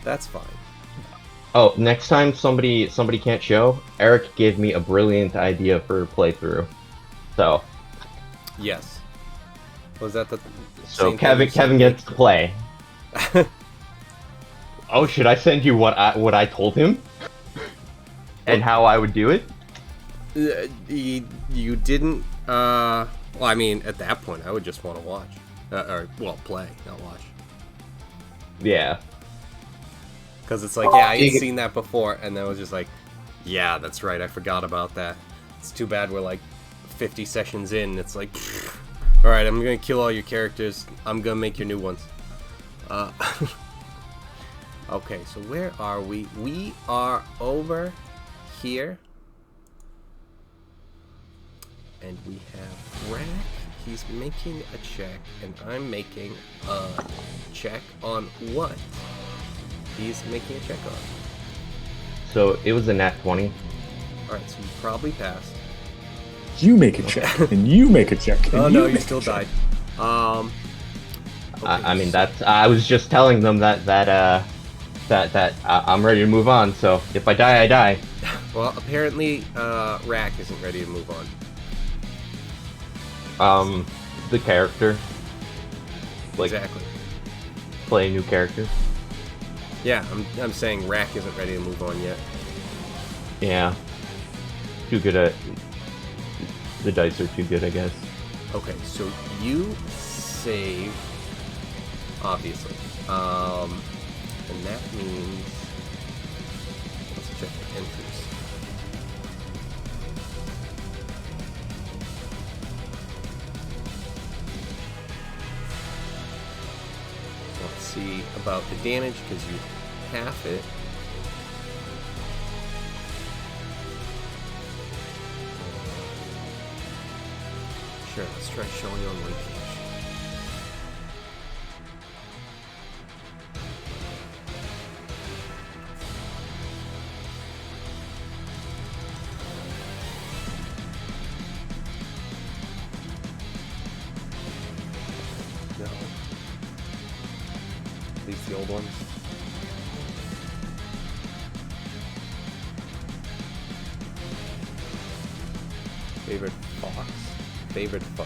That's fine. Oh, next time somebody can't show, Eric gave me a brilliant idea for playthrough. So Yes. Was that the so same thing you Kevin sent me? gets to play. Oh, should I send you what I told him and how I would do it? You didn't. Well, I mean, at that point, I would just want to watch, or well, play, not watch, Yeah. because it's like, yeah, I had seen that before, and then it was just like, yeah, that's right, I forgot about that. It's too bad we're like 50 sessions in. It's like, all right, I'm gonna kill all your characters. I'm gonna make your new ones. Okay, so where are we? We are over here. And we have Rack. He's making a check, and I'm making a check on what? He's making a check on. So it was a nat 20. Alright, so you probably passed. You make a check, and you make a check. Oh no, you still died. Okay, I mean, that's. I was just telling them that I'm ready to move on. So if I die, I die. well, apparently, Rack isn't ready to move on. The character. Like, Exactly. play a new character. Yeah, I'm saying Rack isn't ready to move on yet. Yeah. Too good at. The dice are too good, I guess. Okay, so you save, obviously. And that means, let's check the entries. So let's see about the damage, because you half it. Sure, let's try showing on Wiki. No. These the old ones. Favorite fox. Favorite foe.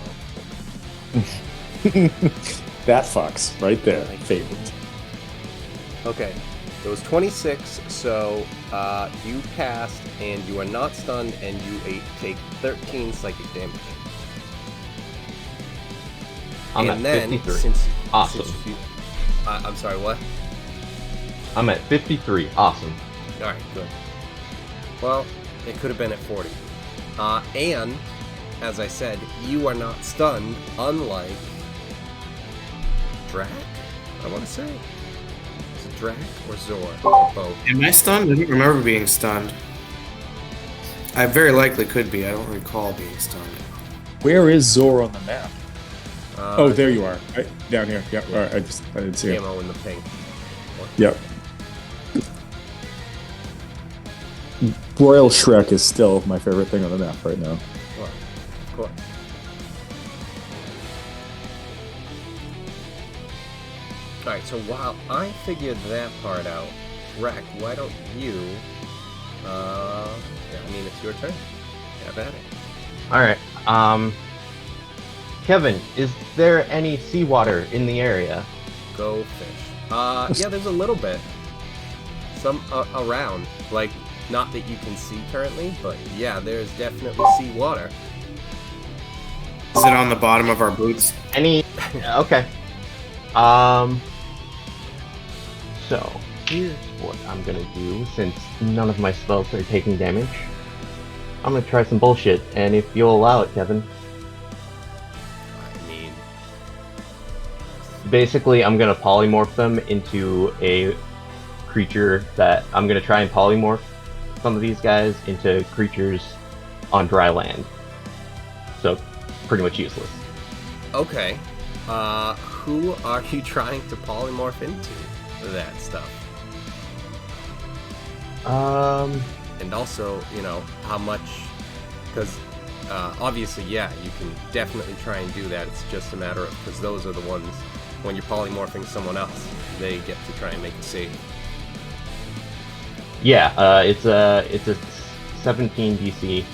That fucks right there. Favorite. Okay, it was 26, so you passed, and you are not stunned, and you take 13 psychic damage. I'm and at then, 53. Awesome. Since you, I'm sorry, what? I'm at 53. Awesome. Alright, good. Well, it could have been at 40. And, as I said, you are not stunned, unlike Drac, I want to say. Is it Drac or Zor? Or both? Am I stunned? I don't remember being stunned. I very likely could be. I don't recall being stunned. Where is Zor on the map? Uh, There you are. Right, down here. Yeah. All right. I didn't see it. Camo in the pink. Yep. Royal Shrek is still my favorite thing on the map right now. Of course. Alright, so while I figured that part out, Rack, why don't you... yeah, I mean, it's your turn. Have at it. Alright, Kevin, is there any seawater in the area? Go fish. Yeah, there's a little bit. Some around. Like, not that you can see currently, but yeah, there's definitely seawater. Is it on the bottom of our boots? Any? Okay. So, here's what I'm gonna do, since none of my spells are taking damage. I'm gonna try some bullshit, and if you'll allow it, Kevin. I mean, Basically, I'm gonna polymorph them into a creature that... I'm gonna try and polymorph some of these guys into creatures on dry land. So, pretty much useless. okay. Who are you trying to polymorph into that stuff? And also, you know, how much... Because, obviously, yeah, you can definitely try and do that. It's just a matter of... Because those are the ones, when you're polymorphing someone else, they get to try and make a save. Yeah, it's a 17 DC.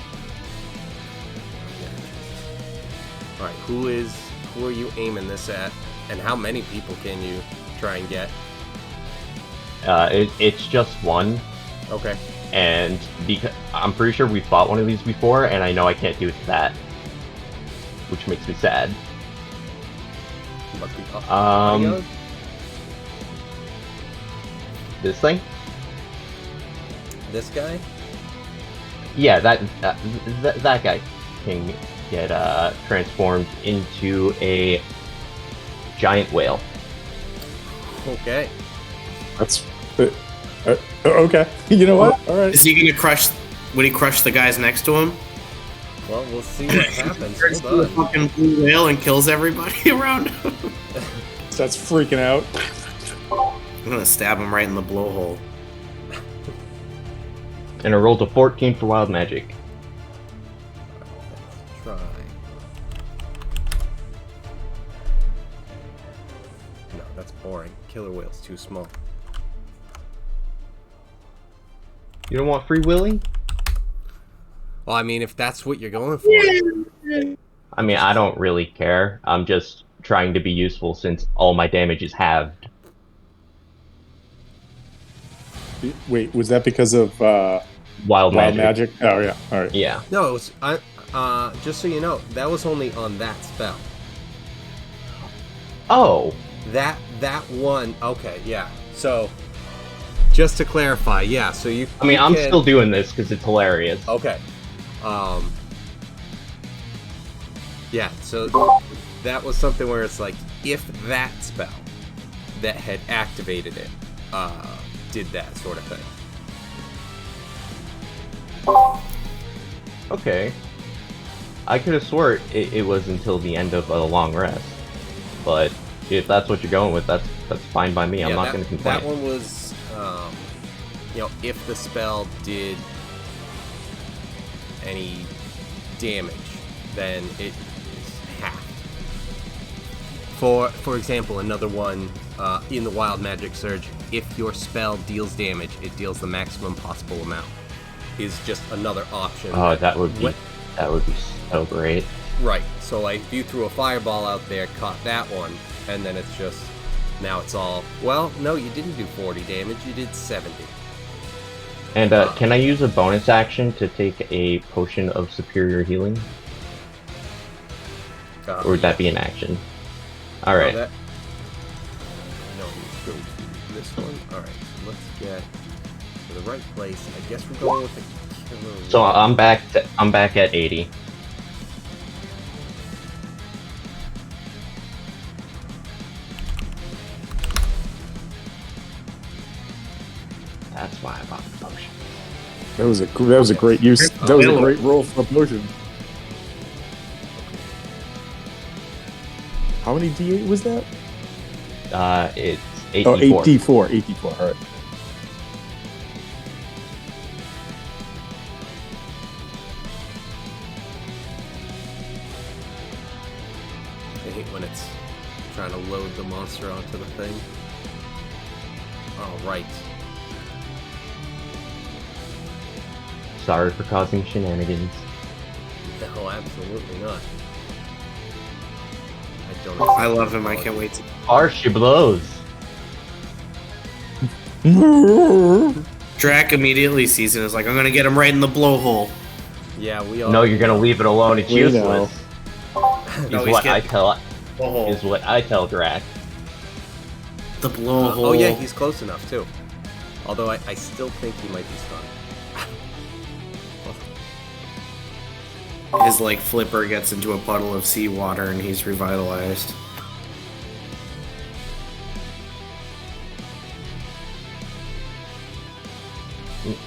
All right, who are you aiming this at, and how many people can you try and get? It's just one, Okay. and because I'm pretty sure we fought one of these before, and I know I can't do it to that, which makes me sad. But the audio? This thing? This guy? Yeah, that guy can get transformed into a giant whale. Okay. That's okay. You know what? All right. Is he gonna crush? Would he crush the guys next to him? Well, we'll see what happens. Turns Hold into a on. fucking blue whale and kills everybody around him. That's freaking out. I'm gonna stab him right in the blowhole. And I rolled a 14 for wild magic. Let's try. No, that's boring. Killer whale's too small. You don't want free willing? Well, I mean, if that's what you're going for. I mean, I don't really care. I'm just trying to be useful since all my damage is halved. Wait, was that because of Wild wild magic. magic? Oh yeah. All right. Yeah. No, it was. Just so you know, that was only on that spell. Oh. That one. Okay, yeah. So, just to clarify, yeah. So you. I mean, you I'm can- still doing this because it's hilarious. Okay. Yeah. So that was something where it's like, if that spell that had activated it did that sort of thing. Okay. I could have swore it was until the end of a long rest. But if that's what you're going with, that's fine by me. I'm not going to complain. That one was, if the spell did any damage, then it is halved. For example, another one in the Wild Magic Surge, if your spell deals damage, it deals the maximum possible amount. Is just another option. Oh, that would be so great. Right. So like, if you threw a fireball out there, caught that one, and then it's just now it's all. Well, no, you didn't do 40 damage. You did 70. And can I use a bonus action to take a potion of superior healing? Or would that be an action? Alright. No, go to this one. Alright, let's get to the right place. I guess we're going with the killer. So I'm back at 80. That's why I bought the potion. That was a great use. That was a great roll for a potion. How many D8 was that? It's 8d4. Oh, 8D4. 8D4. All right. I hate when it's trying to load the monster onto the thing. Oh, right. Sorry for causing shenanigans. No, absolutely not. I don't. I love him. I can't wait to. Harsh blows. Drac immediately sees it and is like, I'm gonna get him right in the blowhole. Yeah, we all. No, you're gonna leave it alone. It's We useless. No, Is he's what I getting tell. blowhole. Is what I tell Drac. The blowhole. Oh yeah, he's close enough too. Although I still think he might be stunned. His like flipper gets into a puddle of seawater and he's revitalized.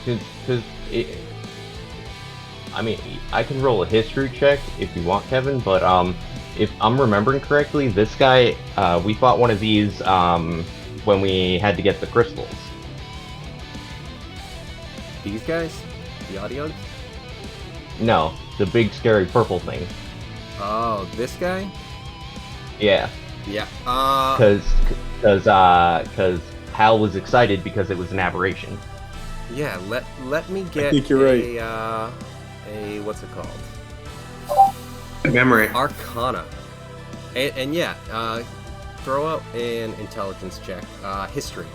Because I mean, I can roll a history check if you want, Kevin, but if I'm remembering correctly, this guy, we fought one of these when we had to get the crystals. These guys, the audios. No, the big scary purple thing. Oh, this guy. Yeah, Yeah. because Hal was excited because it was an aberration. Yeah, let me get think you're right. a what's it called? Good memory. Arcana. And yeah, throw out an intelligence check. History.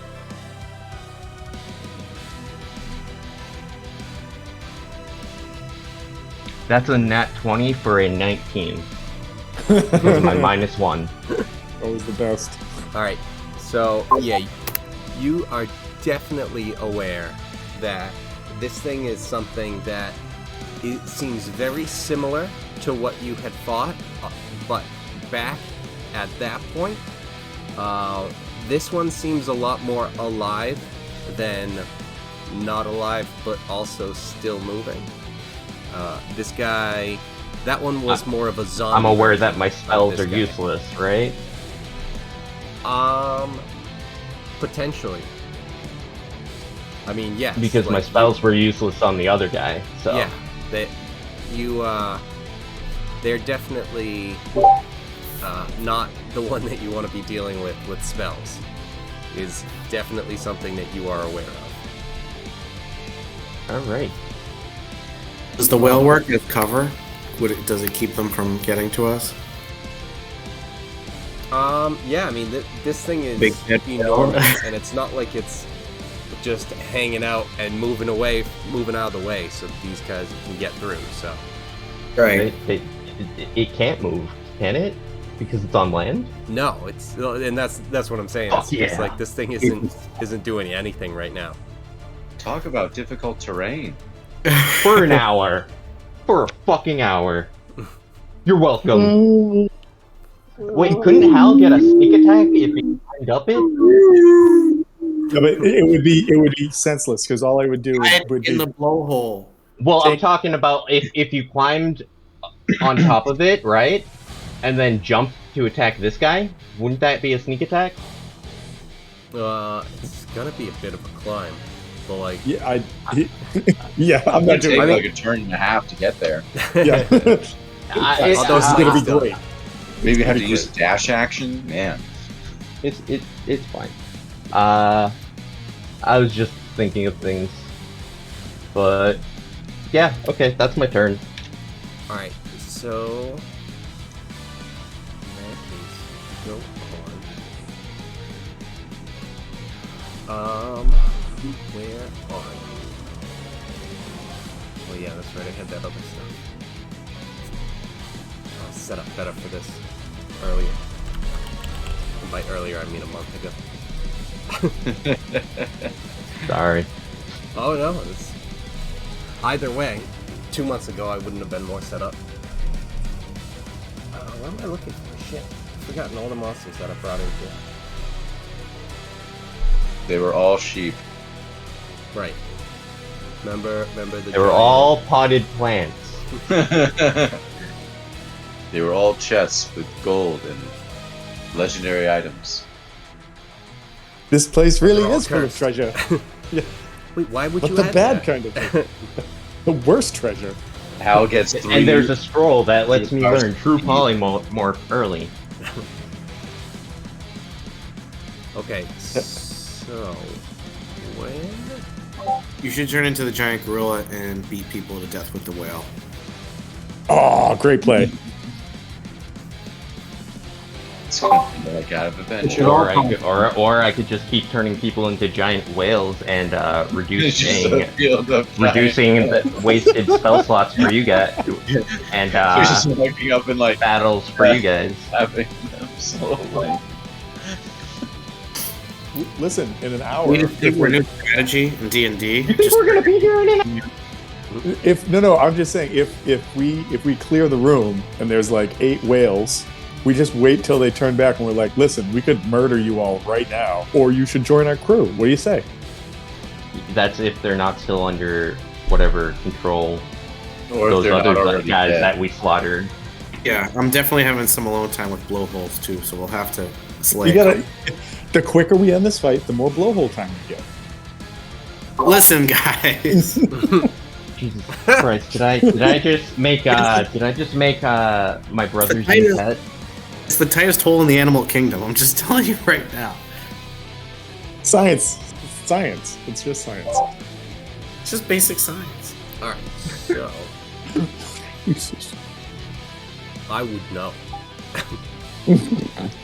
That's a nat 20 for a 19. Because of my -1. Always the best. Alright, so yeah, you are definitely aware that this thing is something that it seems very similar to what you had fought, but back at that point, this one seems a lot more alive than not alive, but also still moving. This guy, that one was more of a zombie. I'm aware that my spells this are guy. useless, right? Potentially. I mean, yes. Because my like, spells were useless on the other guy, so... Yeah, they're definitely not the one that you want to be dealing with spells. Is definitely something that you are aware of. Alright. Does the whale work as cover? Does it keep them from getting to us? Yeah, I mean, this thing is Big head enormous, and it's not like it's just hanging out and moving out of the way so these guys can get through, so. Right. It can't move, can it? Because it's on land? No, and that's what I'm saying. It's like this thing isn't doing anything right now. Talk about difficult terrain. For an hour. For a fucking hour. You're welcome. Wait, couldn't Hal get a sneak attack if he climbed up it? No, but it would be senseless because all I would do would in be the blowhole. Well, I'm talking about if you climbed on top of it, right? And then jumped to attack this guy? Wouldn't that be a sneak attack? It's gonna be a bit of a climb, but like. yeah, I'm It not would doing take it. like a turn and a half to get there. Yeah. This is gonna be great. Maybe have to use a dash action. Man, It's fine. I was just thinking of things. But yeah, okay, that's my turn. Alright, so that is go on. Where are you? Oh yeah, that's right, I had that other stuff. I was set up better for this earlier. And by earlier I mean a month ago. Sorry. Oh no, it's either way, 2 months ago I wouldn't have been more set up. What am I looking for? Shit. I've forgotten all the monsters that I brought in here. they were all sheep. Right. Remember the They were all potted plants. They were all chests with gold and legendary items. This place really They're all is full of cursed. treasure. Yeah. Wait, why would But you the add bad that? kind of treasure. The worst treasure. Hal gets 3. And there's a scroll that lets me powers learn true of polymorph early. Okay, so when You should turn into the giant gorilla and beat people to death with the whale. Oh, great play. Something like out of adventure. Or I could just keep turning people into giant whales and It's just a field of reducing the wasted spell slots for you guys and You're just waking up and like battles for you guys. having them slowly. Listen, in an hour. If we're new strategy in D&D, Think we're gonna be here in an No, I'm just saying if we clear the room and there's like 8 whales, we just wait till they turn back and we're like, listen, we could murder you all right now, or you should join our crew. What do you say? That's if they're not still under whatever control Or if those they're other not already guys dead. that we slaughtered. yeah, I'm definitely having some alone time with blowholes too, so we'll have to slay. You gotta. The quicker we end this fight, the more blowhole time we get. Listen, guys. Jesus Christ! Did I just make my brother's new pet? It's the tightest hole in the animal kingdom. I'm just telling you right now. Science. It's just science. It's just basic science. Alright, so I would know.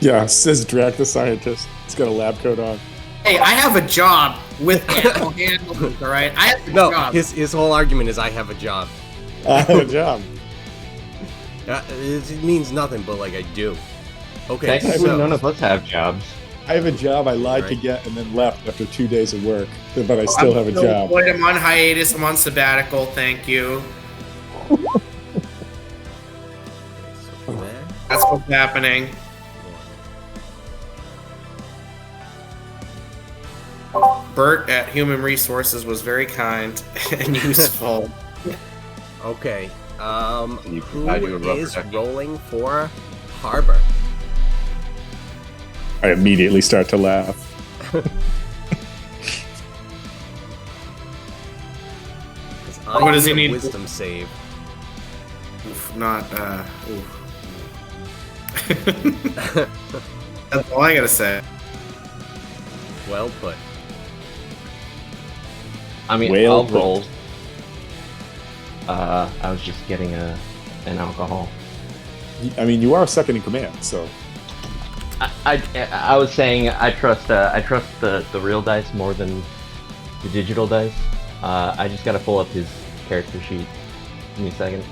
Yeah, says Drac the scientist. He's got a lab coat on. Hey, I have a job with animal handling, all right? I have a No, job. his whole argument is I have a job. I have a job. It means nothing, but like I do. Okay, Technically, so none of us have jobs. I have a job I lied to Right. get and then left after 2 days of work, but I still have a No, job. Wait, I'm on hiatus. I'm on sabbatical. Thank you. That's what's happening. Bert at Human Resources was very kind and useful. Okay, Can you who provide you a rubber is ducky? rolling for Harbor? I immediately start to laugh. What does he need? Wisdom save. Oof, not, oof. That's all I gotta say. Well put. I mean, Whale I'll put. roll. I was just getting an alcohol. I mean, you are second in command, so I was saying I trust the real dice more than the digital dice. I just gotta pull up his character sheet. Give me a second.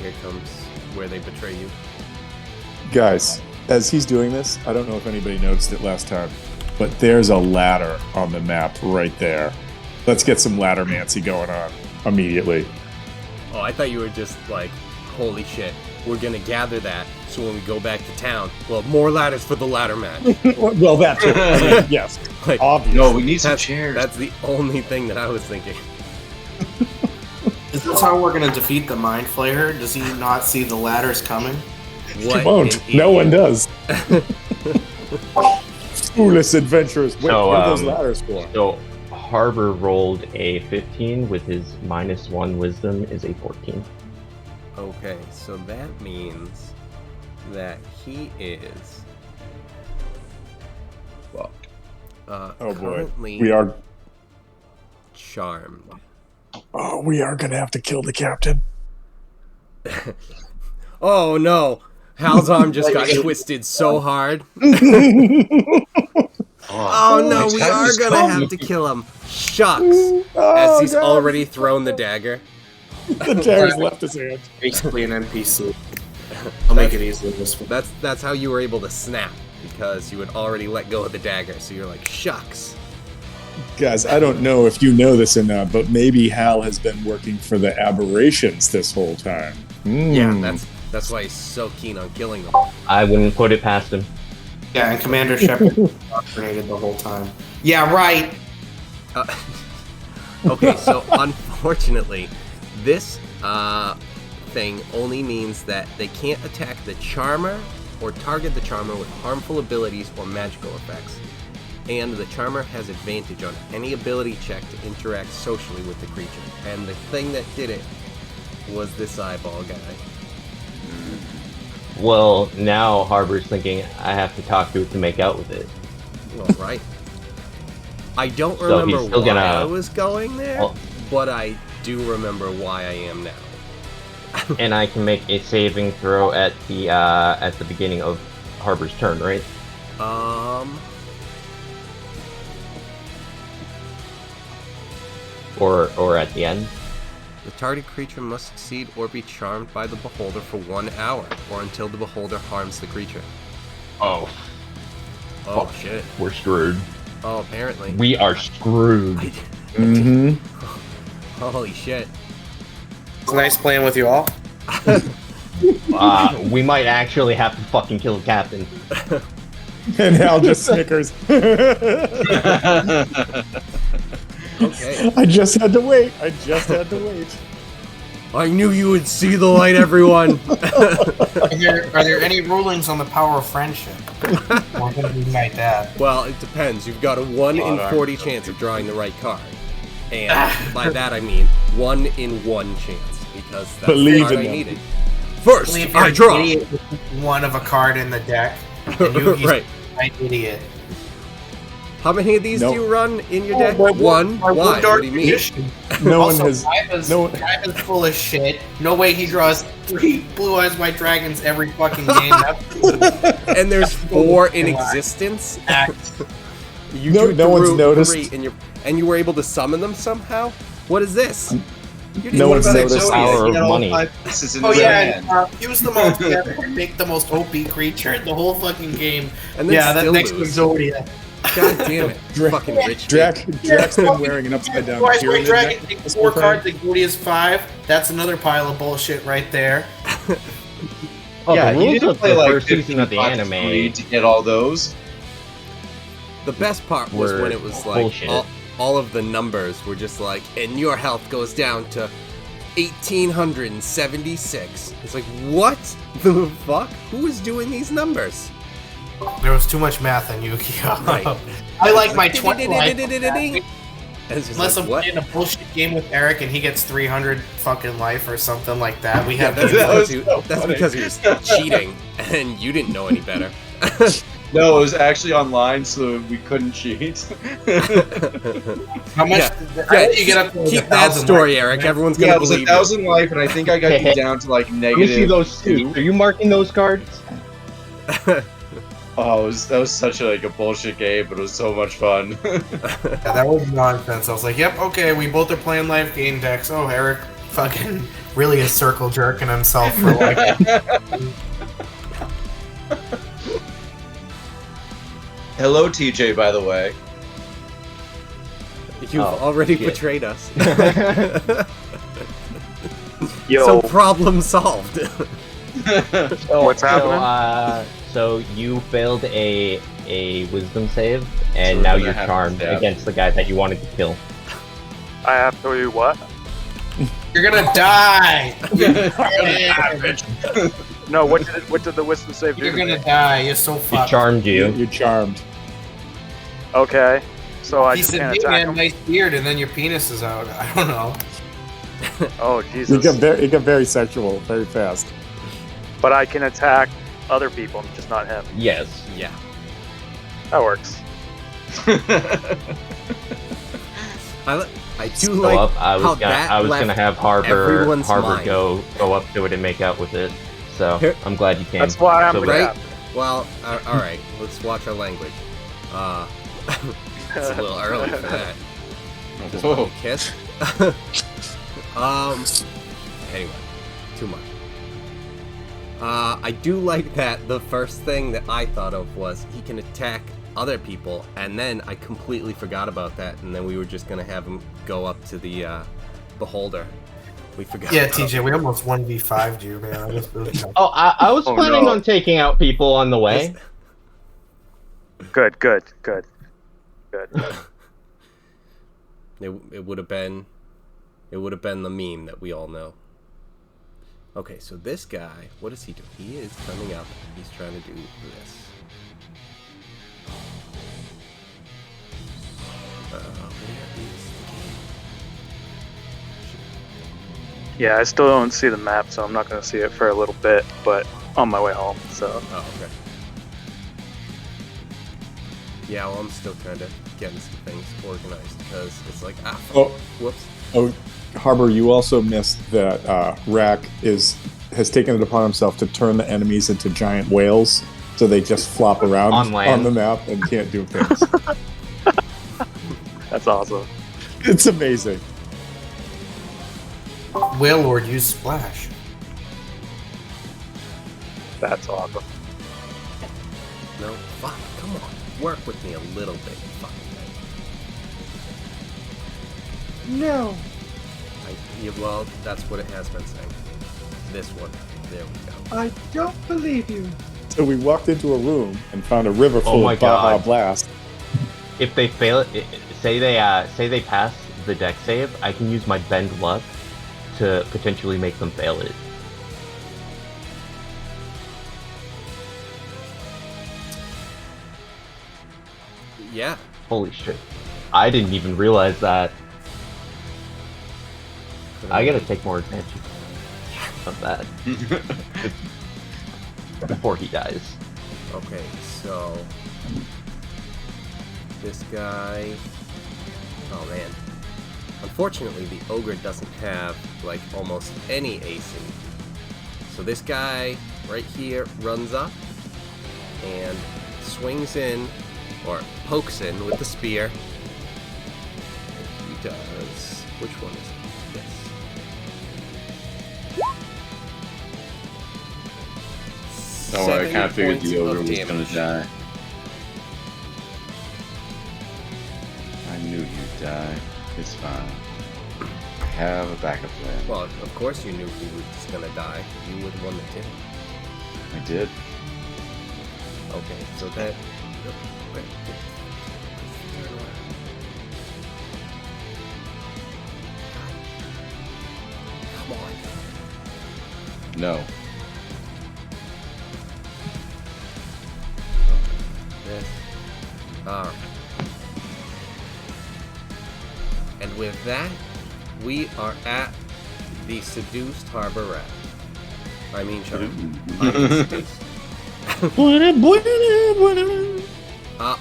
Here comes where they betray you. guys, as he's doing this, I don't know if anybody noticed it last time, but there's a ladder on the map right there. Let's get some ladder-mancy going on immediately. Oh, I thought you were just like, holy shit, we're gonna gather that, so when we go back to town, we'll have more ladders for the ladder match. Well, that too. I mean, yes, Like, obviously. No, we need some that's, chairs. that's the only thing that I was thinking. Is this how we're gonna defeat the Mind Flayer? Does he not see the ladders coming? What He won't. an No one idiot. does. Foolish adventurers. Wait, So, what are those ladders for? So Harbor rolled a 15 with his -1 wisdom is a 14. Okay, so that means that he is Well, Oh boy, currently we are. charmed. Oh, we are gonna have to kill the captain. Oh no! Hal's arm just got twisted so hard. Oh no, next we time are just gonna call have me. to kill him. Shucks! Oh, As he's God. already thrown the dagger. The dagger's left his hand. Basically an NPC. I'll make it easy with this one. That's how you were able to snap, because you had already let go of the dagger. So you're like, shucks. Guys, I don't know if you know this or not, but maybe Hal has been working for the aberrations this whole time. Yeah, that's why he's so keen on killing them. I wouldn't put it past him. Yeah, and Commander Shepard operated the whole time. Yeah, right. Okay, so unfortunately, this thing only means that they can't attack the Charmer or target the Charmer with harmful abilities or magical effects. And the Charmer has advantage on any ability check to interact socially with the creature. And the thing that did it was this eyeball guy. Well, now Harbor's thinking I have to talk to it to make out with it. Well, right. I don't So he's remember still why gonna- I was going there, Well- but I do remember why I am now. And I can make a saving throw at the beginning of Harbor's turn, right? Or at the end. The target creature must succeed or be charmed by the beholder for 1 hour, or until the beholder harms the creature. Oh, Oh Fuck. shit. we're screwed. Oh, apparently. We are screwed. Mm-hmm. Holy shit. It's nice playing with you all. We might actually have to fucking kill the captain. And Hal just snickers. Okay. I just had to wait. I knew you would see the light, everyone. Are there any rulings on the power of friendship? We're gonna ignite that. Well, it depends. You've got a 1 in Lot 40 chance of drawing the right card. And by that I mean 1 in 1 chance, because that's Believe the card in I them. needed. First, Believe you're I an draw. idiot with one of a card in the deck. And he's Right. an idiot. How many of these No. do you run in your deck? my One. my Why? dark What do you mean? magician. No Also, one has. Iva's, no- Iva's full of shit. No way he draws 3 blue eyes white dragons every fucking game. That's And there's 4 in existence. act. You No- drew no one's through noticed. 3 and you were able to summon them somehow. What is this? You didn't No even one's say- noticed. Power He of had all money. 5 pieces in Oh his yeah, hand. use them all together and make the most OP creature in the whole fucking game. And then Yeah, that still next lose. one's Zodia. God damn it! Dra- Fucking rich. Drax been wearing an upside down Blue eyes white pyramid dragon neck takes this 4 whole time. cards. The Zodia's 5. That's another pile of bullshit right there. Oh, Yeah, the you rules didn't of play the like first season of the 55 anime free to get all those. The best part was were when it was like bullshit. all of the numbers were just like, and your health goes down to 1,876. It's like, what the fuck? Who is doing these numbers? There was too much math in Yu-Gi-Oh. Right. I like my 20 life. And it's just Unless like, I'm what? playing a bullshit game with Eric and he gets 300 fucking life or something like that. We Yeah, have that's, games That was that's because he was cheating, and you didn't know any better. No, it was actually online, so we couldn't cheat. How much? Yeah. I let you get up to like Keep 1,000 that story, life, Eric. right? Everyone's Yeah, gonna it was believe 1,000 life, and I think I got you down to like Let me negative. see those 2. Are you marking those cards? Oh, that was such a bullshit game, but it was so much fun. Yeah, that was nonsense. I was like, yep, okay, we both are playing life game decks. Oh, Eric fucking really is circle jerking himself for like. Hello, TJ, by the way. You've already shit. betrayed us. Yo, So problem solved. what's happening? So you failed a wisdom save, and So we're now gonna you're have to charmed stab. against the guy that you wanted to kill. I have to do what? You're gonna die. No, what did the wisdom save do? You're to me? gonna die. You're so He fucked. charmed you. You're charmed. Okay, so I He just said, can't "Hey attack man, him. nice beard," and then your penis is out. I don't know. Oh It Jesus! got very sexual very fast. But I can attack other people, just not him. Yes. Yeah. That works. I do Go like up. I how was that gonna left have Harbor everyone's mind. go up to it and make out with it. So Here- I'm glad you came. That's why I'm So gonna right? have Well, all right. Let's watch our language. It's a little early for that. Just let me kiss. Anyway, too much. I do like that the first thing that I thought of was he can attack other people, and then I completely forgot about that, and then we were just gonna have him go up to the beholder. We forgot. Yeah, about TJ, we almost 1v5'd you, man. I just really Oh, I was Oh, planning no. on taking out people on the way. Good. It would have been the meme that we all know. Okay, so this guy, what does he do? He is coming up. He's trying to do this. Where is the game? Yeah, I still don't see the map, so I'm not gonna see it for a little bit. But on my way home, so Oh, okay. Yeah, well, I'm still kind of getting some things organized because it's like, Oh. whoops. Oh, Harbor, you also missed that Rack has taken it upon himself to turn the enemies into giant whales, so they just flop around On land. on the map and can't do things. that's awesome. It's amazing. Whale Lord use Splash. That's awesome. No, fuck, come on. Work with me a little bit, you fucking thing. No. Yeah, well, that's what it has been saying. This one. There we go. I don't believe you. So we walked into a room and found a river Oh full my of Baja God. Blast. If they fail it, say they pass the deck save, I can use my bend luck to potentially make them fail it. Yeah. Holy shit. I didn't even realize that. I gotta take more advantage of that before he dies. Okay, so this guy. Oh man. Unfortunately, the ogre doesn't have like almost any AC. So this guy right here runs up and swings in, or pokes in with the spear. And he does. Which one is it? This. Don't worry, I kind of figured 7 the ogre points was of gonna damage. die. I knew you'd die. It's fine. I have a backup plan. Well, of course you knew he was just gonna die. You were the one that did. I did. Okay, so that. Come on. No. This. Alright. And with that, we are at the seduced harbor rat. I mean, charm.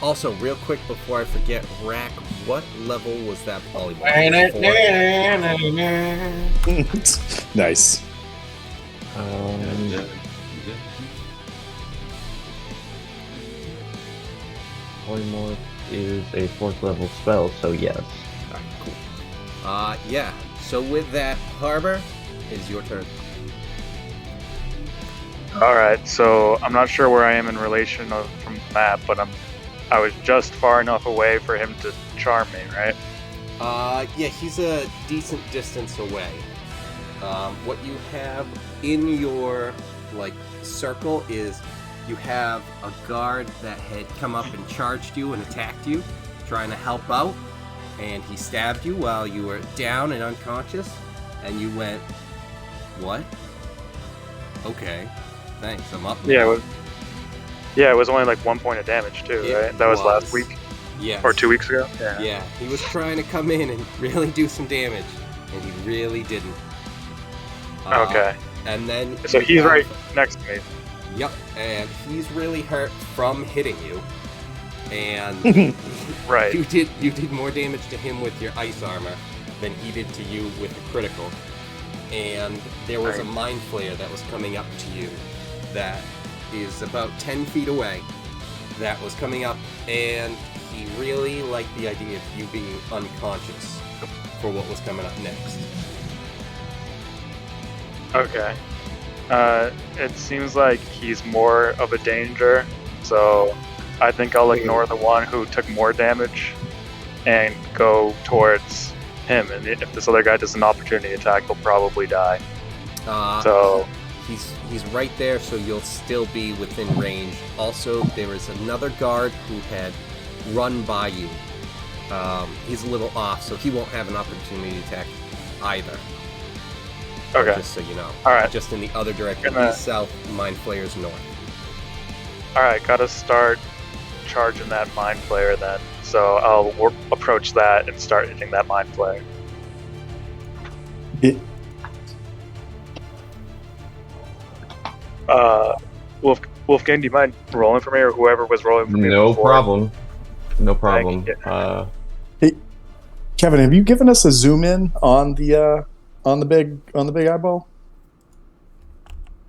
Also, real quick before I forget, Rack, what level was that polymorph? Nice. Polymorph is a 4th level spell, so yes. Alright, cool. Yeah. So with that, Harbor, is your turn. Alright, so I'm not sure where I am in relation from the map, but I was just far enough away for him to charm me, right? Yeah, he's a decent distance away. What you have in your, like, circle is you have a guard that had come up and charged you and attacked you, trying to help out, and he stabbed you while you were down and unconscious, and you went, what? Okay, thanks, I'm up now. Yeah, it was only like 1 point of damage too, right? That was last week? Yeah. Or 2 weeks ago? Yeah, he was trying to come in and really do some damage, and he really didn't. Okay. And then So you he's have- right next to me. Yep, and he's really hurt from hitting you. And Right. you did more damage to him with your ice armor than he did to you with the critical. And there was a mind flare that was coming up to you that is about 10 feet away that was coming up, and he really liked the idea of you being unconscious for what was coming up next. Okay. It seems like he's more of a danger, so I think I'll ignore the one who took more damage and go towards him. And if this other guy does an opportunity attack, he'll probably die. So he's right there, so you'll still be within range. Also, there is another guard who had run by you. He's a little off, so he won't have an opportunity attack either. okay. Just so you know. All right. Just in the other direction, Gonna- east, south, mind flayers north. All right. Gotta start charging that mind flayer then. So I'll approach that and start hitting that mind flayer. It- Wolfgang, do you mind rolling for me, or whoever was rolling for me? No before? problem. No problem. Kevin, have you given us a zoom in on the big eyeball?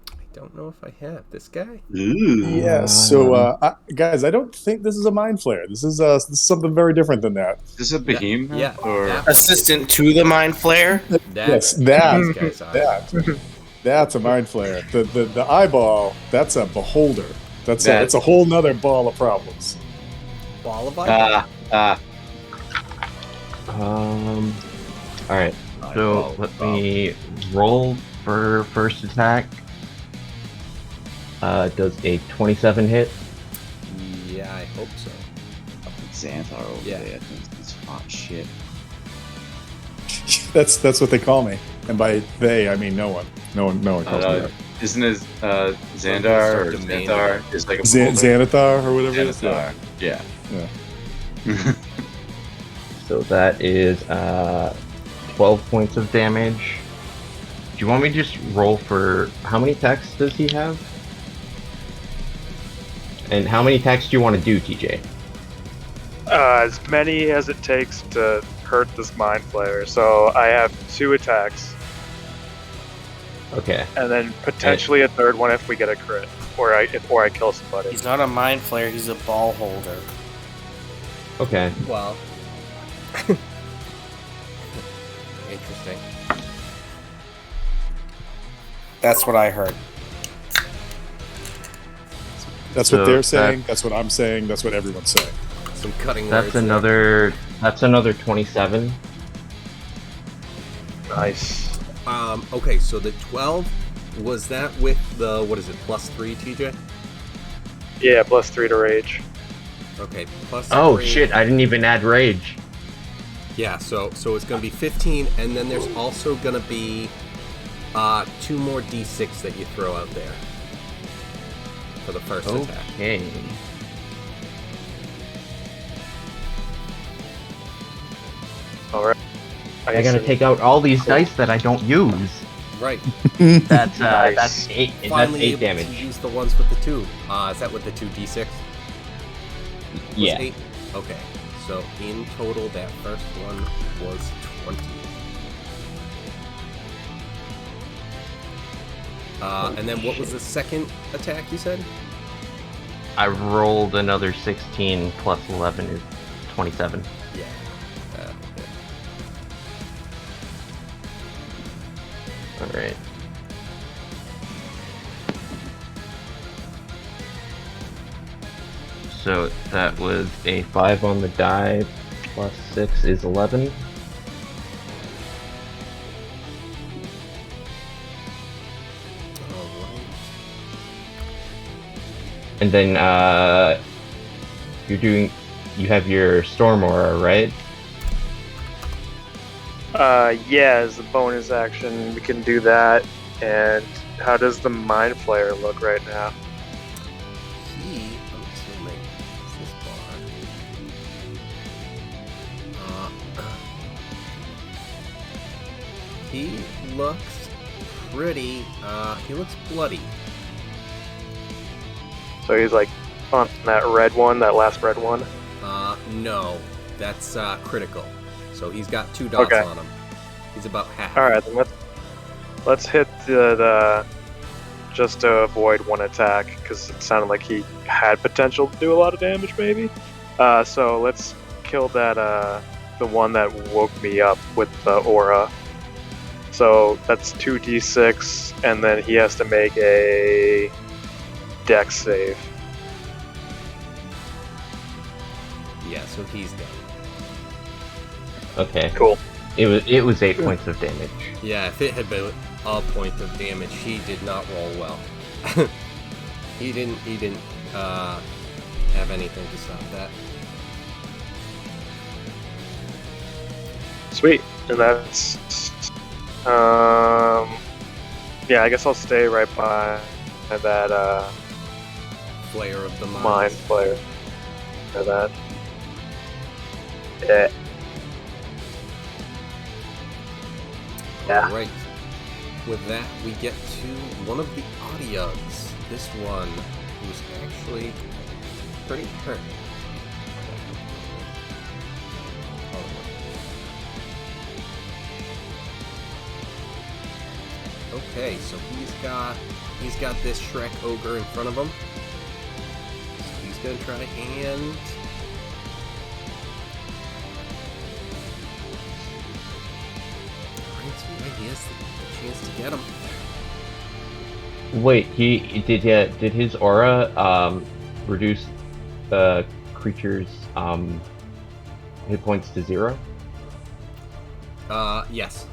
I don't know if I have this guy. Ooh. Yes. So, guys, I don't think this is a mind flare. This is something very different than that. Is this a behemoth? Yeah. Or that- Assistant to the mind flare. Yes, that. these guys are. That's a mind flare. The eyeball, that's a beholder. That's That's- a whole nother ball of problems. Ball of ice. All right. So let me roll for first attack. Does a 27 hit? Yeah, I hope so. Xanthar over Yeah. there. That's hot shit. That's what they call me, and by they I mean no one. No one calls me that. Isn't it Xandar or Domain. Xanthar? Is like a Xanathar or whatever it is. Xanathar. Yeah. Yeah. So that is 12 points of damage. Do you want me to just roll for how many attacks does he have? And how many attacks do you want to do, TJ? As many as it takes to hurt this Mind Flayer. So I have 2 attacks, Okay. and then potentially a third one if we get a crit, or I kill somebody. He's not a mind flayer, he's a ball holder. Okay. Well. Interesting. That's what I heard. That's So what they're saying. that- That's what I'm saying. That's what everyone's saying. Some cutting That's words there. another 27. Nice. Okay, so the 12, was that with the, what is it, +3, TJ? Yeah, +3 to rage. Okay, +3. Oh shit! I didn't even add rage. Yeah, so it's going to be 15, and then there's also going to be 2 more d6 that you throw out there for the first attack. Okay. All right. I gotta take out all these dice that I don't use. Right. That's Nice. that's 8. That's Finally 8 able damage. to use the ones with the 2. Is that with the 2d6? Was Yeah. 8? Okay, so in total, that first one was 20. And then what was the second attack you said? I rolled another 16 plus 11 is 27. Yeah. All right. So that was a 5 on the die, plus 6 is 11. Alright. And then you have your Storm Aura, right? Yeah, as a bonus action, we can do that. And how does the Mind Flayer look right now? I'm assuming, is this bar? He looks pretty, he looks bloody. So he's like on that red one, that last red one. No, that's critical. So he's got 2 dots Okay. on him. He's about half. All right, then let's hit the just to avoid one attack because it sounded like he had potential to do a lot of damage, maybe. So let's kill that the one that woke me up with the aura. So that's 2d6, and then he has to make a Dex save. Yeah, so he's dead. Okay. Cool. It was 8 points of damage. Yeah, if it had been a point of damage, he did not roll well. he didn't have anything to stop that. Sweet. And that's yeah, I guess I'll stay right by that Flayer of the Mind mind. Flayer. For that. Yeah. Yeah. Alright. With that, we get to one of the Audiugs. This one who's actually pretty hurt. Okay, so he's got this Shrek ogre in front of him. So he's gonna try and he has the chance to get him. Wait, did his aura reduce the creature's hit points to 0? Yes.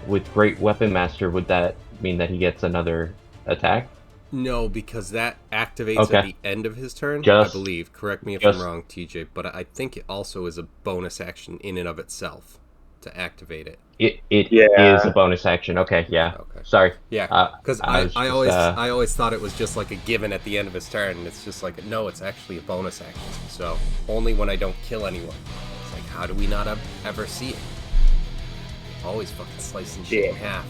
With Great Weapon Master, would that mean that he gets another attack? No, because that activates Okay. at the end of his turn, Just- I believe. Correct me if just- I'm wrong, TJ, but I think it also is a bonus action in and of itself to activate it. It is Yeah. a bonus action. Okay, yeah. Okay. Sorry. Yeah, because I was I just, always thought it was just like a given at the end of his turn, and it's just like, no, it's actually a bonus action. So only when I don't kill anyone. It's like, how do we not ever see it? Always fucking slicing shit in half.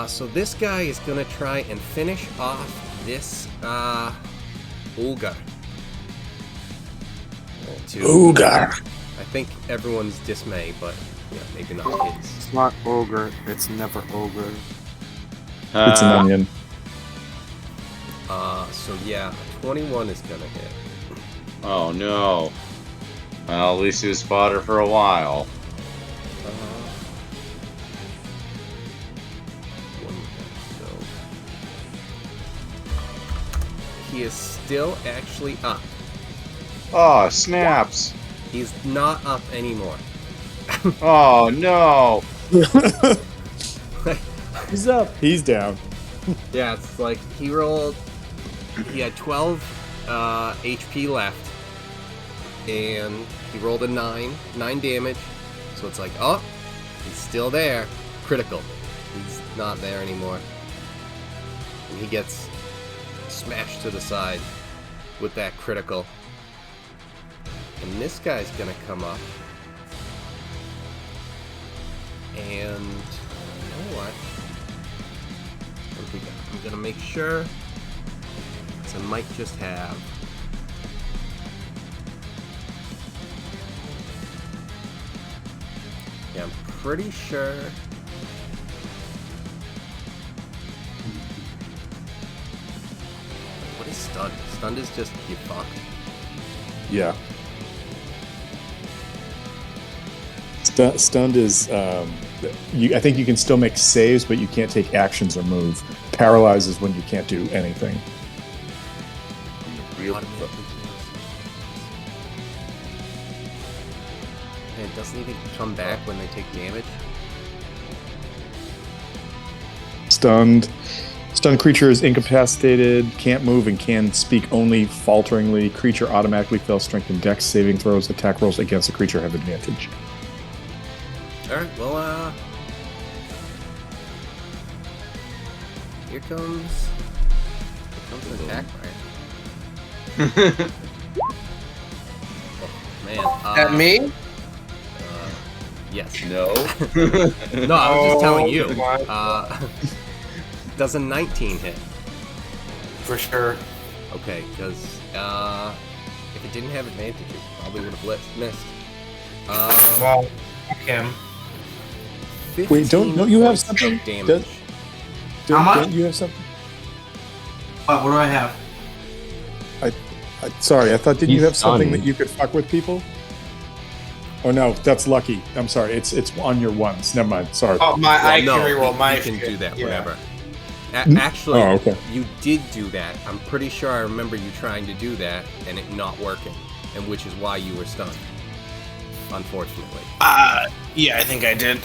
So this guy is gonna try and finish off this Olga. To Oogar. I think everyone's dismay, but yeah, maybe not his. It's not ogre. It's never ogre. It's an onion. So yeah, 21 is gonna hit. Oh no. Well, at least he was fodder for a while. He is still actually up. Oh, snaps. He's not up anymore. Oh no. He's up. He's down. Yeah, it's like he rolled. He had 12 HP left, and he rolled a 9 damage. So it's like, oh, he's still there. Critical. He's not there anymore. And he gets smashed to the side with that critical. And this guy's gonna come up. And you know what? What have we got? I'm gonna make sure. So I might just have. Yeah, I'm pretty sure. What is stunned? Stunned is just you fucked. Yeah. Stunned is, I think you can still make saves, but you can't take actions or move. Paralyzed is when you can't do anything. And it doesn't even come back when they take damage. Stunned creature is incapacitated, can't move, and can speak only falteringly. Creature automatically fails strength and dex saving throws. Attack rolls against the creature have advantage. Alright, well, here comes an attack fire. Oh, man. At me? Yes. No. No, I was just telling you. my Does a 19 hit? For sure. Okay, because if it didn't have advantage, it probably would have missed. Well, fuck him. Wait, don't you have points of something? damage. How much? Don't you have something? What do I have? Sorry, I thought, didn't you He's have something stunned. that you could fuck with people? Oh no, that's lucky. I'm sorry, it's on your ones. Never mind. Sorry. Oh, I Well, can reroll my you can shit. do that Yeah. whenever. Mm. Actually, Oh, okay. you did do that. I'm pretty sure I remember you trying to do that and it not working, and which is why you were stunned. Unfortunately. Yeah, I think I did.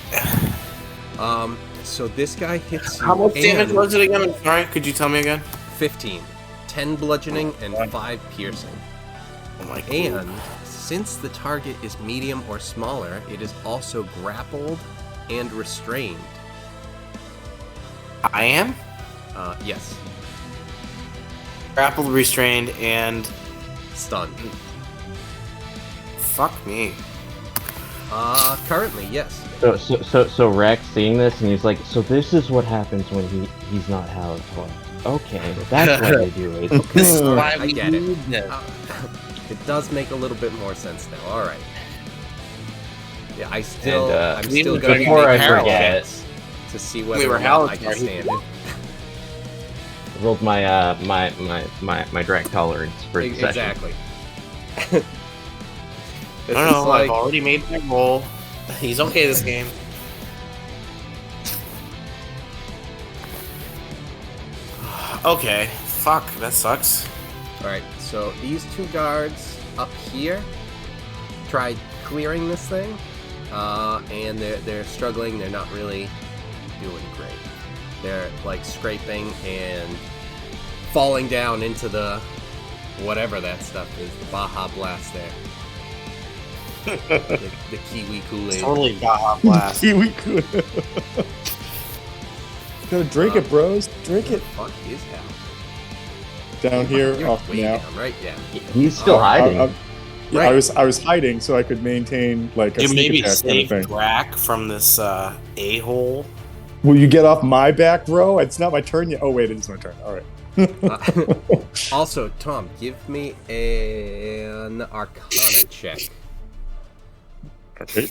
So this guy hits you. How much damage and was it again? I'm sorry, could you tell me again? 15, 10 bludgeoning and 5 piercing. Oh my god. And since the target is medium or smaller, it is also grappled and restrained. I am? Yes, Grappled, restrained, and... stunned. Fuck me. Currently, yes. So Rex seeing this and he's like, so this is what happens when he's not housed. Well, okay, that's why they do it. This is why I we get it. need this. It does make a little bit more sense now. All right. Yeah, I'm still we gonna were be before I making forget- checks to see whether We were or not I can Halitar, stand it. Rolled my drag tolerance for the session. Exactly. I don't know, I've already made my roll. He's okay this game. Okay, fuck, that sucks. Alright, so these two guards up here tried clearing this thing, and they're struggling. They're not really doing great. They're like scraping and falling down into the whatever that stuff is, the Baja Blast there. the Kiwi Kool-Aid. Totally Baja Blast. Kiwi cool. Gotta drink it, bros. Drink it. Fuck is hell? Down here, You're off way now. down, right? Yeah. He's still hiding. Yeah, Right. I was hiding so I could maintain like a You sneak maybe attack kind of save thing. Drac from this a-hole. Will you get off my back, bro? It's not my turn yet. Oh wait, it is my turn. All right. Also, Tom, give me an Arcana check. Okay.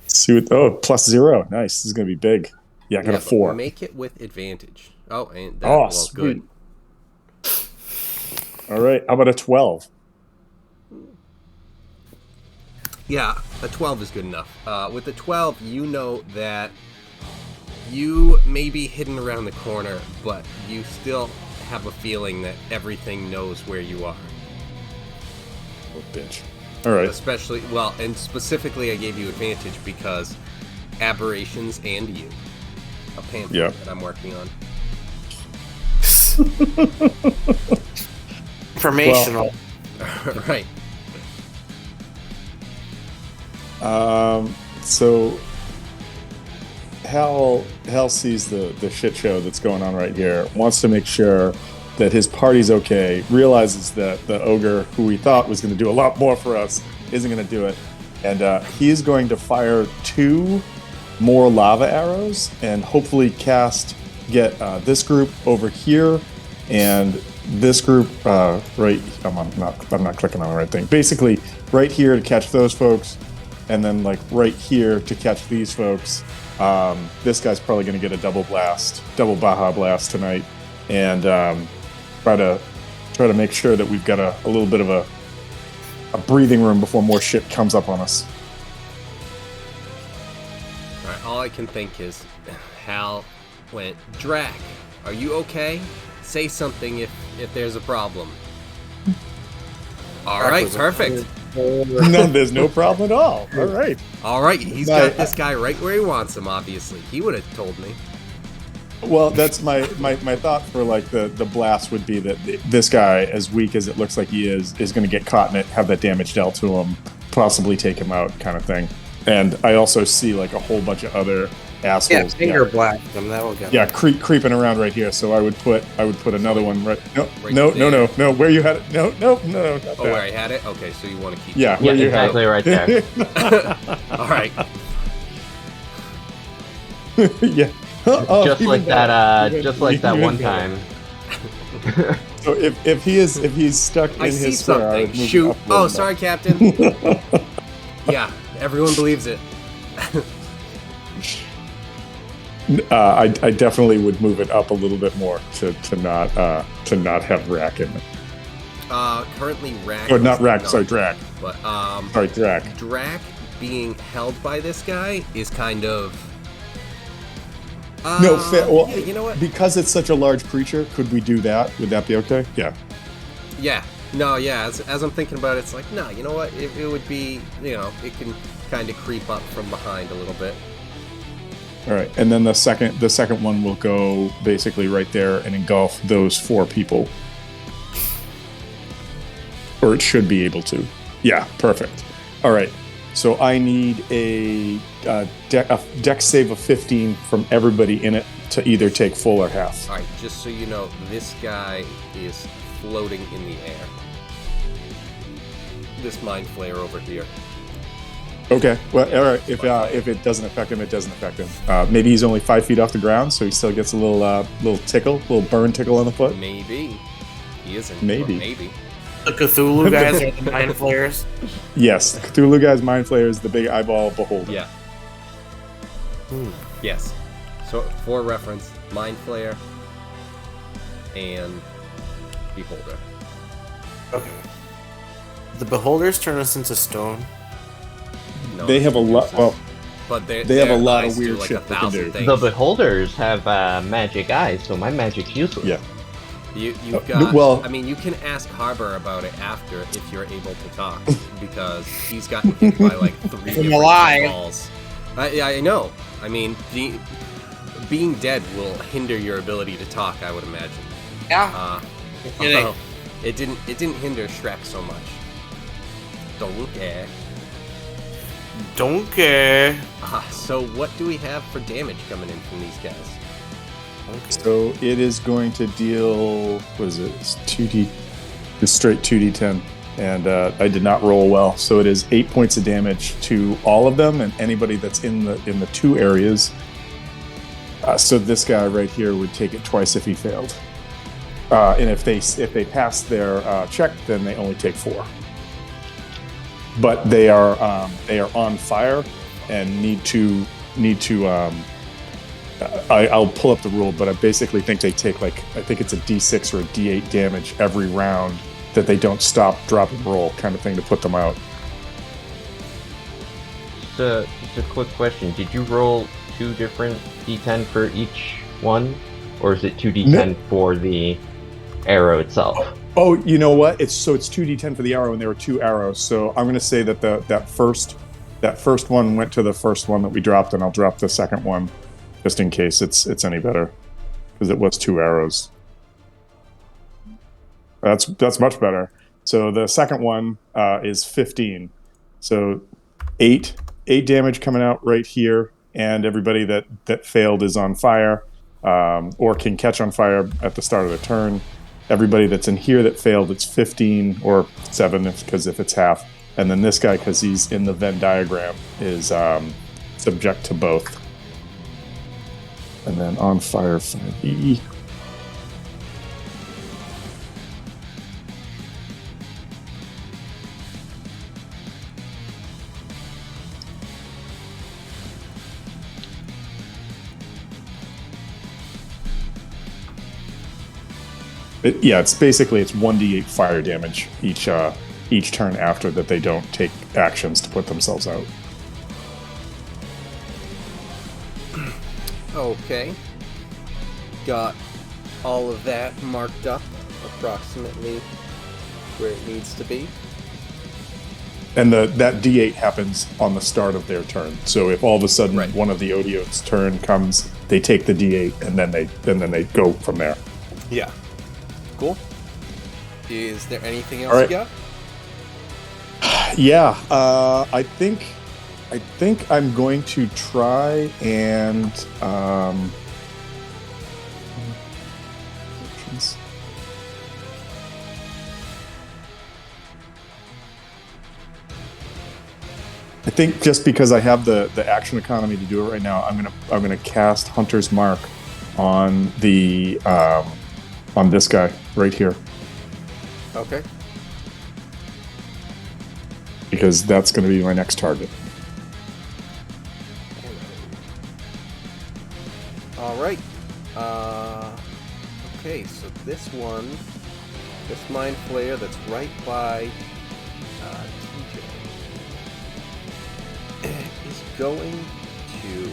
See what? Oh, +0. Nice. This is gonna be big. Yeah, I got a 4. Make it with advantage. Oh, and that, Oh, well, sweet. good. All right. How about a 12? Yeah, a 12 is good enough. With the 12, you know that you may be hidden around the corner, but you still have a feeling that everything knows where you are. Oh, bitch. All right. Especially, well, and specifically I gave you advantage because aberrations and you. A pamphlet that I'm working on. Informational. Right. So Hal sees the shit show that's going on right here, wants to make sure that his party's okay, realizes that the ogre, who we thought was going to do a lot more for us, isn't going to do it, and he is going to fire 2 more lava arrows and hopefully get this group over here and this group right. I'm not clicking on the right thing. Basically, right here to catch those folks, and then like right here to catch these folks. This guy's probably going to get a double Baja blast tonight, and try to make sure that we've got a little bit of a breathing room before more shit comes up on us. Alright, all I can think is Hal went, Drac, are you okay? Say something if there's a problem. Alright, perfect. No, there's no problem at all. All right. Alright, he's got this guy right where he wants him, obviously. He would have told me. Well, that's my thought for like the blast would be that this guy, as weak as it looks like he is going to get caught in it, have that damage dealt to him, possibly take him out, kind of thing. And I also see like a whole bunch of other assholes. Yeah, finger blast them. That will get. Yeah, creeping around right here. So I would put another one right. No, Where you had it? No. Not oh, where I had it? Okay, so you want to keep. Yeah, Yeah, exactly right there. All right. Yeah. Just like that one time. So if he's stuck in I see his square, I would something. move Shoot. up a Oh, little sorry, Captain. Yeah, everyone believes it. I definitely would move it up a little bit more to not have Rack in it. Currently Rack. Or not Rack, sorry, Drac. But Sorry, Drac. Drac being held by this guy is kind of. No, fair. Well, yeah, you know what? Because it's such a large creature, could we do that? Would that be okay? Yeah. Yeah. No, yeah. As I'm thinking about it, it's like, no, you know what? It would be, it can kind of creep up from behind a little bit. All right, and then the second one will go basically right there and engulf those 4 people, or it should be able to. Yeah, perfect. All right, so I need a dex save of 15 from everybody in it to either take full or half. All right, just so you know, this guy is floating in the air. This mind flayer over here. Okay, well, all right. If it doesn't affect him, it doesn't affect him. Maybe he's only 5 feet off the ground, so he still gets a little tickle, little burn tickle on the foot. Maybe he isn't. Maybe. Maybe. The Cthulhu guys are the mind flayers. Yes, the Cthulhu guy's mind flayer is the big eyeball beholder. Yeah. Yes. So for reference, mind flayer and beholder. Okay. The beholders turn us into stone. No, They have a lot. Well, but they have a lot eyes of weird do like shit they can 1,000 do. things. The beholders have magic eyes, so my magic's useless. yeah. You've got. well- I mean, you can ask Harbor about it after if you're able to talk, because he's gotten hit by like 3 different alive. balls. I know. I mean, being dead will hinder your ability to talk, I would imagine. Yeah. Kidding. Although it didn't hinder Shrek so much. Don't care. Don't care. So what do we have for damage coming in from these guys? So it is going to deal. What is it? It's 2d. It's straight 2d10, and I did not roll well. So it is 8 points of damage to all of them and anybody that's in the 2 areas. So this guy right here would take it twice if he failed. And if they pass their check, then they only take 4. But they are on fire and need to. I'll pull up the rule, but I basically think they take I think it's a D6 or a D8 damage every round that they don't stop, drop, and roll kind of thing to put them out. Just a quick question: did you roll 2 different D10 for each one, or is it 2 D10 for the arrow itself? Oh, you know what? It's 2d10 for the arrow, and there were 2 arrows. So I'm going to say that that first one went to the first one that we dropped, and I'll drop the second one just in case it's any better, because it was 2 arrows. That's much better. So the second one is 15. So 8 damage coming out right here, and everybody that failed is on fire, or can catch on fire at the start of the turn. Everybody that's in here that failed, it's 15 or 7 because if it's half. And then this guy, because he's in the Venn diagram, is subject to both. And then on fire 5e. It's basically 1d8 fire damage each turn after that they don't take actions to put themselves out. Okay. Got all of that marked up approximately where it needs to be. And that d8 happens on the start of their turn. So if all of a sudden one of the Odio's turn comes, they take the d8 and then they go from there. Yeah. Cool. Is there anything else you got? Yeah, I think I'm going to try and I think just because I have the action economy to do it right now, I'm gonna cast Hunter's Mark on the on this guy right here. Okay. Because that's going to be my next target. All right. Okay, so this Mind Flayer that's right by TJ is going to...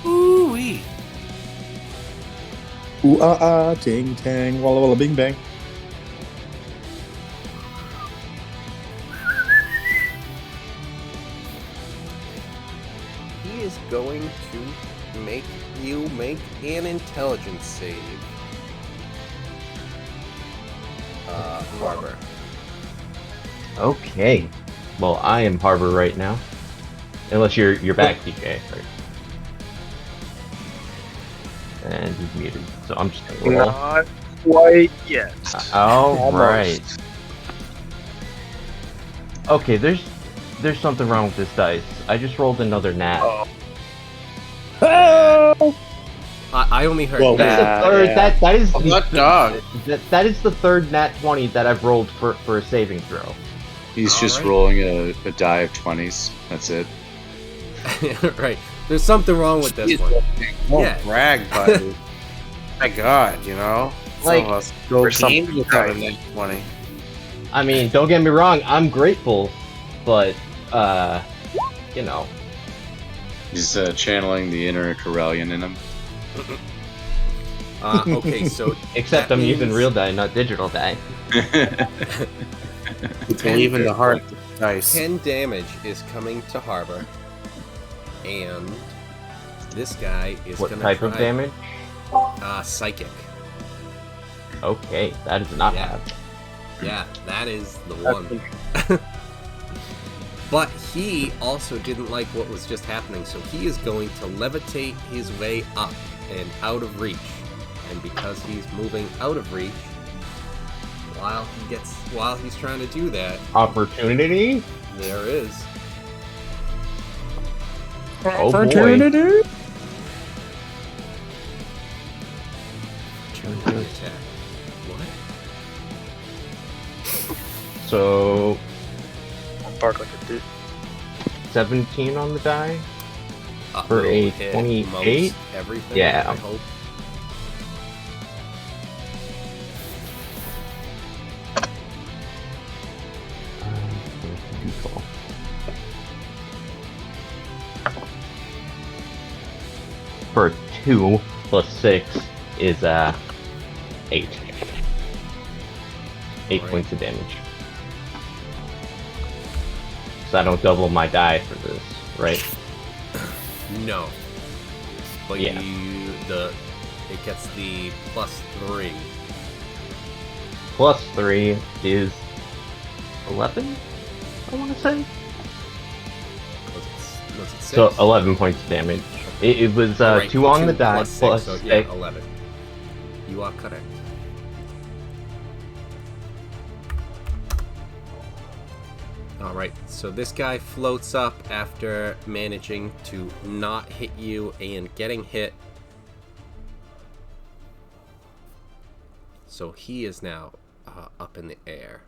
Ooh-wee. Ooh ah ah, ting tang, walla walla bing bang. He is going to make you make an intelligence save. Harbor. Okay. Well, I am Harbor right now. Unless you're back, TJ. Right? And he's muted, so I'm just gonna roll. Not quite yet. All right. Okay, there's something wrong with this dice. I just rolled another nat. Oh! I only heard Well, that. That is What dog? that is the third nat 20 that I've rolled for a saving throw. He's All just right. rolling a die of 20s. That's it. Right. There's something wrong with this one. Don't Yeah. brag, buddy. My God, you know? Like, some of us go go something games without a right. net 20. I mean, don't get me wrong, I'm grateful, but you know. He's channeling the inner Corellian in him. Okay, so Except that I'm using means real die, not digital die. Believe in the heart of the dice. 10 damage is coming to Harbor, and this guy is What gonna type try, of damage? Psychic. Okay, that is not Yeah. bad. Yeah, that is the one. But he also didn't like what was just happening, so he is going to levitate his way up and out of reach. And because he's moving out of reach, while he's trying to do that, Opportunity? There is. Oh boy. Opportunity. Opportunity attack. What? So Bark like a dude. 17 on the die. For Will a hit 28? most everything, Yeah. I hope. Default. For 2 plus 6 is 8. 8 Right. points of damage. So I don't double my die for this, right? No. But Yeah. it gets the +3. Plus 3 is 11, I want to say. Was it 6? So 11 points of damage. It was Right, 2 on the 2 die plus plus 6, so 6. yeah, 11. You are correct. Alright, so this guy floats up after managing to not hit you and getting hit. So he is now up in the air.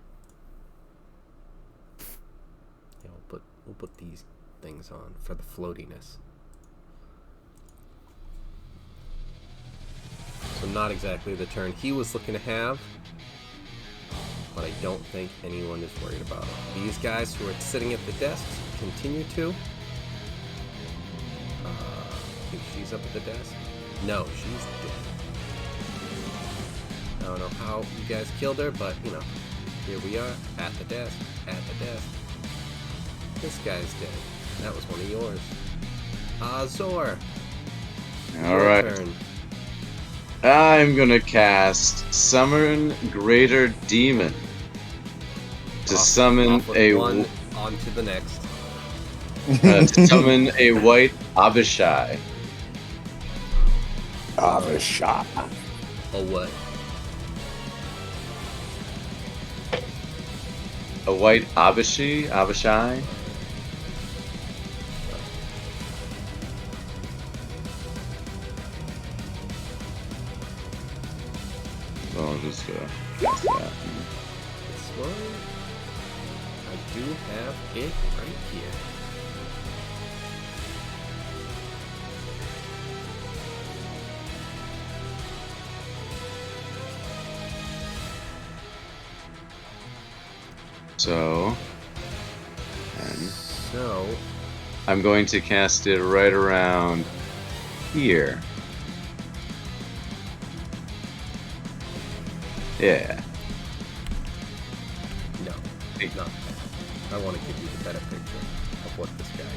Yeah, we'll put these things on for the floatiness. So not exactly the turn he was looking to have, but I don't think anyone is worried about it. These guys who are sitting at the desks continue to. I think she's up at the desk. No, she's dead. I don't know how you guys killed her, but you know, here we are at the desk. At the desk. This guy's dead. That was one of yours. Azor. Alright. Turn. I'm gonna cast Summon Greater Demon to summon Off with a one onto the next. to summon a white Abishai. Avishai. Oh what? A white Abishai? Well, I'll just cast that. This one, I do have it right here. So, and So, I'm going to cast it right around here. Yeah. no, not that. I want to give you the better picture of what this guy is,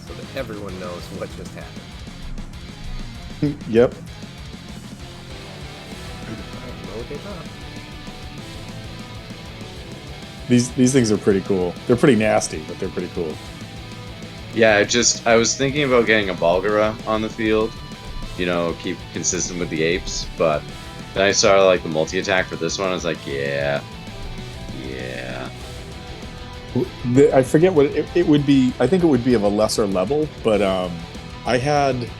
so that everyone knows what just happened. Yep. I load it up. These things are pretty cool. They're pretty nasty, but they're pretty cool. Yeah, I was thinking about getting a Balgara on the field, you know, keep consistent with the apes, but then I saw like the multi-attack for this one, I was like, yeah. I forget what it would be. I think it would be of a lesser level, but I think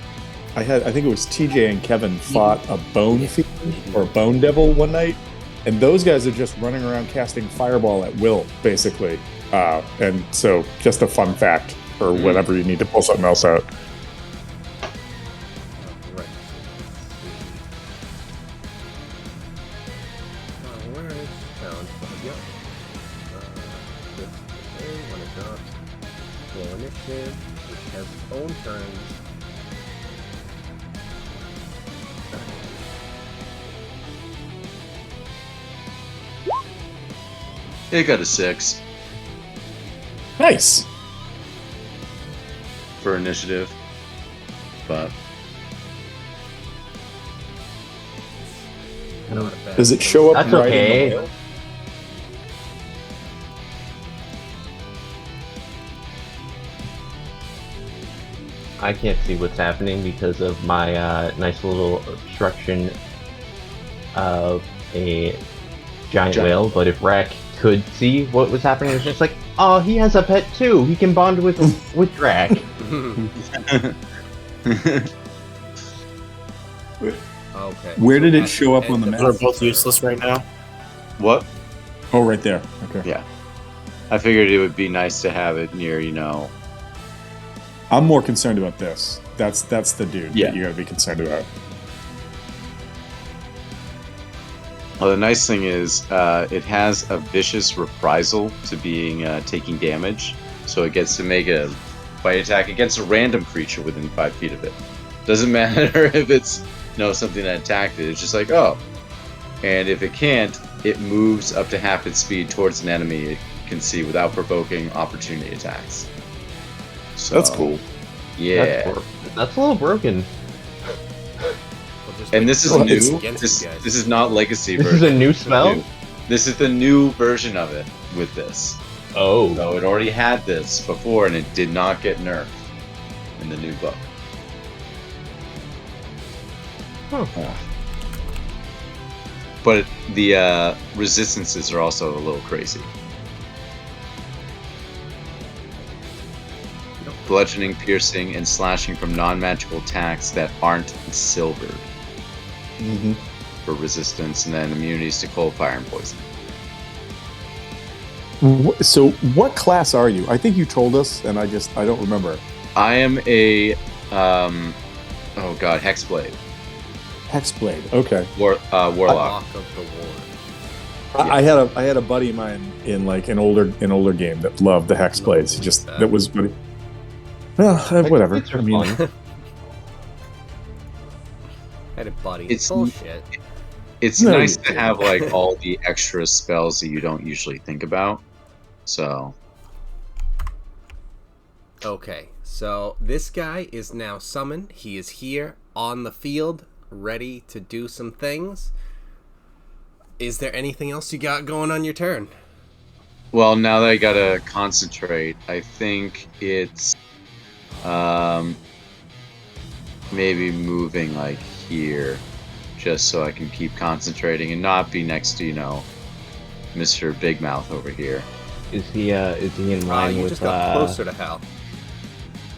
it was TJ and Kevin fought a bone fiend or a bone devil one night, and those guys are just running around casting fireball at will, basically. And so, just a fun fact, or whenever you need to pull something else out. Right. Where is challenge? Yep. This thing when it drops. Roll initiative, which has its own turns. It got a 6 Nice. for initiative, but Not a bad Does it show up That's right okay. in the mail? I can't see what's happening because of my nice little obstruction of a giant whale, but if Rack could see what was happening. It was just like, oh, he has a pet too. He can bond with Drac. Okay. Where did it at show up the on the end map? of They're the both turn. useless right now. What? Oh, right there. Okay. Yeah. I figured it would be nice to have it near, I'm more concerned about this. That's the dude Yeah. that you gotta be concerned about. Well, the nice thing is, it has a vicious reprisal to being taking damage, so it gets to make a bite attack against a random creature within 5 feet of it. Doesn't matter if it's something that attacked it. It's just like, oh, and if it can't, it moves up to half its speed towards an enemy it can see without provoking opportunity attacks. So, That's cool. Yeah. That's a little broken. We'll just And wait this is till new? it's new. against This you guys. is not legacy This version. is a new spell? New. This is the new version of it with this. Oh. So it already had this before, and it did not get nerfed in the new book. Huh. But the resistances are also a little crazy. Bludgeoning, piercing, and slashing from non-magical attacks that aren't silvered Mm-hmm. for resistance, and then immunities to cold, fire, and poison. So, what class are you? I think you told us, and I don't remember. I am a Hexblade. Hexblade. Okay. Warlock. Lock of the War. I had a buddy of mine in like an older game that loved the Hexblades. That was whatever. Hexblades are I mean, fun. I had a buddy. It's- Bullshit. It's No, nice you to have like all the extra spells that you don't usually think about. So Okay, so this guy is now summoned. He is here on the field, ready to do some things. Is there anything else you got going on your turn? well, now that I gotta concentrate, I think it's maybe moving like here, just so I can keep concentrating and not be next to Mr. Big Mouth over here. Is he in line You with just got closer to Hal.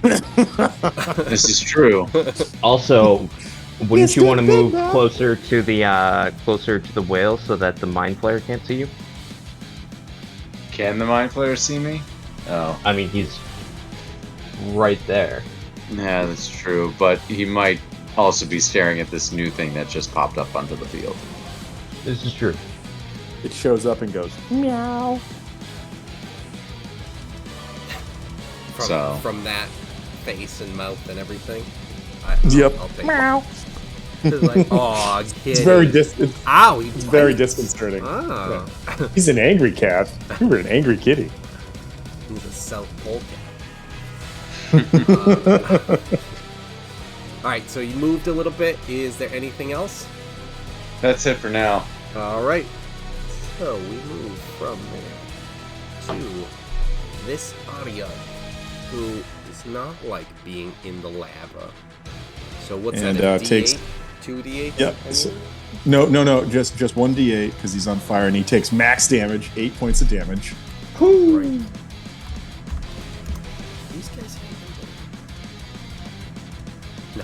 This is true. Also, wouldn't you want to Mr. move Big Mouth. closer to the whale so that the mind flayer can't see you? Can the Mind Flayer see me? Oh, I mean, he's right there. yeah, that's true. But he might also be staring at this new thing that just popped up onto the field. This is true. it shows up and goes meow. From that face and mouth and everything. Yep. I'll take meow. It's like, aw, It's very Ow, he It's very bites. disconcerting. Ah. He's an angry cat. You were an angry kitty. He's a self-pole Alright, so you moved a little bit. Is there anything else? That's it for now. Alright. So we move from there to this audio, who does not like being in the lava. So what's And, that? A takes- D8? 2d8? Yep. I So- mean? No. Just 1d8 because he's on fire and he takes max damage, 8 points of damage. Right. These guys No.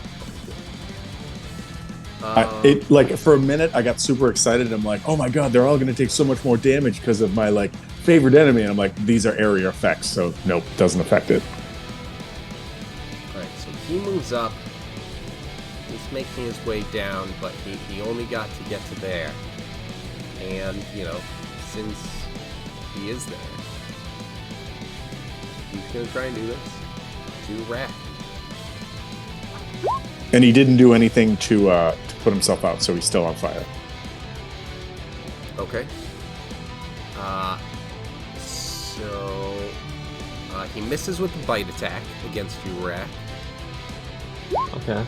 For a minute, I got super excited. I'm like, oh my god, they're all going to take so much more damage because of my like favorite enemy. And I'm like, these are area effects, so nope, doesn't affect it. Alright, so he moves up. He's making his way down, but he only got to get to there. And, since he is there, he's going to try and do this to Rat. And he didn't do anything to put himself out, so he's still on fire. Okay. He misses with the bite attack against you, Rat. Okay.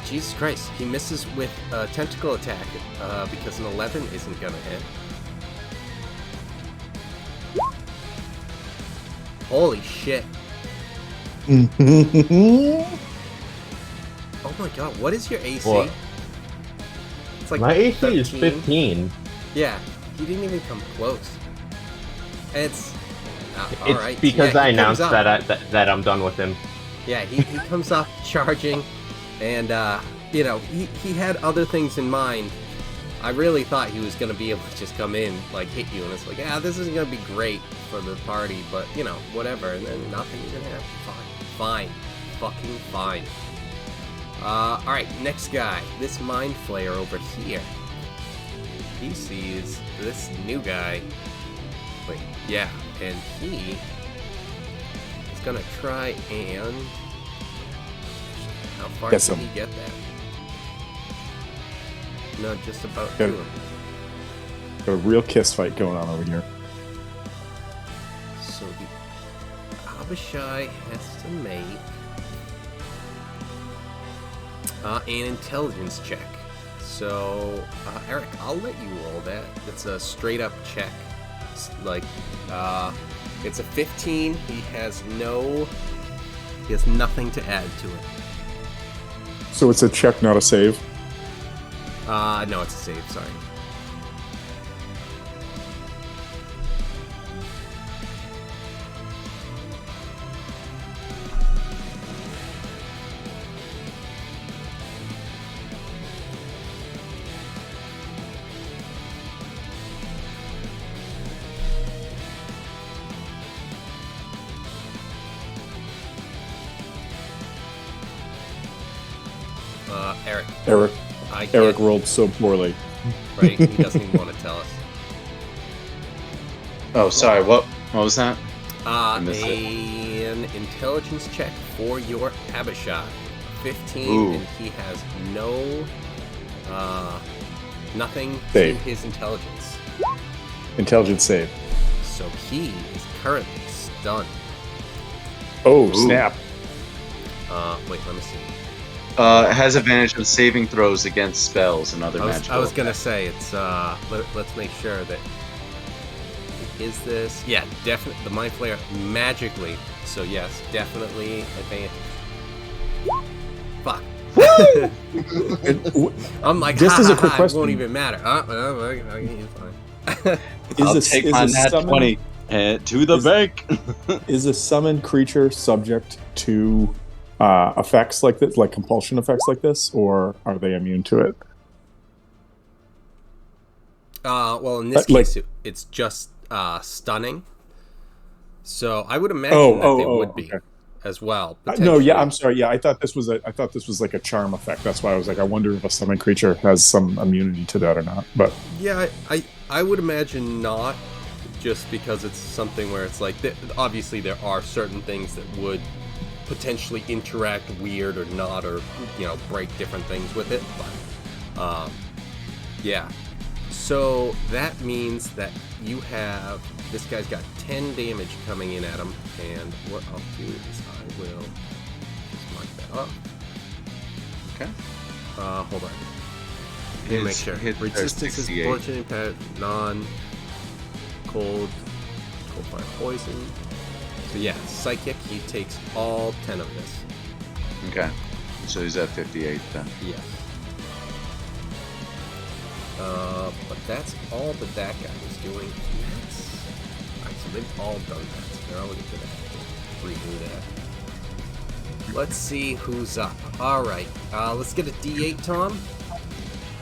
Jesus Christ. He misses with a tentacle attack because an 11 isn't gonna hit. Holy shit. Oh my god, what is your AC? What? It's like My AC is 13. 15. Yeah, He didn't even come close. It's all It's right. because Yeah, I he comes announced up. that I'm done with him. Yeah, he comes up charging, and he had other things in mind. I really thought he was gonna be able to just come in, like hit you, and it's like, this isn't gonna be great for the party, but whatever. And then nothing even happened. Fine, fucking fine. All right, next guy, this Mind Flayer over here. He sees this new guy. Wait, yeah, and he is gonna try and. How far Guess can him. he get that? No, just about Got to it. him. Got a real kiss fight going on over here. So the Abishai has to make an intelligence check. So, Eric, I'll let you roll that. It's a straight up check. It's like, it's a 15. He has nothing to add to it. So it's a check, not a save. No, it's a save, sorry. Eric. Eric rolled so poorly. Right? He doesn't even want to tell us. Oh, sorry. What was that? missed An intelligence check for your Abishai. 15, Ooh. and he has nothing Save. to his intelligence. Intelligence save. So he is currently stunned. Oh, Ooh. snap. Wait, let me see. It has advantage of saving throws against spells and other magical. I was gonna say it's let's make sure that is this. Yeah, definitely the Mind Flayer magically. So yes, definitely advantage. Fuck. I'm like, Just as a quick it question. won't even matter. He's fine. I'll take my nat 20 to the bank. Is a summoned creature subject to effects like this, like compulsion effects like this, or are they immune to it? Well, in this Like- case, it's just stunning. So I would imagine that they would be okay. as well. No, potentially. yeah, I'm sorry. Yeah, I thought this was like a charm effect. That's why I was like, I wonder if a summoned creature has some immunity to that or not. But Yeah, I would imagine not, just because it's something where it's like, obviously there are certain things that would potentially interact weird or not, or break different things with it. But yeah. So that means that this guy's got 10 damage coming in at him, and what I'll do is I will just mark that up. Okay. Hold on. Let me make sure. Hits are Resistance is 68. bludgeoning, impact, cold fire, poison. So yeah, psychic. He takes all 10 of this. Okay. So he's at 58 then. Yeah. But that's all that guy was doing. Alright, so they've all done that. So they're all gonna redo that. Let's see who's up. Alright, let's get a D8, Tom.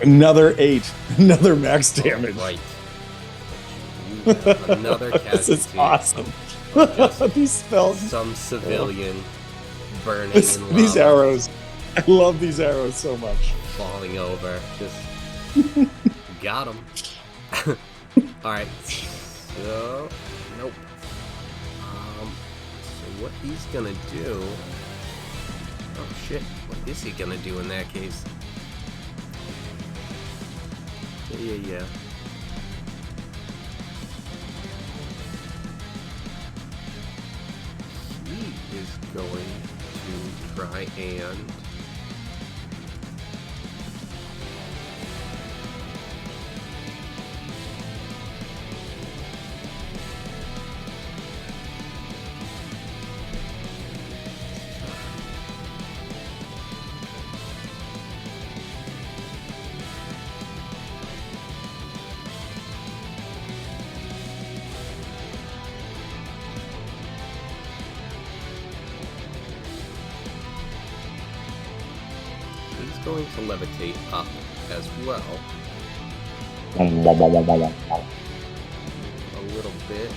another 8, another max damage. Right. Another casualty. This is awesome. Just These spells, some civilian burning these in lava, arrows. I love these arrows so much. falling over. Just got him. Alright, so nope. So what he's gonna do? Oh shit! What is he gonna do in that case? Yeah. He is going to try and. going to levitate up as well. A little bit.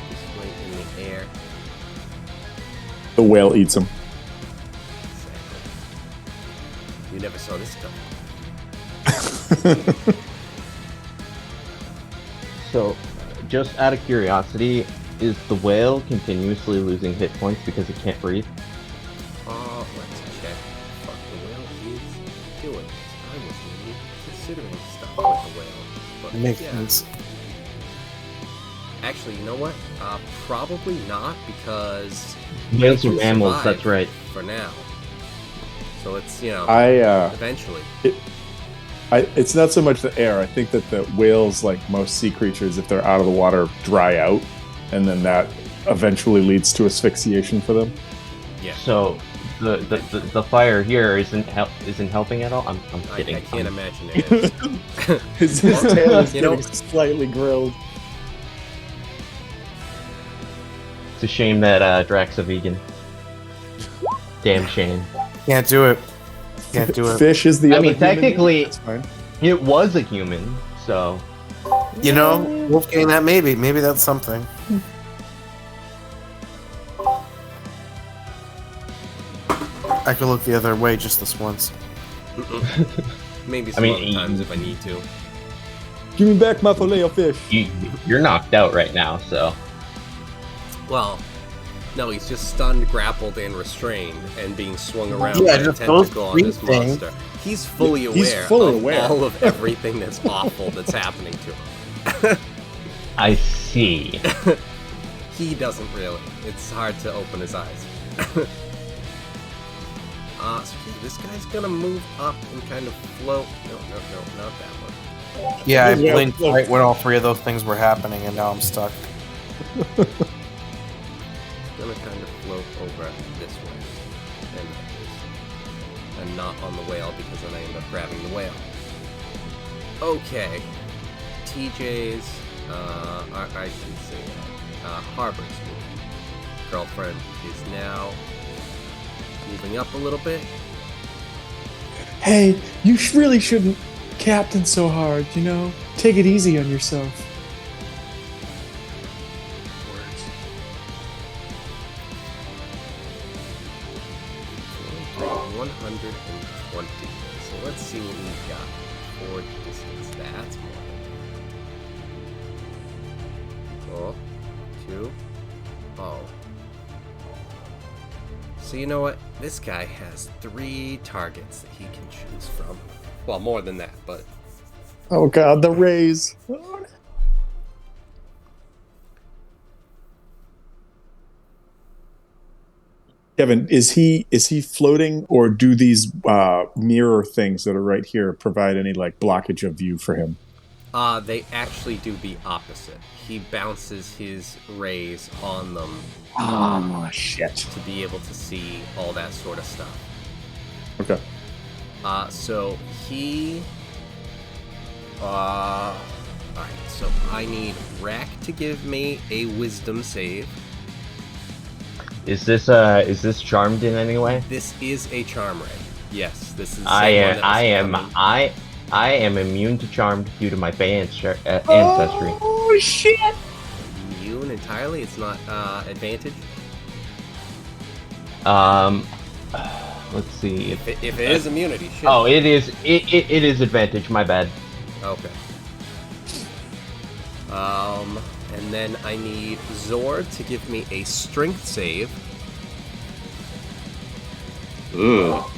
This way in the air. The whale eats him. Exactly. You never saw this coming. So, just out of curiosity, is the whale continuously losing hit points because it can't breathe? Let's check what the whale is doing. I wasn't even considering stuff with the whale. But Makes yeah. sense. Actually, you know what? Probably not, because Whales it are can mammals, survive that's right. For now. So it's, eventually. It's not so much the air. I think that the whales, like most sea creatures, if they're out of the water, dry out, and then that eventually leads to asphyxiation for them. Yeah. So the fire here isn't helping at all. I'm kidding. I can't imagine it is. His tail is You know- getting slightly grilled. It's a shame that Drax a vegan. Damn shame. Can't do it. Can't do it. Fish is the I other mean, human. technically- That's fine. It was a human, so You know, Wolfgang, that maybe that's something. I could look the other way just this once. Maybe some I mean, other times if I need to. Give me back my filet of fish. you're knocked out right now. So Well, no, he's just stunned, grappled, and restrained, and being swung around Yeah, by a just those tentacle on three this things. monster. He's fully aware He's fully of aware. all of everything that's awful that's happening to him. I see. He doesn't really. It's hard to open his eyes. So this guy's gonna move up and kind of float. No, not that one. Yeah, I Yeah, blinked look. right when all three of those things were happening, and now I'm stuck. Gonna kind of float over this way. And not on the whale, because then I end up grabbing the whale. Okay. TJ's, I should say, Harbor's girlfriend is now moving up a little bit. Hey, you really shouldn't captain so hard, you know? Take it easy on yourself. 120. So let's see what we've got for distance. That's more. 2. Oh. So you know what? This guy has 3 targets that he can choose from. Well, more than that, but Oh god, the rays. Kevin, is he floating, or do these mirror things that are right here provide any like blockage of view for him? they actually do the opposite. He bounces his rays on them Oh shit. to be able to see all that sort of stuff. Okay. So he... Alright, so I need Rack to give me a wisdom save. Is this charmed in any way? This is a charm ray. Yes, this is the I same one that am was coming. I am immune to charmed due to my Fey ancestry. Oh shit. Immune entirely? It's not advantage? Let's see. If it is immunity, shit. Oh, it is is advantage. My bad. Okay. And then I need Zord to give me a strength save. Ugh.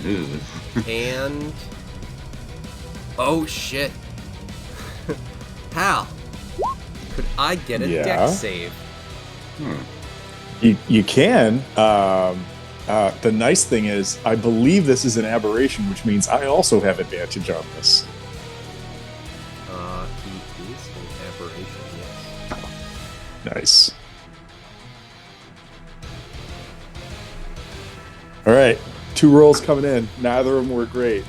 Ugh. And... Oh, shit. Hal, could I get a Yeah? dex save? You can. The nice thing is, I believe this is an aberration, which means I also have advantage on this. He is an aberration, yes. Nice. All right, 2 rolls coming in. Neither of them were great.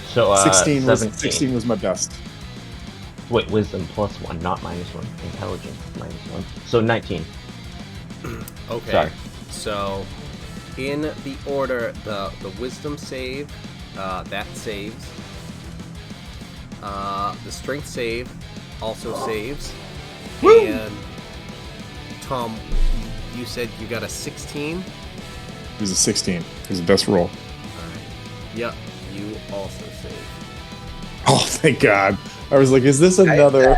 So 16 17. was my best. Wait, wisdom +1, not -1. Intelligence -1. So 19. Okay. Sorry. So, in the order, the wisdom save, that saves. The strength save also saves. Woo! And Tom, you said you got a 16? It was a 16. It was the best roll. Alright. Yep, you also save. Oh, thank God. I was like, is this another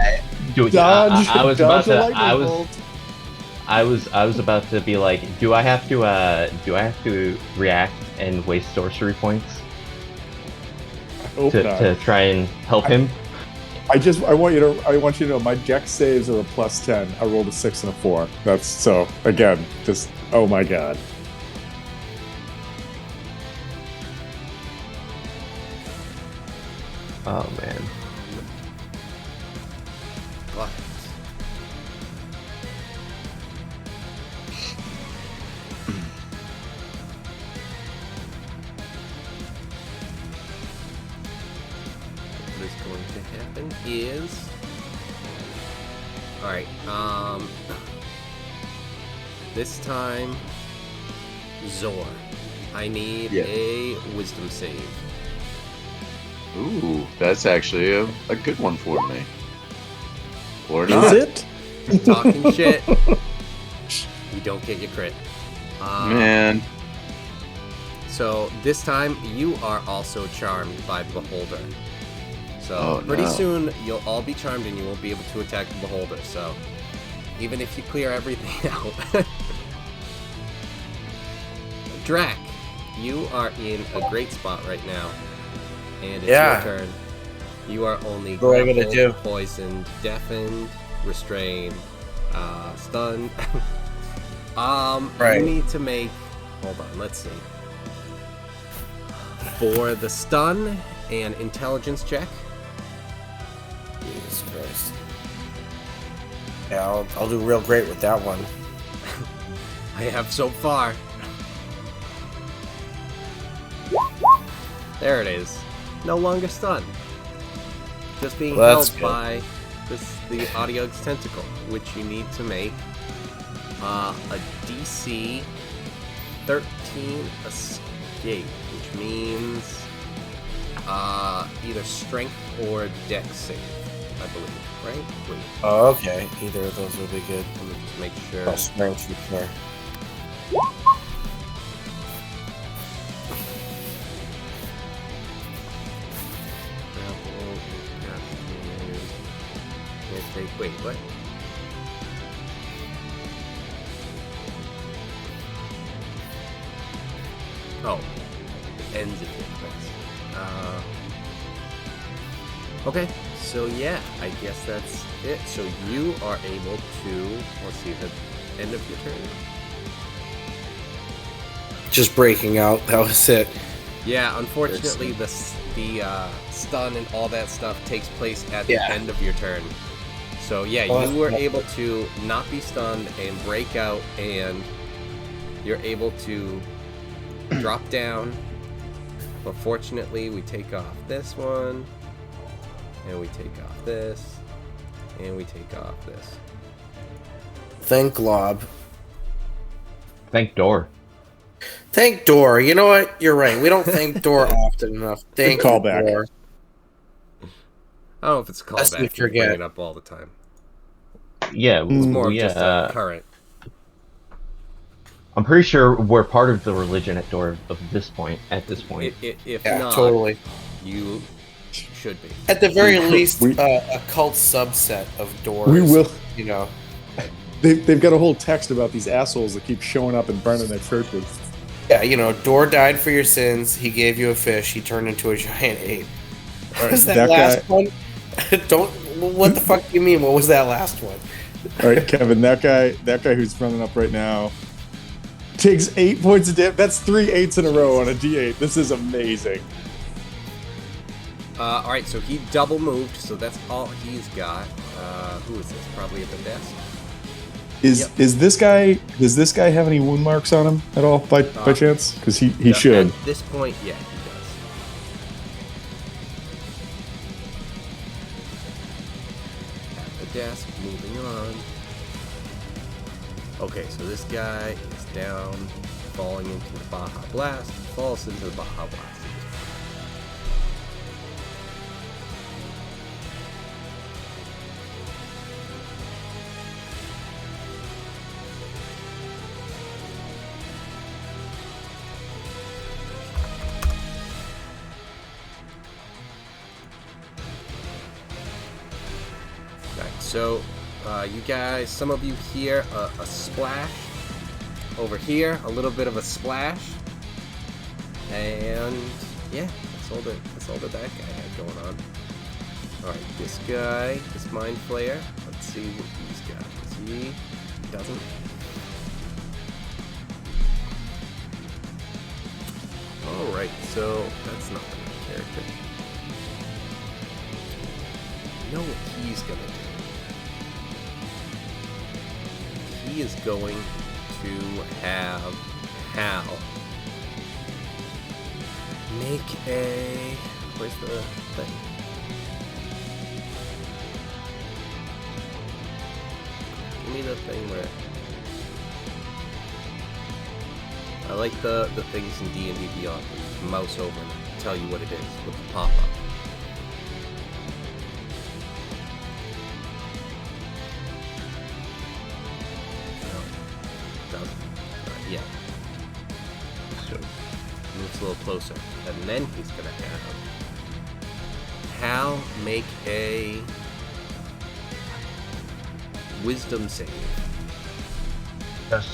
dodge? I was dodge about to. I was I was about to be like, do I have to react and waste sorcery points to try and help him? I want you to know my dex saves are a +10. I rolled a 6 and a 4. That's so again, just oh my God. Oh man. What? What is going to happen is... Alright, this time, Zor, I need a wisdom save. Ooh, that's actually a good one for me. Or Is not. it? Talking shit. You don't get your crit. Man. So this time you are also charmed by the beholder. So pretty soon you'll all be charmed and you won't be able to attack the beholder. So even if you clear everything out. Drac, you are in a great spot right now. And it's your turn. You are only What am I gonna do? poisoned, deafened, restrained, stunned. Right. You need to make... Hold on, let's see. For the stun and intelligence check. Jesus Christ. Yeah, I'll do real great with that one. I have so far. There it is. No longer stunned. Just being held by the Audiog's tentacle, which you need to make a DC 13 escape, which means either strength or dex save, I believe, right? Wait, Oh, okay. Either of those would be good. let me just make sure. Oh, strength for sure. Wait, what? Oh, it ends if it quits. Okay, so yeah, I guess that's it. So you are able to, let's see, the end of your turn. Just breaking out. That was it. Yeah, unfortunately, the stun and all that stuff takes place at the end of your turn. So yeah, you were able to not be stunned and break out, and you're able to drop down. But fortunately, we take off this one, and we take off this, and we take off this. Thank Glob. Thank Door. Thank Door. You know what? You're right. We don't thank Door often enough. Thank you, callback. Door. I don't know if it's a Lest we callback. You bring forget. it up all the time. Yeah, It's more of just a current. I'm pretty sure we're part of the religion at Door at this point. If Yeah, not, totally. you should be. At the very least, a cult subset of Doors. We will. You know. They've got a whole text about these assholes that keep showing up and burning their churches. Yeah, you know, Door died for your sins. He gave you a fish. He turned into a giant ape. What was that, That last guy- one? Don't. What the fuck do you mean? What was that last one? All right, Kevin, that guy who's running up right now takes 8 points of damage. That's 3 8s in a row on a D8. This is amazing. All right, so he double moved, so that's all he's got. Who is this? Probably at the desk. Is this guy? Does this guy have any wound marks on him at all by chance? Because he should. At this point, yeah, he does. At the desk, moving on. Okay, so this guy is down falling into the Baja Blast, falls into the Baja Blast. So, you guys, some of you hear a splash over here, a little bit of a splash, and yeah, that's all that guy had going on. All right, this guy, this Mind Flayer. Let's see what he's got. He doesn't. All right, so that's not the main character. You know what he's gonna do? He is going to have Hal make a... Where's the thing? Give me the thing where... I like the things in D&D Beyond where you mouse over and tell you what it is with the pop-up. Yeah. So moves a little closer, and then he's gonna have Hal make a Wisdom save.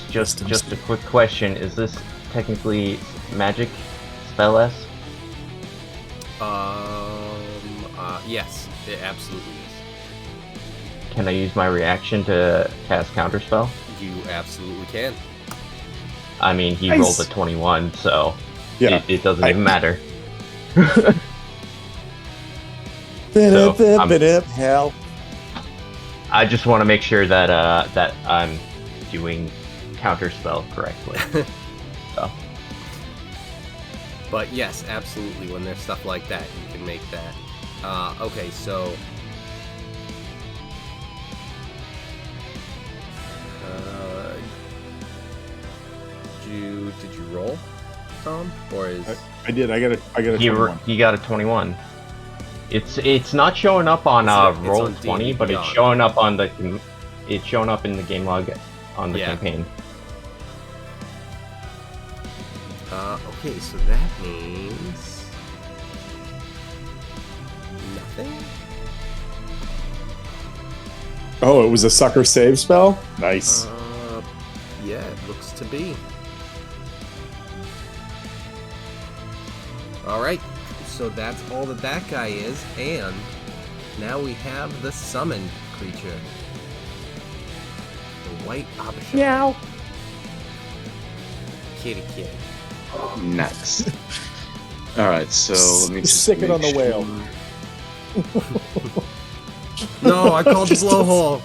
Just a quick question: is this technically magic spell-esque? Yes, it absolutely is. Can I use my reaction to cast counterspell? You absolutely can. I mean, he Nice. rolled a 21, so Yeah. it doesn't even matter. Hell. I just want to make sure that that I'm doing counterspell correctly. So. But yes, absolutely, when there's stuff like that, you can make that. Okay, so... Did you roll, Tom? Or is... I did. I got a 21. He got a 21. It's not showing up on It's roll on 20, D&D but it's Beyond. showing up on the in the game log on the campaign. Okay, so that means... nothing? Oh, it was a sucker save spell? Nice. Yeah, it looks to be. Alright, so that's all that guy is, and now we have the summoned creature. The white Abishai. Meow. Kitty kid. Nice. All right, so let me just Stick it on make the whale. sure. No, I called the blowhole!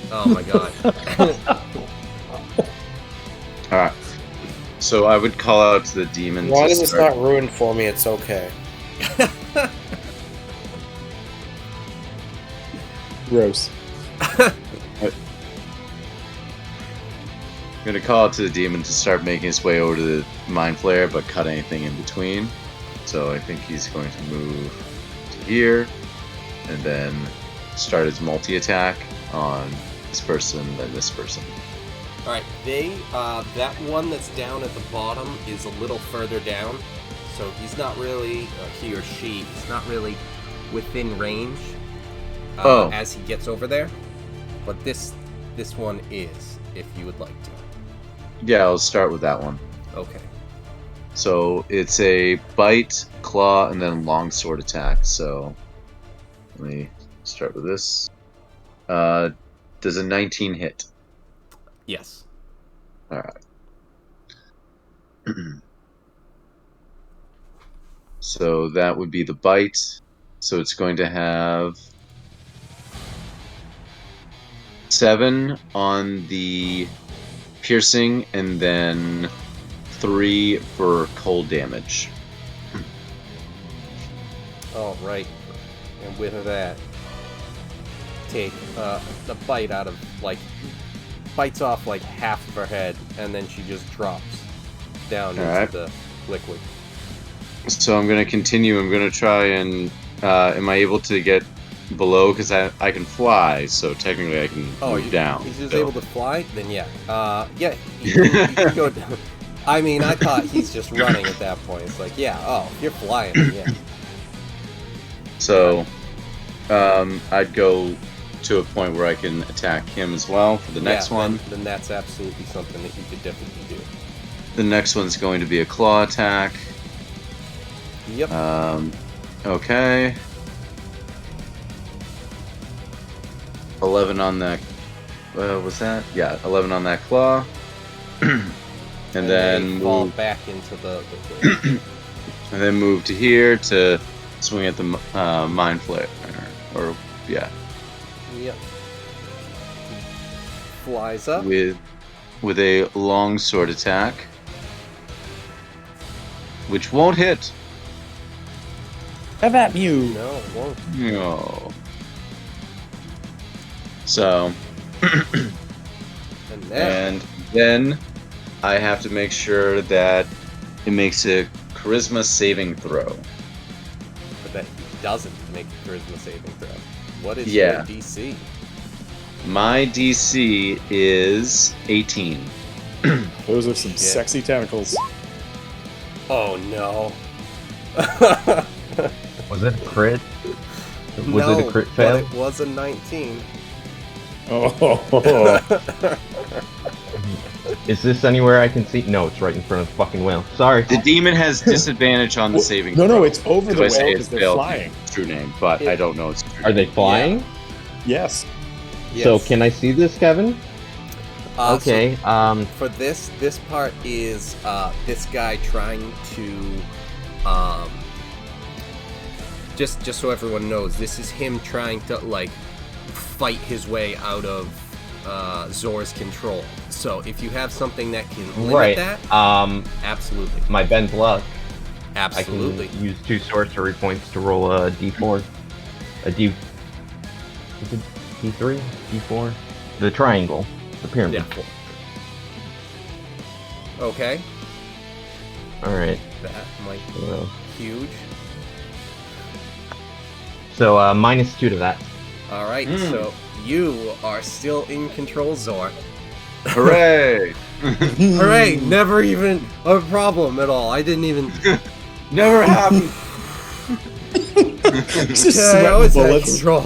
Oh my god. All right. So I would call out to the demon. As long to as it's start- not ruined for me, it's okay. Gross. I'm gonna call out to the demon to start making his way over to the Mind Flayer, but cut anything in between. So I think he's going to move to here, and then start his multi-attack on this person, then this person. Alright, that one that's down at the bottom is a little further down, so he's not really, he or she, is not really within range as he gets over there, but this one is, if you would like to. Yeah, I'll start with that one. Okay. So it's a bite, claw, and then longsword attack. So let me start with this. Does a 19 hit? Yes. Alright. So that would be the bite. So it's going to have 7 on the piercing and then 3 for cold damage. Alright. And with that, take the bite out of, bites off half of her head, and then she just drops down into Alright. the liquid. So I'm gonna continue. I'm gonna try and am I able to get below? Because I can fly, so technically I can move down. He's just so. able to fly? Then yeah. Yeah, you can go down. I mean, I thought he's just running at that point. It's like, yeah, oh, you're flying, yeah. So, I'd go to a point where I can attack him as well for the next one. Then that's absolutely something that you could definitely do. The next one's going to be a claw attack. Yep. Okay. 11 on that. Was that? Yeah, 11 on that claw. And then fall move, back into the liquid. and then move to here to swing at the mind flare, or yeah, Yep. Flies up. with a long sword attack, which won't hit. Have at you. No, it won't. No. So, and then I have to make sure that it makes a charisma saving throw. But that he doesn't make a charisma saving throw. What is Yeah. your DC? My DC is 18. Those are some Shit. sexy tentacles. Oh no. Was it a crit? Was no, it a crit but fail? it was a 19. Oh, Is this anywhere I can see? No, it's right in front of the fucking whale. Sorry. The demon has disadvantage on the Well, saving no, throw. no, it's over the Because I say whale it's because they're failed flying. true name, but I don't know its true Are they name. flying? Yes. Yes. So can I see this, Kevin? So Okay. for this part is this guy trying to just so everyone knows, this is him trying to like fight his way out of Zor's control. So if you have something that can limit Right. that, absolutely, My Ben's luck. absolutely. I can use 2 sorcery points to roll a D4. A D. Is it D3? D4? The triangle. The pyramid. Yeah. Okay, Alright. that might be huge. So, -2 to that. All right, so you are still in control, Zor. Hooray! Hooray! Never even a problem at all. I didn't even. Never happened. He's just Okay, I sweating was at bullets. control.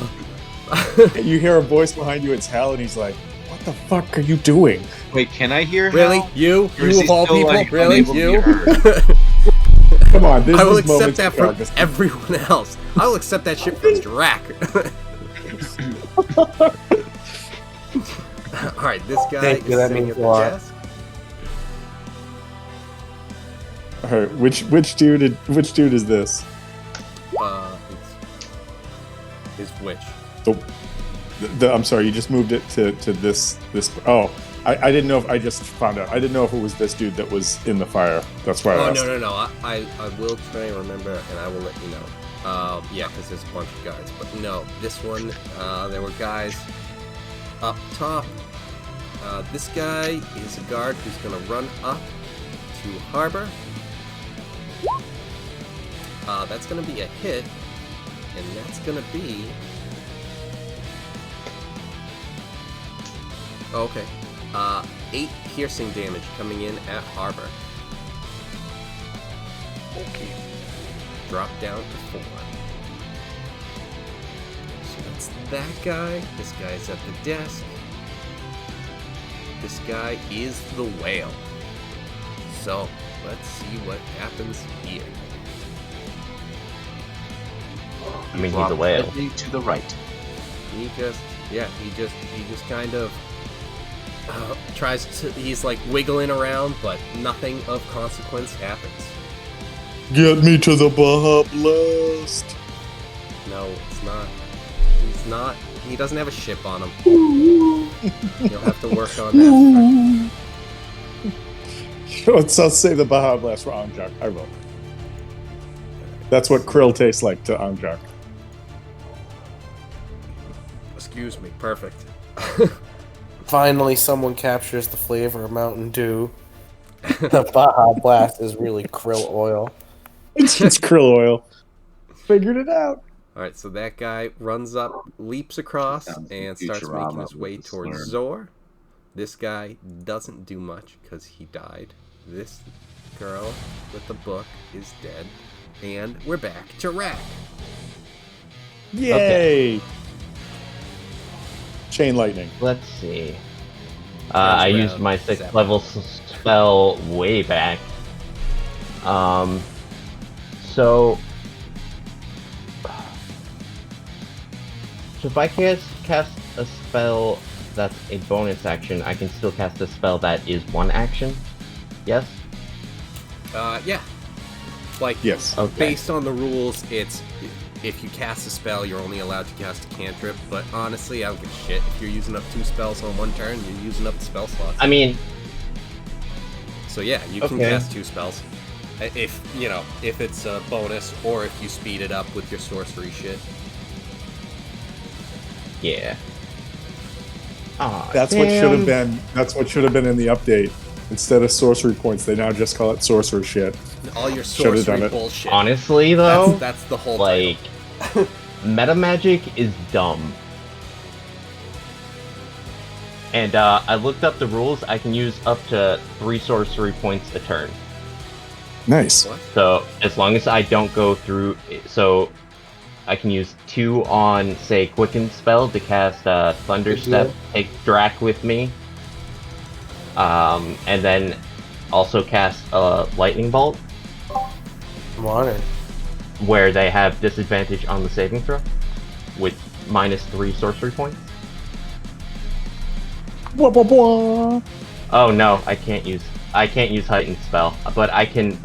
You hear a voice behind you, it's Hal, and he's like, "What the fuck are you doing?" Wait, can I hear Really? Hal? You? Or is You he of all still, people? like, Really? unable to You? be heard? Come on, this I will is accept moments that of from darkness. everyone else. I will accept that shit from Drac. Alright, this guy Thank is you, that sitting means at a the lot. desk. All right, which dude is this? It's which? I'm sorry, you just moved it to this. Oh, I didn't know if I just found out. I didn't know if it was this dude that was in the fire. That's why I Oh, asked. no. I will try and remember, and I will let you know. Yeah, because there's a bunch of guys. But no, this one, there were guys up top. This guy is a guard who's going to run up to Harbor. That's going to be a hit, and that's going to be... Okay. 8 piercing damage coming in at Harbor. Okay. Drop down to 4. So that's that guy. This guy's at the desk. This guy is the whale. So let's see what happens here. I mean, he's a whale. Slightly to the right. He just kind of tries to. He's like wiggling around, but nothing of consequence happens. Get me to the Baja Blast. No, it's not. He's not. He doesn't have a ship on him. You'll have to work on that. Let's save the Baja Blast for Angjak. I will. That's what krill tastes like to Angjak. Excuse me. Perfect. Finally, someone captures the flavor of Mountain Dew. The Baja Blast is really krill oil. It's krill oil. Figured it out. Alright, so that guy runs up, leaps across, Sounds like and starts Futurama making his with way the towards slur. Zor. This guy doesn't do much because he died. This girl with the book is dead. And we're back to Rack. Yay! Chain lightning. Let's see. I Round used my 6th 7. level spell way back. So if I cast a spell that's a bonus action, I can still cast a spell that is one action? Yes? Yeah. Like, Yes. Okay. based on the rules, it's if you cast a spell, you're only allowed to cast a cantrip. But honestly, I don't give a shit. If you're using up 2 spells on one turn, you're using up the spell slots. I mean, So yeah, you can Okay. cast 2 spells. If, if it's a bonus, or if you speed it up with your sorcery shit. yeah. Aw, That's what should have damn. been. That's what should have been in the update. Instead of sorcery points, they now just call it sorcerer shit. All your Should've done sorcery it. bullshit. Honestly, though, That's the whole like, meta magic is dumb. And I looked up the rules. I can use up to 3 sorcery points a turn. Nice. What? So as long as I don't go through, so I can use 2 on, say, Quicken spell to cast Thunder Good Step, deal. take Drac with me, and then also cast Lightning Bolt, I'm honored. where they have disadvantage on the saving throw, with -3 sorcery points. Blah, blah, blah. Oh no, I can't use heightened spell, but I can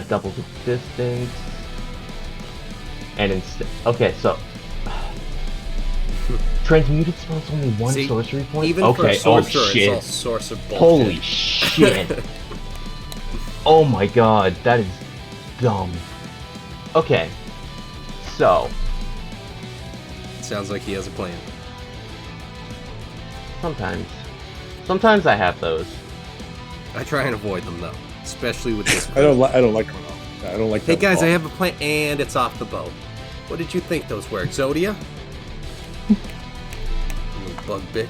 double the distance. And instead, okay, so transmuted spell's only 1 See, sorcery point. Even for Okay, a sorcerer, oh it's shit, all sorcerer bullshit. holy shit. Oh my god, that is dumb. Okay, so Sounds like he has a plan. sometimes I have those. I try and avoid them though, especially with this. I don't like them at all. I don't like Hey them at guys, all. I have a plan, and it's off the boat. What did you think those were? Exodia? You little bug bitch.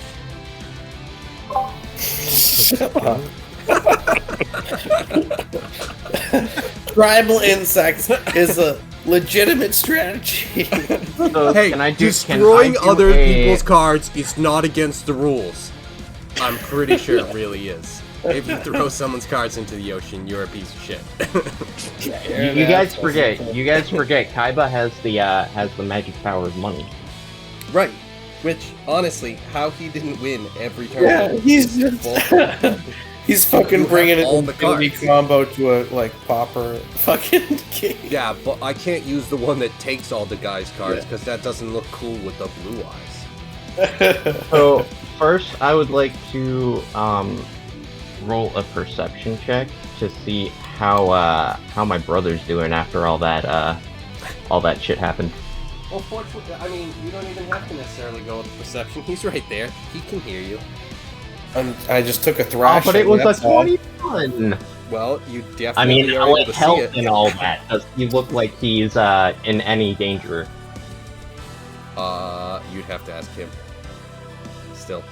Tribal insects is a legitimate strategy. So Hey, can I destroying do other a- people's cards is not against the rules. I'm pretty sure it really is. If you throw someone's cards into the ocean, you're a piece of shit. You guys forget. Kaiba has the magic power of money. Right. Which, honestly, how he didn't win every turn. Yeah, he's is just bullshit. he's fucking You bringing have it all the infinity cards. combo to a like pauper fucking game. Yeah, but I can't use the one that takes all the guys' cards because that doesn't look cool with the blue eyes. So first, I would like to roll a perception check to see how my brother's doing after all that shit happened. Well, fortunately, I mean, you don't even have to necessarily go with perception. He's right there. He can hear you. I just took a Oh, thrash. but it was a that's all. 21. Well, you definitely I mean, are able like to see health it. and all that. Does he look like he's in any danger? You'd have to ask him. Still,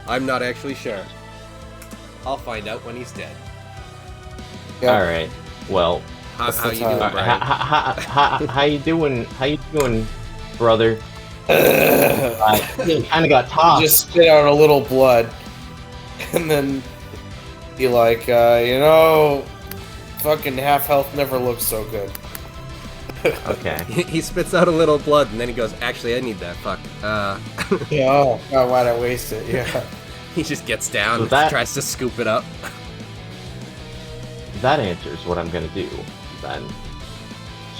I'm not actually sure. I'll find out when he's dead. Yeah. All right. Well, How the you doing, time. Brian? how you doing? How you doing, brother? Kind of got You tossed. just spit out a little blood, and then be like, fucking half health never looks so good. Okay. He spits out a little blood, and then he goes, "Actually, I need that. Fuck." Yeah. Oh God, why'd I waste it? Yeah. He just gets down, So and that- tries to scoop it up. That answers what I'm gonna do then.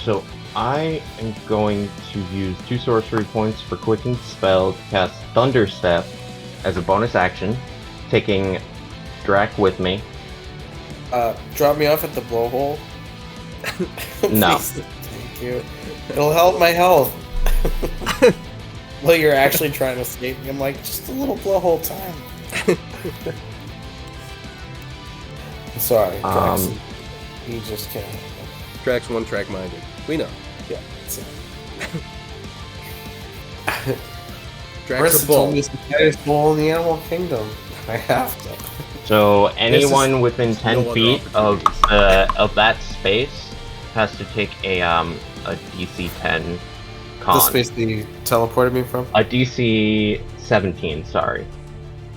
So I am going to use 2 sorcery points for quickened spell to cast Thunder Step as a bonus action, taking Drac with me. Drop me off at the blowhole. No. Please, thank you. It'll help my health. Well, you're actually trying to save me. I'm like, just a little blowhole time. Sorry, Um, Jackson. You just can't. Drax one track minded. We know. Yeah. It's Drax a Marissa bull. told me it's the fattest bull in the animal kingdom. I have to. So anyone within no 10 other feet opportunities. of that space has to take a DC 10 con. The space that you teleported me from? A DC 17, sorry.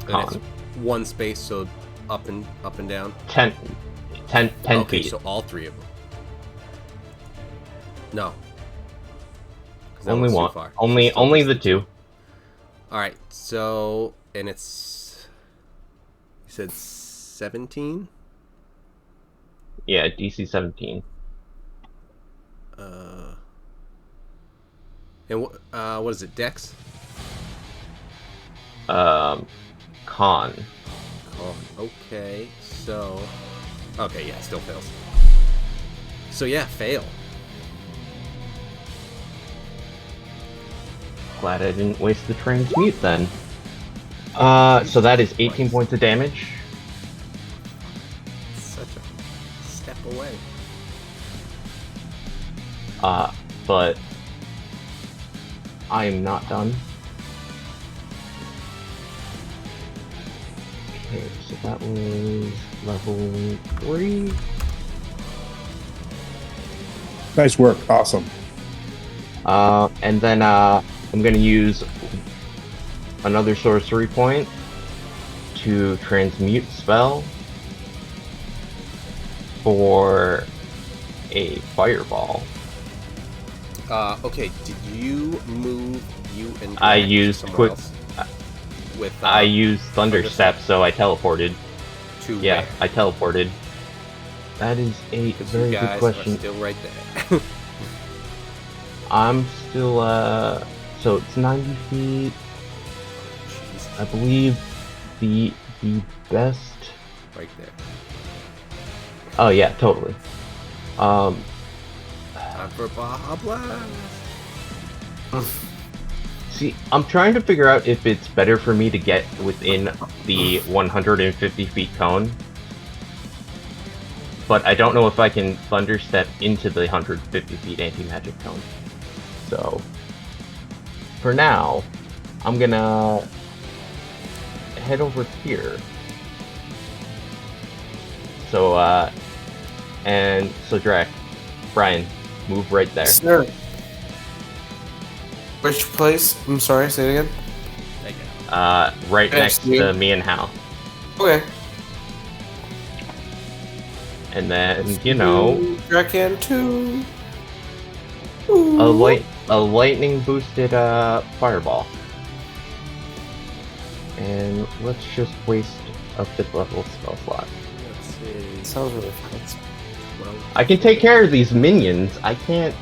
And it's Con. one space, so up and down. 10 Okay, feet. so all three of them. No. 'Cause that Only was too one. far. Only So still just the two. Alright, so and it's you said 17? Yeah, DC 17. And what is it, Dex? Con. Oh, okay, so okay, yeah, still fails. So yeah, fail. Glad I didn't waste the transmute then. So that is 18 points of damage. Such a step away. But I am not done. Okay, so that was level 3. Nice work. Awesome. And then I'm gonna use another sorcery point to transmute spell for a fireball. Okay, did you move you and I Drax used somewhere quick. else? With I used Thunder Step, so I teleported. to Yeah, where? I teleported. That is a 'Cause very you good guys question. are still right there. I'm still so it's 90 feet. Jeez, I believe the best. right there. Oh yeah, totally. Time for Baja Blast. See, I'm trying to figure out if it's better for me to get within the 150 feet cone. But I don't know if I can Thunder Step into the 150 feet anti-magic cone. So, for now, I'm gonna head over here. So, and so Drac, Brian, move right there. Sir. Which place? I'm sorry, say it again. There you go. Right Next next to you. to me and Hal. Okay. And then, you know, Dracan 2. a lightning boosted fireball. And let's just waste a 5th level spell slot. Let's see. Sounds really fun. 12. I can take care of these minions. I can't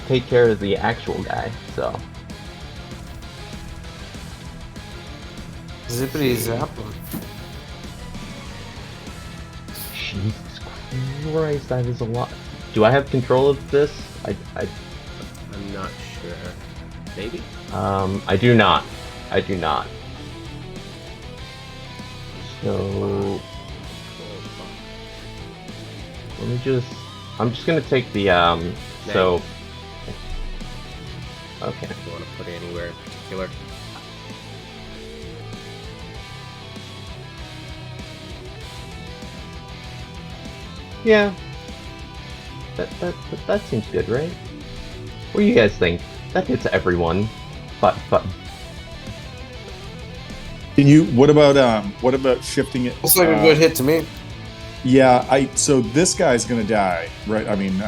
take care of the actual guy. So Zippity zap. Jesus Christ, that is a lot. Do I have control of this? I'm not sure. Maybe? I do not. I do not. So let me just. I'm just gonna take the So. Okay. Do you want to put it anywhere in particular? Yeah. That seems good, right? What do you guys think? That hits everyone. But Can you? What about shifting it? Looks like a good hit to me. Yeah, so this guy's gonna die, right? I mean,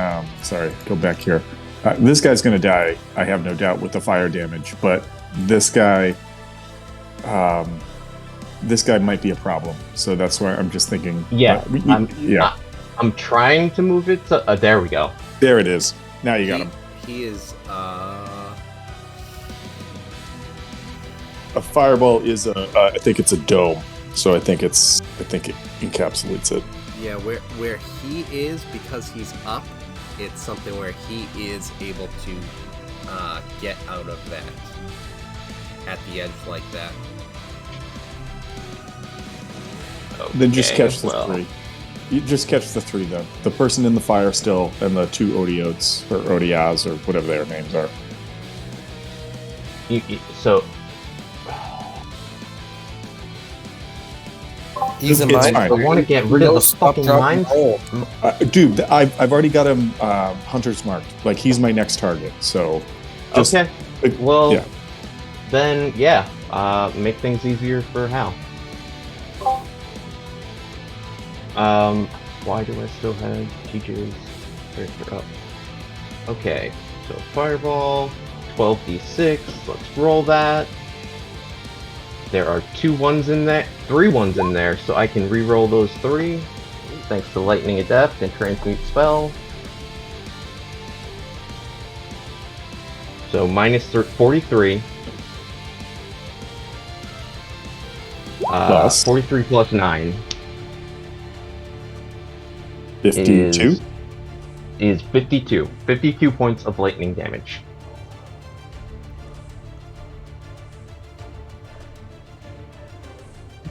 sorry, go back here. This guy's gonna die, I have no doubt, with the fire damage. But this guy might be a problem. So that's why I'm just thinking. yeah, yeah. I'm trying to move it. To, there we go. There it is. Now you got him. He is, A fireball is I think it's a dome. So I think it encapsulates it. yeah, where he is, because he's up, it's something where he is able to get out of that at the edge like that. Then just Okay, catch the three. You just catch the three, then. The person in the fire still, and the two Odiotes, or Odias, or whatever their names are. So, He's a It's mind. fine. I want to get rid of the fucking mines. Dude, I've already got him hunter's marked. Like, he's my next target, so... Just, Okay. Well, yeah. then, yeah. Make things easier for Hal. Why do I still have TJ's character up? Okay, so Fireball, 12d6, let's roll that. There are 2 1s in there, 3 1s in there, so I can re-roll those 3. Thanks to Lightning Adept and Transmute Spell. So minus 43. Plus? 43 plus 9. 52? Is 52. 52 points of lightning damage.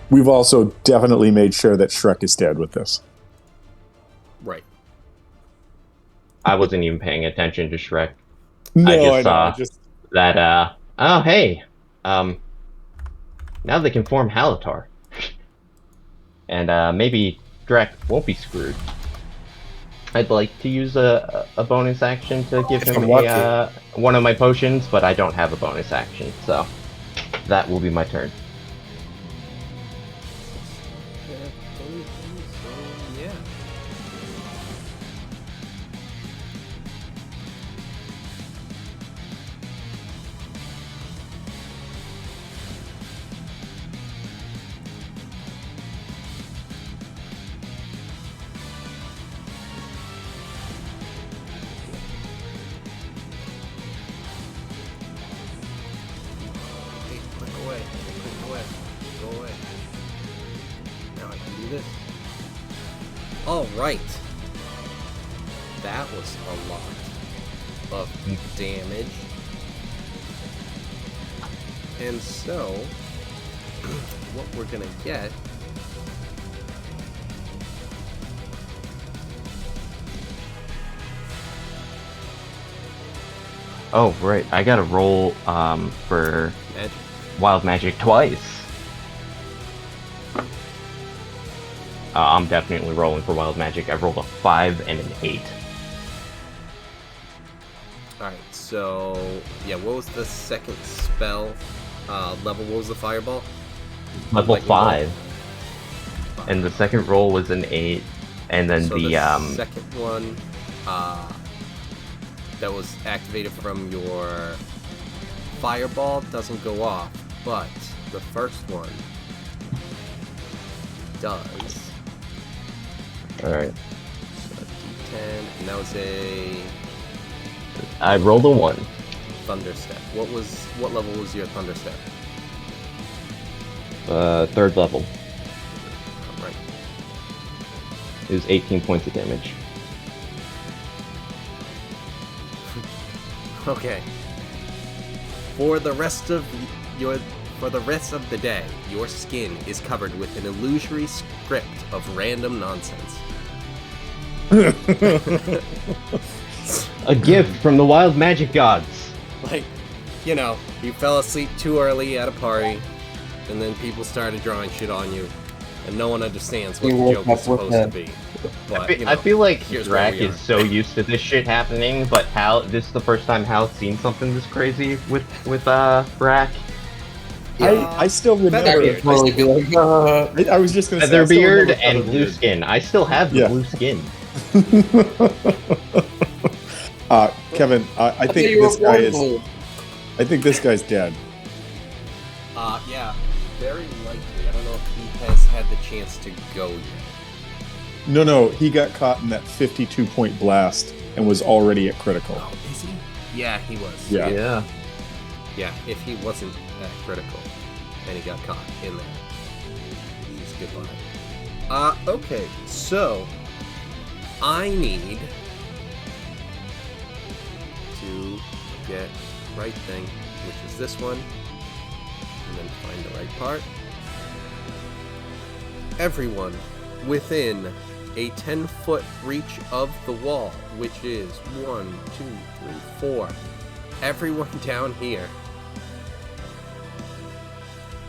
We've also definitely made sure that Shrek is dead with this. Right. I wasn't even paying attention to Shrek. No, I just I saw know. that, oh, hey. Now they can form Halatar. And, maybe Drek won't be screwed. I'd like to use a bonus action to give him one of my potions, but I don't have a bonus action, so that will be my turn. Yeah. Click away. Click away. Go away. Now I can do this. All right. That was a lot of damage. And so, what we're gonna get Oh, right. I gotta roll, for magic. Wild Magic twice. I'm definitely rolling for Wild Magic. I rolled a 5 and an 8. Alright, so yeah, what was the second spell? Level, what was the fireball? Level Lightning 5. And the second roll was an 8. And then So the second one, that was activated from your fireball doesn't go off, but the first one does. Alright. So D10, and that was a I rolled a 1. thunder step. What level was your thunder step? 3rd level. Alright. It was 18 points of damage. Okay. For the rest of the day, your skin is covered with an illusory script of random nonsense. A gift from the wild magic gods. Like, you know, you fell asleep too early at a party, and then people started drawing shit on you, and no one understands what You the woke joke up is with supposed the- to be. But, you I know, feel like here's where Drac we is are. so used to this shit happening, but Hal, this is the first time Hal's seen something this crazy with Brack. I still remember. Feather I'd probably be like, I was just going to say. I still Featherbeard remember and blue Featherbeard. skin. I still have the Yeah. blue skin. Kevin, I think you were this guy is. blue. I think this guy's dead. Yeah, very likely. I don't know if he has had the chance to go yet. No, he got caught in that 52-point blast and was already at critical. Oh, is he? Yeah, he was. Yeah. Yeah, if he wasn't at critical and he got caught in there, he's goodbye. Okay, so I need to get right thing, which is this one, and then find the right part. everyone within a 10-foot reach of the wall, which is 1, 2, 3, 4. Everyone down here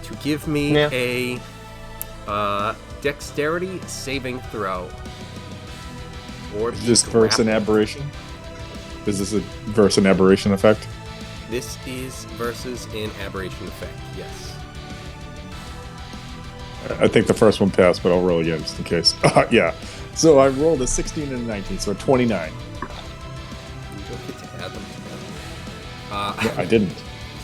to give me a dexterity saving throw. Or Is this versus an aberration? Is this a versus an aberration effect? This is versus an aberration effect, yes. I think the first one passed, but I'll roll again just in case. Yeah. So I rolled a 16 and a 19, so a 29. You don't get to add them together. No, I didn't.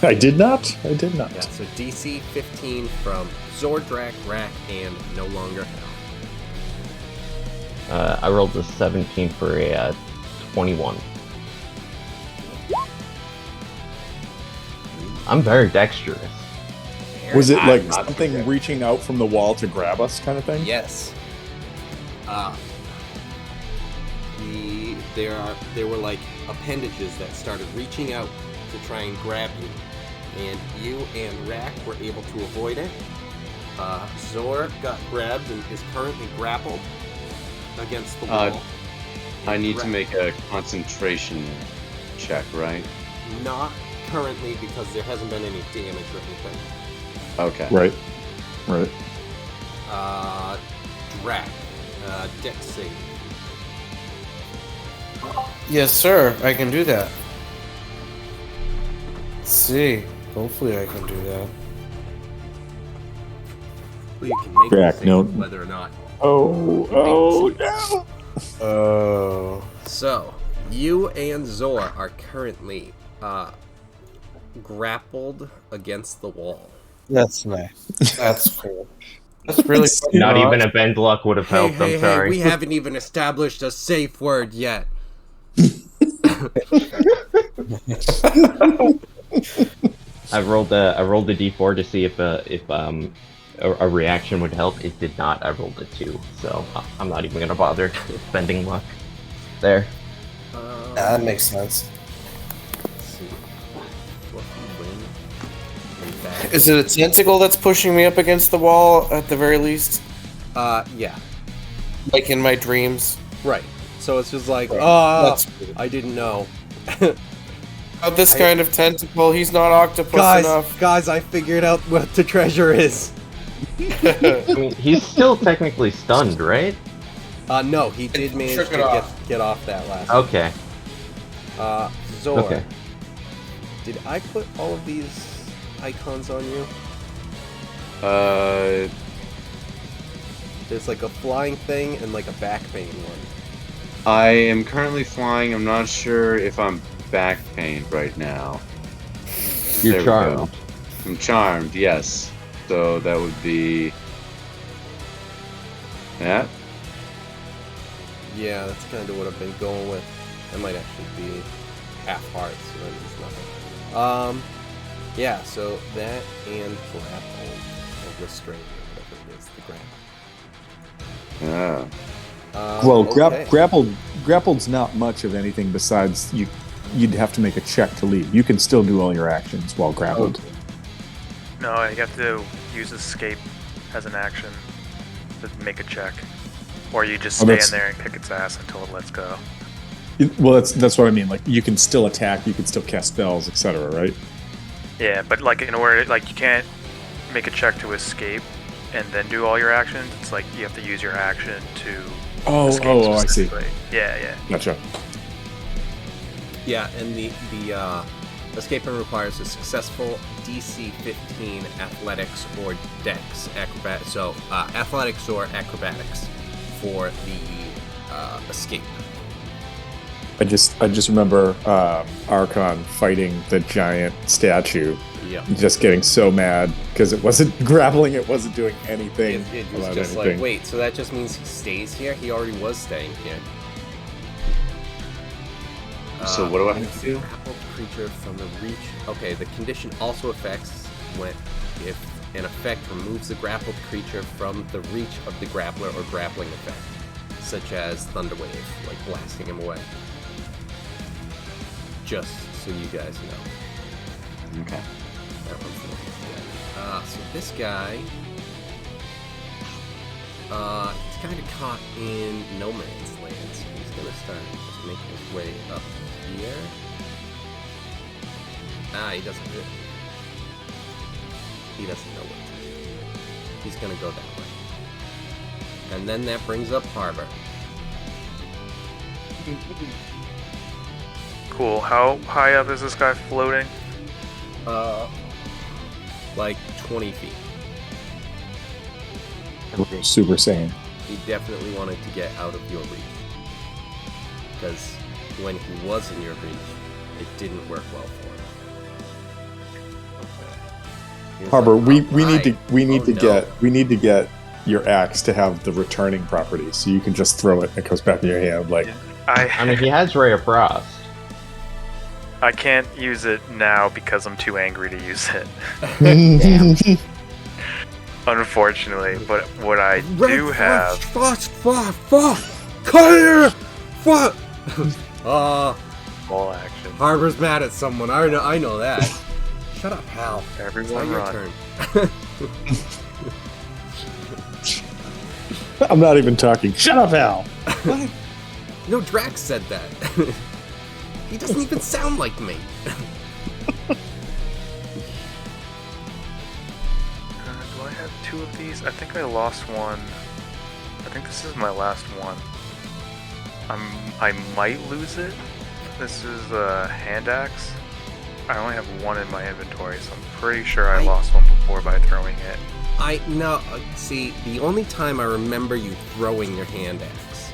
I did not? I did not. Yeah, so DC 15 from Zordrak, Rack, and No Longer Hell. I rolled a 17 for a 21. I'm very dexterous. Was it I'm like not something forgetting. reaching out from the wall to grab us kind of thing? Yes. There were like appendages that started reaching out to try and grab you, and you and Rack were able to avoid it. Zor got grabbed and is currently grappled against the wall. I need to Rack- make a concentration check, right? Not currently because there hasn't been any damage or anything. Okay. Right. Right. Drac, dex save. Yes, sir. I can do that. Let's see. Hopefully I can do that. Well, you can make Drac, a save no. whether or not. Oh no! Oh. So, you and Zor are currently grappled against the wall. That's nice. That's cool. That's really cool. Not even a bend luck would have helped. I'm sorry. we haven't even established a safe word yet. I rolled a d4 to see if a reaction would help. It did not. I rolled a 2, so I'm not even gonna bother spending luck there. That makes sense. Let's see. What can win? In fact, Is it a tentacle that's pushing me up against the wall at the very least? yeah, Like in my dreams? right. So it's just like, That's cool. I didn't know. About this kind of tentacle, he's not octopus enough. Guys, I figured out what the treasure is. I mean, he's still technically stunned, right? No, he did manage Shook it to off. get off that last. Okay. Zor, Okay. did I put all of these icons on you? There's like a flying thing and like a back pain one. I am currently flying. I'm not sure if I'm back pained right now. You're There we charmed. go. I'm charmed, yes. So that would be that. Yeah, that's kind of what I've been going with. That might actually be half heart, so that is nothing. Yeah, so that and grapple or restraint, whatever it is, the grapple. Yeah. Well, Okay. grappled's not much of anything besides you'd have to make a check to leave. You can still do all your actions while grappled. No, you have to use escape as an action to make a check. Or you just Oh, stay that's- in there and kick its ass until it lets go. Well, that's what I mean. Like you can still attack, you can still cast spells, etc. Right? Yeah, but like in order, like you can't make a check to escape and then do all your actions. It's like you have to use your action to escape I see. specifically. Yeah. Gotcha. Yeah, and the escaping requires a successful DC 15 athletics or dex acrobatics. So athletics or acrobatics for the escape. I just remember Archon fighting the giant statue, Yeah. just getting so mad because it wasn't grappling, it wasn't doing anything It was about just anything. like, wait, so that just means he stays here? He already was staying here. So what do I have to do? Grappled creature from the reach. Okay, the condition also affects when if an effect removes the grappled creature from the reach of the grappler or grappling effect, such as Thunder Wave, like blasting him away. Just so you guys know. Okay. That one's not dead. So this guy He's kind of caught in no man's land, so he's gonna start just making his way up here. He doesn't know what to do. He's gonna go that way. And then that brings up Harbor. Cool. How high up is this guy floating? Like 20 feet. Super Saiyan. He definitely wanted to get out of your reach. Because when he was in your reach, it didn't work well for him. Okay. Harbor, Like, we need no. to get your axe to have the returning property, so you can just throw it and it comes back in your hand. Like, I mean, he has Ray of Frost. I can't use it now because I'm too angry to use it. Unfortunately, but what I do have... Ball action. Harbor's mad at someone. I know that. Shut up, Hal. Everyone your run. turn. I'm not even talking. Shut up, Al. What? No, Drax said that. He doesn't even sound like me. Do I have 2 of these? I think I lost one. I think this is my last one. I might lose it. This is a hand axe. I only have 1 in my inventory, so I'm pretty sure I lost one before by throwing it. See, the only time I remember you throwing your hand axe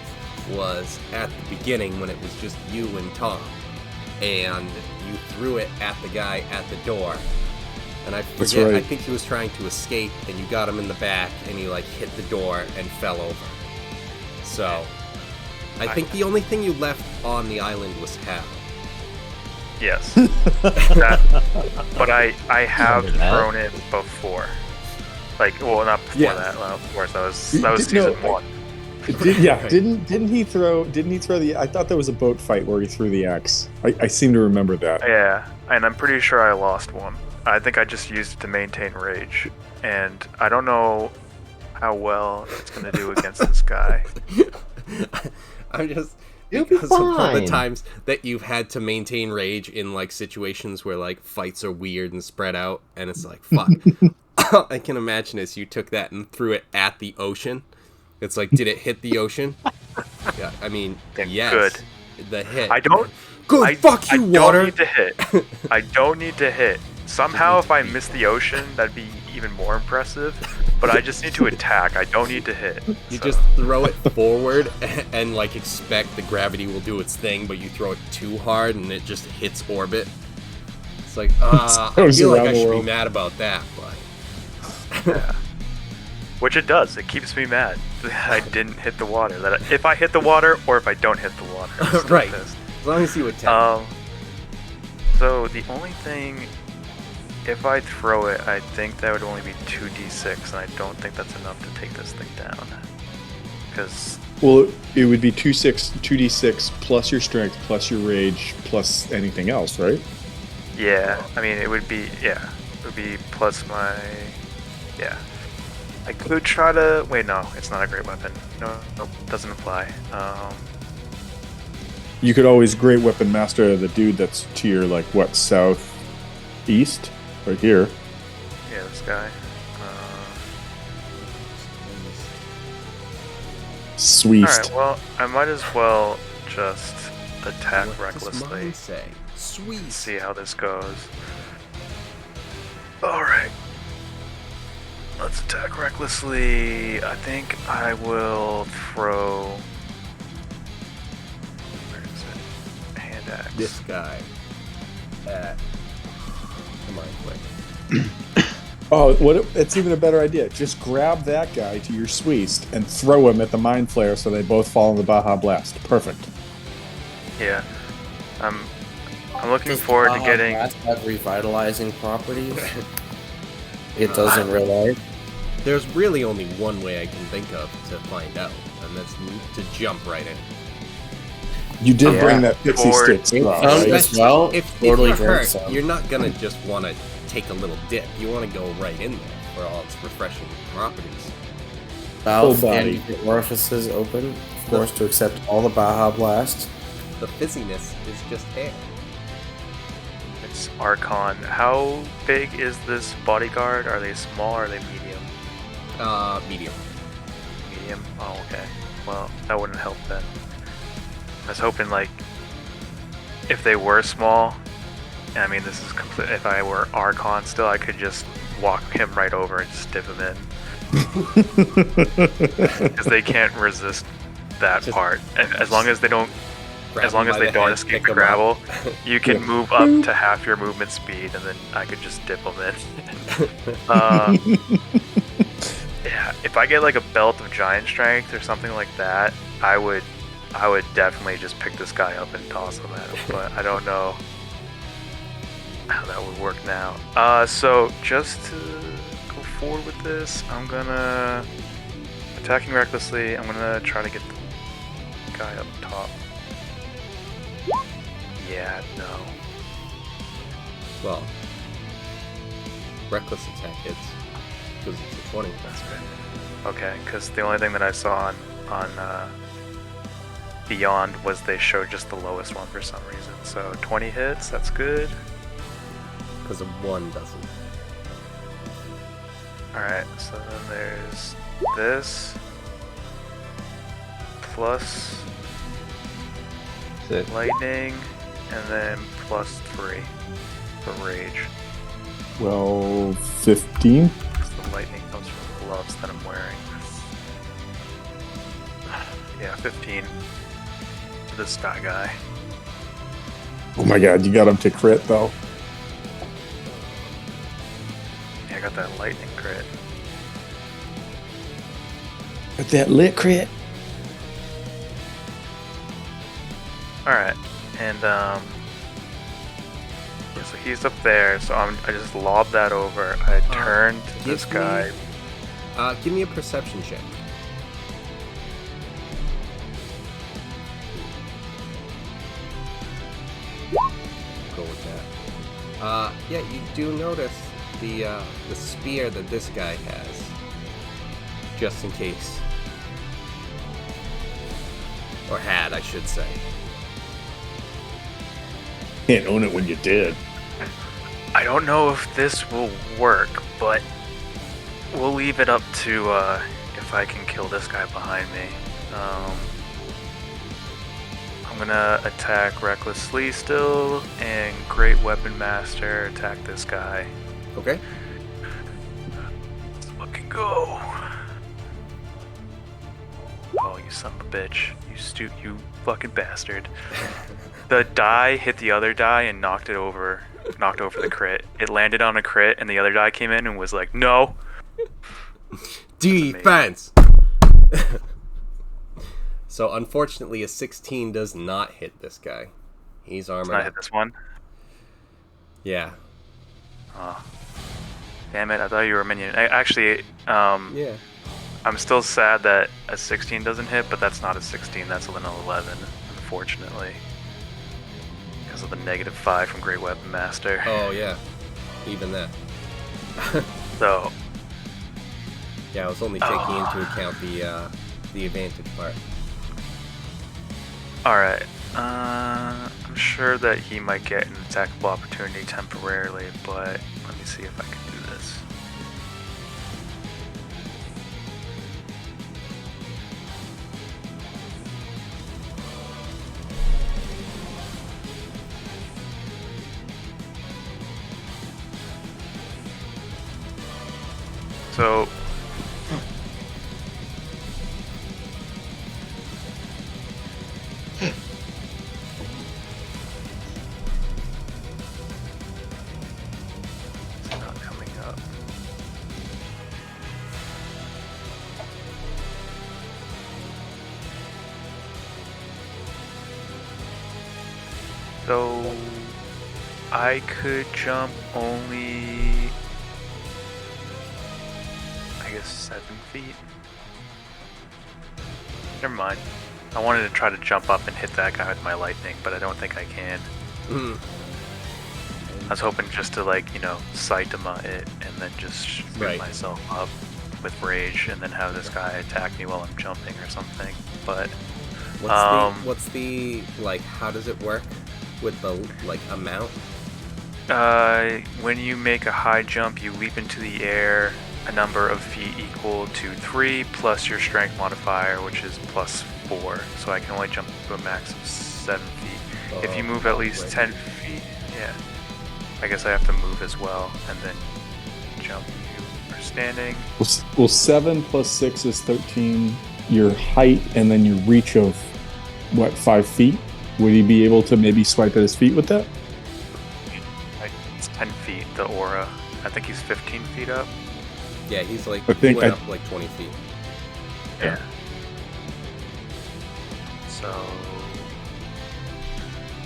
was at the beginning when it was just you and Tom. And you threw it at the guy at the door. And I forget, right. I think he was trying to escape, and you got him in the back, and he like hit the door and fell over. So, I think the only thing you left on the island was Hal. Yes. But I have thrown it before. Like, well, not before that. Well, of course, that was season 1. Didn't he throw the... I thought there was a boat fight where he threw the axe. I seem to remember that. Yeah, and I'm pretty sure I lost one. I think I just used it to maintain rage. And I don't know how well it's going to do against this guy. I'm just... You'll be because of all the fine. times that you've had to maintain rage in like situations where like fights are weird and spread out, and it's like, fuck. I can imagine as you took that and threw it at the ocean. It's like, did it hit the ocean? Yeah, I mean, yes. Good. The hit. Good. Fuck you, water. I don't need to hit. I don't need to hit. Somehow, if I miss the ocean, that'd be even more impressive. But I just need to attack. I don't need to hit. You just throw it forward and like expect the gravity will do its thing, but you throw it too hard and it just hits orbit. It's like, I feel like I should be mad about that, but yeah. Which it does. It keeps me mad that I didn't hit the water. That if I hit the water or if I don't hit the water. I'm still right. pissed. As long as you attack. So the only thing, if I throw it, I think that would only be 2d6, and I don't think that's enough to take this thing down. Because... Well, it would be 2d6 plus your strength, plus your rage, plus anything else, right? Yeah, I mean, it would be plus my... Yeah. I could try to... Wait, no, it's not a great weapon. No, doesn't apply. You could always Great Weapon Master the dude that's to your, like, what, southeast? Right here. Yeah, this guy. Sweet. Alright, well, I might as well just attack recklessly. Say? Sweet. See how this goes. Alright. Let's attack recklessly. I think I will throw... Where is it? Hand axe. This guy. Come on, quick. It's even a better idea. Just grab that guy to your sweest and throw him at the Mind Flayer so they both fall in the Baja Blast. Perfect. Yeah. I'm looking forward to getting... Does Baja Blast have revitalizing properties? It does in real life. There's really only one way I can think of to find out, and that's to jump right in. You did bring that pixie Or- stick straw, right? As well, If totally you're drink hurt, some. you're not gonna just want to take a little dip. You want to go right in there for all its refreshing properties. Mouth Full and body. your orifices open, of course, to accept all the Baja Blast. The fizziness is just air. It's Archon. How big is this bodyguard? Are they small or are they medium? Medium. Medium? Oh, okay. Well, that wouldn't help then. I was hoping, like, if they were small, and I mean, this is complete. If I were Archon still, I could just walk him right over and just dip him in. Because they can't resist that Just- part. And as long as they don't, Grab as long him as by they the don't head, escape pick the him up. gravel, you can Yeah. move up to half your movement speed, and then I could just dip them in. Yeah, if I get like a belt of giant strength or something like that, I would definitely just pick this guy up and toss him at him. But I don't know how that would work now. So just to go forward with this, I'm gonna attacking recklessly. I'm gonna try to get the guy up top. Yeah, no. Well, reckless attack hits because it's a 20. That's good. Okay, because the only thing that I saw on Beyond was they showed just the lowest one for some reason. So 20 hits, that's good. Because a 1 doesn't. Alright, so then there's this. Plus Sit. lightning, and then plus 3 for rage. Well, 15. 'Cause the lightning comes from the gloves that I'm wearing. Yeah, 15 to the sky guy. Oh my god, you got him to crit though. Yeah, I got that lightning crit. With that lit crit. Alright, and yeah, so he's up there, so I just lobbed that over. I turned to give this me- guy. Give me a perception check. Go with that. Yeah, you do notice the spear that this guy has, just in case, or had, I should say. Can't own it when you did. I don't know if this will work, but we'll leave it up to if I can kill this guy behind me. I'm gonna attack recklessly still, and Great Weapon Master attack this guy. Okay. Let's fucking go. Oh, you son of a bitch. You fucking bastard. The die hit the other die and knocked over the crit. It landed on a crit, and the other die came in and was like, no. Defense! So, unfortunately, a 16 does not hit this guy. He's It's armored not up. hit this one. Yeah. Oh. Damn it, I thought you were a minion. Actually, Yeah. I'm still sad that a 16 doesn't hit, but that's not a 16, that's an 11, unfortunately. Because of the -5 from Great Weapon Master. Oh, yeah. Even that. So, Yeah, I was only taking into account the advantage part. alright. I'm sure that he might get an attackable opportunity temporarily, but let me see if I can do this. So, it's not coming up. So, I could jump only, I guess, 7 feet. Never mind. I wanted to try to jump up and hit that guy with my lightning, but I don't think I can. Mhm. I was hoping just to, like, you know, sight him it and then just shoot Right. myself up. with rage and then have this guy attack me while I'm jumping or something. But what's the like? How does it work with the like amount? When you make a high jump, you leap into the air a number of feet equal to 3 plus your strength modifier, which is +4. So I can only jump to a max of 7 feet. If you move at least 10 feet, yeah. I guess I have to move as well, and then jump. You are standing. Well, 7 plus 6 is 13. Your height and then your reach of, 5 feet? Would he be able to maybe swipe at his feet with that? It's 10 feet, the aura. I think he's 15 feet up. Yeah, he's like, he went up like 20 feet. Yeah. So...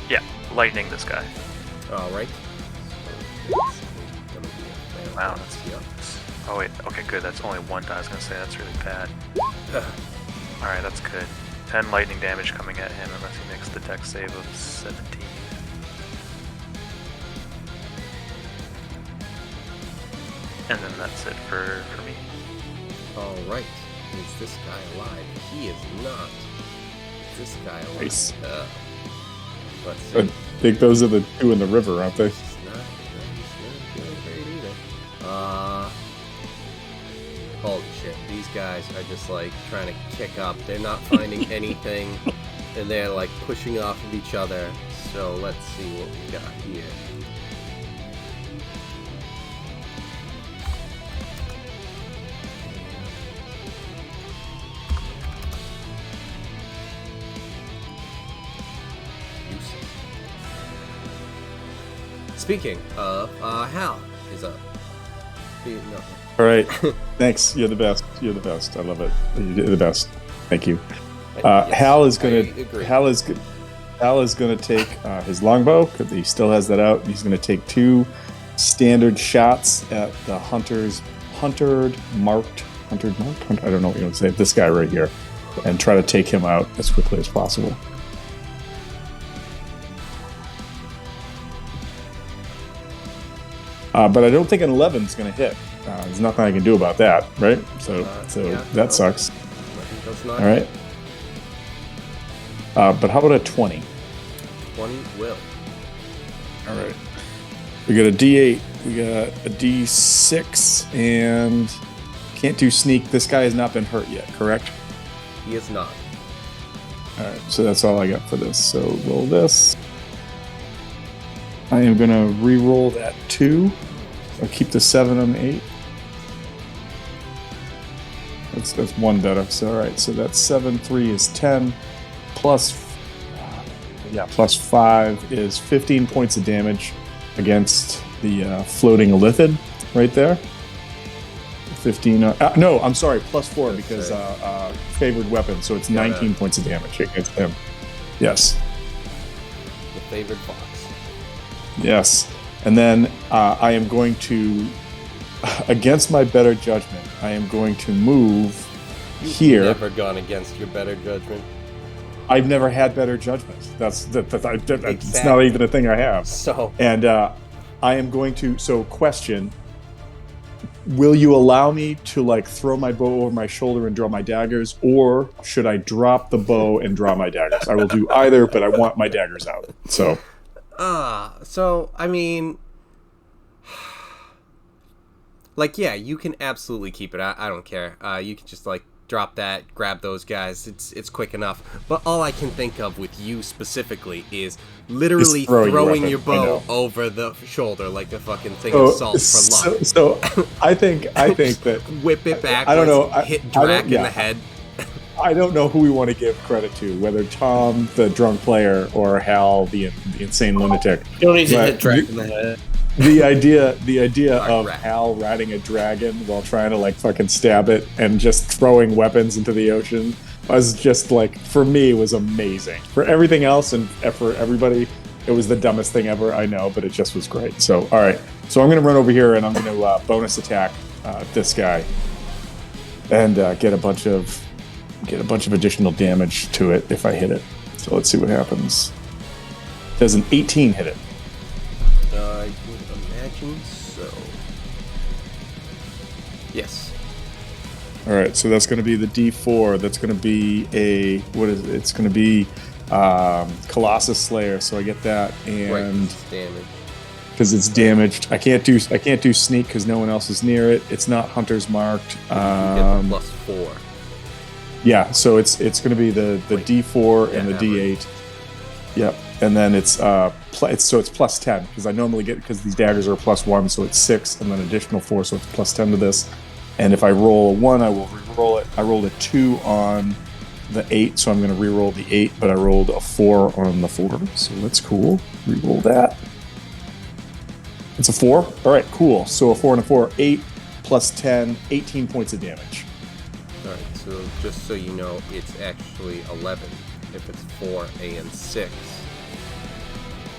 yeah, lightning this guy. Alright. Wow, that's... oh wait, okay, good, that's only 1 die. I was gonna say, that's really bad. Alright, that's good. 10 lightning damage coming at him unless he makes the dex save of 17. And then that's it for me. Alright. Is this guy alive? He is not. Is this guy alive? Nice. Let's see. I think those are the 2 in the river, aren't they? He's not doing great either. Holy shit. These guys are just like trying to kick up. They're not finding anything. And they're like pushing off of each other. So let's see what we got here. Speaking of, Hal is up. No. All right. Thanks. You're the best. You're the best. I love it. You're the best. Thank you. Yes, Hal is I gonna. agree. Hal is gonna take his longbow because he still has that out. He's gonna take 2 standard shots at the huntered marked. I don't know what you want to say. This guy right here, and try to take him out as quickly as possible. But I don't think an 11 is going to hit. There's nothing I can do about that, right? So yeah, that sucks. That's not All right. But how about a 20? 20 will. All right. We got a D8. We got a D6, and can't do sneak. This guy has not been hurt yet, correct? He is not. All right. So that's all I got for this. So roll this. I am going to re-roll that 2. I'll keep the 7 on the 8. That's 1 better. So all right. So that's 7. 3 is 10. Plus 5 is 15 points of damage against the floating Elithid right there. 15. No, I'm sorry. Plus 4 because favored weapon. So it's 19 points of damage against him. Yes. The favored box. Yes. And then I am going to, against my better judgment, I am going to move here. You've never gone against your better judgment. I've never had better judgment. It's not even a thing I have. So. And I am going to. So, question: will you allow me to like throw my bow over my shoulder and draw my daggers, or should I drop the bow and draw my daggers? I will do either, but I want my daggers out. So. So, I mean, like, yeah, you can absolutely keep it. I don't care. You can just, like, drop that, grab those guys. It's quick enough. But all I can think of with you specifically is literally throwing your bow over the shoulder like a fucking thing of salt for luck. So I think that... Whip it back. I don't know. Hit Drac in the head. I don't know who we want to give credit to, whether Tom, the drunk player, or Hal, the insane lunatic. You don't need to hit Drac in the head. The idea of Hal riding a dragon while trying to like fucking stab it and just throwing weapons into the ocean was just like, for me, was amazing. For everything else and for everybody, it was the dumbest thing ever, I know, but it just was great. So, all right. So I'm going to run over here and I'm going to bonus attack this guy and get a bunch of additional damage to it if I hit it. So let's see what happens. Does an 18 hit it? I would imagine so. Yes. All right, so that's going to be the D4. That's going to be a what is it? It's going to be Colossus Slayer. So I get that, and damage because it's damaged, I can't do sneak because no one else is near it. It's not Hunter's marked. You get the +4. Yeah, so it's going to be the D4 and the D8. Yep, and then it's +10 because I normally get because these daggers are +1, so it's 6 and then additional 4, so it's +10 to this. And if I roll a 1, I will re-roll it. I rolled a 2 on the 8, so I'm going to re-roll the 8, but I rolled a 4 on the 4, so that's cool. Re-roll that. It's a 4? All right, cool. So a 4 and a 4, 8 plus 10, 18 points of damage. All right, so just so you know, it's actually 11 if it's 4 and 6.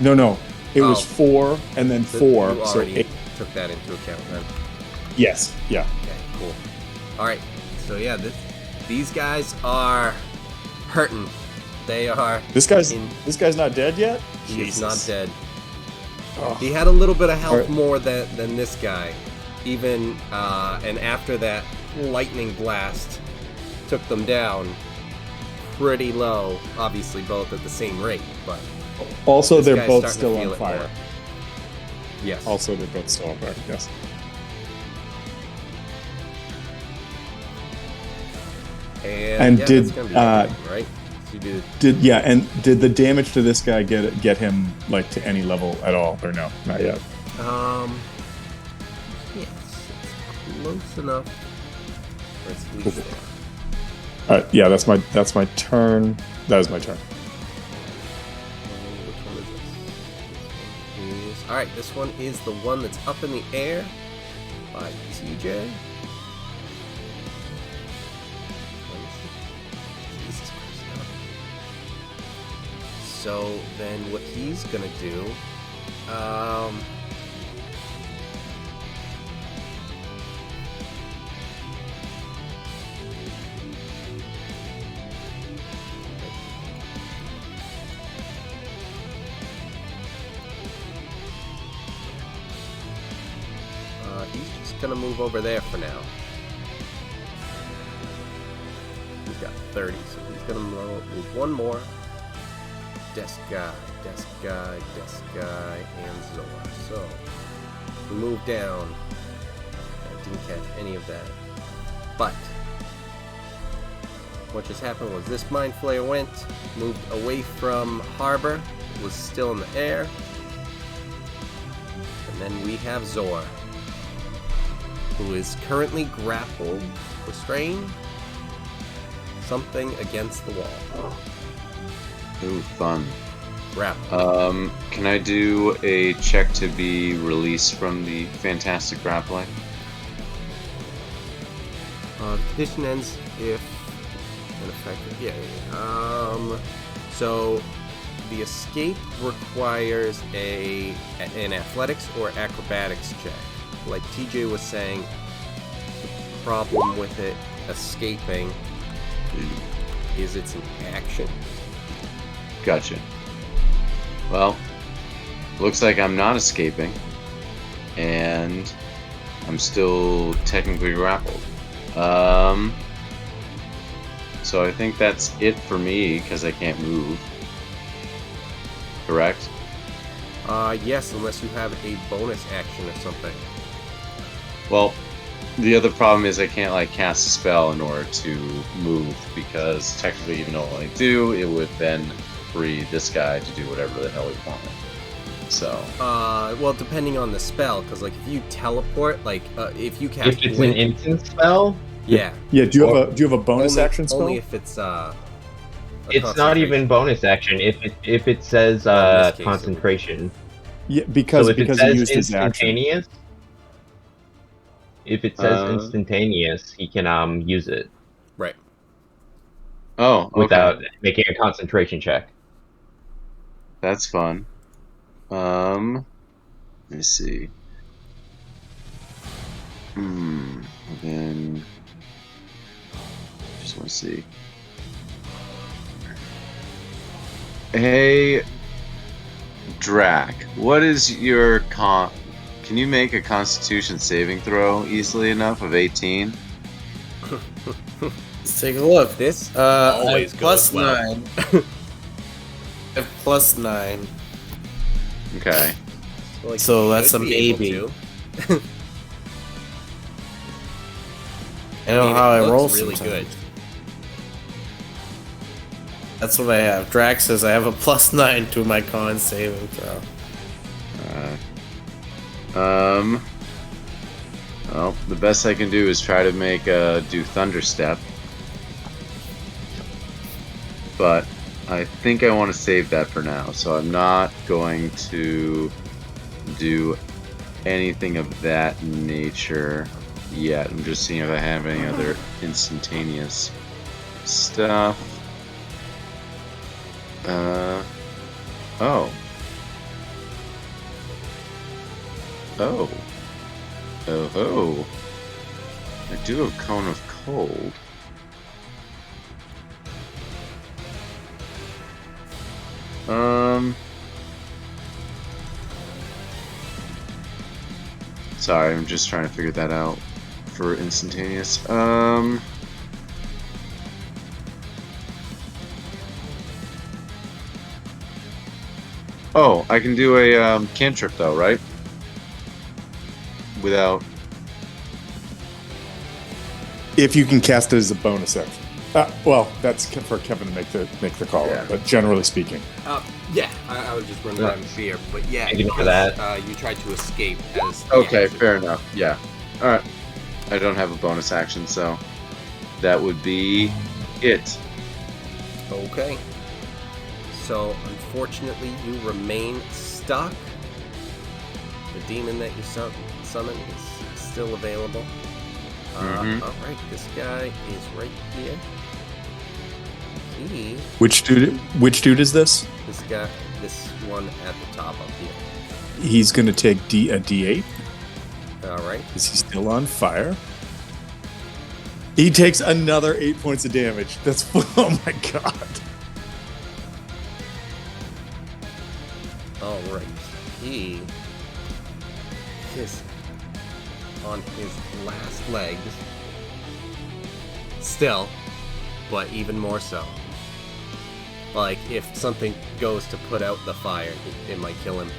No. It was 4 and then 4, You so already 8. took that into account then. Yes, yeah. Okay, cool. All right, so yeah, these guys are hurting. They are. This guy's not dead yet? He's not dead. Oh. He had a little bit of health Right. more than this guy. Even, and after that lightning blast took them down pretty low. Obviously both at the same rate, but... Also, this they're guy's both starting to still feel on it fire. more. Yes. Also, they're both still on fire, yes. And yeah, did, that's gonna be everything, right? So you did the damage to this guy get him like to any level at all, or no? Not yet. Yes, it's close enough. Or it's at least there. All right, yeah, that's my turn. That is my turn. Which one is this? All right, this one is the one that's up in the air by TJ. Jesus Christ, no. So then what he's gonna do, he's just gonna move over there for now. He's got 30, so he's gonna move one more. Desk guy, and Zora. So, we move down. I didn't catch any of that. But, what just happened was this Mind Flayer went, moved away from Harbor, was still in the air. And then we have Zora, who is currently grappled, restrained, something against the wall. Ooh, fun. Grapple. Can I do a check to be released from the fantastic grappling? The condition ends if an effective. Yeah. So the escape requires an athletics or acrobatics check. Like TJ was saying, the problem with it escaping is it's an action. Gotcha. Well, looks like I'm not escaping, and I'm still technically grappled. So I think that's it for me, because I can't move. Correct? Yes, unless you have a bonus action or something. Well, the other problem is I can't, like, cast a spell in order to move, because technically, even though I do, it would then free this guy to do whatever the hell he wanted. So. Well, depending on the spell, because like if you teleport, like if you cast. If it's an instant spell. Yeah. Yeah. Do you have a bonus action spell? Only if it's It's not even bonus action. If it says concentration. Yeah, because so if because it says he used his action. instantaneous. If it says instantaneous, he can use it. Right. Oh, okay. Without making a concentration check. That's fun. Let me see. Then just want to see. Hey, Drac, what is your Can you make a Constitution saving throw easily enough of 18? Let's take a look. This I always have plus goes well. 9. I have plus 9. Okay. Like, So you that's should a be able maybe. to. I don't know mean, how it I looks roll really sometimes. good. That's what I have. Drax says I have a plus 9 to my con saving throw. Well, the best I can do is try to make do Thunder Step, but I think I want to save that for now, so I'm not going to do anything of that nature yet. I'm just seeing if I have any other instantaneous stuff. Oh. Oh. I do have Cone of Cold. Sorry, I'm just trying to figure that out for instantaneous. Oh, I can do a cantrip though, right? Without. If you can cast it as a bonus action. Well, that's for Kevin to make the call, Yeah. but generally speaking. Yeah, I was just running out of fear, but yeah, Ignore because, that. you tried to escape as the Okay, action. fair enough. Yeah. All right. I don't have a bonus action, so that would be it. Okay. So, unfortunately, you remain stuck. The demon that you summon is still available. Mhm. Alright, this guy is right here. Which dude is this? This one at the top up here. He's going to take a D8. Alright. Is he still on fire? He takes another 8 points of damage. That's oh my god. Alright. He is on his last legs. Still, but even more so. Like, if something goes to put out the fire, it might kill him.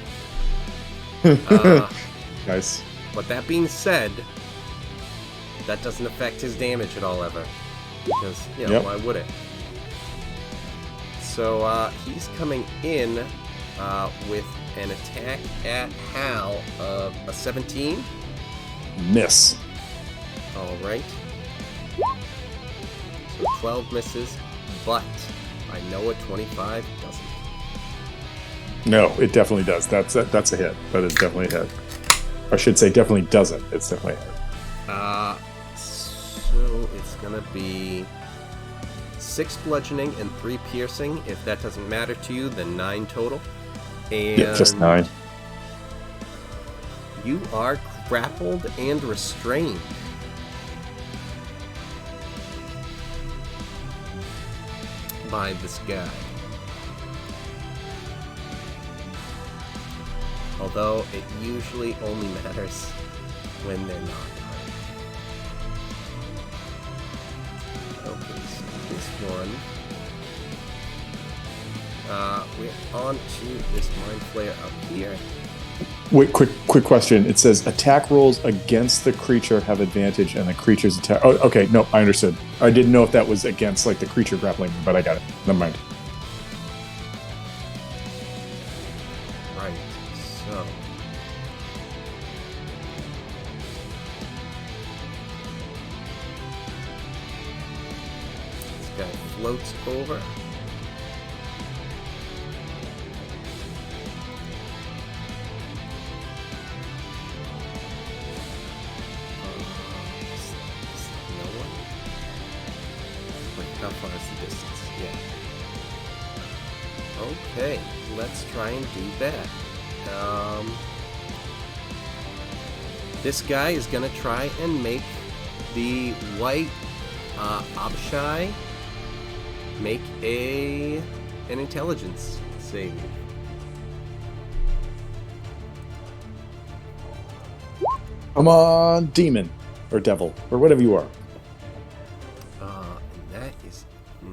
Nice. But that being said, that doesn't affect his damage at all ever. Because, you know, Yep. why would it? So, he's coming in with an attack at Hal of a 17. Miss. Alright. So 12 misses, but I know a 25 doesn't. No, it definitely does. That's a hit. That is definitely a hit. I should say definitely doesn't. It's definitely a hit. So it's gonna be 6 bludgeoning and 3 piercing. If that doesn't matter to you, then 9 total. And Yeah, just 9. you are grappled and restrained. By this guy. Although it usually only matters when they're not. Okay, so this one. We're on to this Mind Flayer up here. Wait, quick question. It says attack rolls against the creature have advantage and the creature's attack. Oh, okay. No, I understood. I didn't know if that was against like the creature grappling, but I got it. Never mind. Right, so. This guy floats over. How far is the distance? Yeah. Okay, let's try and do that. This guy is gonna try and make the white Abshai make an intelligence save. Come on, demon or devil or whatever you are.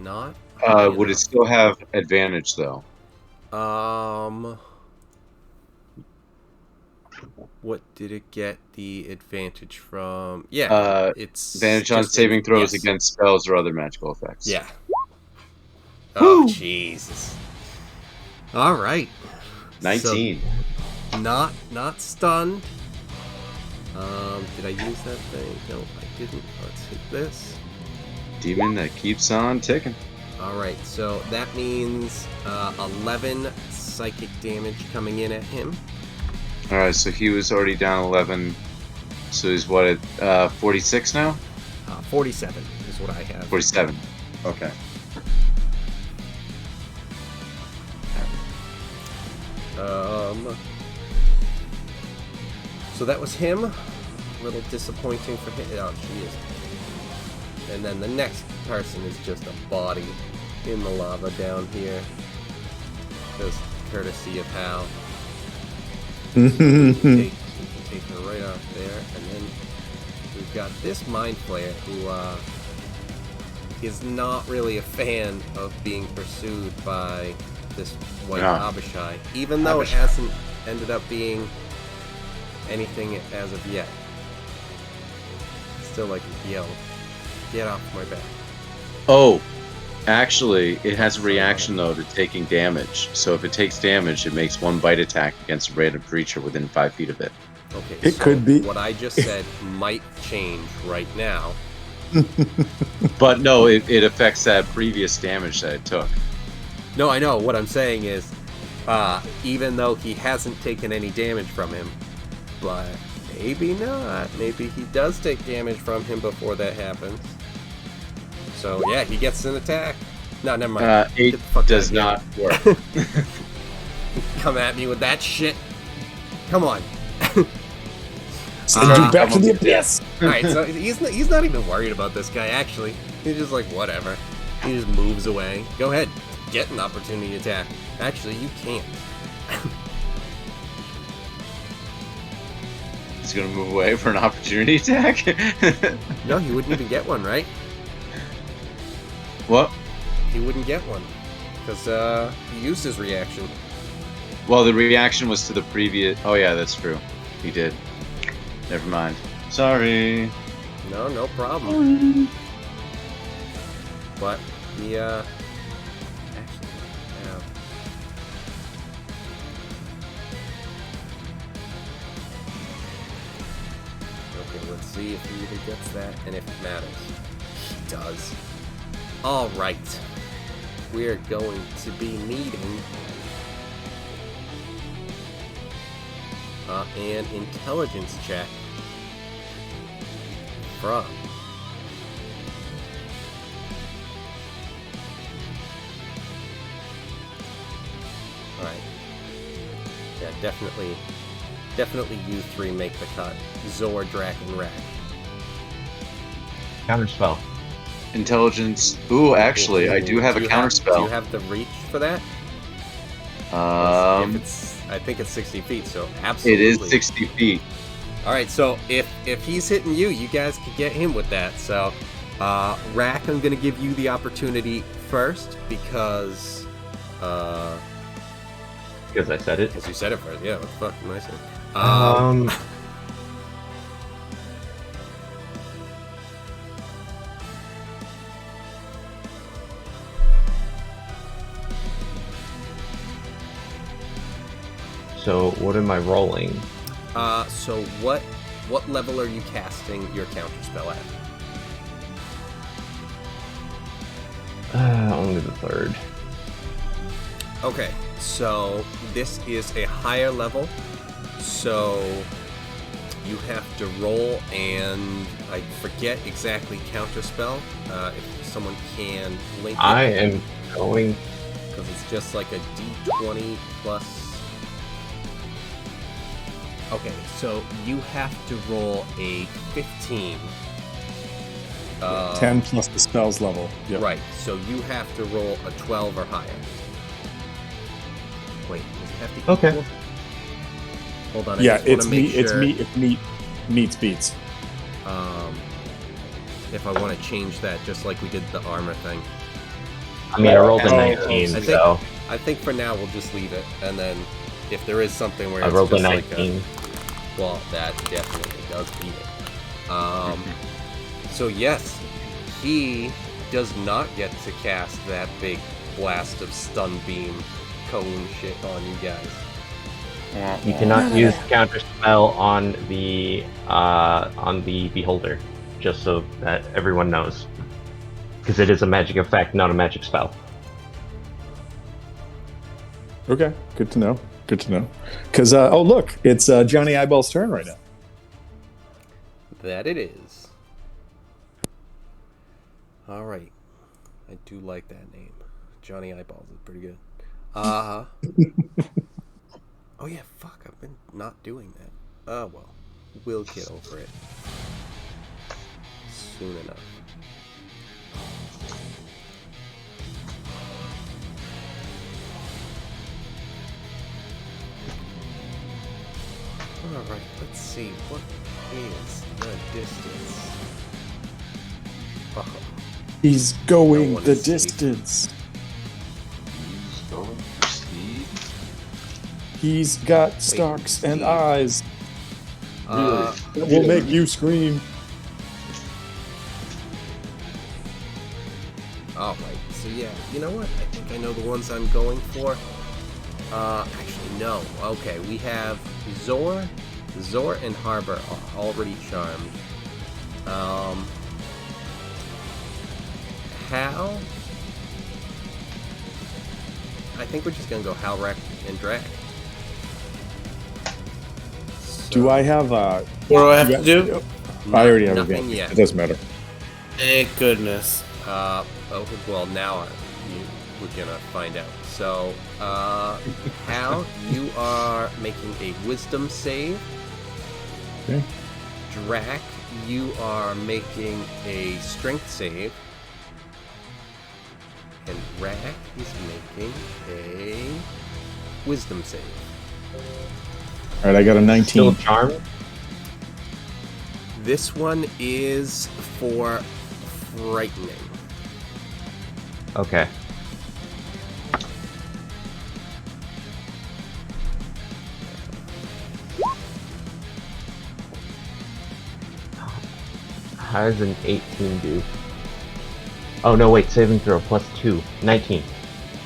not. high Would it enough. still have advantage though? What did it get the advantage from? Yeah, it's Advantage on just saving throws yes. against spells or other magical effects. Yeah. Oh Jesus! All right. 19. So, not stunned. Did I use that thing? No, I didn't. Let's hit this. Demon that keeps on ticking. All right, so that means 11 psychic damage coming in at him. All right, so he was already down 11. So he's what at 46 now? 47 is what I have. 47. Okay. So that was him. A little disappointing for him. Oh, she is. And then the next person is just a body in the lava down here. Just courtesy of Hal. We can take her right off there, and then we've got this Mind Flayer who is not really a fan of being pursued by this white Abishai, even though it hasn't ended up being anything as of yet. Still like yell, get off my back. Oh, actually, it has a reaction though to taking damage. So if it takes damage, it makes one bite attack against a random creature within 5 feet of it. Okay, It could be. What I just said might change right now. But no, it affects that previous damage that it took. No, I know. What I'm saying is, even though he hasn't taken any damage from him, but maybe not. Maybe he does take damage from him before that happens. So yeah, he gets an attack. No, never mind. Get 8 the fuck does out not work. Come at me with that shit. Come on. Send you back to the abyss. Alright, so he's not even worried about this guy, actually. He's just like, whatever. He just moves away. Go ahead. Get an opportunity attack. Actually, you can't. He's gonna move away for an opportunity attack? No, he wouldn't even get one, right? What? He wouldn't get one. Because he used his reaction. Well, the reaction was to the previous... Oh yeah, that's true. He did. Never mind. Sorry. No problem. But he, actually, yeah. Okay, let's see if he even gets that, and if it matters. He does. Alright. We're going to be needing an intelligence check from Alright. Yeah, definitely you three make the cut. Zor, Drac, and Rack. Counterspell. Intelligence. Ooh, actually, I do have a counterspell. Do you have the reach for that? If it's, I think it's 60 feet, so absolutely. It is 60 feet. All right, so if he's hitting you, you guys can get him with that. So, Rack, I'm gonna give you the opportunity first because I said it. because you said it first. Yeah, what the fuck am I saying? So what am I rolling? So what level are you casting your counterspell at? Only the third. Okay, so this is a higher level, so you have to roll, and I forget exactly counterspell. If someone can link it. I am going. Because it's just like a D20 plus. Okay, so you have to roll a 15. 10 plus the spells level. Yep. Right, so you have to roll a 12 or higher. Wait, does it have to equal? Okay. Hold on, I Yeah, just wanna it's make meat. sure, It's meets beats. if I want to change that, just like we did the armor thing. I mean, I rolled a Oh, 19, I think, so I think for now we'll just leave it, and then if there is something where I it's rolled a just like 19. well, that definitely does beat it. So yes, he does not get to cast that big blast of stun beam cone shit on you guys. You cannot use counter spell on the beholder, just so that everyone knows, because it is a magic effect, not a magic spell. Okay, good to know. Good to know. Because oh look, it's Johnny Eyeball's turn right now. That it is. All right, I do like that name. Johnny Eyeballs is pretty good. Oh yeah, fuck! I've been not doing that. Oh well, we'll get over it soon enough. Alright, let's see. What is the distance? Oh, He's No going one the is safe. distance. He's going for speed. He's got stalks and Steve. eyes uh, that will make you scream. Alright, so yeah, you know what? I think I know the ones I'm going for. Actually, no. Okay, we have Zor and Harbor are already charmed. Hal? I think we're just gonna go Hal, Wreck, and Drag. Do I have What do I have to do? I already have Nothing advantage. yet. It doesn't matter. Thank goodness. Oh, well, now we're gonna find out. So, Hal, you are making a wisdom save. Okay. Drac, you are making a strength save. And Rack is making a wisdom save. All right, I got a 19. Still charmed? This one is for frightening. Okay. How does an 18 do? Oh no, wait, saving throw plus 2. 19.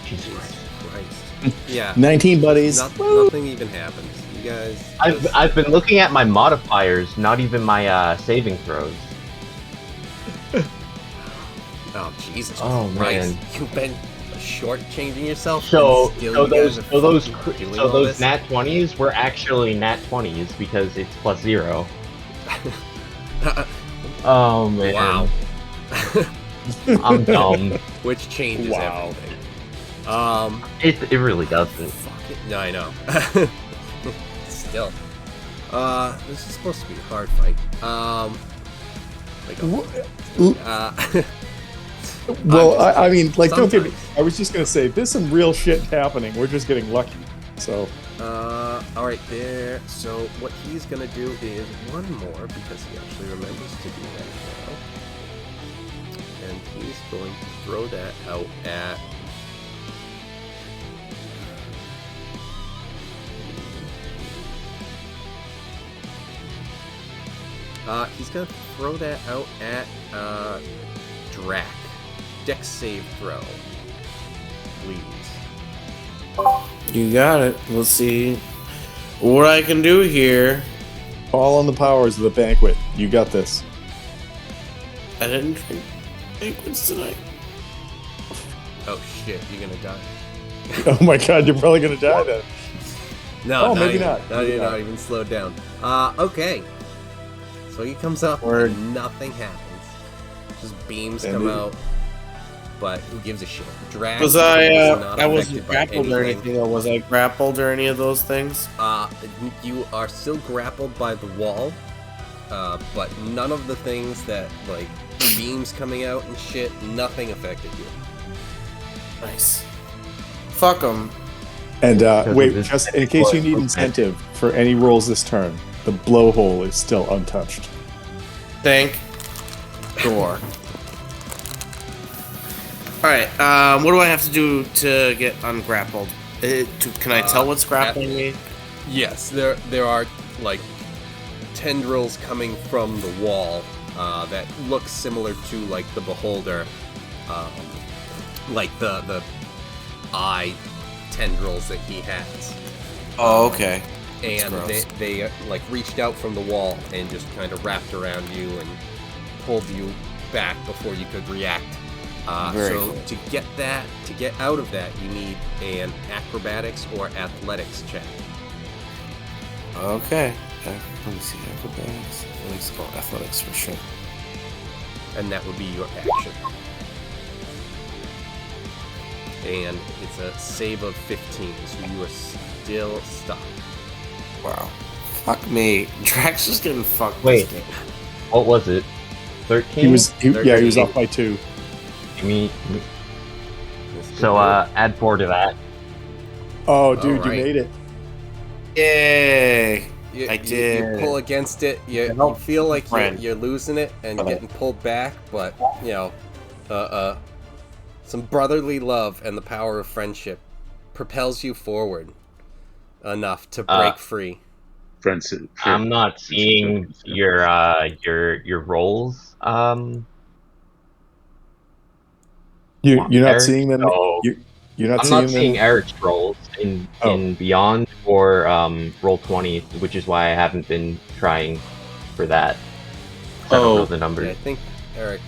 Jesus Christ. Christ. Yeah. 19 buddies. Nothing even happens. You guys. I've been looking at my modifiers, not even my saving throws. Oh Jesus Oh, Christ! man. You've been shortchanging yourself. So, and still so you guys those, are so those, fucking doing so all those this? nat 20s were actually nat 20s because it's plus 0. Oh man. Wow. I'm dumb. Which changes Wow. everything. It really doesn't. Fuck it. No, I know. Still. This is supposed to be a hard fight. Well, I mean, like, don't get me. Sometimes. I was just gonna say, there's some real shit happening. We're just getting lucky. So, All right, there. So what he's gonna do is one more because he actually remembers to do that now, and he's going to throw that out at. He's gonna throw that out at Drac. Dex save throw, please. You got it. We'll see what I can do here. all on the powers of the banquet. You got this. I didn't drink banquets tonight. Oh shit, you're gonna die. Oh my god, you're probably gonna die then. No, Oh, maybe even, not. No, Maybe you're not. not even slowed down. Okay. So he comes up Word. and nothing happens. Just beams And come it- out. But who gives a shit? Drag Was is I not wasn't affected by grappled or anything. anything, or was I grappled or any of those things? You are still grappled by the wall, but none of the things that, like, beams coming out and shit, nothing affected you. Nice. Fuck them. And Because wait, of this just in case you need okay. incentive for any rolls this turn, the blowhole is still untouched. Thank door. Alright, what do I have to do to get ungrappled? Can I tell what's grappling me? Yes, there are like tendrils coming from the wall that look similar to like the beholder, like the eye tendrils that he has. Oh, okay. And they like reached out from the wall and just kind of wrapped around you and pulled you back before you could react. So cool. To get out of that, you need an acrobatics or athletics check. Okay. Let me see, acrobatics. Let's go athletics for sure. And that would be your action. And it's a save of 15, so you are still stuck. Wow. Fuck me. Drax is getting fucked. Wait. What was it? 13? He was off by 2. So add 4 to that. Oh, dude, right. You made it. Yay! I did. You pull against it. You feel like you're losing it and getting pulled back, but some brotherly love and the power of friendship propels you forward enough to break free. Friendship. I'm not seeing your rolls. You're not Eric, seeing them. so You're not I'm seeing not seeing Eric's rolls in Beyond or Roll20, which is why I haven't been trying for that. I don't know the numbers. Yeah, I think Eric,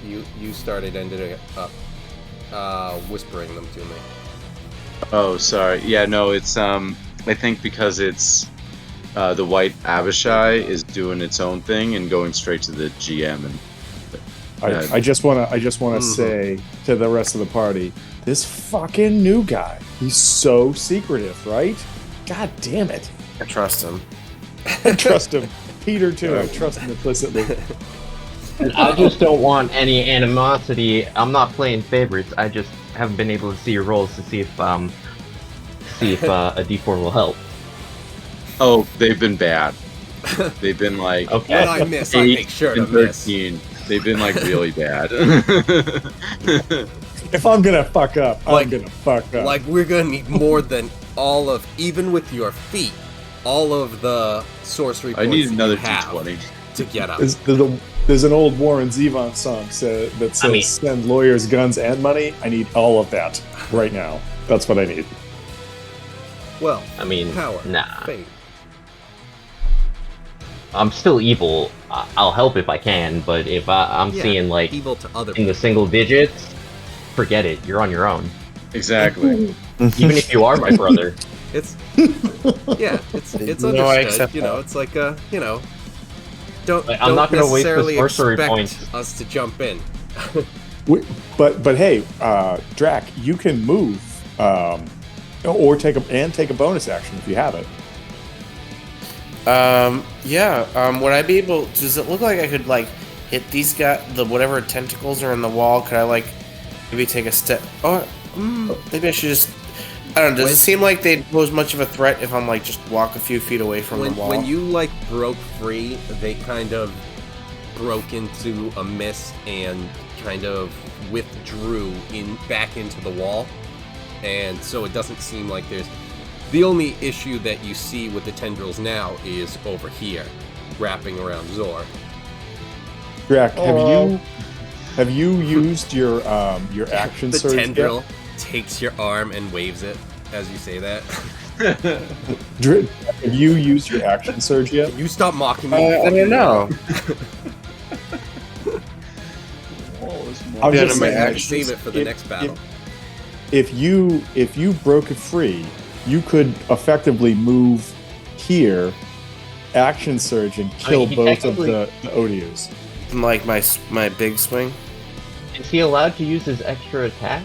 you ended up whispering them to me. Oh, sorry. Yeah, no, it's I think because it's the White Abishai is doing its own thing and going straight to the GM and. I just wanna say to the rest of the party, this fucking new guy, he's so secretive, right? God damn it. I trust him. I trust him. Peter too, I trust him implicitly. I just don't want any animosity. I'm not playing favorites. I just haven't been able to see your rolls to see if a D4 will help. Oh, they've been bad. They've been like When I miss, I make sure to 13. miss. They've been like really bad. If I'm gonna fuck up, I'm gonna fuck up. Like we're gonna need more than all of, even with your feet, all of the sorcery points I need another you have D20 to get up. There's an old Warren Zevon song that says, "Send lawyers guns and money." I need all of that right now. That's what I need. Well, power, nah. Fate. I'm still evil. I'll help if I can, but if I'm seeing like evil to other in the single digits, forget it. You're on your own. Exactly. Even if you are my brother. It's understood. It's like don't not gonna waste the necessarily sorcery expect points. us to jump in. But hey, Drac, you can move, or take a bonus action if you have it. Would I be able? Does it look like I could like hit these guys? Whatever tentacles are in the wall. Could I like maybe take a step? Maybe I should just. I don't know. Does it seem like they'd pose much of a threat if I'm like just walk a few feet away from the wall? When you like broke free, they kind of broke into a mist and kind of withdrew back into the wall, and so it doesn't seem like there's. The only issue that you see with the tendrils now is over here, wrapping around Zor. Drac, have you used your action surge yet? The tendril takes your arm and waves it as you say that. Have you used your action surge yet? Can you stop mocking me? I don't know. I'm Yeah, just I might saying, have to save it for the next battle. If you broke it free, you could effectively move here, action surge, and kill both of the Odious. Like my big swing. Is he allowed to use his extra attack?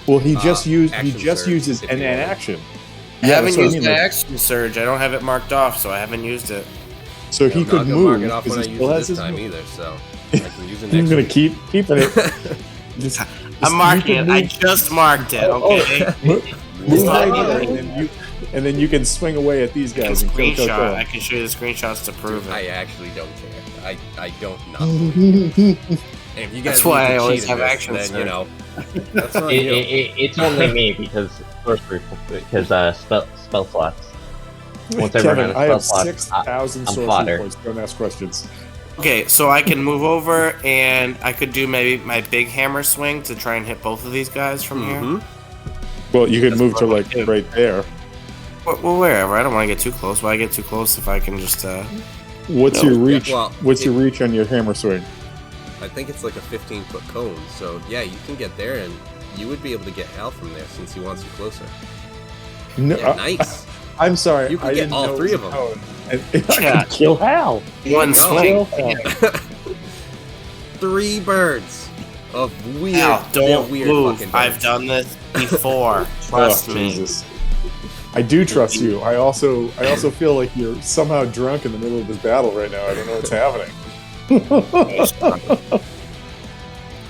Well, he just action surge, uses if an you want. action. I haven't that's what I used mean, the like- action surge. I don't have it marked off, so I haven't used it. So he I'm could not gonna move mark it off when I because he use still it has this his time move. either, so I can use it He's next gonna week. keeping it. Just I'm marking it. I just marked it. Okay. Move right here, and then you can swing away at these guys and kill. Screenshot. I can show you the screenshots to prove it. I actually don't care. I don't not believe you. if you guys That's why need I to always cheat in have this, action then, surge. you know, that's on It, you. it's only me because sorcery, because spell slots. Once I run Kevin, out I of have spell 6,000 I'm sorcery fodder. points. Don't ask questions. Okay, so I can move over and I could do maybe my big hammer swing to try and hit both of these guys from here. Mhm. Well, you could That's move what to I like would do. right there. Well, wherever. I don't want to get too close. Why get too close if I can just What's No. your reach? Yeah, well, What's your reach on your hammer swing? I think it's like a 15-foot cone, so yeah, you can get there, and you would be able to get Hal from there since he wants you closer. No, Yeah, nice. I'm sorry. You could I get didn't all know it three was of a them. cone. I Yeah. could kill Hal. one swing? 3 birds of weird, Al, don't weird move. fucking birds. I've done this before. Trust Oh, me. Jesus. I do trust you. I also feel like you're somehow drunk in the middle of this battle right now. I don't know what's happening.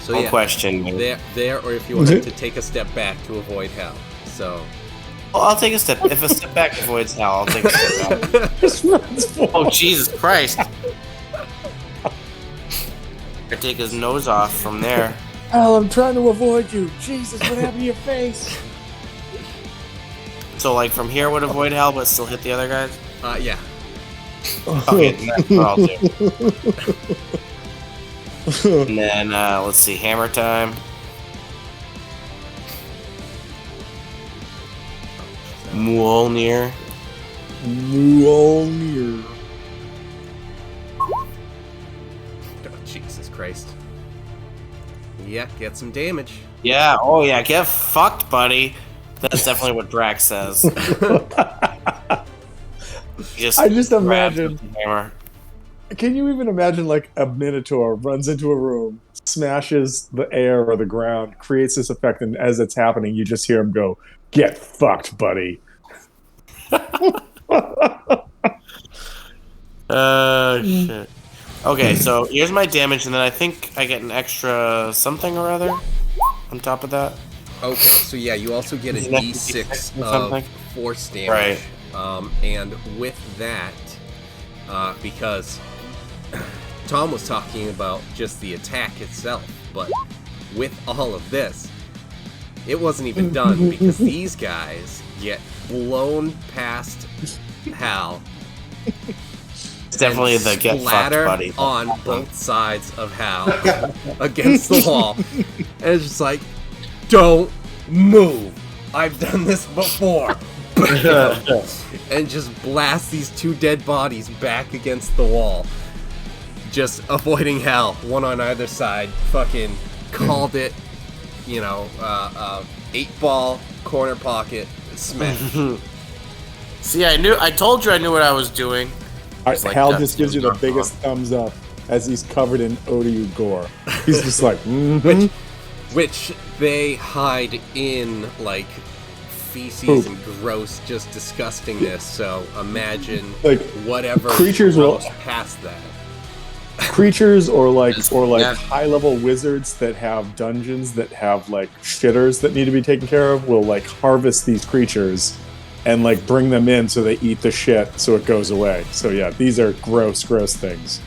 So No yeah, question. Me. there, or if you wanted to take a step back to avoid Hal. So Well, I'll take a step. If a step back avoids Hal, I'll take a step back. Just runs forward. Oh, Jesus Christ. I take his nose off from there. Hal, I'm trying to avoid you. Jesus, what happened to your face? So, like, from here would avoid Hal, but still hit the other guys? yeah, Okay, then that's what I'll do. And then, let's see, hammer time. Mjolnir. Mjolnir. oh, Jesus Christ. Yeah, get some damage. Yeah, oh yeah, get fucked, buddy. That's definitely what Drax says. I just grabs imagine- with the hammer. Can you even imagine like a Minotaur runs into a room, smashes the air or the ground, creates this effect, and as it's happening, you just hear him go, "Get fucked, buddy." Shit. Okay, so here's my damage, and then I think I get an extra something or other on top of that. Okay, so yeah, you also get an Isn't that E6 D6 or of something? force damage. Right. And with that, because Tom was talking about just the attack itself, but with all of this, it wasn't even done because these guys get blown past Hal. It's definitely and the get fucked, splatter buddy. on both sides of Hal against the wall. And it's just like, don't move. I've done this before. And just blast these 2 dead bodies back against the wall. Just avoiding Hal, one on either side. Fucking called it, 8-ball, corner pocket, smash. See, I told you I knew what I was doing. It's like Hal that just gives you the Dark biggest thumbs up as he's covered in ODU gore. He's just like, mhm. Which they hide in, like, feces Poop. and gross, just disgustingness. So imagine Like, whatever creatures will- grows past that. creatures or like Yeah. high level wizards that have dungeons that have like shitters that need to be taken care of will like harvest these creatures and like bring them in so they eat the shit so it goes away. So yeah, these are gross things.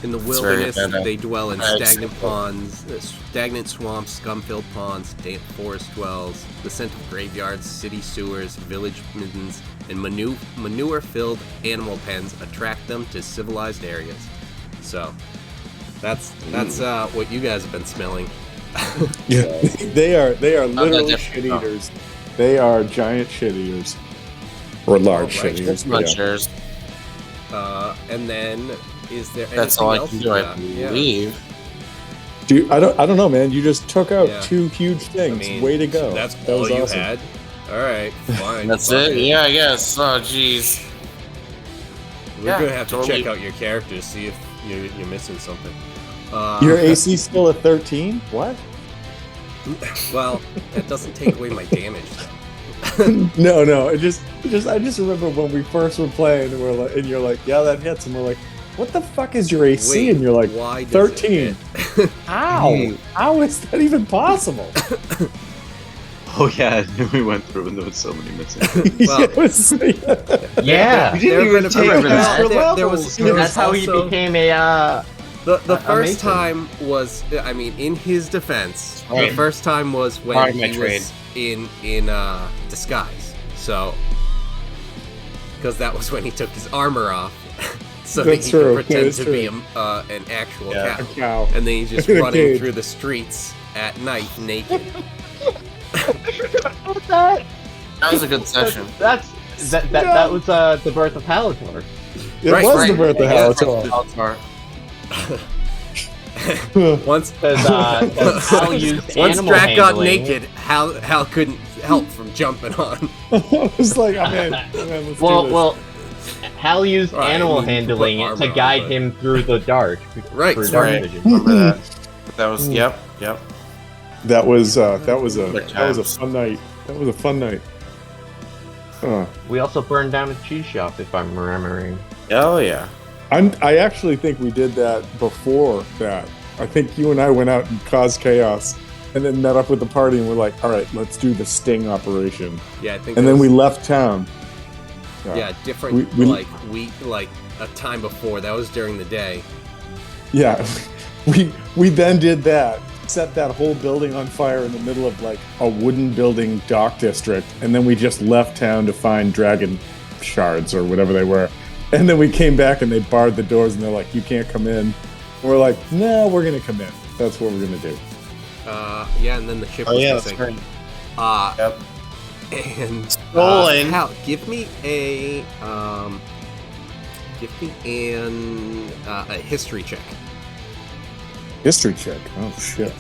In the It's very wilderness, bad. they dwell in Very stagnant simple. ponds, stagnant swamps, scum-filled ponds, damp forest dwells, the scent of graveyards, city sewers, village middens, and manure-filled animal pens attract them to civilized areas. So, that's what you guys have been smelling. Yeah, they are literally different. shit eaters. They are giant shit eaters or large Alright. shit eaters. Not Yeah. sure. And then, is there That's anything all I else can you do, I got? Yeah. believe. Dude, I don't know, man. You just took out Yeah. 2 huge I things. mean, Way to go. That's That all was you awesome. had? Alright, fine. That's fuck it? Yeah, I guess. Oh, jeez. We're Yeah, gonna have to totally. check out your character, see if you're missing something. Your AC still at 13? What? Well, that doesn't take away my damage. No. I just remember when we first were playing, and you're like, yeah, that hits, and we're like, what the fuck is your AC? Wait, and you're like, why does 13. it hit? How? How is that even possible? Oh yeah, we went through and there was so many missing. Well, It was- Yeah, We didn't even take remember extra there was that's how he also- became a The first amazing. time was, I mean, in his defense, the Right. first time was when Part of my he trade. was in disguise. So, because that was when he took his armor off, so that That's he true. could That pretend is to true. be an actual Yeah. cow. A cow. And then he's just In a running cage. through the streets at night naked. That was a good session. That was the birth of Halator. It Right, was right. the birth of Yeah, Halator. Once Because Hal used once animal Drac got handling. naked, Hal couldn't help from jumping on. I was like, I'm in. Let's do this. Well, Hal used Right, animal I mean, you can put handling armor to on, guide but- him through the dark. Right, For right. dark vision. Remember that? That was yep. That was a Good times. fun night. That was a fun night. We also burned down a cheese shop, if I'm remembering. Oh yeah. I actually think we did that before that. I think you and I went out and caused chaos, and then met up with the party, and we're like, all right, let's do the sting operation. Yeah, I think. And that then we was- left town. Yeah, different. We- like a time before. That was during the day. Yeah, we then did that, set that whole building on fire in the middle of like a wooden building dock district, and then we just left town to find dragon shards or whatever they were. And then we came back and they barred the doors and they're like, you can't come in. And we're like, no, we're gonna come in. That's what we're gonna do. Yeah, and then the ship Oh was yeah, that's missing. right. Yep. And Stolen. Hal, give me a history check. History check. Oh shit.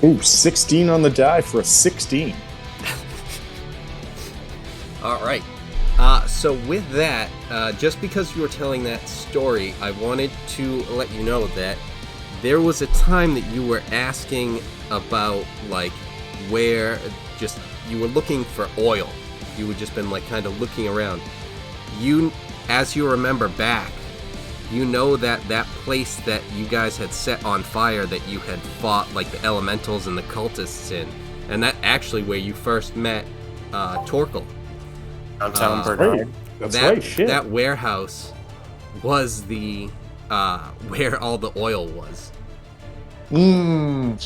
Ooh, 16 on the die for a 16. All right. So with that, just because you were telling that story, I wanted to let you know that there was a time that you were asking about, like, where just you were looking for oil. You had just been, like, kind of looking around. You, as you remember back, you know that that place that you guys had set on fire that you had fought, like, the elementals and the cultists in, and that actually where you first met Torkel. Downtown Right. Bernard. That's that, right, shit. That warehouse was the where all the oil was, and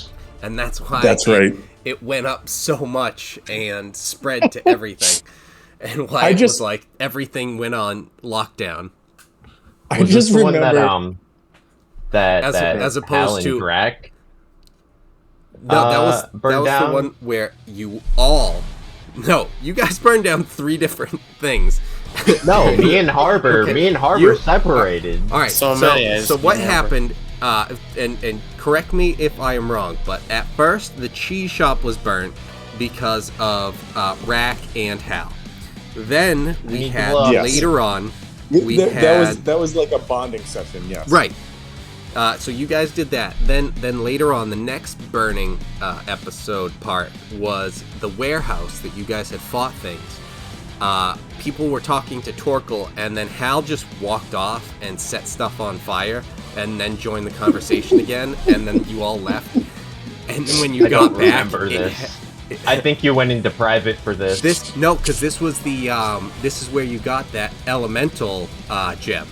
that's why That's right. it went up so much and spread to everything, and why I it just- was like everything went on lockdown. I Was just this the one remember. that As opposed Hal and to- Drac No, that was burned the down? one where you all. No, you guys burned down 3 different things. No, me and Harbor. Okay, Me and Harbor you- separated. All right. So So, many, I just so what can't happened? And correct me if I am wrong, but at first the cheese shop was burnt because of Rack and Hal. Then we need had gloves. Yes. later on we had that was like a bonding session. Yes. right. So you guys did that. Then later on, the next burning episode part was the warehouse that you guys had fought things. People were talking to Torkel, and then Hal just walked off and set stuff on fire, and then joined the conversation again, and then you all left. And then when you I got don't back, remember this. I think you went into private for this. because this was the this is where you got that elemental gem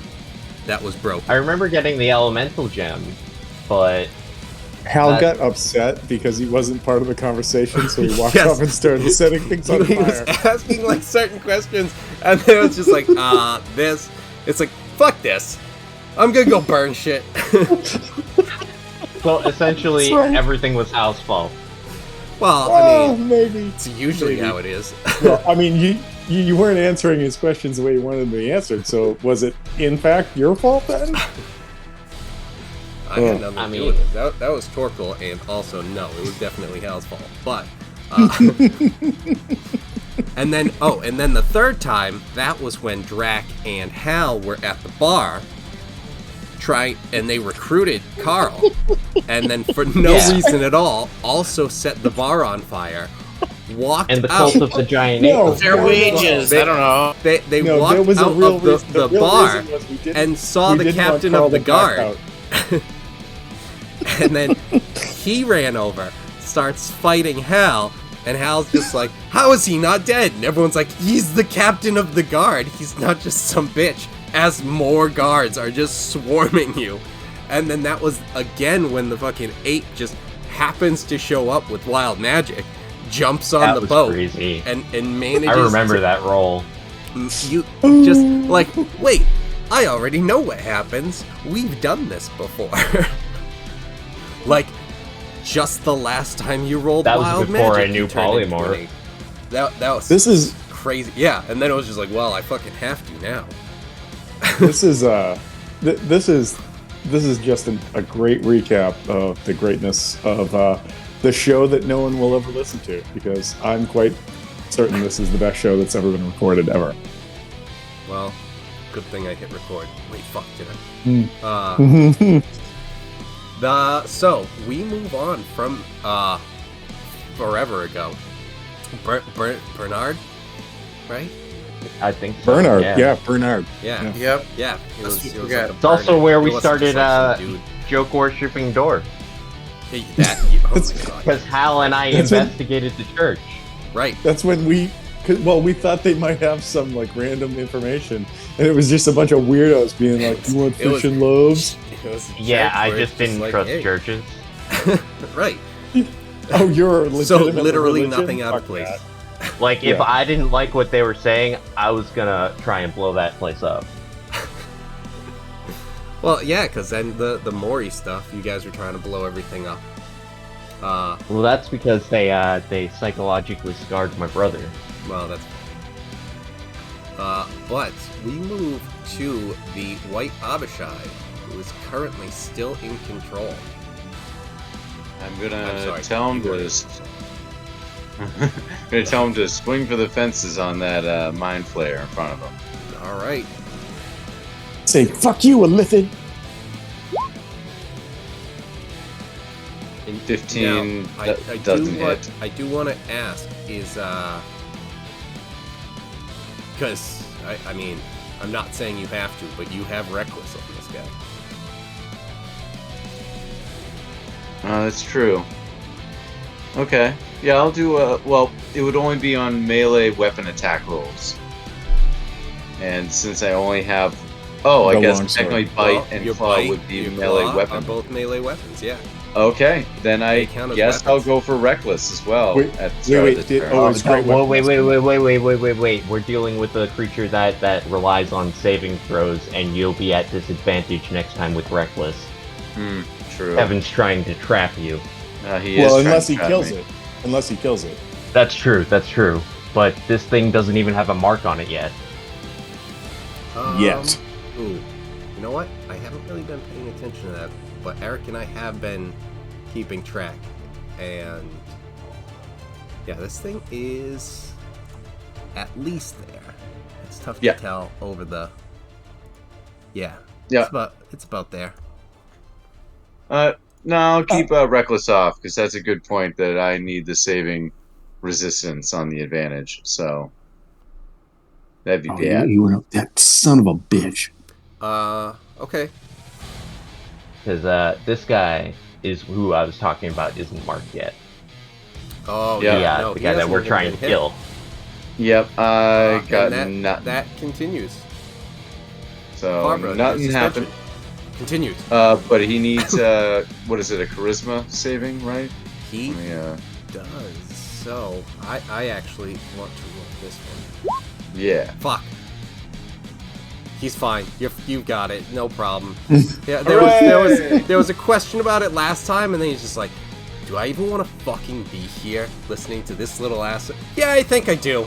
that was broken. I remember getting the elemental gem, but Hal That- got upset because he wasn't part of the conversation, so he walked Yes. off and started setting things on He was fire. asking like certain questions, and then it was just like, this. It's like, fuck this. I'm gonna go burn shit. so essentially That's right. everything was Hal's fault. Well, Oh, I mean, maybe. it's usually maybe. how it is. Well, I mean, you weren't answering his questions the way you wanted them to be answered. So was it in fact your fault then? I had nothing I to mean- do with it. That was Torkel, and also no, it was definitely Hal's fault. But, and then the third time, that was when Drac and Hal were at the bar, and they recruited Carl, and then for no Yeah. reason at all, also set the bar on fire. Walked And the out. cult of the giant No. ape. Their wages. They- I don't know. They No, walked there was a out real of the, reason. the real bar reason was we didn't- and saw we the didn't want captain Carl of the to back guard. out. And then he ran over, starts fighting Hal, and Hal's just like, how is he not dead? And everyone's like, he's the captain of the guard. He's not just some bitch. as more guards are just swarming you. And then that was again when the fucking ape just happens to show up with wild magic, jumps on the boat, crazy. and manages. I remember that roll. You just like, wait, I already know what happens. We've done this before. Like, just the last time you rolled That was wild before magic, I knew you turned into polymorph. an ape. That was This is crazy. Yeah, and then it was just like, well, I fucking have to now. this is this is just a great recap of the greatness of the show that no one will ever listen to, because I'm quite certain this is the best show that's ever been recorded ever. Well, good thing I hit record. Wait, fuck, did I? So we move on from forever ago. Bernard, right? I think so. Bernard, yeah. yeah, Bernard. Yeah. Yep. Yeah. It was we like forgot. a It's also Bernard. where It we wasn't started just like some dude. joke worshipping Door. Hey, oh my god. Because Hal and I That's when- investigated the church. Right. That's when we thought they might have some like random information, and it was just a bunch of weirdos being like, "You want It was- fish and loaves?" It was a Yeah, church I where just it's didn't like, trust hey. churches. Right. Oh, you're a So legitimate literally religion? nothing out of Fuck place. that. Like, if Yeah. I didn't like what they were saying, I was gonna try and blow that place up. Well, yeah, because then the Maury stuff, you guys were trying to blow everything up. Well, that's because they psychologically scarred my brother. Well, that's. But we move to the White Abishai, who is currently still in control. I'm I'm gonna sorry, tell him you were- to. I'm gonna tell him to swing for the fences on that mind flayer in front of him. All right. Say "fuck you" a Lithin. 15 Now, I doesn't do hit. I do want to ask is because I mean I'm not saying you have to, but you have reckless on this guy. That's true. Okay. Yeah, I'll do well, it would only be on melee weapon attack rolls. And since I only have... Oh, I The guess longsword. technically bite Well, and your claw bite, would be your melee claw weapon. are both melee weapons. Yeah. Okay, then I They count as guess I'll weapons. go for reckless as well Wait, at the start wait, of the did- turn. oh, it's great Whoa, weapons. wait. We're dealing with a creature that relies on saving throws, and you'll be at disadvantage next time with Reckless. True. Kevin's trying to trap you. He is Well, trying unless to he trap kills me. it. Unless he kills it. That's true. But this thing doesn't even have a mark on it yet. Yet. Ooh, you know what? I haven't really been paying attention to that, but Eric and I have been keeping track, and yeah, this thing is at least there. It's tough Yeah. to tell over the. Yeah. Yeah. It's about there. No, I'll keep reckless off because that's a good point that I need the saving resistance on the advantage. So that'd be bad. you went that son of a bitch. Okay. Because this guy is who I was talking about isn't marked yet. Oh Yeah. yeah, no, the he guy that hasn't we're even trying been to hit. kill. Yep, I got And nothing. that continues. So Barbara, nothing your happened. suspension continues. But he needs what is it? A charisma saving, right? He Yeah. does. So I actually want to roll this one. Yeah. Fuck. He's fine. You've got it. No problem. Yeah, there was a question about it last time, and then he's just like, "Do I even want to fucking be here listening to this little ass?" Yeah, I think I do.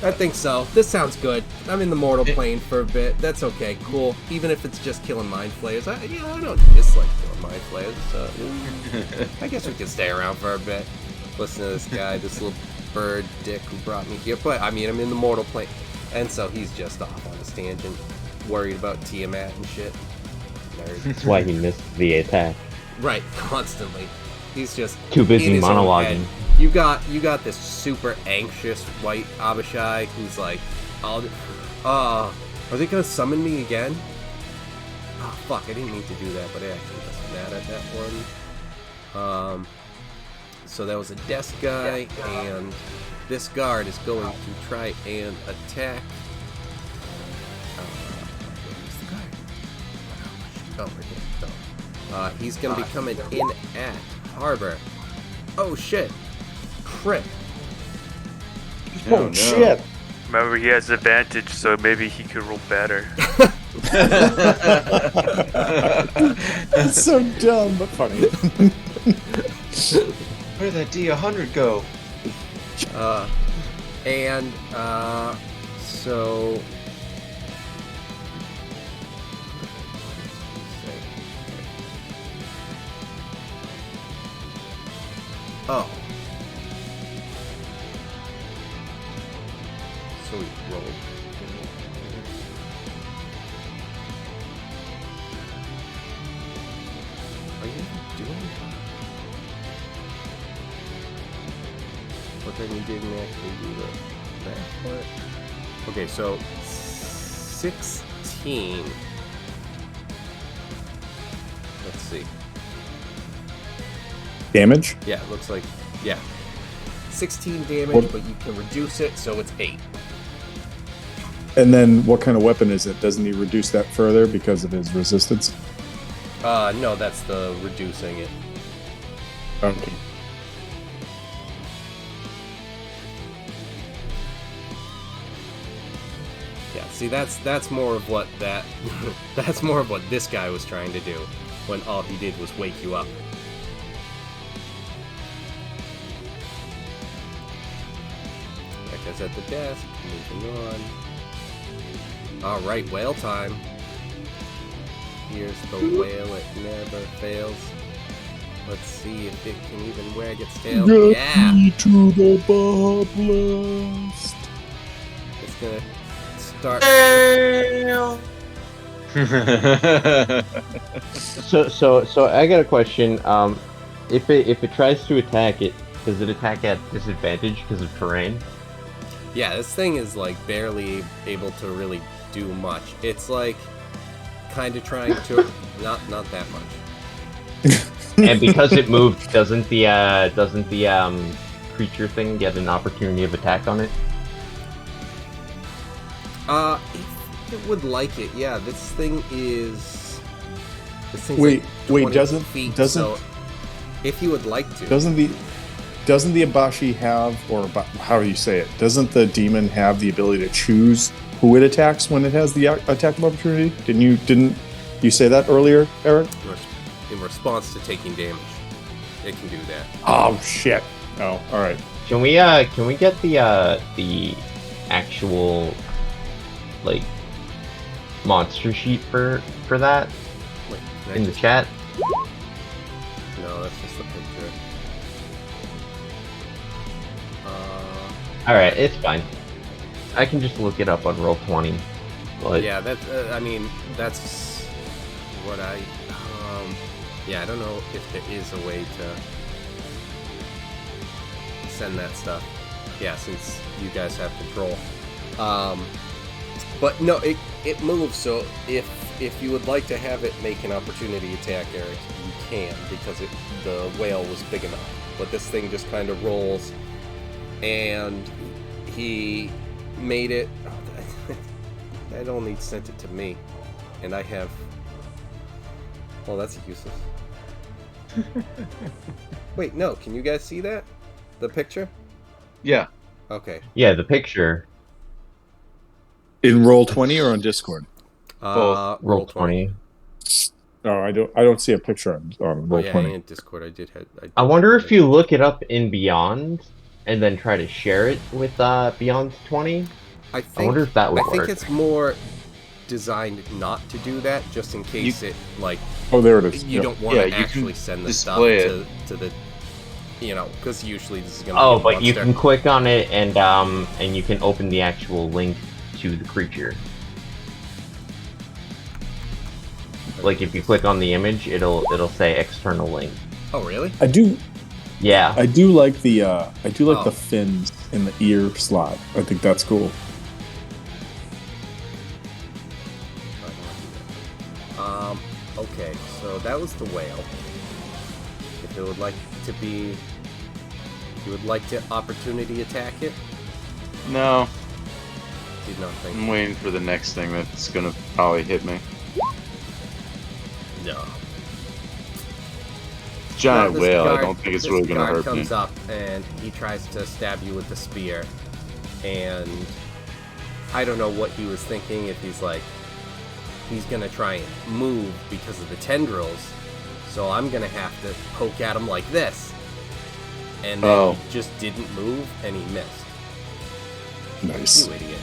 I think so. This sounds good. I'm in the mortal plane for a bit. That's okay. Cool. Even if it's just killing mind flayers. I don't dislike killing mind flayers. So I guess we can stay around for a bit. Listen to this guy, this little bird dick who brought me here. But I mean, I'm in the mortal plane. And so he's just off on his tangent, worried about Tiamat and shit. Nerd. That's why he missed the attack. Right, constantly. He's just Too busy in his own monologuing. head. You got this super anxious white Abishai who's like, are they gonna summon me again? Oh fuck, I didn't mean to do that, but I actually was mad at that one. So that was a desk guy, and this guard is going to try and attack right here. No. He's gonna be coming in at Harbor. Oh shit! Crit. Oh, shit! Remember, he has advantage, so maybe he could roll better. That's so dumb, but funny. Where did that D100 go? And so. Oh. So we rolled. Are you doing it? But then you didn't actually do the math part. Okay, so 16. Let's see. Damage? Yeah, it looks like, yeah. 16 damage, What? but you can reduce it, so it's 8. And then what kind of weapon is it? Doesn't he reduce that further because of his resistance? No, that's the reducing it. Okay. Yeah, see, that's more of what that's more of what this guy was trying to do, when all he did was wake you up. That guy's at the desk, moving on. Alright, whale time. Here's the whale, it never fails. Let's see if it can even wag its tail. Get Yeah! me to the Baja Blast. It's gonna start. So I got a question. If it tries to attack it, does it attack at disadvantage because of terrain? Yeah, this thing is like barely able to really do much. It's like kind of trying to not that much. And because it moved, doesn't the creature thing get an opportunity of attack on it? If it would like it, yeah. This thing's Wait, like wait, 20 doesn't- feet, doesn't- so if you would like to. Doesn't the Abashi have, or how do you say it? Doesn't the demon have the ability to choose who it attacks when it has the attack of opportunity? Didn't you say that earlier, Eric? In response to taking damage, it can do that. Oh shit! Oh, all right. Can we get the actual like monster sheet for that Wait, can I in the just- chat? No, that's just the picture. All right, it's fine. I can just look it up on Roll20. But Yeah, that. I mean, that's what I. Yeah, I don't know if there is a way to send that stuff. Yeah, since you guys have control. But no, it moves. So if you would like to have it make an opportunity attack, Eric, you can, because the whale was big enough. But this thing just kind of rolls, and he made it. That only sent it to me, and I have. Well, that's useless. Wait, no. Can you guys see that? The picture? Yeah. Okay. yeah, the picture. In Roll20 or on Discord? Roll20. Oh, I don't see a picture on Oh Roll20. yeah, in Discord I did have. I wonder if you look it up in Beyond and then try to share it with Beyond 20. I wonder if that would I think work. it's more designed not to do that, just in case it like Oh, there it is. you Yep. don't want Yeah, to you can actually send the stuff display it. to the, because usually this is gonna. Oh, be a but you monster. can click on it and you can open the actual link to the creature. Like if you click on the image, it'll say external link. Oh really? I do Yeah. like the Oh. the fins in the ear slot. I think that's cool. Okay, so that was the whale. If it would like to be, you would like to opportunity attack it. No, Did not think. I'm waiting for the next thing that's gonna probably hit me. No. Giant This whale. I guard- don't think it's this really gonna guard hurt me. comes up and he tries to stab you with the spear, and I don't know what he was thinking. If he's like, he's gonna try and move because of the tendrils, so I'm gonna have to poke at him like this, and then he just didn't move and he missed. Nice. You idiot.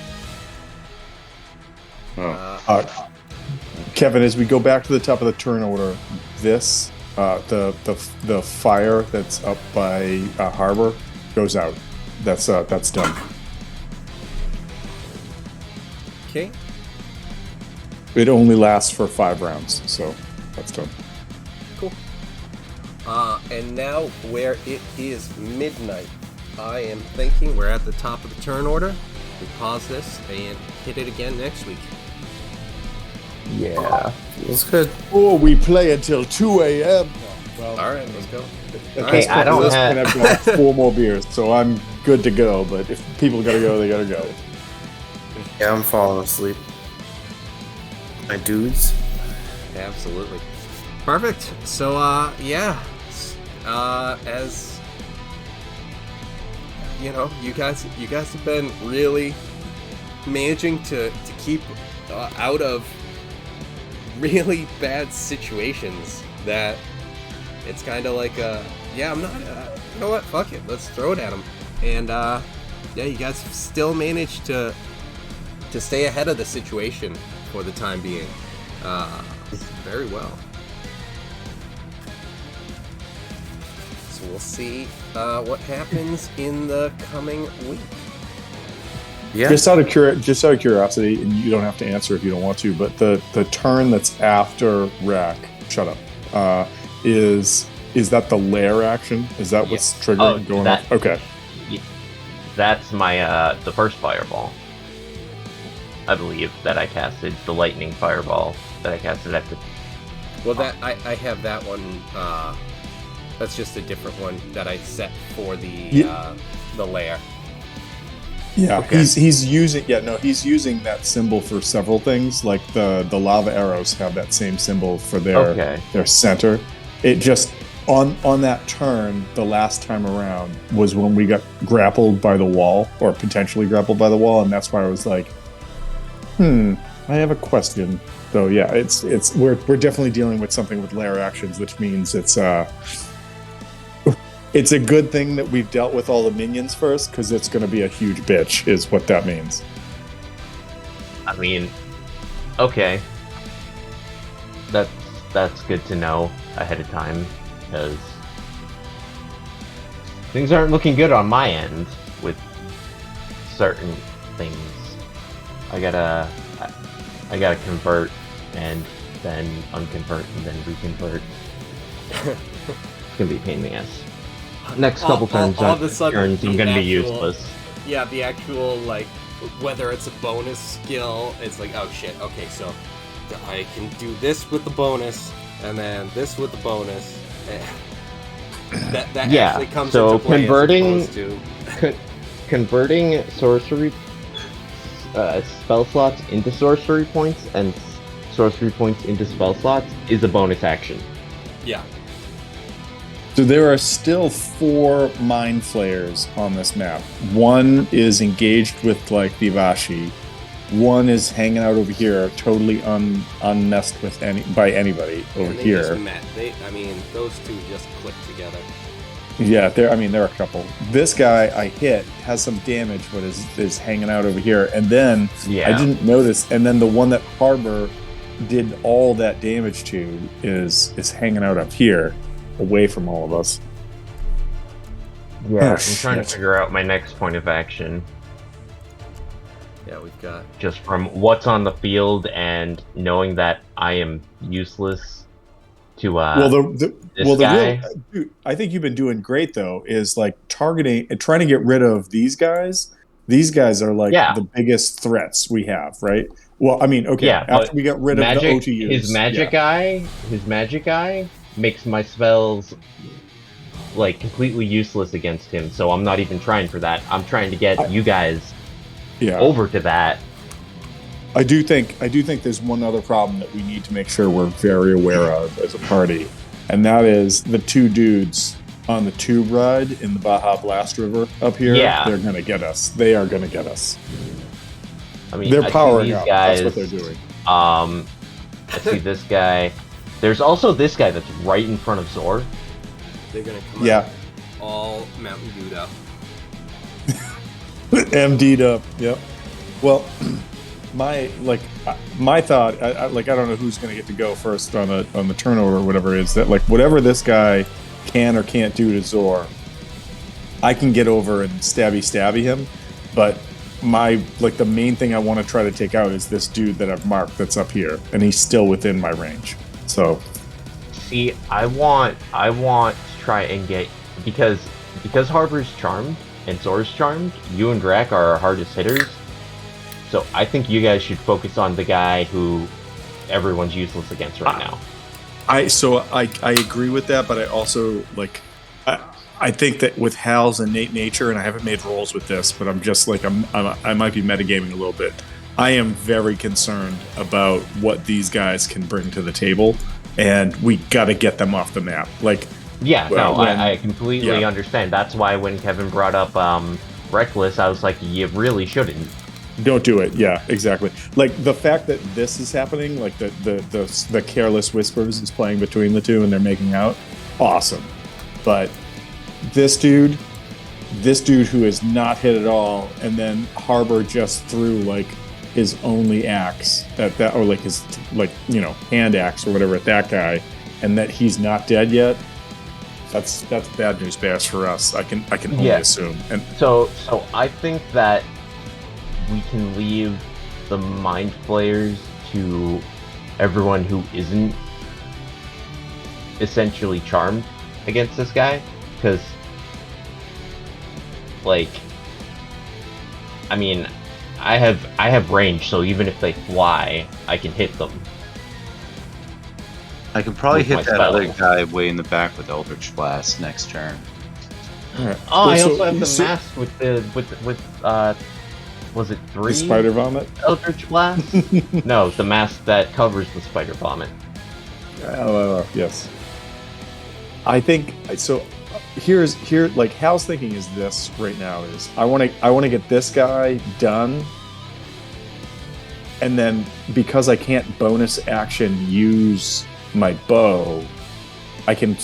Kevin, as we go back to the top of the turn order, this the fire that's up by Harbor goes out. That's done. Okay. It only lasts for 5 rounds, so that's done. Cool. And now, where it is midnight, I am thinking we're at the top of the turn order. We pause this and hit it again next week. Yeah. That's good. Oh, we play until 2 a.m. Well, All right, let's go. Okay, I don't have- I've got 4 more beers, so I'm good to go. But if people gotta go, they gotta go. Yeah, I'm falling asleep. My dudes. Absolutely. Perfect. So, as you know, you guys have been really managing to keep out of really bad situations that it's kind of like I'm not you know what, fuck it, let's throw it at them. And you guys still managed to stay ahead of the situation for the time being very well. So we'll see what happens in the coming week. Yeah. Just out of curiosity, and you don't have to answer if you don't want to, but the turn that's after Rack, shut up, is that the lair action? Is that what's triggering going on? Okay. That's my the first fireball. I believe that I casted the lightning fireball that I casted at the. Well, that I have that one. That's just a different one that I set for the lair. Yeah, Okay. he's using using that symbol for several things. Like the lava arrows have that same symbol for their center. It just on that turn, the last time around was when we got grappled by the wall, or potentially grappled by the wall, and that's why I was like, I have a question. So yeah, we're definitely dealing with something with lair actions, which means it's a good thing that we've dealt with all the minions first, because it's going to be a huge bitch, is what that means. I mean, okay. That's good to know ahead of time, because things aren't looking good on my end with certain things. I gotta convert and then unconvert and then reconvert. It's gonna be a pain in the ass. Next couple turns, all of a sudden, I'm gonna be actual- useless. Yeah, the actual, like, whether it's a bonus skill, it's like, oh shit, okay, so I can do this with the bonus, and then this with the bonus. That actually comes so into play converting- as opposed to... Converting sorcery spell slots into sorcery points and sorcery points into spell slots is a bonus action. Yeah. So there are still 4 mind flayers on this map. One is engaged with like the Ivashi. One is hanging out over here, totally unmessed with by anybody over And they here. just met. Those two just clicked together. Yeah, there are a couple. This guy I hit has some damage, but is hanging out over here. And then I didn't notice. And then the one that Harbor did all that damage to is hanging out up here, away from all of us. Yeah, I'm trying to figure out my next point of action. Yeah, we've got... Just from what's on the field and knowing that I am useless to dude, I think you've been doing great though. Is like targeting and trying to get rid of these guys. These guys are like the biggest threats we have, right? Well, I mean, okay. Yeah, after we got rid of the OTUs, his magic eye makes my spells like completely useless against him. So I'm not even trying for that. I'm trying to get you guys over to that. I do think there's one other problem that we need to make sure we're very aware of as a party, and that is the two dudes on the tube ride in the Baja Blast River up here. Yeah. They're gonna get us. They are gonna get us. I mean, They're I see powering these up. guys. That's what they're doing. I see this guy. There's also this guy that's right in front of Zor. They're gonna come Yeah. out all Mountain Dewed up. MD'd up. Yep. Well, my thought, I don't know who's going to get to go first on the turnover or whatever, is that like whatever this guy can or can't do to Zor, I can get over and stabby him, but the main thing I want to try to take out is this dude that I've marked that's up here, and he's still within my range. So, see, I want to try and get because Harbor's charmed and Zor's charmed. You and Drac are our hardest hitters. So I think you guys should focus on the guy who everyone's useless against right now. I agree with that, but I also I think that with Hal's innate nature, and I haven't made rolls with this, but I'm just like I might be metagaming a little bit. I am very concerned about what these guys can bring to the table, and we got to get them off the map. I completely understand. That's why when Kevin brought up Reckless, I was like, you really shouldn't. Don't do it. Yeah, exactly. Like the fact that this is happening, like the Careless Whispers is playing between the two and they're making out, awesome. But this dude who is not hit at all, and then Harbor just threw like his only axe at that, or like his hand axe or whatever at that guy, and that he's not dead yet. That's bad news bears for us. I can only assume. And so I think that we can leave the mind flayers to everyone who isn't essentially charmed against this guy, because I have range, so even if they fly, I can hit them. I can probably With hit my that spell. other guy way in the back with Eldritch Blast next turn. right. I So- also have the so- mask with was it 3 the spider vomit. Eldritch Blast? No, the mask that covers the spider vomit. Yes. I think so. Like Hal's thinking is this right now is I want to get this guy done, and then because I can't bonus action use my bow, I could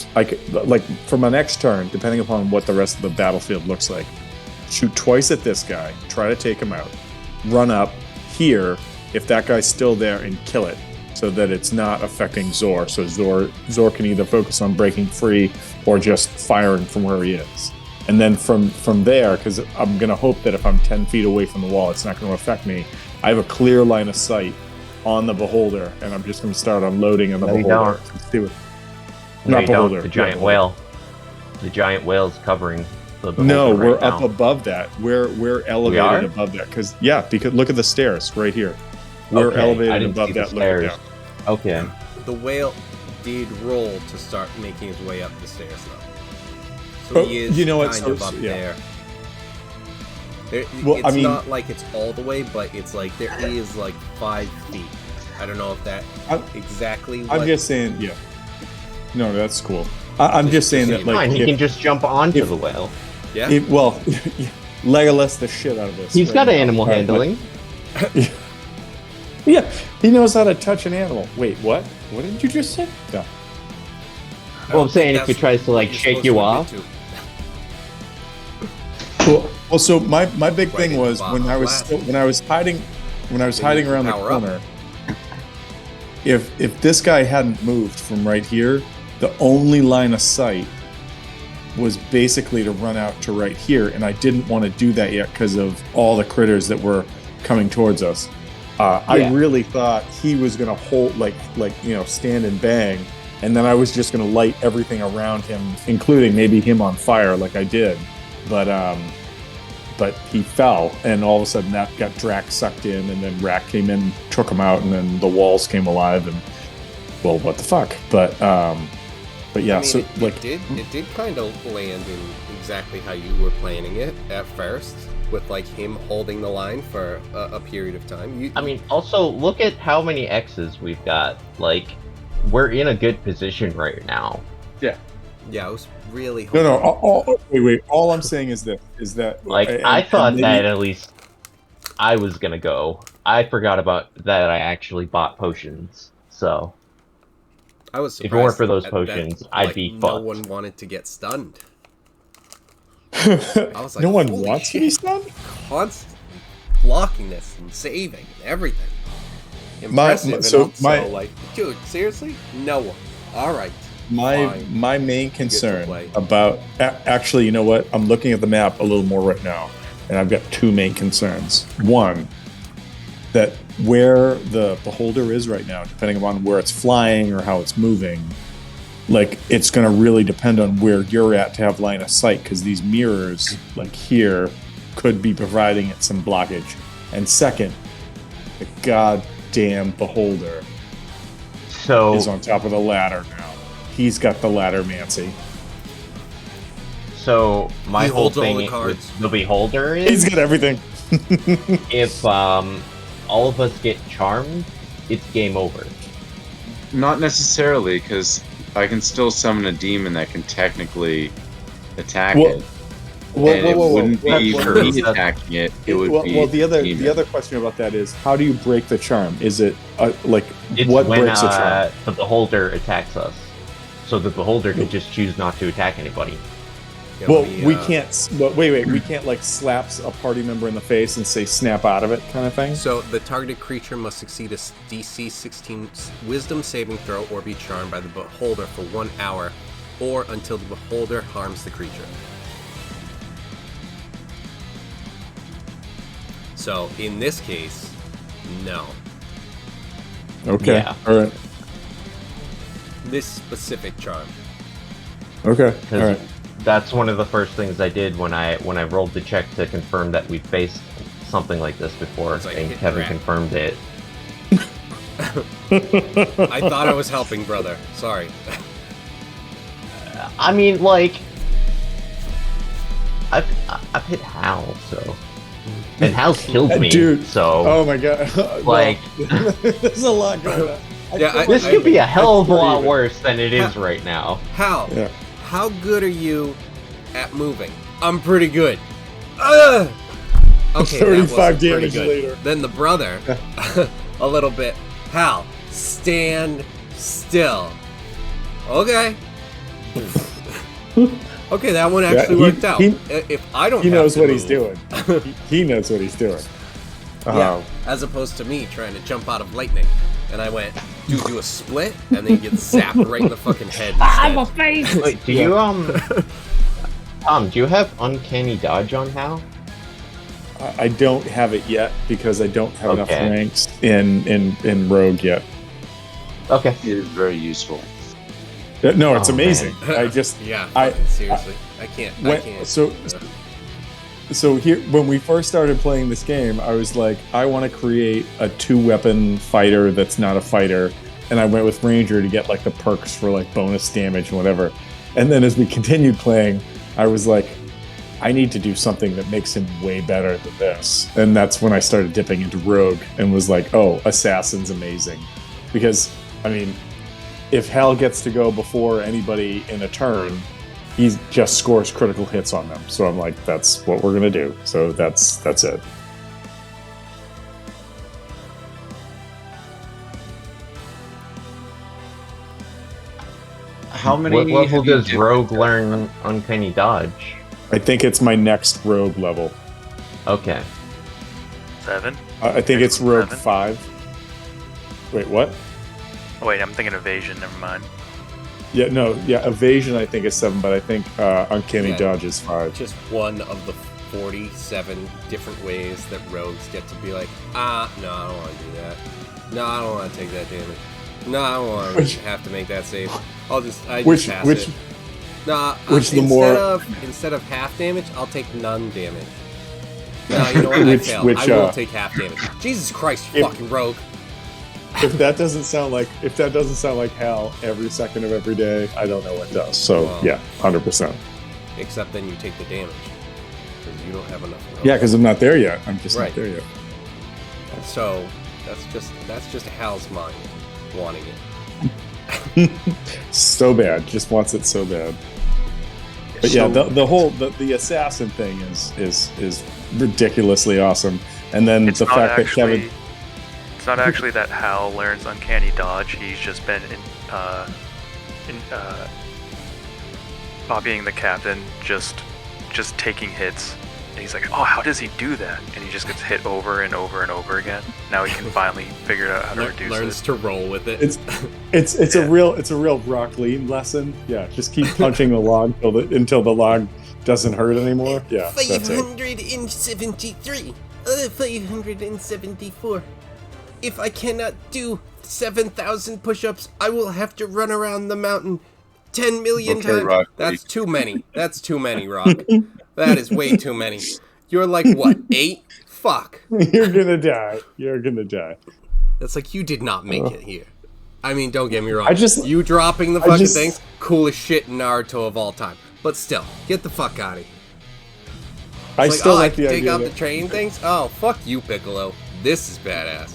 like for my next turn, depending upon what the rest of the battlefield looks like, shoot twice at this guy, try to take him out, run up here if that guy's still there and kill it, so that it's not affecting Zor. So Zor can either focus on breaking free or just firing from where he is. And then from there, because I'm going to hope that if I'm 10 feet away from the wall, it's not going to affect me. I have a clear line of sight on the Beholder, and I'm just going to start unloading on the No, you Beholder. don't. Let's do it. No, Not you don't. Beholder. The giant yeah, whale. The giant whale's covering the beholder No, we're right up now. above that. We're elevated are? above that because look at the stairs right here. We're Okay, I elevated didn't above see the that. Looking stairs. down. Okay. The whale did roll to start making his way up the stairs, though. So Oh, he is you know what, kind so- of up yeah. there. Well, It's I mean- not like it's all the way, but it's like there is like 5 feet. I don't know if that I'm- exactly. I'm what- just saying, yeah. No, that's cool. I'm just saying that, like, Fine, he can just jump onto the whale. Yeah. Legolas the shit out of this. He's right got now. animal All right, handling. Yeah, he knows how to touch an animal. Wait, what? What did you just say? No. Well, I'm saying if he That's tries to like what you're shake supposed you to off. admit Well, so my big Right thing in was the when I was bottom hiding need around the to power up. corner. If this guy hadn't moved from right here, the only line of sight was basically to run out to right here, and I didn't want to do that yet because of all the critters that were coming towards us. I really thought he was gonna hold stand and bang, and then I was just gonna light everything around him, including maybe him on fire like I did. But he fell, and all of a sudden that got Drac sucked in, and then Rack came in, took him out, and then the walls came alive, and well, what the fuck? But yeah, I mean, so it did kind of land in exactly how you were planning it at first. with like him holding the line for a period of time. I mean, also look at how many X's we've got. Like, we're in a good position right now. Yeah, I was really No. Wait. All I'm saying is that like I thought that at least I was gonna go. I forgot about that. I actually bought potions, so I was surprised if it weren't for those that, potions, like, I'd be no fucked. one wanted to get stunned. I was like, no one holy wants shit. to be stunned. Constantly blocking this and saving and everything. Impressive. Like, dude, seriously, no one. All right. My main concern about actually, you know what? I'm looking at the map a little more right now, and I've got two main concerns. One, that where the beholder is right now, depending upon where it's flying or how it's moving, like it's going to really depend on where you're at to have line of sight, because these mirrors, like here, could be providing it some blockage. And second, the goddamn beholder is on top of the ladder now. He's got the ladder, Mancy. So my whole thing with the beholder is he's got everything. If all of us get charmed, it's game over. Not necessarily, because I can still summon a demon that can technically attack it. It wouldn't be for me attacking it. It would be. Well, the other question about that is, how do you break the charm? Is it like it's what when, breaks the charm? The beholder attacks us, so the beholder could just choose not to attack anybody. Well, we can't. Wait. We can't like slap a party member in the face and say "snap out of it" kind of thing. So the targeted creature must succeed a DC 16 Wisdom saving throw or be charmed by the beholder for 1 hour, or until the beholder harms the creature. So in this case, no. Okay. Yeah. All right. This specific charm. Okay. All right. That's one of the first things I did when I rolled the check to confirm that we faced something like this before, Like and Kevin confirmed it. I thought I was helping, brother. Sorry. I mean, like, I've hit Hal, so, and Hal's killed me, Dude. so. Oh my god! Like, there's a lot going on. This could be a hell of a lot worse than it is right now. Hal, Yeah. how good are you at moving? I'm pretty good. Okay, 35 that wasn't pretty damage good. later. Then the brother, a little bit. Hal, stand still. Okay. Okay, that one actually worked out. If I don't, he knows have what to he's move- doing. He knows what he's doing. Yeah, as opposed to me trying to jump out of lightning. And I went, do a split, and then get zapped right in the fucking head instead. Wait, do you Tom, do you have uncanny dodge on Hal? I don't have it yet because I don't have enough ranks in Rogue yet. Okay. It is very useful. No, it's Oh, amazing. man. I just seriously, I can't. So here, when we first started playing this game, I was like, I want to create a 2-weapon fighter that's not a fighter, and I went with Ranger to get like the perks for like bonus damage and whatever. And then as we continued playing, I was like, I need to do something that makes him way better than this. And that's when I started dipping into Rogue and was like, oh, Assassin's amazing. Because, I mean, if Hal gets to go before anybody in a turn, he just scores critical hits on them. So I'm like, that's what we're gonna do. So that's it. How many? What level have you does dipped Rogue into? learn uncanny dodge? I think it's my next Rogue level. Okay. 7? I think it's Rogue 7? 5. Wait, what? Oh, wait, I'm thinking evasion. Never mind. Evasion I think is 7, but I think uncanny Yeah. dodge is 5. Just one of the 47 different ways that rogues get to be like, no, I don't want to do that. No, I don't want to take that damage. No, I don't want to have to make that save. I just pass it. No, instead of half damage, I'll take none damage. No, you know what? I failed. I will take half damage. Jesus Christ, you fucking rogue. If that doesn't sound like Hal every second of every day, I don't know what does. So Wow. yeah, 100%. Except then you take the damage. because you don't have enough rope. Yeah, because I'm not there yet. I'm just Right. not there yet. So that's just Hal's mind wanting it. So bad. Just wants it so bad. But yeah, the assassin thing is ridiculously awesome. And then It's the not fact that actually. Kevin, It's not actually that Hal learns uncanny dodge. He's just been Bob being the captain, just taking hits. And he's like, oh, how does he do that? And he just gets hit over and over and over again. Now he can finally figure out how to reduce Learns it. to roll with it. it's a real Rock Lee lesson. Yeah, just keep punching the log until the log doesn't hurt anymore. Yeah, that's it. 573. 574. If I cannot do 7,000 push-ups, I will have to run around the mountain 10 million Okay, times. Rock Lee. That's too many. That's too many, Rock. That is way too many. You're like, what, 8? Fuck. You're gonna die. You're gonna die. That's like, you did not make it here. I mean, don't get me wrong. I just- you dropping the I fucking just- things, coolest shit in Naruto of all time. But still, get the fuck out of here. I Like, still I like can the take idea out the train things? Oh, fuck you, Piccolo. This is badass.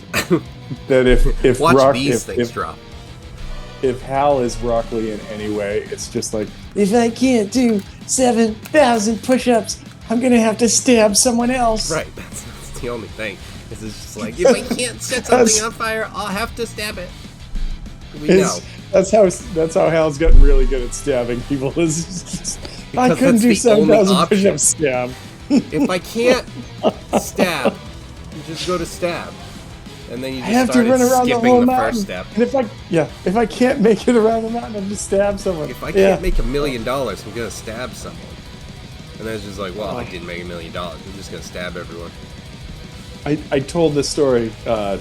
that if Watch Rock these things if, drop. if Hal is Rock Lee in any way, it's just like, if I can't do 7,000 push-ups, I'm gonna have to stab someone else. Right, that's the only thing. This is just like, if I can't set something on fire, I'll have to stab it. We know. That's how Hal's gotten really good at stabbing people. Is just, I Because couldn't that's do the only 7,000 option. push-ups. Stab. If I can't stab, you just go to stab. And then you I just have to started run around the skipping whole the mountain. first step. And if I can't make it around the mountain, I'm just stab someone. If I can't make $1 million, I'm gonna stab someone. And then it's just like, well, I didn't make $1 million. I'm just gonna stab everyone. I told this story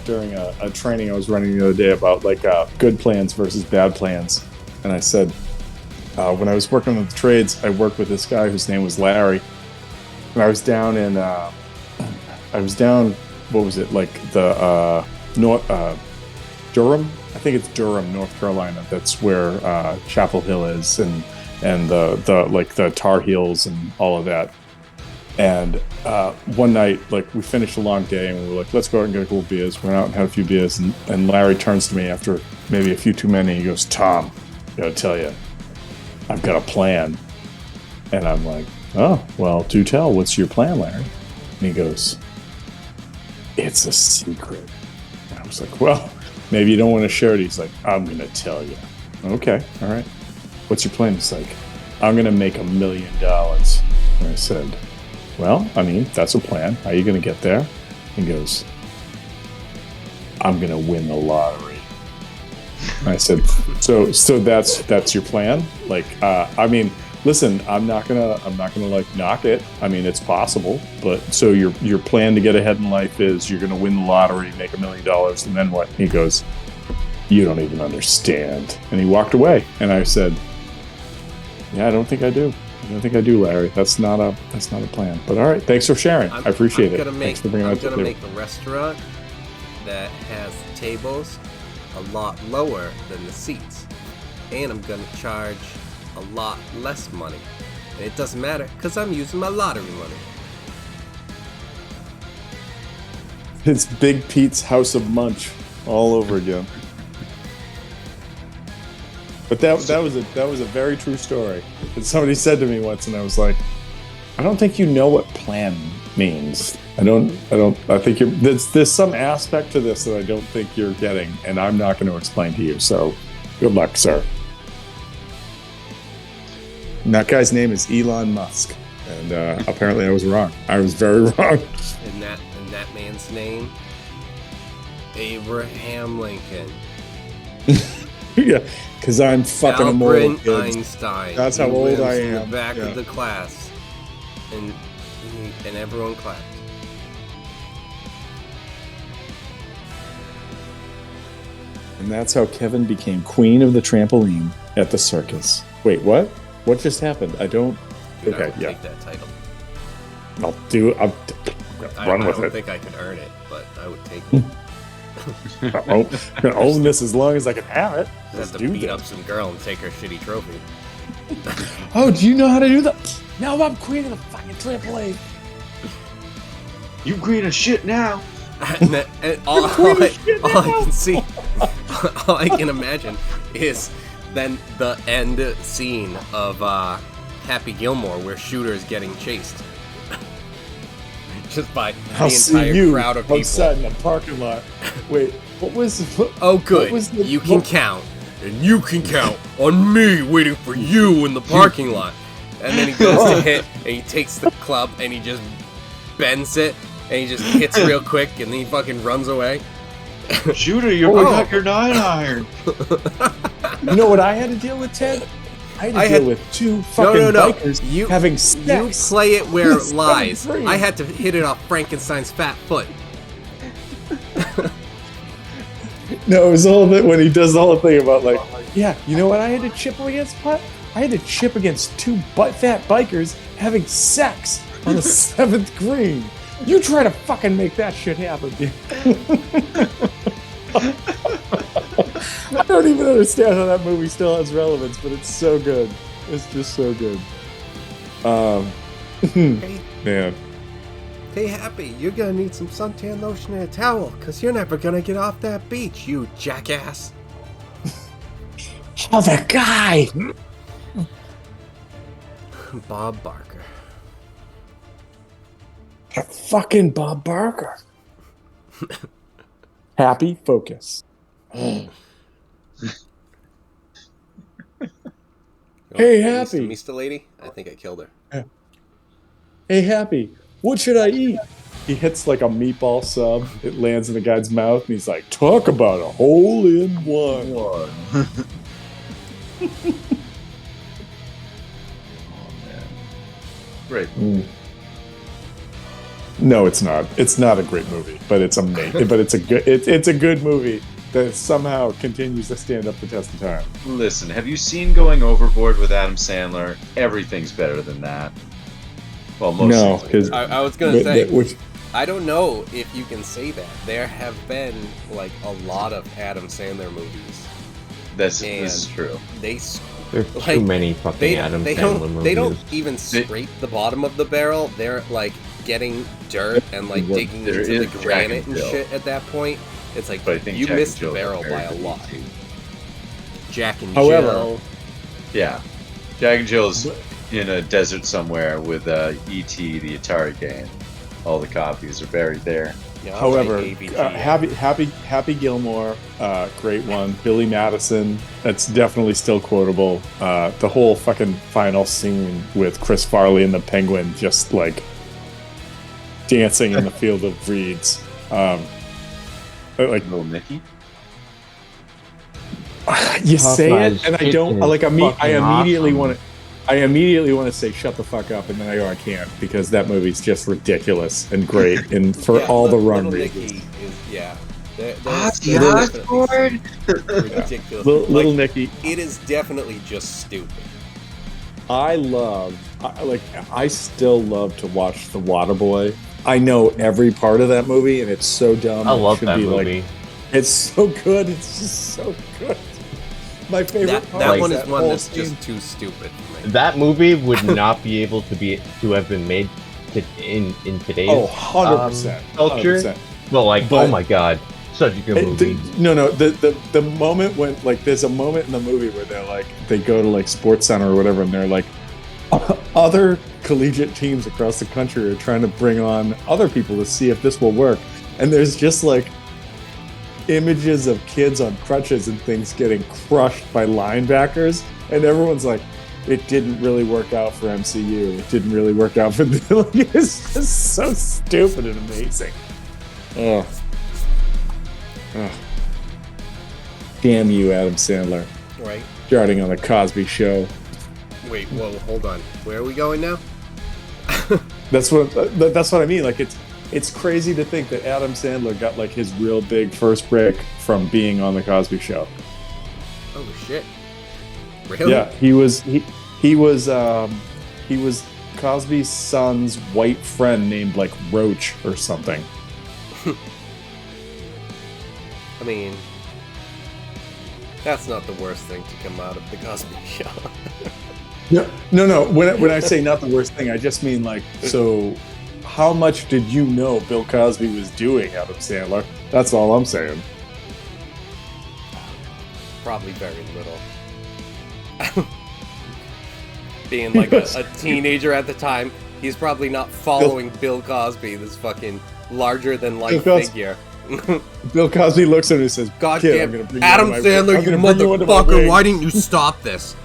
during a training I was running the other day about like good plans versus bad plans, and I said when I was working on the trades, I worked with this guy whose name was Larry, and I was down in what was it, like the Durham? I think it's Durham, North Carolina. That's where Chapel Hill is, and the like the Tar Heels and all of that. And one night, like, we finished a long day, and we were like, let's go out and get a couple beers. Went out and had a few beers, and Larry turns to me after maybe a few too many. He goes, Tom, I gotta tell you, I've got a plan. And I'm like, oh, well, do tell. What's your plan, Larry? And he goes, it's a secret. And I was like, well, maybe you don't want to share it. He's like, I'm gonna tell you. Okay, all right. What's your plan? He's like, I'm gonna make $1 million. And I said, well, I mean, that's a plan. How are you going to get there? He goes, I'm going to win the lottery. And I said, so that's your plan? Like, I mean, listen, I'm not gonna like knock it. I mean, it's possible, but so your plan to get ahead in life is you're going to win the lottery, make $1 million, and then what? He goes, you don't even understand. And he walked away. And I said, yeah, I don't think I do. I don't think I do, Larry. That's not a plan. But all right, thanks for sharing. I appreciate it. Thanks for bringing I'm that to gonna the make a restaurant that has tables a lot lower than the seats, and I'm gonna charge a lot less money. And it doesn't matter because I'm using my lottery money. It's Big Pete's House of Munch all over again. But that was a very true story. And somebody said to me once, and I was like, I don't think you know what plan means. I think there's some aspect to this that I don't think you're getting, and I'm not going to explain to you. So, good luck, sir. And that guy's name is Elon Musk, and apparently I was wrong. I was very wrong. And that man's name, Abraham Lincoln. Yeah, because I'm fucking Albert old. kids. Einstein. That's how He old lives I in am. the back Yeah. of the class, and everyone clapped. And that's how Kevin became queen of the trampoline at the circus. Wait, what? What just happened? I don't. Dude, I Okay, would yeah. take that title. I'll do it. I'll run I with don't it. think I could earn it, but I would take it. I'm gonna own this as long as I can have it. I Let's have to do beat that. up some girl and take her shitty trophy. Oh, do you know how to do that? Now I'm queen of the fucking trampoline. You green as shit now. And all I can imagine is then the end scene of Happy Gilmore where Shooter is getting chased. Just by I'll the see entire you crowd of people. outside in the parking lot. Wait, what was? Oh, good. What was the, You can count. And you can count on me waiting for you in the parking lot. And then he goes to hit, and he takes the club, and he just bends it, and he just hits real quick, and then he fucking runs away. Shooter, you forgot your 9-iron. You know what I had to deal with, Ted? I had to deal with two fucking bikers having sex. You play it where it lies. 73. I had to hit it off Frankenstein's fat foot. No, it was all that when he does the whole thing about like, yeah, you know what I had to chip against? What? I had to chip against two fat bikers having sex on the 7th green. You try to fucking make that shit happen, dude. I don't even understand how that movie still has relevance, but it's so good. It's just so good. Man. Hey, Happy, you're gonna need some suntan lotion and a towel, because you're never gonna get off that beach, you jackass. Oh, that guy! Bob Barker. That fucking Bob Barker. Happy, focus. Hey, Happy. Mr. Lady? I think I killed her. Hey, Happy, what should I eat? He hits like a meatball sub. It lands in the guy's mouth, and he's like, talk about a hole-in-one. Great. No, it's not. It's not a great movie, but it's amazing. But it's a good. It's a good movie that somehow continues to stand up the test of time. Listen, have you seen Going Overboard with Adam Sandler? Everything's better than that. Well, most No, things are because better. I was gonna say, I don't know if you can say that. There have been like a lot of Adam Sandler movies. This is true. There's too many fucking Adam Sandler movies. They don't even scrape the bottom of the barrel. They're like getting dirt and like digging there into is the Jack granite and and Jill. shit at that point. It's like But I think you Jack missed and the Jill barrel are by a very lot. good. Jack and However- Jill. Yeah. Jack and Jill's in a desert somewhere with E.T., the Atari game. All the copies are buried there. Yeah, However, like ABG, Happy Gilmore, great one. Billy Madison, that's definitely still quotable. The whole fucking final scene with Chris Farley and the Penguin just like dancing in the field of reeds. Like Little Nicky? you Tough say Guys it, and I shit don't is like. I immediately fucking want to. I immediately want to say shut the fuck up, and then I go I can't because that movie's just ridiculous and great, and for yeah, all the run Little reasons. Nicky is they're Ozzy definitely ridiculous. Little Like, Nicky. it is definitely just stupid. I still love to watch The Waterboy. I know every part of that movie, and it's so dumb. I it love should that be movie. Like, it's so good. It's just so good. My favorite part That is one that is one whole that's scene. just too stupid for me. That movie would not be able to have been made in today's 100%. culture. 100%. Well, like, But- oh my god, such a good movie. The moment when like there's a moment in the movie where they're like they go to like Sports Center or whatever, and they're like other collegiate teams across the country are trying to bring on other people to see if this will work, and there's just like images of kids on crutches and things getting crushed by linebackers, and everyone's like, it didn't really work out for MCU. It didn't really work out for the. Like, it's just so stupid and amazing. Oh. Damn you, Adam Sandler. Right? Starting on the Cosby Show. Wait, whoa, hold on. Where are we going now? That's what I mean. Like it's crazy to think that Adam Sandler got like his real big first break from being on the Cosby Show. Oh shit! Really? Yeah, he was Cosby's son's white friend named like Roach or something. I mean, that's not the worst thing to come out of the Cosby Show. No. When I say not the worst thing, I just mean like so how much did you know Bill Cosby was doing, Adam Sandler? That's all I'm saying. Probably very little. Being like a teenager at the time, he's probably not following Bill Cosby, this fucking larger-than-life figure. Bill Cosby looks at him and says, God "Kid, damn, I'm gonna bring Adam you under my Sandler, I'm you gonna bring you under my motherfucker, wing." why didn't you stop this?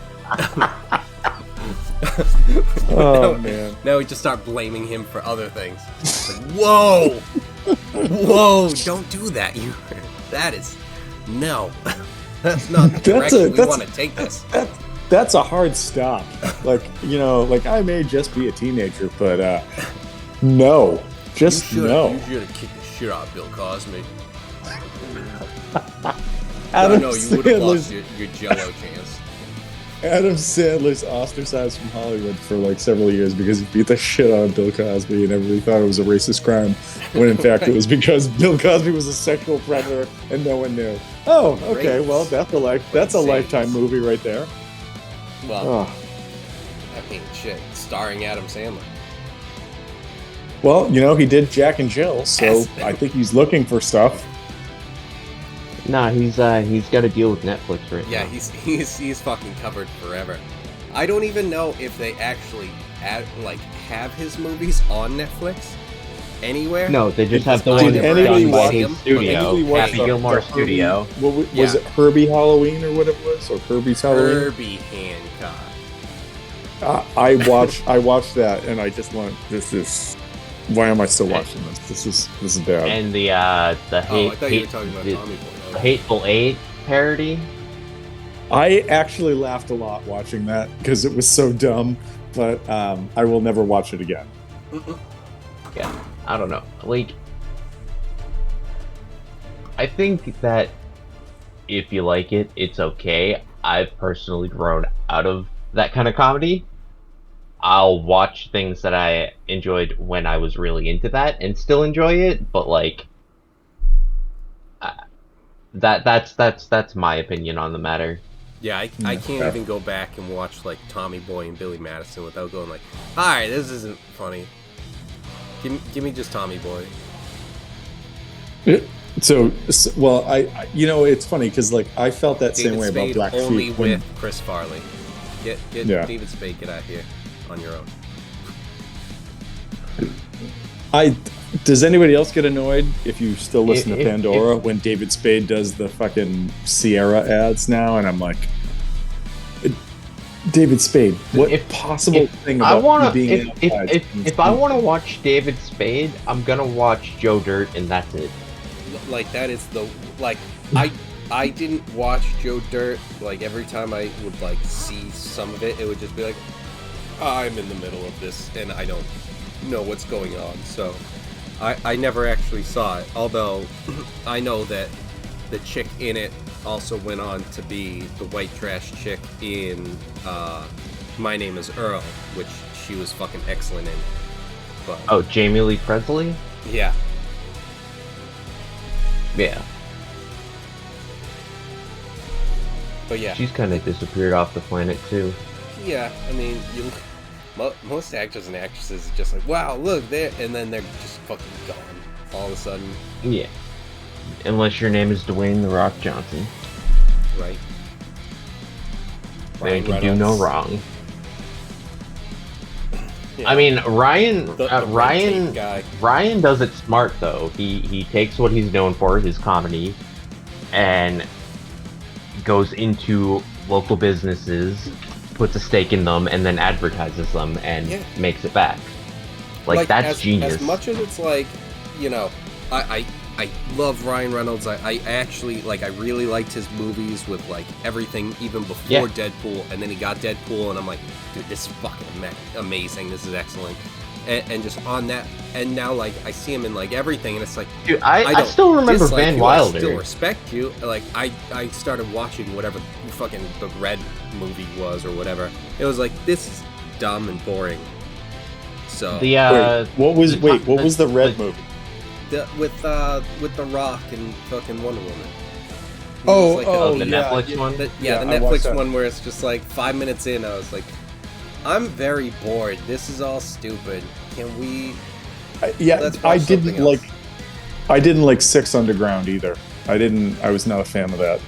Oh, man. Now we just start blaming him for other things. Like, whoa! Whoa, don't do that. That is... No. That's not the direction we want to take this. That's a hard stop. Like, like I may just be a teenager, but no. Just no. You should have kicked the shit out of Bill Cosby. Adam No, you would have lost Sandler's, your Jello chance. Adam Sandler's ostracized from Hollywood for like several years because he beat the shit out of Bill Cosby and everybody thought it was a racist crime, when in fact it was because Bill Cosby was a sexual predator and no one knew. Oh, okay, well that's a Lifetime movie right there. Well, I mean, shit, starring Adam Sandler. Well, he did Jack and Jill, so I think he's looking for stuff. Nah, he's got to deal with Netflix right now. Yeah, he's fucking covered forever. I don't even know if they actually have his movies on Netflix anywhere. No, they just have the I one never done by actually his watched studio, them, Happy Gilmore Studio. Was it Herbie Halloween or what it was, or Herbie's Halloween? Herbie Hancock. I watched that and I just went, this is. Why am I still watching this? This is bad. And the I thought you were talking about Tommy Boy. The Hateful Eight parody. I actually laughed a lot watching that because it was so dumb, but I will never watch it again. Yeah, I don't know. Like, I think that if you like it, it's okay. I've personally grown out of that kind of comedy. I'll watch things that I enjoyed when I was really into that and still enjoy it, but like that's my opinion on the matter. Yeah, I can't even go back and watch like Tommy Boy and Billy Madison without going like, all right, this isn't funny. Give me just Tommy Boy. So well, I it's funny because like I felt that David same way Spade about Black only Sheep with Chris Farley. Get Yeah. David Spade, get out here on your own. Does anybody else get annoyed if you still listen to If- Pandora when David Spade does the fucking Sierra ads now? And I'm like, David Spade, what possible thing about you being if I want to watch David Spade, I'm gonna watch Joe Dirt, and that's it. Like that is the I didn't watch Joe Dirt. Like every time I would like see some of it, it would just be like, I'm in the middle of this and I don't know what's going on. So I never actually saw it. Although I know that the chick in it also went on to be the white trash chick in My Name Is Earl, which she was fucking excellent in. But Oh, Jamie Lee Presley? yeah. Yeah. But yeah. She's kind of disappeared off the planet too. Yeah, I mean, most actors and actresses are just like, wow, look there, and then they're just fucking gone all of a sudden, Yeah. Unless your name is Dwayne The Rock Johnson. right? Then you Ryan can do no Reynolds. wrong. Yeah. I mean, Ryan The red tape guy. Ryan does it smart though. He takes what he's known for, his comedy, and goes into local businesses, puts a stake in them, and then advertises them and Yeah. makes it back. Like that's genius. As much as it's like, I love Ryan Reynolds. I actually like. I really liked his movies with like everything, even before Yeah. Deadpool, and then he got Deadpool, and I'm like, dude, this is fucking amazing. This is excellent. And just on that, and now like I see him in like everything, and it's like, Dude, I don't still remember dislike Van you, Wilder. I still respect you. Like I started watching whatever fucking the Red movie was or whatever. It was like, this is dumb and boring. So what was the Red movie? with The Rock and fucking Wonder Woman. He Oh, was like, the Netflix one? the Yeah, I watched Netflix that. one where it's just like 5 minutes in, I was like, I'm very bored. This is all stupid. Can we Let's watch something else. I didn't like Six Underground either. I was not a fan of that.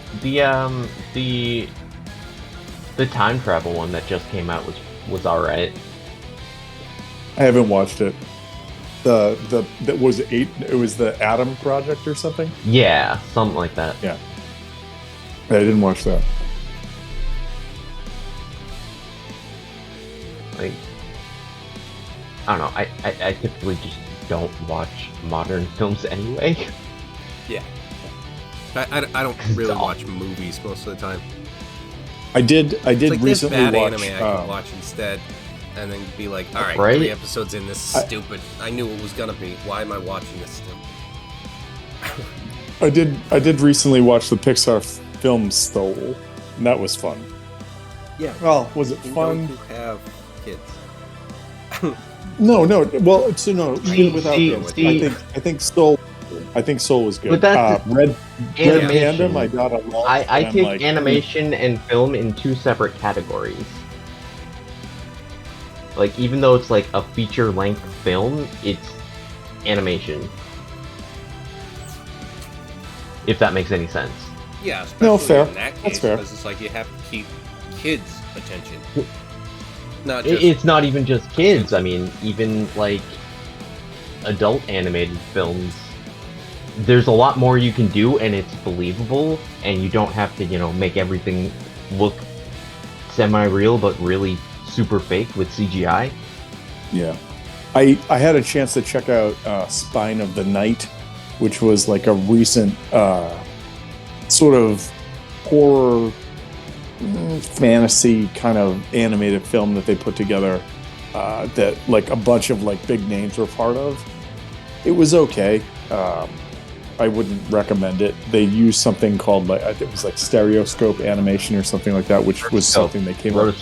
The time travel one that just came out was all right. I haven't watched it. That was it was the Atom Project or something? Yeah, something like that. Yeah. I didn't watch that. Like, I don't know. I typically just don't watch modern films anyway. Yeah. I don't really watch movies most of the time. I did It's like recently this bad watch. anime I could watch instead, and then be like, all right, Right? 3 episodes in, this is stupid. I knew it was gonna be. Why am I watching this still? I did recently watch the Pixar film Soul, and that was fun. Yeah. Well, was it You fun? don't have kids. No. Well, so no. Even without see- kids, see- I think Soul. I think Soul was good. But that's Red animation. Panda, my daughter loved. I and, take like, animation and film in 2 separate categories. Like, even though it's like a feature-length film, it's animation. If that makes any sense. Yeah, especially No, fair. in that case, That's fair. because it's like you have to keep kids' attention. Not just It's not even just kids. I mean, even like adult animated films. There's a lot more you can do, and it's believable, and you don't have to, make everything look semi-real, but really super fake with CGI. Yeah, I had a chance to check out Spine of the Night, which was like a recent sort of horror fantasy kind of animated film that they put together that like a bunch of like big names were part of. It was okay. I wouldn't recommend it. They used something called like I think it was like stereoscope animation or something like that, which was something they came up.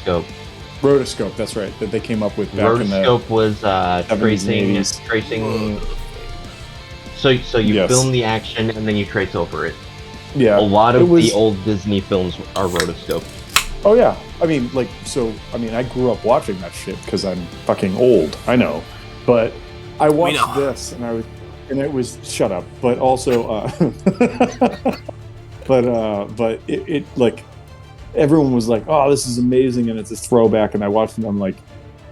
Rotoscope, that's right. That they came up with back in the Rotoscope was 70s and tracing. So you Yes. film the action and then you trace over it. Yeah, A lot it of was- the old Disney films are rotoscope. Oh yeah, I mean, I grew up watching that shit because I'm fucking old. I know, but I watched know. this and it was shut up. But also, but it like everyone was like, oh, this is amazing, and it's a throwback. And I watched it, and I'm like,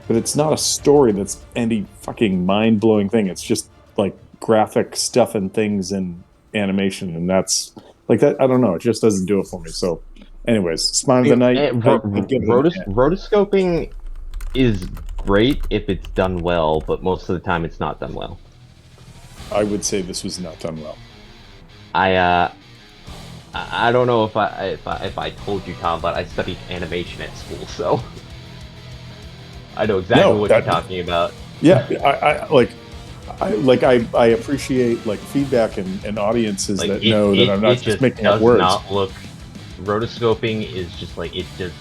but it's not a story that's any fucking mind blowing thing. It's just like graphic stuff and things and animation, and that's like that. I don't know. It just doesn't do it for me. So. Anyways, Spine of the Night. Rotoscoping is great if it's done well, but most of the time it's not done well. I would say this was not done well. I don't know if I told you, Tom, but I studied animation at school, so I know exactly what you're talking about. Yeah, I appreciate like feedback and audiences Like, that know that I'm not just making up words. Not look. Rotoscoping is just like it just.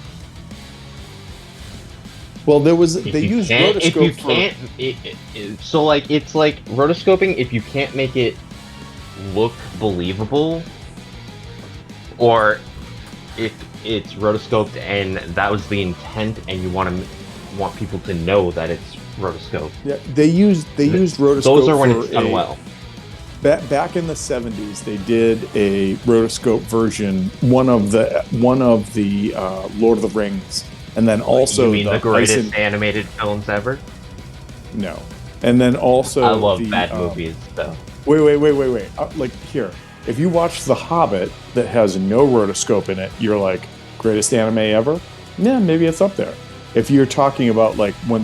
Well, they used rotoscope so like it's like rotoscoping if you can't make it look believable, or if it's rotoscoped and that was the intent and you want people to know that it's rotoscoped. Yeah, they used rotoscope. Those are when it's done well. Back in the 70s, they did a rotoscope version, one of the Lord of the Rings, and then also you mean the greatest animated films ever? No, and then also I love bad movies though. Wait. Like here, if you watch The Hobbit that has no rotoscope in it, you're like greatest anime ever. Yeah, maybe it's up there. If you're talking about like when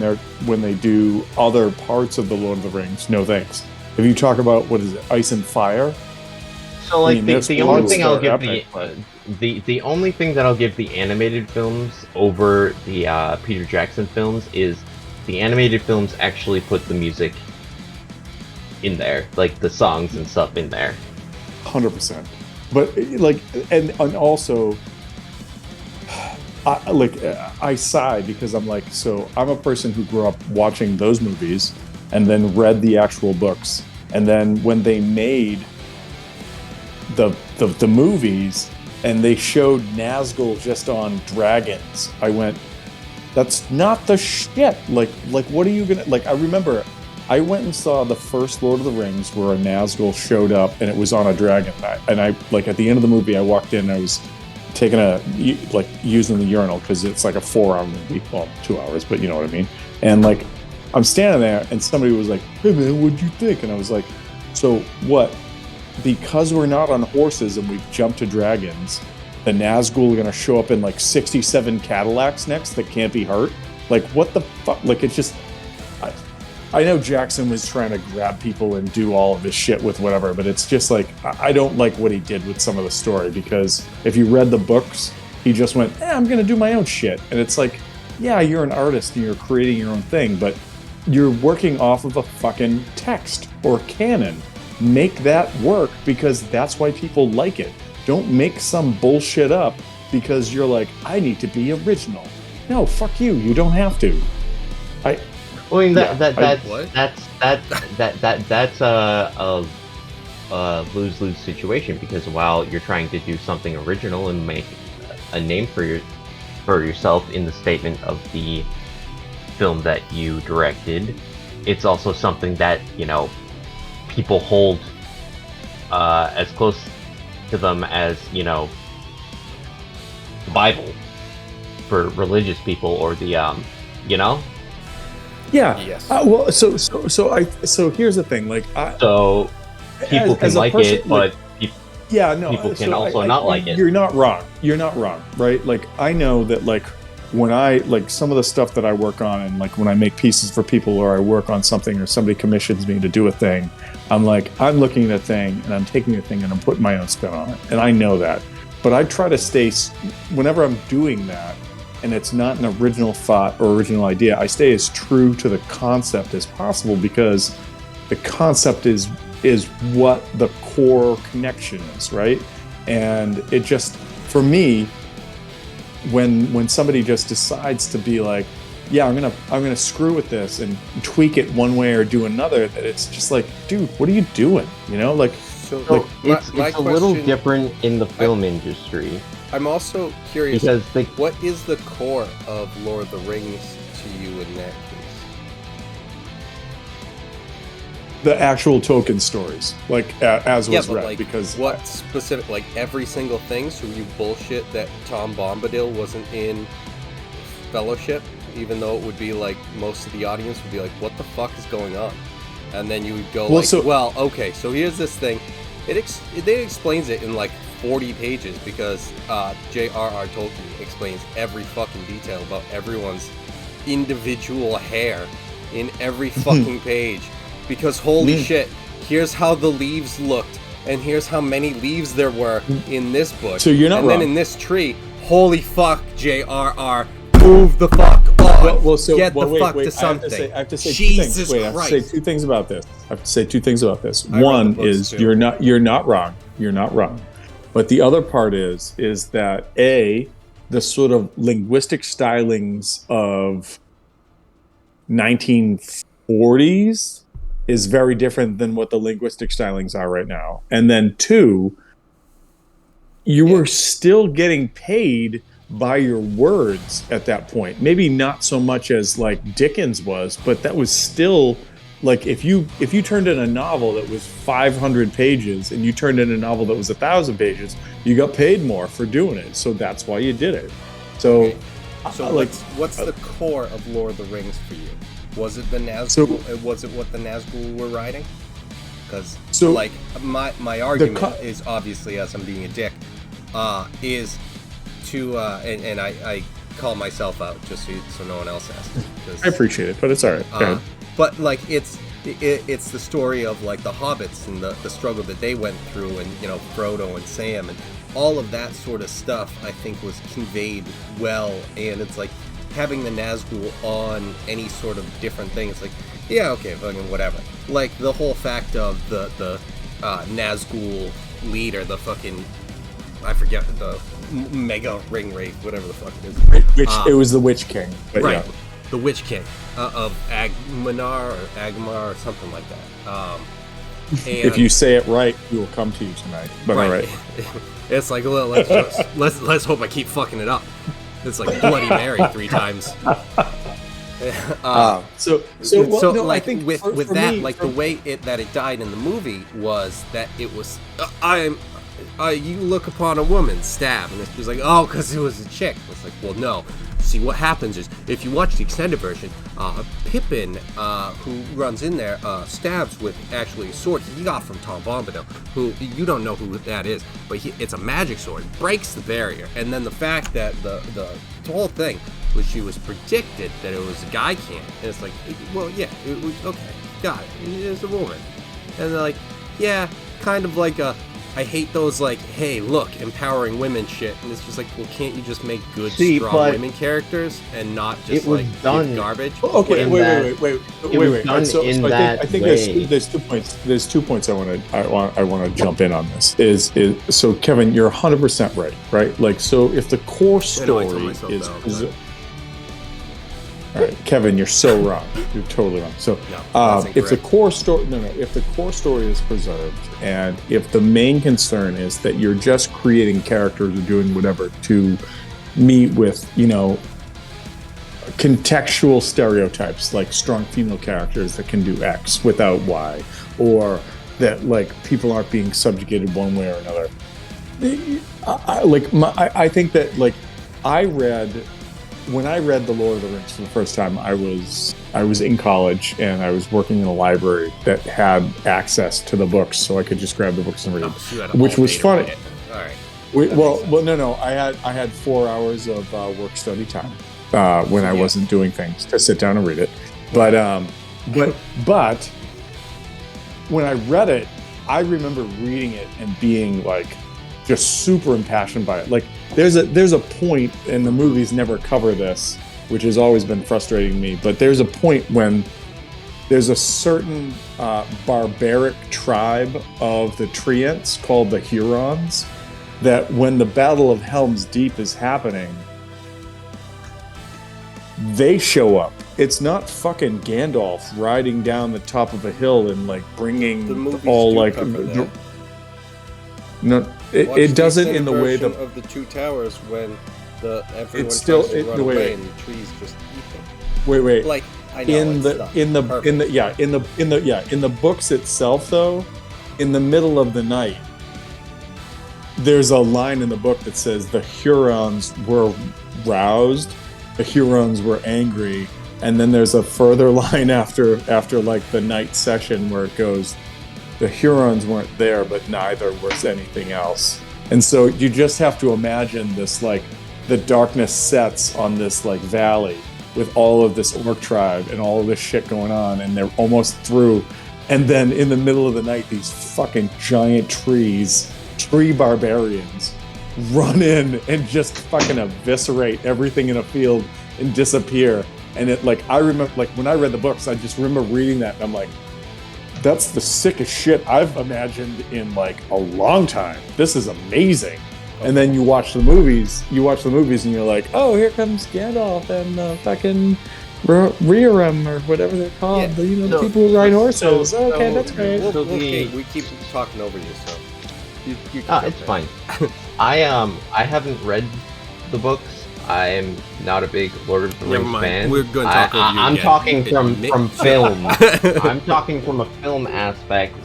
they do other parts of the Lord of the Rings, no thanks. If you talk about what is it, Ice and Fire? So like the only thing I'll give epic, the only thing that I'll give the animated films over the Peter Jackson films is the animated films actually put the music in there, like the songs and stuff in there. 100%. But like, and also, I sigh because I'm like, so I'm a person who grew up watching those movies and then read the actual books, and then when they made the movies and they showed Nazgul just on dragons, I went, that's not the shit. Like what are you gonna like? I remember I went and saw the first Lord of the Rings where a Nazgul showed up and it was on a dragon. And I like at the end of the movie, I walked in and I was using the urinal because it's like a 4-hour movie, well, 2 hours, but you know what I mean. And like, I'm standing there and somebody was like, "Hey man, what'd you think?" And I was like, "So what? Because we're not on horses and we've jumped to dragons, the Nazgul are gonna show up in like 67 Cadillacs next that can't be hurt? Like, what the fuck?" Like, it's just, I know Jackson was trying to grab people and do all of this shit with whatever, but it's just like, I don't like what he did with some of the story, because if you read the books, he just went, I'm going to do my own shit. And it's like, yeah, you're an artist and you're creating your own thing, but you're working off of a fucking text or canon. Make that work, because that's why people like it. Don't make some bullshit up because you're like, I need to be original. No, fuck you. You don't have to. I mean that's a lose-lose situation, because while you're trying to do something original and make a name for yourself in the statement of the film that you directed, it's also something that, you know, people hold as close to them as, you know, the Bible for religious people, or the you know. Yeah. Yes. Well, so here's the thing. Like, so people can like person, it, but people can also not like it. You're not wrong. You're not wrong, right? Like, I know that, like, when I like some of the stuff that I work on, and like when I make pieces for people, or I work on something, or somebody commissions me to do a thing, I'm like, I'm looking at a thing and I'm taking a thing and I'm putting my own spin on it, and I know that. But I try to stay, whenever I'm doing that, and it's not an original thought or original idea, I stay as true to the concept as possible, because the concept is what the core connection is, right? And it just, for me, when somebody just decides to be like, yeah, I'm gonna screw with this and tweak it one way or do another, that it's just like, dude, what are you doing? You know, like, so it's a little different in the film industry. I'm also curious, because what is the core of Lord of the Rings to you in that case? The actual token stories, like, as was read, like, because what specific, like every single thing? So you bullshit that Tom Bombadil wasn't in Fellowship, even though it would be like most of the audience would be like, what the fuck is going on? And then you would go okay, so here's this thing. It explains it in like 40 pages, because J.R.R. Tolkien explains every fucking detail about everyone's individual hair in every fucking page. Because holy shit, here's how the leaves looked, and here's how many leaves there were in this bush. So you're not wrong. And then in this tree, holy fuck, J.R.R., move the fuck on. Get the fuck to something. I have to say Jesus two things. Christ. I have to say two things about this. One is, you're not wrong. You're not wrong. But the other part is that the sort of linguistic stylings of 1940s is very different than what the linguistic stylings are right now. And then two, you were still getting paid by your words at that point. Maybe not so much as like Dickens was, but that was still like, if you turned in a novel that was 500 pages and you turned in a novel that was 1,000 pages, you got paid more for doing it. So that's why you did it. So, what's the core of Lord of the Rings for you? Was it the Nazgul? Was it what the Nazgul were riding? Because my argument is, obviously, as I'm being a dick, is to and I call myself out just so no one else has to. I appreciate it, but it's all right. But like it's the story of like the hobbits and the struggle that they went through, and you know, Frodo and Sam and all of that sort of stuff, I think was conveyed well. And it's like having the Nazgul on any sort of different thing, it's like, yeah, okay, fucking whatever. Like the whole fact of the Nazgul leader, the fucking, I forget, the mega ring wraith, whatever the fuck it is. It was the Witch King. But right, yeah. The Witch King of Agmanar or Agmar or something like that. And if you say it right, he will come to you tonight. But all right. It's like, let's hope I keep fucking it up. It's like Bloody Mary 3 times. So no, like I think with for that, me, like the way that it died in the movie was that it was you look upon a woman, stab, and it's just like, oh, because it was a chick. It's like, well, no. See, what happens is, if you watch the extended version, Pippin, who runs in there, stabs with actually a sword he got from Tom Bombadil, who, you don't know who that is, but it's a magic sword, breaks the barrier, and then the fact that the whole thing was she was predicted that it was a guy can, and it's like, well, yeah, it was, okay, got it, it's a woman. And they're like, yeah, kind of like a, I hate those, like, hey, look, empowering women shit, and it's just like, well, can't you just make good, strong women characters and not just, like, give garbage? Oh, okay, wait. So I think way. there's 2 points. There's 2 points I want to jump in on this. Is so Kevin, you're 100% right? Like, so if the core story is all right, Kevin, you're so wrong. You're totally wrong. So, if the core story, if the core story is preserved, and if the main concern is that you're just creating characters or doing whatever to meet with, contextual stereotypes, like strong female characters that can do X without Y, or that like people aren't being subjugated one way or another. I think that like when I read The Lord of the Rings for the first time, I was in college and I was working in a library that had access to the books, so I could just grab the books and read, which was funny. All right. No. I had 4 hours of work study time when I wasn't doing things to sit down and read it. But when I read it, I remember reading it and being like just super impassioned by it. Like there's a point, and the movies never cover this, which has always been frustrating to me, but there's a point when there's a certain barbaric tribe of the Treants called the Hurons that when the Battle of Helm's Deep is happening, they show up. It's not fucking Gandalf riding down the top of a hill and like bringing all like no, it doesn't in the way that of the Two Towers when everyone it's still tries to run wait, away and the trees just eat them. Wait. Like I know in the books itself though, in the middle of the night, there's a line in the book that says the Hurons were roused, the Hurons were angry, and then there's a further line after like the night session where it goes, the Hurons weren't there, but neither was anything else. And so you just have to imagine this, like, the darkness sets on this, like, valley with all of this orc tribe and all of this shit going on, and they're almost through. And then in the middle of the night, these fucking giant tree barbarians, run in and just fucking eviscerate everything in a field and disappear. And it, like, I remember, like, when I read the books, I just remember reading that, and I'm like, that's the sickest shit I've imagined in like a long time. This is amazing. And then you watch the movies and you're like, oh, here comes Gandalf and fucking Rearum or whatever they're called. Yeah. The people who ride horses. Okay, that's great. We keep talking over you, so you it's fine. I haven't read the books. I'm not a big Lord of the Rings fan. We're going to talk over you I'm again. talking from film. I'm talking from a film aspect,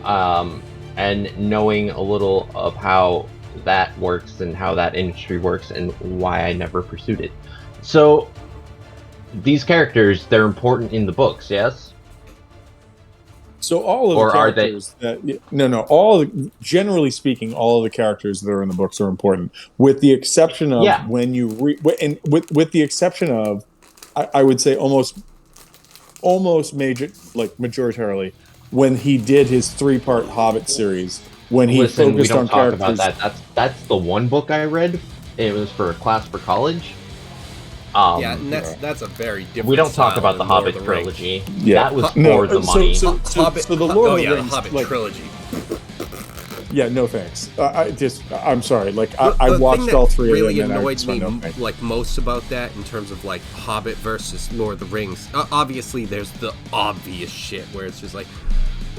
and knowing a little of how that works and how that industry works and why I never pursued it. So, these characters, they're important in the books, yes? So all of the characters generally speaking, all of the characters that are in the books are important, with the exception of when you with the exception of, I would say almost majoritarily, when he did his 3-part Hobbit series, when he focused on characters. About that. That's the one book I read. It was for a class for college. And that's a very different. We don't talk about the Hobbit trilogy. Yeah, that was for the money. So the Lord of the Rings, Hobbit trilogy. Yeah, no thanks. I'm sorry. Like I watched all 3 of them. Really annoyed me like most about that in terms of like Hobbit versus Lord of the Rings. Obviously, there's the obvious shit where it's just like,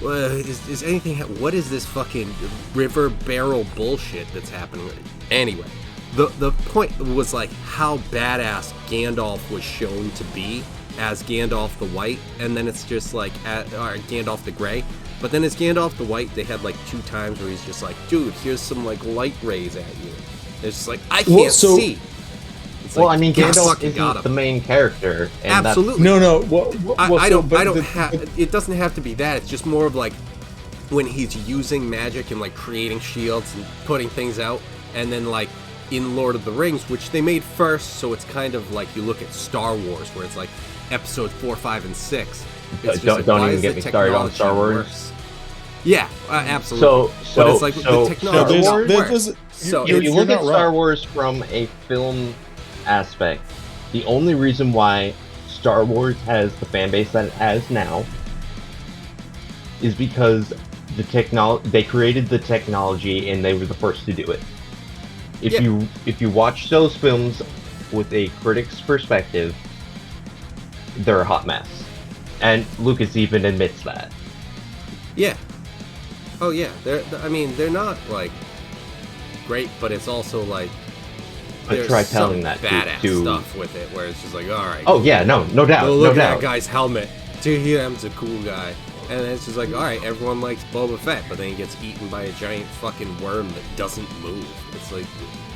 is anything? What is this fucking river barrel bullshit that's happening? Anyway. the point was like how badass Gandalf was shown to be as Gandalf the White, and then it's just like Gandalf the Gray. But then as Gandalf the White, they had like 2 times where he's just like, dude, here's some like light rays at you. It's just like, I can't see. It's well, like, I mean, yes, Gandalf isn't the main character. And absolutely. No. It doesn't have to be that. It's just more of like when he's using magic and like creating shields and putting things out, and then like in Lord of the Rings, which they made first, so it's kind of like you look at Star Wars, where it's like episode 4, 5, and 6. It's don't even get me started on Star Wars. Worse? Yeah, absolutely. But it's like the technology works. You look at Star Wars from a film aspect. The only reason why Star Wars has the fan base that it has now is because they created the technology and they were the first to do it. If you watch those films with a critic's perspective, they're a hot mess. And Lucas even admits that. Yeah. Oh yeah. They're not like great, but it's also like there's try telling some that badass stuff with it where it's just like, all right. Oh yeah, no doubt. Look at that guy's helmet. Dude, he's a cool guy. And then it's just like, all right, everyone likes Boba Fett, but then he gets eaten by a giant fucking worm that doesn't move. It's like,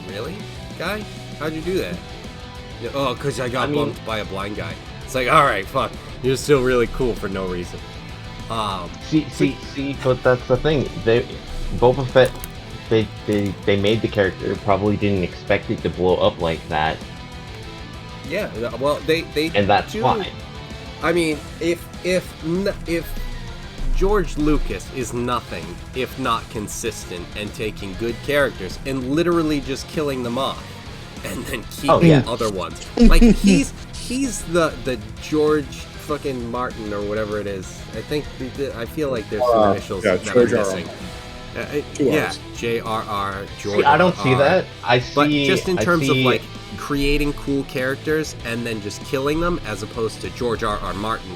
really, guy? How'd you do that? Oh, because I got bumped by a blind guy. It's like, all right, fuck. You're still really cool for no reason. See, but that's the thing. Boba Fett, they made the character, probably didn't expect it to blow up like that. Yeah, well, they and that's why. I mean, if George Lucas is nothing if not consistent and taking good characters and literally just killing them off and then keeping other ones. Like he's the George fucking Martin or whatever it is. I feel like there's some initials that are missing. J.R.R. George. See, I don't see that. But just in terms of like creating cool characters and then just killing them, as opposed to George R.R. Martin,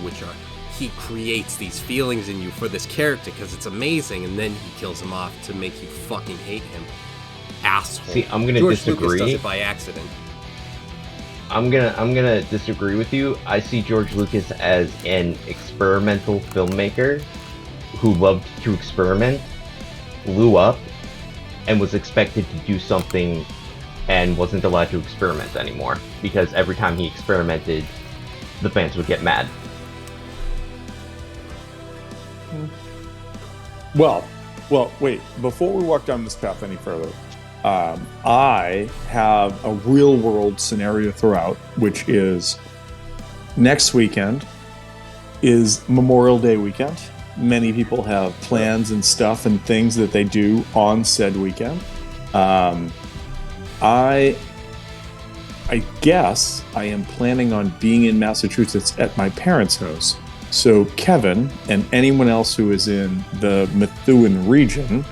he creates these feelings in you for this character because it's amazing, and then he kills him off to make you fucking hate him. Asshole. See, I'm gonna George disagree. Lucas does it by accident. I'm gonna disagree with you. I see George Lucas as an experimental filmmaker who loved to experiment, blew up, and was expected to do something and wasn't allowed to experiment anymore because every time he experimented, the fans would get mad. Well, wait. Before we walk down this path any further, I have a real-world scenario throughout, which is next weekend is Memorial Day weekend. Many people have plans and stuff and things that they do on said weekend. I guess I am planning on being in Massachusetts at my parents' house. So Kevin and anyone else who is in the Methuen region,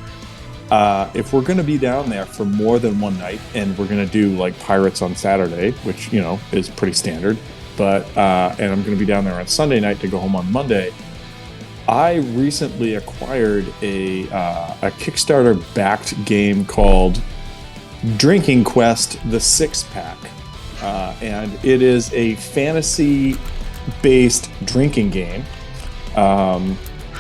if we're going to be down there for more than one night, and we're going to do like Pirates on Saturday, which is pretty standard, but and I'm going to be down there on Sunday night to go home on Monday. I recently acquired a Kickstarter-backed game called Drinking Quest: The Six Pack, and it is a fantasy-based drinking game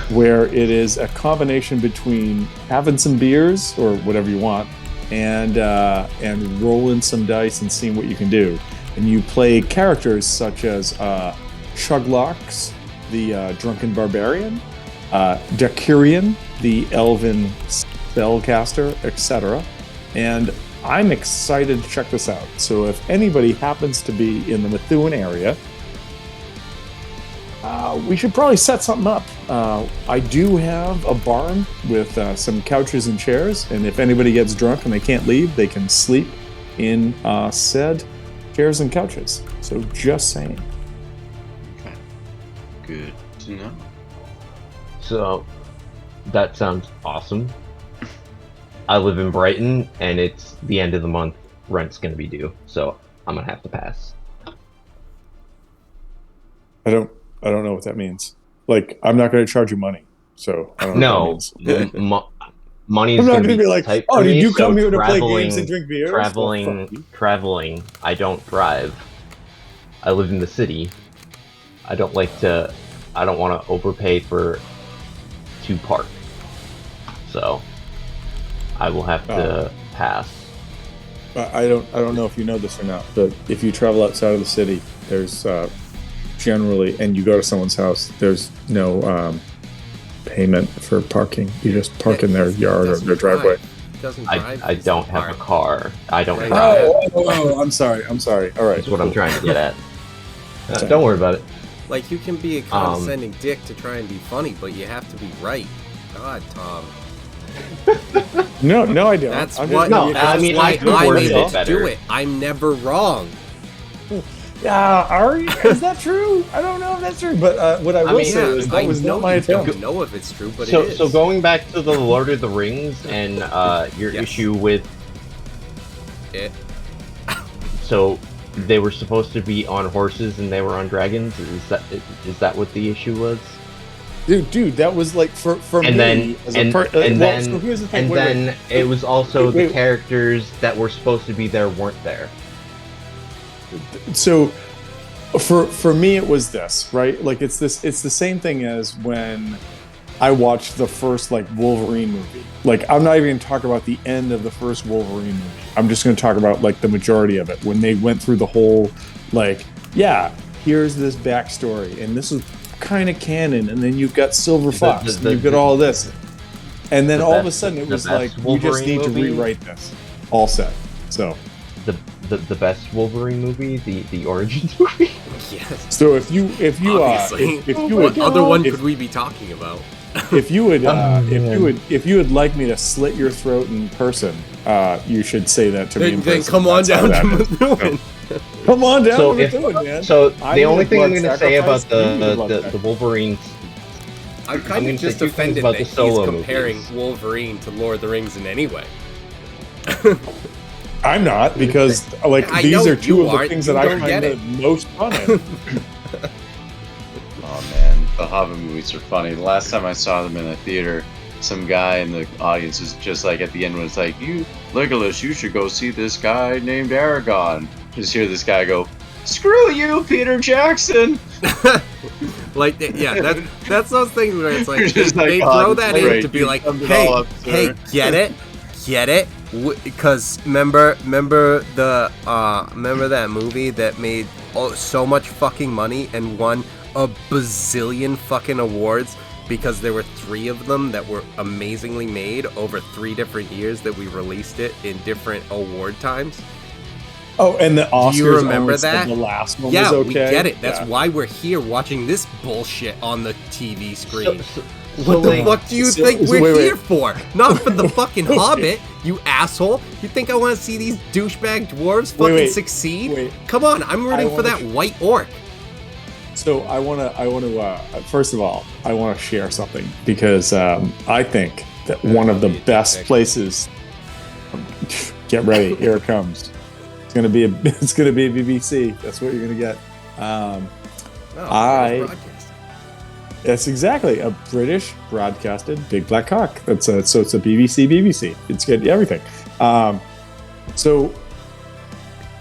where it is a combination between having some beers or whatever you want and rolling some dice and seeing what you can do. And you play characters such as Chuglox, the drunken barbarian, Dakurian, the elven spellcaster, etc. And I'm excited to check this out. So if anybody happens to be in the Methuen area, we should probably set something up. I do have a barn with some couches and chairs, and if anybody gets drunk and they can't leave, they can sleep in said chairs and couches. So just saying. Okay. Good to know. So, that sounds awesome. I live in Brighton, and it's the end of the month. Rent's gonna be due, so I'm gonna have to pass. I don't know what that means. Like, I'm not going to charge you money, so I don't know what that means. money is I'm not going to gonna be be like, tight oh, for did me, you so come here to play games and drink beers? Well, Traveling. I don't drive. I live in the city. I don't want to overpay to park. So I will have to pass. I don't know if you know this or not, but if you travel outside of the city, there's generally, and you go to someone's house, there's no payment for parking. You just park in their yard or their driveway. I don't have a car. I don't drive. Oh, I'm sorry. All right. That's what I'm trying to get at. Don't worry about it. Like, you can be a condescending dick to try and be funny, but you have to be right. God, Tom. No, I don't. That's I'm what. just- That's I mean, why I could I'm word it able to better. do it. I'm never wrong. Yeah, Ari, is that true? I don't know if that's true, but what I will say is that was not my I attempt. don't know if it's true, but So, it is. so going back to the Lord of the Rings and your Yes. issue with It. so they were supposed to be on horses and they were on dragons. Is that what the issue was? Dude, that was like for And me. then So here's the thing. then it was also Wait. the characters that were supposed to be there weren't there. So for me it was this, right? Like it's the same thing as when I watched the first like Wolverine movie. Like I'm not even gonna talk about the end of the first Wolverine movie. I'm just gonna talk about like the majority of it when they went through the whole like, yeah, here's this backstory and this is kind of canon, and then you've got Silver Fox, and you've got all this, and then all of a sudden it was like you just need to rewrite this. All set. So the best Wolverine movie, the Origins movie. Yes. So if you Obviously. if you What would other one if- could we be talking about? if you would like me to slit your throat in person, you should say that to me in Then person. come on That's how down that to is. Methuen. Come on down So to if- Methuen, man. So I the need only a thing I'm blood going to say about sacrifice, you need a the blood sacrifice. Wolverine, I'm I'm kind gonna of just say two things offended about that the he's solo comparing movies. Wolverine to Lord of the Rings in any way. I'm not, because like I these know are two you of the aren't. things You that I don't get find the it. most fun in. Oh man, the Hobbit movies are funny. The last time I saw them in a theater, some guy in the audience was just like at the end was like, "You, Legolas, you should go see this guy named Aragorn." Just hear this guy go, "Screw you, Peter Jackson." Like, yeah, that's those things where it's like You're just they like, throw "Oh, that great, in to be you like, summed it all up, hey, sir." get it, because remember that movie that made so much fucking money and won a bazillion fucking awards because there were 3 of them that were amazingly made over 3 different years that we released it in different award times. Oh, and the Oscars. Do you remember only said that? The last one Yeah, was okay. we get it. That's Yeah. why we're here watching this bullshit on the TV screen. So What the like, fuck do you so- think so we're wait. here for? Not for the fucking Hobbit, you asshole. You think I want to see these douchebag dwarves fucking wait, succeed? wait. Come on, I'm rooting for wanna that white orc. So I want to. First of all, I want to share something because I think that one of the best places. Get ready, here it comes. It's gonna be a BBC. That's what you're gonna get. No, I- British broadcasting. That's exactly a British broadcasted Big Black Cock. So it's a BBC. It's good, everything. So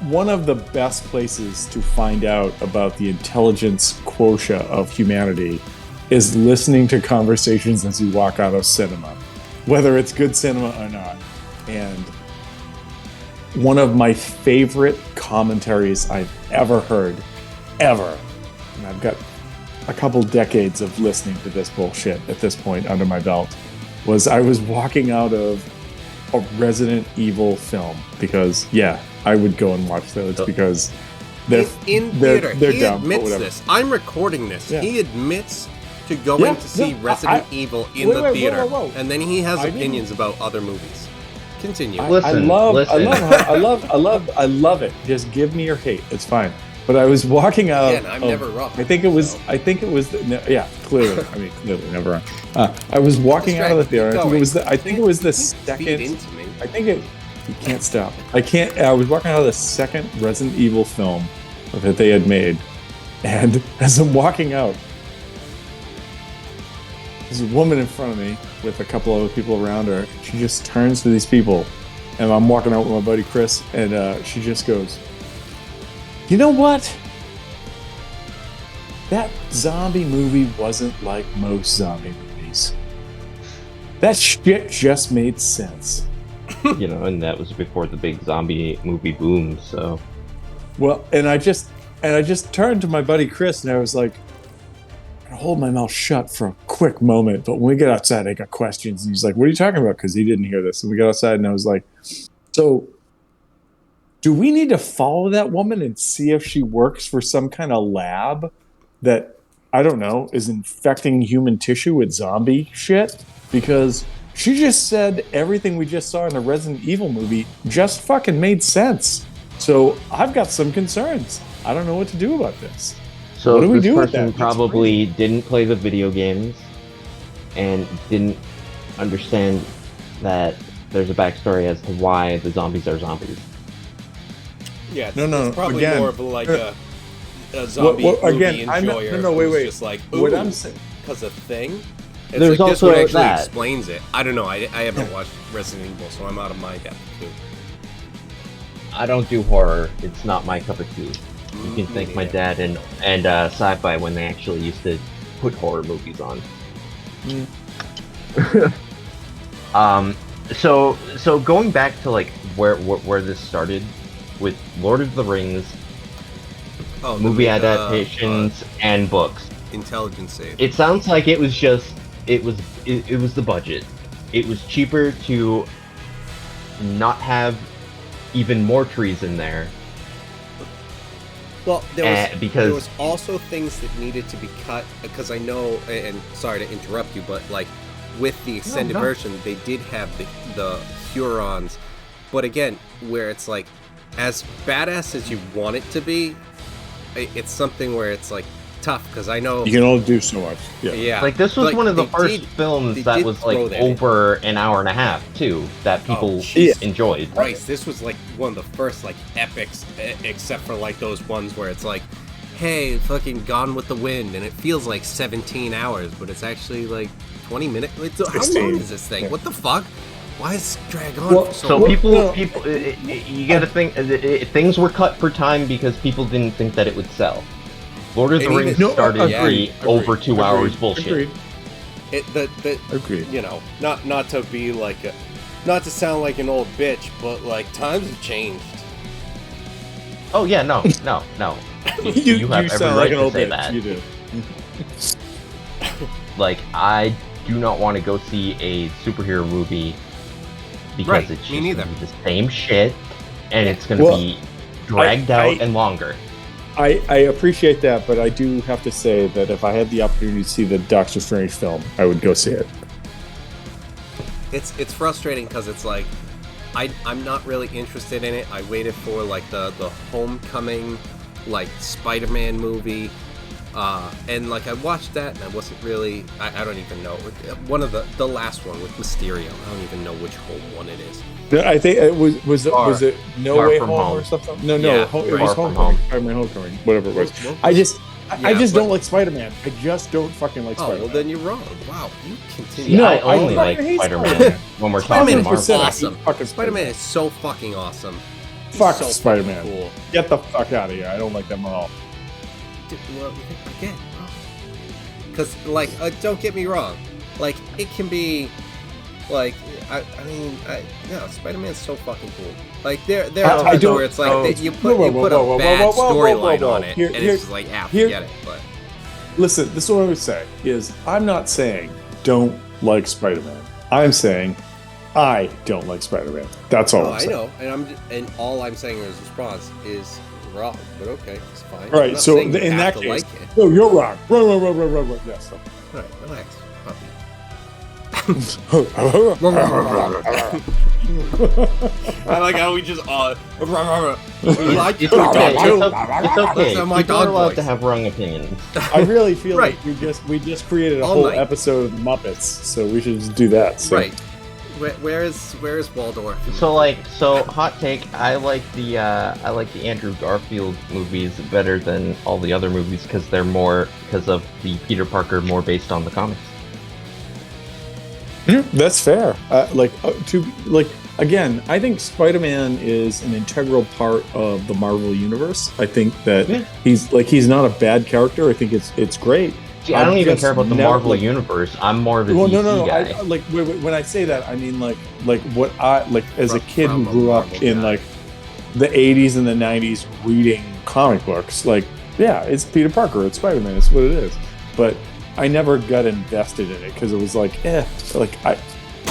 one of the best places to find out about the intelligence quotient of humanity is listening to conversations as you walk out of cinema, whether it's good cinema or not. And one of my favorite commentaries I've ever heard, ever, and I've got a couple decades of listening to this bullshit at this point under my belt, was I was walking out of a Resident Evil film because, yeah, I would go and watch those because they're in theater. they're He dumb, but admits whatever. this. I'm recording this. Yeah. He admits to going Yeah, to see no, Resident I- Evil in wait, the wait, theater, whoa. and then he has I didn't- opinions about other movies. Continue. I Listen. love it. Just give me your hate. It's fine. But I was walking out. Again, I'm never wrong. I think it was. so. Yeah, clearly. I mean, clearly, never wrong. I was walking out of the theater. I think it was the Feed second. into me. I think it. You can't stop. I can't. I was walking out of the second Resident Evil film that they had made, and as I'm walking out, there's a woman in front of me with a couple other people around her. She just turns to these people, and I'm walking out with my buddy Chris, and she just goes, "You know what? That zombie movie wasn't like most zombie movies. That shit just made sense." You know, and that was before the big zombie movie boom. So, Well, and I just turned to my buddy Chris, and I was like, I hold my mouth shut for a quick moment, but when we get outside, I got questions. And he's like, "What are you talking about?" Because he didn't hear this. And we got outside, and I was like, "So, do we need to follow that woman and see if she works for some kind of lab that, I don't know, is infecting human tissue with zombie shit? Because she just said everything we just saw in the Resident Evil movie just fucking made sense. So I've got some concerns. I don't know what to do about this." so What do we this do with person that? That's probably didn't play the video games and didn't understand that there's a backstory as to why the zombies are zombies. Yeah, it's, No, it's probably again, more of like a zombie movie again, I'm not- enjoyer. no, wait, who's wait. Just like, What ooh, I'm saying- because a thing. It's There's like, this also one actually that. explains it. I don't know. I haven't watched Resident Evil, so I'm out of my depth too. I don't do horror. It's not my cup of tea. You can thank my dad and sci-fi when they actually used to put horror movies on. So going back to like where this started with Lord of the Rings Oh, movie adaptations and books. Intelligence save. It sounds like it was just it was the budget. It was cheaper to not have even more trees in there. Well, there because was also things that needed to be cut because I know, and sorry to interrupt you, but like with the extended version, they did have the Hurons, but again, where it's like as badass as you want it to be, it's something where it's like tough because I know You can only do so much. Yeah. yeah, like this was like, one of the they first did- films they that did was throw like that in. over an hour and a half too that people Jesus enjoyed. Christ, this was like one of the first like epics, except for like those ones where it's like, hey, fucking Gone with the Wind, and it feels like 17 hours, but it's actually like 20 minutes. How 16. long is this thing? Yeah. What the fuck? Why is it drag on Well, for so So long? people, you gotta think, things were cut for time because people didn't think that it would sell. Lord of the And even- Rings No, started agreed, the over 2 agreed, hours bullshit. Agreed. Agreed. You know, not to be like not to sound like an old bitch, but like times have changed. Oh yeah, no. You have every sound right like an to old say bitch. that. You do. Like, I do not want to go see a superhero movie because Right, it's me just neither. gonna be the same shit, and it's gonna Well, be dragged out and longer. I appreciate that, but I do have to say that if I had the opportunity to see the Doctor Strange film, I would go see it. It's frustrating because it's like I'm not really interested in it. I waited for like the Homecoming like Spider-Man movie, and like I watched that and I wasn't really I don't even know one of the last one with Mysterio. I don't even know which whole one it is. I think it was it No Far Way From Home Home. or something? No, Yeah, it was Far From Homecoming. Home. Spider-Man Homecoming, whatever it was. Well, I yeah, just but- don't like Spider-Man. I just don't fucking like Oh Spider-Man. well, then you're wrong. Wow, you continue. No, I I only like fucking hate Spider-Man Spider-Man. when we're talking Spider-Man Marvel. is 100% awesome. fucking Spider-Man is so fucking awesome. He's Fuck so Spider-Man. fucking cool. Get the fuck out of here. I don't like them at all. Dude, well, again, because like, don't get me wrong, like it can be, like, I mean, no, Spider-Man's so fucking cool. Like there are I times don't- where it's like oh, you put whoa, a whoa, bad whoa, whoa, storyline whoa. on it, Here- and here- it's just like, here- forget it. But Listen, this is what I would say is I'm not saying don't like Spider-Man. I'm saying I don't like Spider-Man. That's all I'm I saying. know, and all I'm saying in his response is wrong. But okay, it's fine. Right, I'm not so saying you in have that to case, like it. no, you're wrong. Wrong. Yes. All right, relax. I like how we just like It's your okay. dog too. It's okay. That's my People are dog allowed voice. to have wrong opinions. I really feel Right. like we just created a All whole night. episode of Muppets, so we should just do that. So. Right. Where is Waldorf? So hot take. I like the Andrew Garfield movies better than all the other movies because of the Peter Parker more based on the comics. Yeah, that's fair. Again, I think Spider-Man is an integral part of the Marvel universe. I think that he's not a bad character. I think it's great. See, I don't even care about the Marvel like, universe. I'm more of a well, DC no. guy. When I say that, I mean like what I like as a kid who From a grew up Marvel in guy. like the 80s and the 90s reading comic books. Like, yeah, it's Peter Parker, it's Spider-Man, it's what it is. But I never got invested in it because it was like, I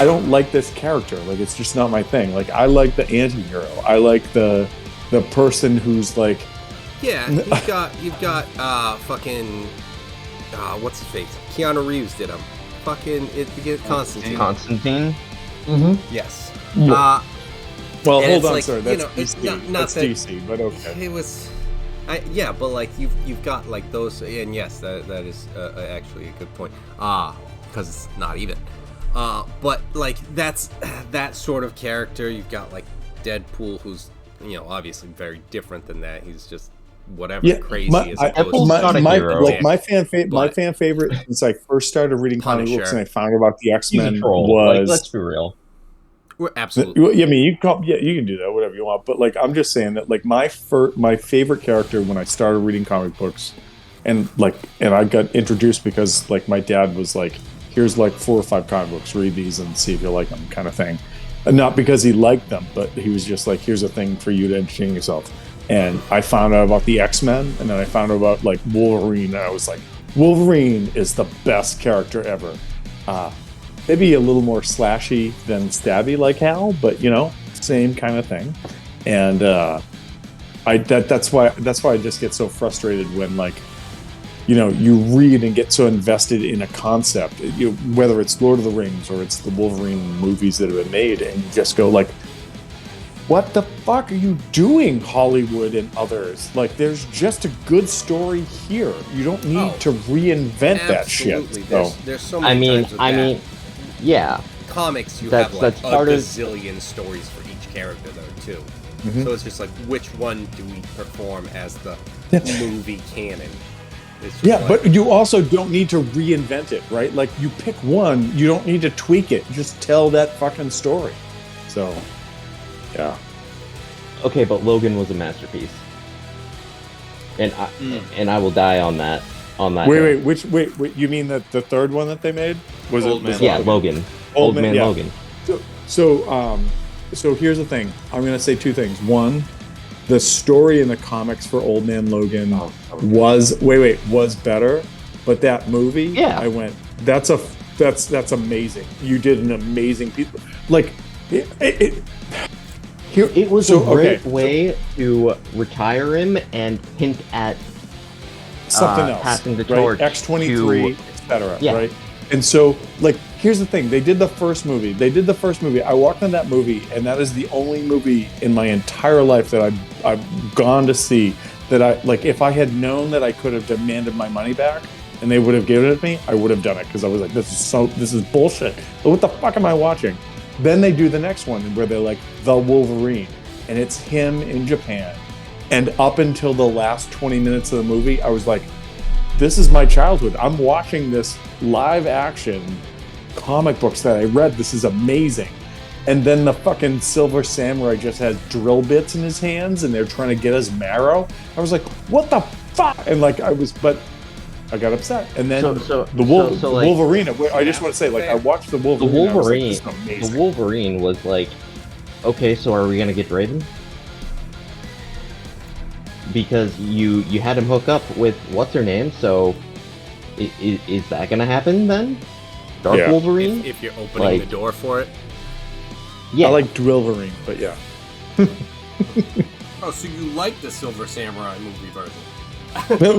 don't like this character. Like, it's just not my thing. Like, I like the anti-hero. I like the person who's like, Yeah, you've got fucking what's his face? Keanu Reeves did him. Fucking Constantine. Constantine. Yes. well, and hold it's on, like, sir. you That's know, it's DC. not That's that- DC, but okay. It was, yeah, but like you've got like those, and yes, that is actually a good point. Because it's not even. But like that's that sort of character. You've got like Deadpool, who's obviously very different than that. He's just whatever crazy as Deadpool's not a hero. my fan favorite since I first started reading comic books Punisher. and I found out about the He's a X-Men troll. Like, was. let's be real. We're absolutely. I mean, you can do that, whatever you want. But like, I'm just saying that like my favorite character when I started reading comic books, and I got introduced because like my dad was like, "Here's like 4 or 5 comic books, read these and see if you like them," kind of thing. And not because he liked them, but he was just like, "Here's a thing for you to entertain yourself." And I found out about the X-Men, and then I found out about like Wolverine, and I was like, Wolverine is the best character ever. Maybe a little more slashy than stabby like Hal, but same kind of thing. And that's why I just get so frustrated when you read and get so invested in a concept, whether it's Lord of the Rings or it's the Wolverine movies that have been made, and you just go like, what the fuck are you doing, Hollywood and others? Like, there's just a good story here. You don't need to reinvent that shit. Absolutely. There's so many times with that. Yeah. Comics, you That's have like a part of- gazillion stories for each character, though, too. Mhm. So it's just like, which one do we perform as the movie canon? It's just Yeah, like, but you also don't need to reinvent it, right? Like, you pick one, you don't need to tweak it. Just tell that fucking story. So, yeah. Okay, but Logan was a masterpiece, and I will die on that. Wait, you mean that the third one that they made? Was Old it? Man was Yeah, it- Logan. Old Old Man, Man yeah. Logan. So here's the thing. I'm going to say 2 things. One, the story in the comics for Old Man Logan was better, but that movie, Yeah. I went, that's amazing. You did an amazing piece. Like It was a great way to retire him and hint at something else, passing the right? torch X-23, to- etc. Yeah. Right? And so, like, here's the thing: they did the first movie. I walked in that movie, and that is the only movie in my entire life that I've gone to see that I like. If I had known that I could have demanded my money back and they would have given it to me, I would have done it because I was like, this is bullshit. What the fuck am I watching? Then they do the next one where they're like the Wolverine, and it's him in Japan. And up until the last 20 minutes of the movie, I was like, this is my childhood. I'm watching this live action comic books that I read. This is amazing. And then the fucking Silver Samurai just has drill bits in his hands and they're trying to get his marrow. I was like, what the fuck? And but I got upset. And then Wolverine. I just want to say, like, I watched the Wolverine. The and I was like, Wolverine. this is amazing. The Wolverine was like, okay, so are we gonna get Raven? Because you had him hook up with what's her name, so is that gonna happen then? Dark Yeah. Wolverine? if you're opening the door for it. Yeah. I like Drillverine, but yeah. Oh, so you like the Silver Samurai movie version?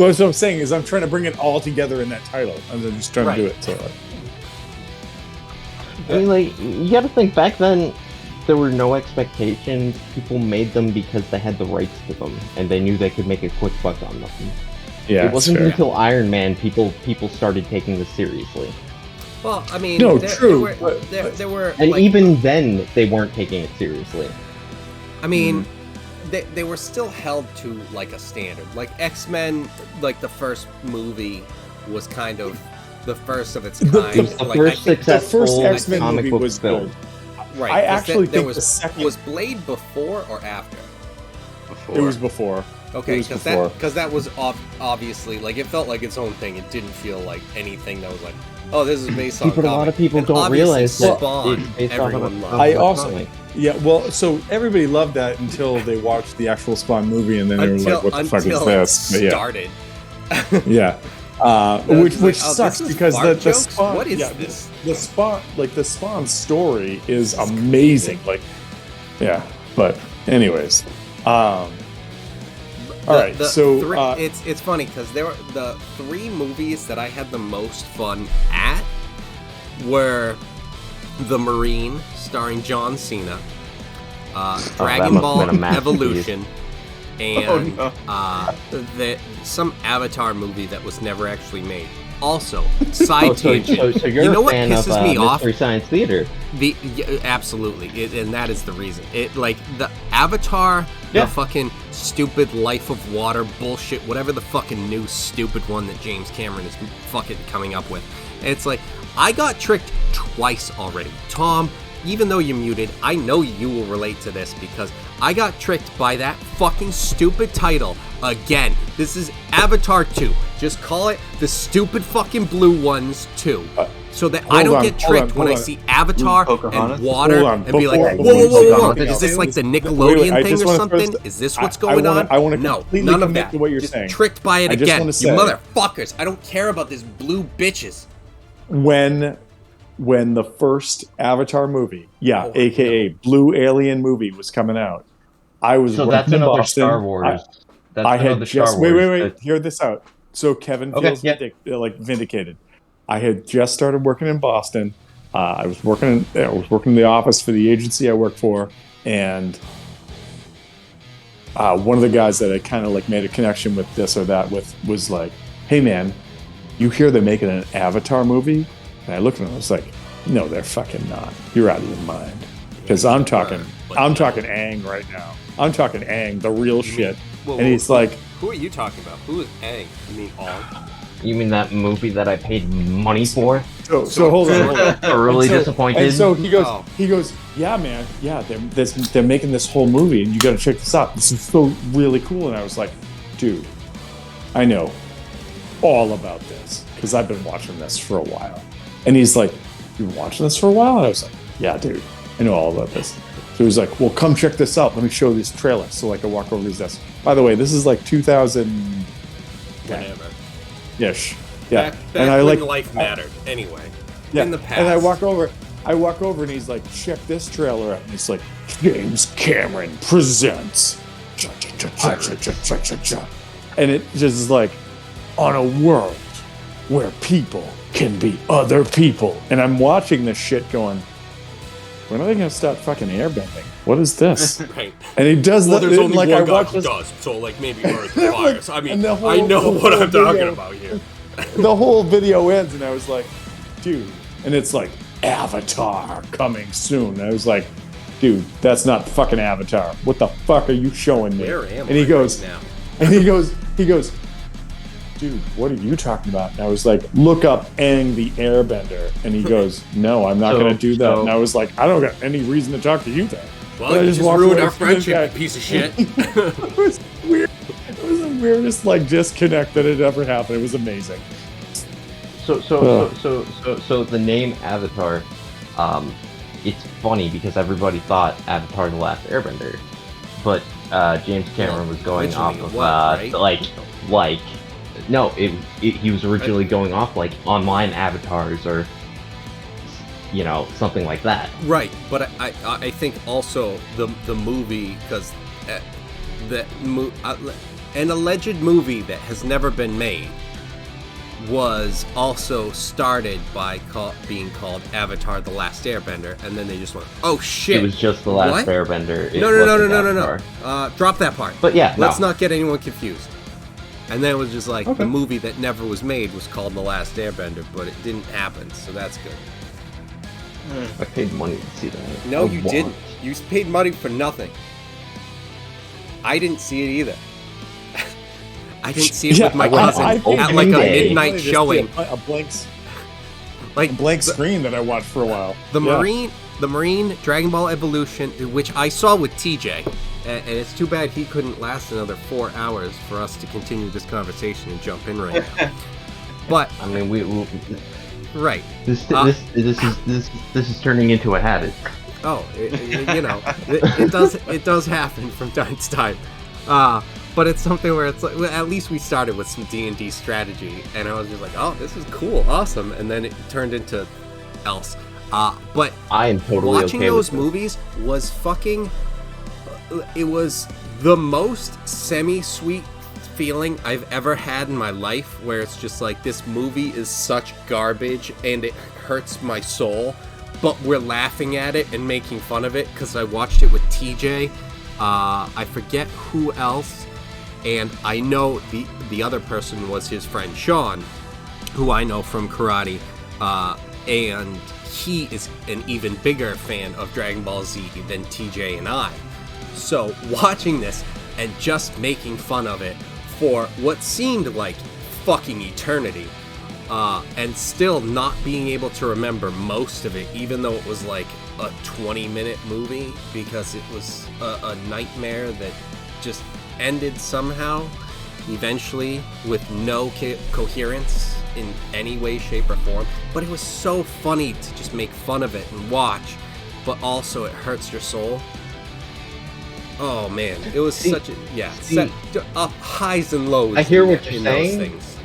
What I'm saying is I'm trying to bring it all together in that title. I'm just trying to do it. So, I mean, like, you gotta think, back then, there were no expectations. People made them because they had the rights to them, and they knew they could make a quick buck on them. yeah, It wasn't fair. until Iron Man people started taking this seriously. Well, I mean, No, there, true, There were, And like, even then, they weren't taking it seriously. I mean, they were still held to like a standard. Like X-Men, like the first movie was kind of the first of its The- kind. It was the Like, first I think, The first successful X-Men comic movie book was film. good. right. I 'cause actually there think was, the second was Blade before or after? Before. it was before. Okay, It was because before. that was obviously like it felt like its own thing. It didn't feel like anything that was like, oh, this is based on. But a lot comic. of people And don't obviously realize that Spawn, it's based off of everyone a loved. I comic. also Yeah, well, so everybody loved that until they watched the actual Spawn movie, and then they were like, "What the fuck is until this?" it But yeah, started. yeah, was which like, oh, sucks this is because fart the jokes? Spawn, What is yeah, this? the Spawn story is amazing. Like, yeah, but anyways, all right, so it's funny because there were the 3 movies that I had the most fun at were The Marine, starring John Cena, Dragon must have Ball been a masterpiece. Evolution, and Oh, some Avatar movie that was never actually made. Also, side Oh, tangent. so you're you know a what fan pisses of me off? Mystery Science Theater. Absolutely, and that is the reason. It like the Avatar, Yeah. the fucking stupid Life of Water bullshit, whatever the fucking new stupid one that James Cameron is fucking coming up with. It's like I got tricked twice already, Tom. Even though you're muted, I know you will relate to this because I got tricked by that fucking stupid title again. This is Avatar 2. Just call it the stupid fucking blue ones 2. So that I don't get tricked when I see Avatar Pocahontas? and water Hold on, and be like, before- whoa, whoa, whoa, whoa, Pocahontas. is this like the Wait, Nicklodeon I thing just or wanna something? first- Is this what's I going wanna- on? I wanna No, completely none of commit that. to what you're Just saying. tricked by it I just again. wanna You say- motherfuckers. I don't care about this blue bitches. When the first Avatar movie, Oh, aka Blue Alien movie, was coming out, I was So working that's in another Boston. Star Wars. That's I had another just Star Wars. wait. Hear this out. So Kevin Okay, feels yeah. vindicated. I had just started working in Boston. I was working in the office for the agency I worked for, and one of the guys that I kind of like made a connection with this or that with was like, "Hey man, you hear they're making an Avatar movie?" And I looked at him. I was like, "No, they're fucking not. You're out of your mind." Because I'm talking Aang right now. I'm talking Aang, the real shit. Whoa, And he's like, who are you talking about? Who is Aang? You mean Ong? You mean that movie that I paid money for? so hold on. Really And so- disappointed. And so he Oh. goes, yeah, man, yeah, they're making this whole movie, and you got to check this out. This is so really cool. And I was like, dude, I know all about this because I've been watching this for a while. And he's like, you've been watching this for a while? And I was like, yeah, dude, I know all about this. So he's like, well, come check this out. Let me show you this trailer. So like I walk over to his desk. By the way, this is like 2000 Whatever. ish. Yeah. Back and I when like life mattered. Anyway. Yeah. In the past. And I walk over and he's like, check this trailer out. And it's like, James Cameron presents. And it just is like, on a world where people can be other people. And I'm watching this shit going, when are they going to start fucking airbending? What is this? Right. And he does Well, that. there's only like one I guy watch who this, does, so like maybe Earth and Fire. So, I mean, and the whole- I know the what whole I'm talking video- about here. the whole video ends, and I was like, dude. And it's like, Avatar coming soon. And I was like, dude, that's not fucking Avatar. What the fuck are you showing me? Where am and he I goes, right now? and he goes, dude, what are you talking about? And I was like, look up Aang the Airbender. And he goes, no, I'm not So- going to do that. so- And I was like, I don't got any reason to talk to you then. Well, And I you just walked ruined away our from this friendship, guy. you piece of shit. It was weird. It was the weirdest like disconnect that had ever happened. It was amazing. So the name Avatar, it's funny because everybody thought Avatar: The Last Airbender, but James Cameron was going off originally of it was, right? like no, he was originally going off like online avatars or something like that. Right, but I think also the movie, because an alleged movie that has never been made was also started by being called Avatar: The Last Airbender, and then they just went, oh shit, It was just The Last What? Airbender. No. Avatar. Drop that part. But yeah, Let's no. not get anyone confused. And then it was just like Okay. the movie that never was made was called The Last Airbender, but it didn't happen, so that's good. I paid money to see that. No, I you want. didn't. You paid money for nothing. I didn't see it either. I didn't see it with my I went cousin on at like a opening day. midnight showing. A blank. Like blank screen that I watched for a while. The Marine Dragon Ball Evolution, which I saw with TJ, and it's too bad he couldn't last another 4 hours for us to continue this conversation and jump in right now. But I mean, we right. This is turning into a habit. Oh, it does happen from time to time. But it's something where it's like, well, at least we started with some D&D strategy, and I was just like, oh, this is cool, awesome, and then it turned into else. But I am totally watching okay those with movies was fucking. It was the most semi-sweet feeling I've ever had in my life, where it's just like, this movie is such garbage and it hurts my soul, but we're laughing at it and making fun of it because I watched it with TJ. I forget who else, and I know the other person was his friend Sean, who I know from karate, and he is an even bigger fan of Dragon Ball Z than TJ and I. So watching this and just making fun of it for what seemed like fucking eternity, and still not being able to remember most of it, even though it was like a 20-minute movie, because it was a nightmare that just ended somehow, eventually, with no coherence in any way, shape, or form. But it was so funny to just make fun of it and watch, but also it hurts your soul. Oh man, it was such a highs and lows. I hear what you're in saying. Those things.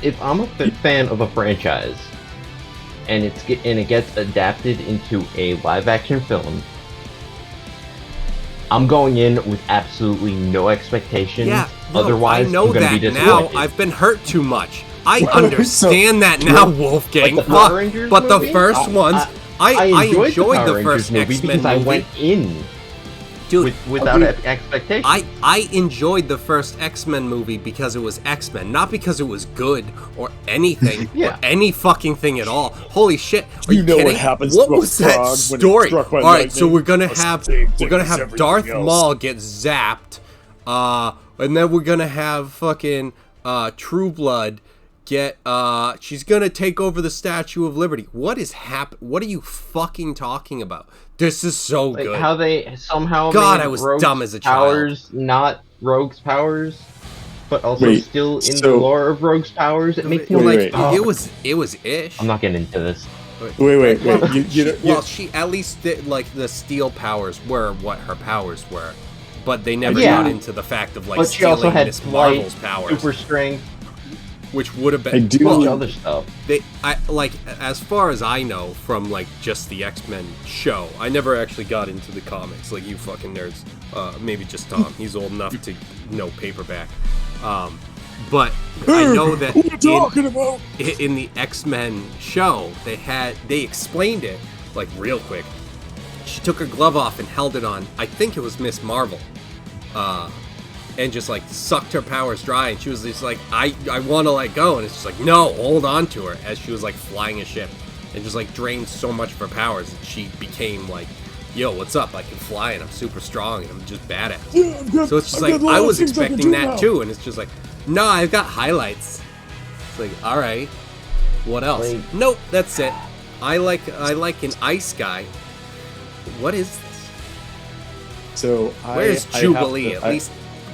If I'm a fan of a franchise, and it gets adapted into a live-action film, I'm going in with absolutely no expectations. Yeah, otherwise I know I'm going to be that disappointed. now. I've been hurt too much. I understand that now, Wolfgang. Like the Power Rangers but movie? the first ones, I enjoyed the first movie X-Men because I went in Dude, without expectations. I enjoyed the first X-Men movie because it was X-Men, not because it was good or anything, or any fucking thing at all. Holy shit! Are you kidding? What happens? What to a was that frog when it's story? struck by All right, so lightning? we're gonna The have same thing as Darth everything Maul else. get zapped, and then we're gonna have fucking True Blood get she's gonna take over the Statue of Liberty. What is What are you fucking talking about? This is so like good. how they somehow God, made I was Rogue's dumb as a powers not Rogue's powers, but also Wait, still in the so- lore of Rogue's powers. It makes no Wait, like wait. it was ish. I'm not getting into this. Wait. Well, she at least did, like, the steel powers were what her powers were, but they never Yeah. got into the fact of like But she also stealing had Miss flight, Marvel's powers, super strength, which would have been. I do- bunch well, of other stuff. I like, as far as I know from like just the X-Men show. I never actually got into the comics like you fucking nerds. Maybe just Tom. He's old enough to know paperback. But I know that What are you talking about? in the X-Men show, they explained it like real quick. She took her glove off and held it on, I think it was Miss Marvel, and just like sucked her powers dry, and she was just like, I want to let go, and it's just like, no, hold on to her, as she was like flying a ship, and just like drained so much of her powers that she became like, yo, what's up? I can fly and I'm super strong and I'm just badass. Yeah, I've got- So it's just I've like, got a lot I of was things I can expecting do that now. too, and it's just like, no, I've got highlights. It's like, all right, what else? Like- Nope, that's it. I like an ice guy. What is this? So Where's I Jubilee? have to- At least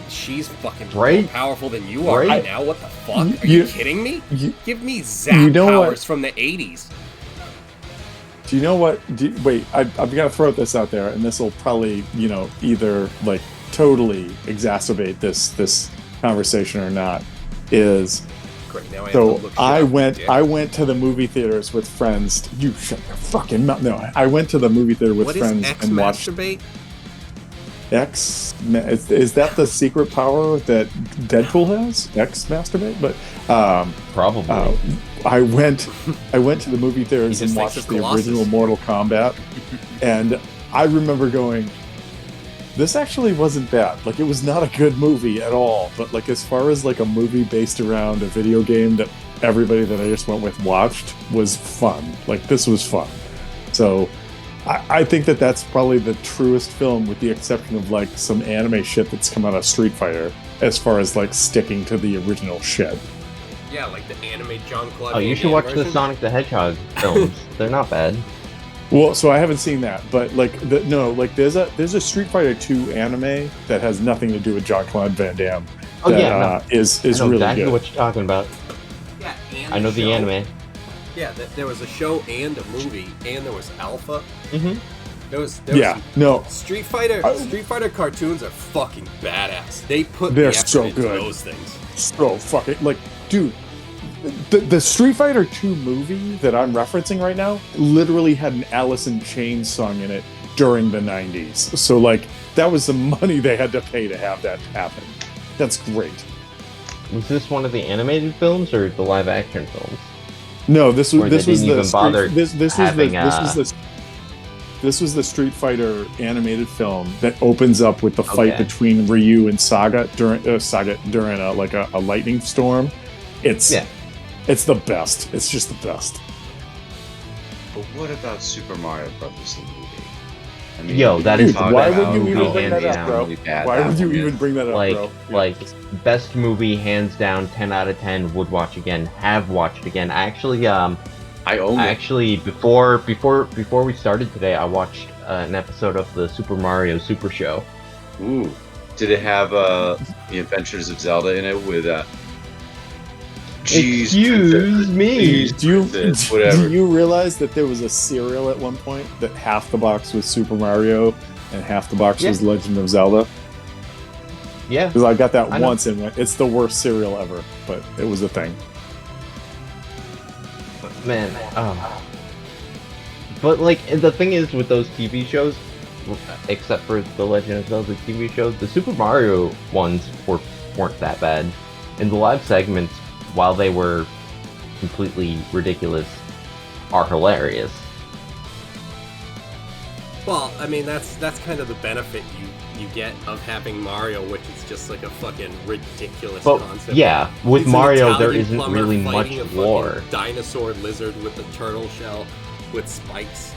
she's fucking Right? more powerful than you are Right? right now. What the fuck? Are you kidding me? Give me zap you know what? powers from the 80s. Do you know what? Wait, I've got to throw this out there, and this will probably, either like totally exacerbate this conversation or not. Is Great, now I have to so look shit I up, went dick. I went to the movie theaters with friends. You shut your fucking mouth. No, I went to the movie theater with What is friends and watched X-Masturbate? X. Is that the secret power that Deadpool has? X masturbate, but Probably. I went to the movie theaters He and just thinks watched of the Colossus. original Mortal Kombat, and I remember going, this actually wasn't bad. Like, it was not a good movie at all, but like as far as like a movie based around a video game that everybody that I just went with watched was fun. Like, this was fun. So I think that that's probably the truest film, with the exception of like some anime shit that's come out of Street Fighter, as far as like sticking to the original shit. Yeah, like the anime Jean-Claude Oh, you Van should Damme watch the version. Sonic the Hedgehog films. They're not bad. Well, so I haven't seen that, but like there's a Street Fighter 2 anime that has nothing to do with Jean-Claude Van Damme. Oh that, yeah, no. is I know really exactly good. what you're talking about. Yeah, and I know show. the anime. Yeah, there was a show and a movie, and there was Alpha. Mm-hmm. There was No, Street Fighter cartoons are fucking badass. They put They're the effort so into good. those things. so fucking like, dude. The Street Fighter 2 movie that I'm referencing right now literally had an Alice in Chains song in it during the 90s. So like that was the money they had to pay to have that happen. That's great. Was this one of the animated films or the live action films? No, this Or was they this was didn't the even bother this was the Street Fighter animated film that opens up with the fight Okay. between Ryu and Saga during a lightning storm. It's the best. It's just the best. But what about Super Mario Brothers the movie? I mean, Yo, that we is talk Why best about would you movie even bring that hands up, down. bro? really bad Why that would you one even is. bring that up, bro? Like best movie hands down, 10 out of 10. Would watch again. Have watched again. I own it. Actually, before we started today, I watched an episode of the Super Mario Super Show. Ooh. Did it have The Adventures of Zelda in it with Jeez, Excuse me. Jeez, Do you, Princess, whatever. do you realize that there was a cereal at one point that half the box was Super Mario and half the box was Legend of Zelda? Yeah. Because I got that I know. once and went, it's the worst cereal ever, but it was a thing. Man, but like the thing is with those TV shows, except for the Legend of Zelda TV shows, the Super Mario ones weren't that bad, and the live segments, while they were completely ridiculous, are hilarious. Well, I mean that's kind of the benefit you get of having Mario, which is just like a fucking ridiculous But concept. yeah, with He's an Mario there Italian isn't plumber really much fighting a fucking lore. Dinosaur lizard with a turtle shell with spikes.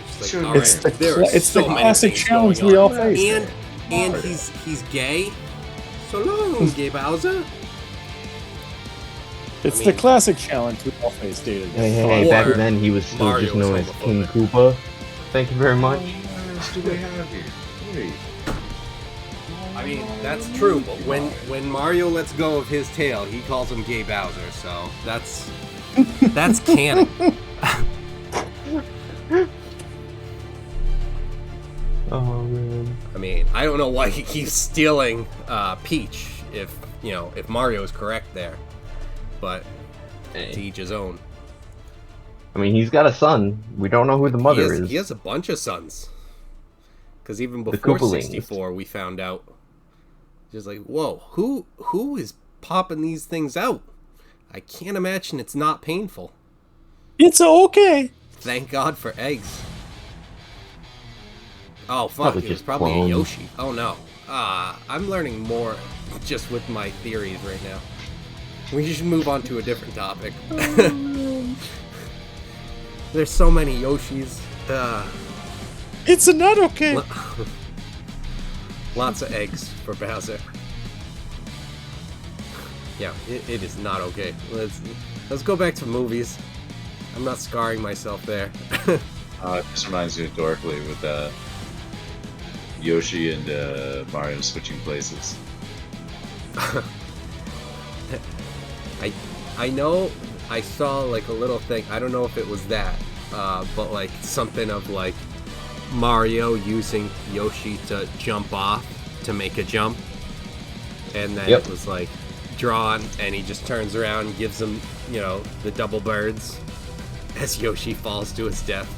It's like, Sure, all It's right, the, there cla- are it's the so many classic things challenge going we all on. face. And he's gay. So long, gay Bowser. It's I mean- the classic challenge we all face daily. Hey, Or back then he was still Mario just was known as King homophobic. Koopa. Thank you very much. What else do we have here? Wait. I mean, that's true, but when Mario lets go of his tail, he calls him Gay Bowser, so that's canon. Oh man. I mean, I don't know why he keeps stealing Peach if Mario is correct there, but to each his own. I mean, he's got a son. We don't know who the mother is. He has a bunch of sons. Because even The before Koopalings. 64, we found out. Just like, whoa, who is popping these things out? I can't imagine it's not painful. It's okay. Thank God for eggs. Oh fuck! Probably It was just probably a clones. Yoshi. Oh no. I'm learning more just with my theories right now. We should move on to a different topic. There's so many Yoshis. It's not okay. Lots of eggs for Bowser. Yeah, it is not okay. Let's go back to movies. I'm not scarring myself there. It just reminds me of Dorkly with Yoshi and Mario switching places. I know I saw like a little thing. I don't know if it was that, but like something of like Mario using Yoshi to jump off to make a jump, and then Yep. it was like drawn, and he just turns around and gives him, the double birds as Yoshi falls to his death.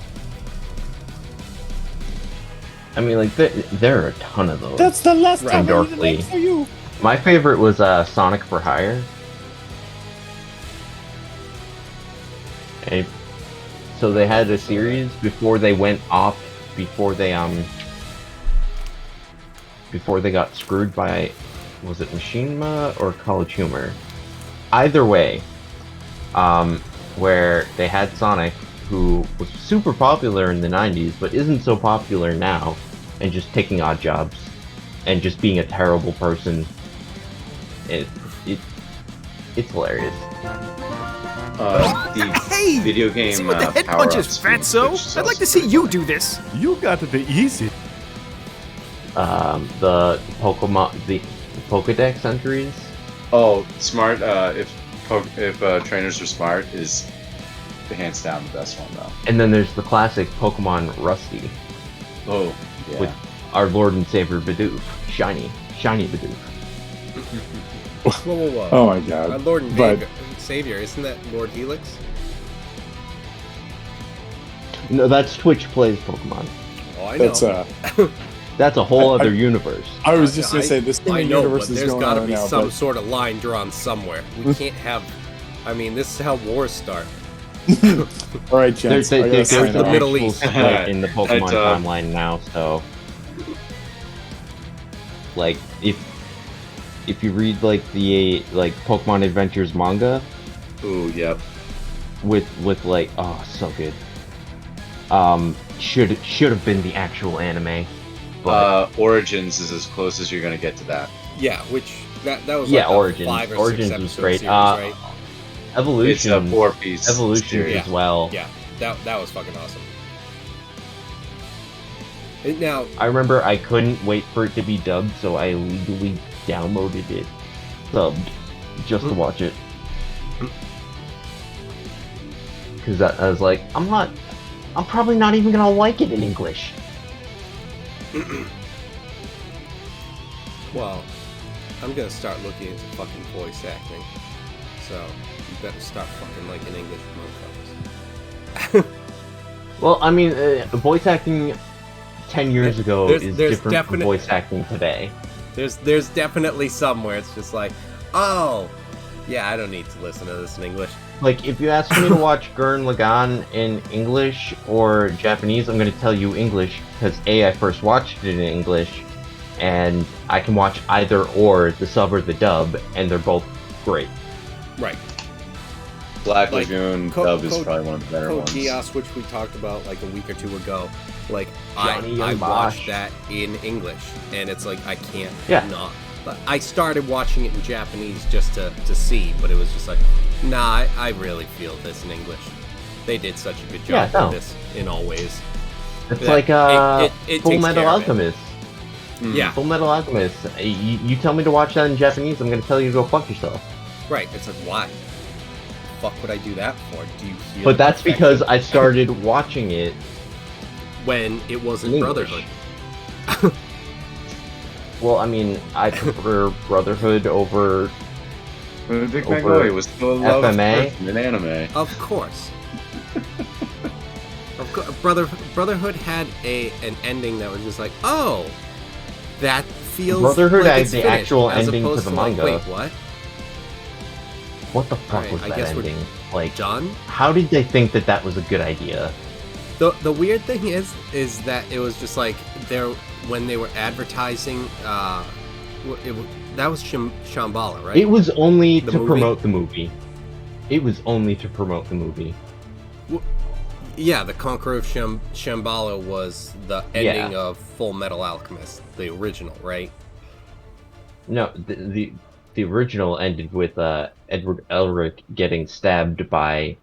I mean, like, there are a ton of those. That's the last Right. time I need an Dorkly. egg for you. My favorite was Sonic for Hire. And so they had a series before they went off, before they got screwed by, was it Machinima or College Humor? Either way, where they had Sonic, who was super popular in the 90s, but isn't so popular now, and just taking odd jobs, and just being a terrible person. It's hilarious. The Hey! video game See what the head power-ups punches, from fatso! Switch I'd like to sells see you pretty do this. You got it easy. The Pokemon, the Pokedex entries. Oh, smart. If trainers are smart, is hands down the best one though. And then there's the classic Pokemon Rusty Oh, yeah. with our Lord and Savior Bidoof. Shiny Bidoof. Whoa. Oh my god. Our Lord and But- Savior, isn't that Lord Helix? No, that's Twitch plays Pokemon. Oh, I know. That's That's a whole other universe. I was just gonna say this I thing know, universe but is there's going got to on be right now. some But sort of line drawn somewhere. We can't have. I mean, this is how wars start. all right, gents, I gotta There's sign an the off. Middle actual East. split in the Pokemon It's, timeline now, so like if you read like the Pokemon Adventures manga Ooh, yep. with like so good. Should have been the actual anime, but Origins is as close as you're gonna get to that. Yeah, which that was yeah, like Origins. a 5 or Origins 6 was episode great. series, right? Evolution. It's a 4-piece. Evolution series. as well. Yeah, that was fucking awesome. Now, I remember I couldn't wait for it to be dubbed, so I legally downloaded it subbed just to watch it. Because I was like, I'm probably not even gonna like it in English. well, I'm gonna start looking into fucking voice acting. So you better start fucking liking English motherfuckers. Well, I mean, voice acting 10 years ago There's is different from definite- voice acting today. There's definitely somewhere it's just like, oh, yeah, I don't need to listen to this in English. Like, if you ask me to watch Gurren Lagann in English or Japanese, I'm going to tell you English, because A, I first watched it in English, and I can watch either or, the sub or the dub, and they're both great. Right. Black Like, Lagoon dub is probably one of the better Code ones. Geass, which we talked about like a week or two ago, like Johnny I Young watched Bosch. that in English, and it's like I can't Yeah. not. But I started watching it in Japanese just to see, but it was just like, nah, I really feel this in English. They did such a good job Yeah, no. with this in all ways. It's Yeah, like it Full takes Metal care of it. Alchemist. Yeah, Full Metal Alchemist. You tell me to watch that in Japanese, I'm going to tell you to go fuck yourself. right. It's like, why? The fuck would I do that for? Do you feel? But that's affected because I started watching it when it wasn't English. Brotherhood. Well, I mean, I prefer Brotherhood over. Benedict Over Magnolia was still a love FMA? person in anime. Of course. Brotherhood had an ending that was just like, oh, that feels Brotherhood like had it's the finished, actual as ending to opposed the like, manga. Wait, what? What the fuck Alright, was I that guess we're ending? Like, Done. how did they think that that was a good idea? The weird thing is that it was just like when they were advertising. That was Shambhala, right? It was only The to movie? promote the movie. It was only to promote the movie. Yeah, the Conqueror of Shambhala was the ending of Full Metal Alchemist, the original, right? No, the original ended with Edward Elric getting stabbed by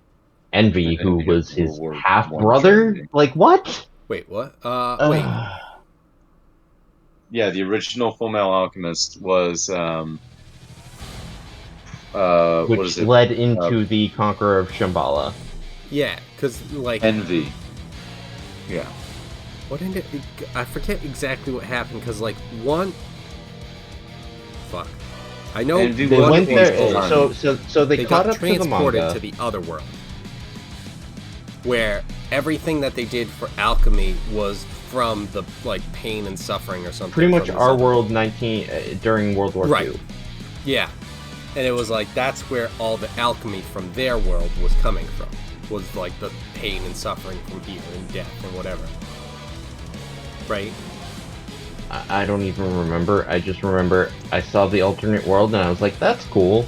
Envy, who Envy was of his World War half I brother. tragedy. Like what? Wait, what? Wait. Yeah, the original Full Metal Alchemist was what Which is it? led into the Conqueror of Shambhala. Yeah, because like Envy. Yeah. what ended? I forget exactly what happened because like one. Fuck. I know Envy They One went was there, done. so they they caught got up to the transported manga. to the other world, where everything that they did for alchemy was from the like pain and suffering or something. Pretty much from this our other- world during World War Right. II. Yeah, and it was like that's where all the alchemy from their world was coming from. Was like the pain and suffering from here and death and whatever. Right? I don't even remember. I just remember I saw the alternate world and I was like, that's cool.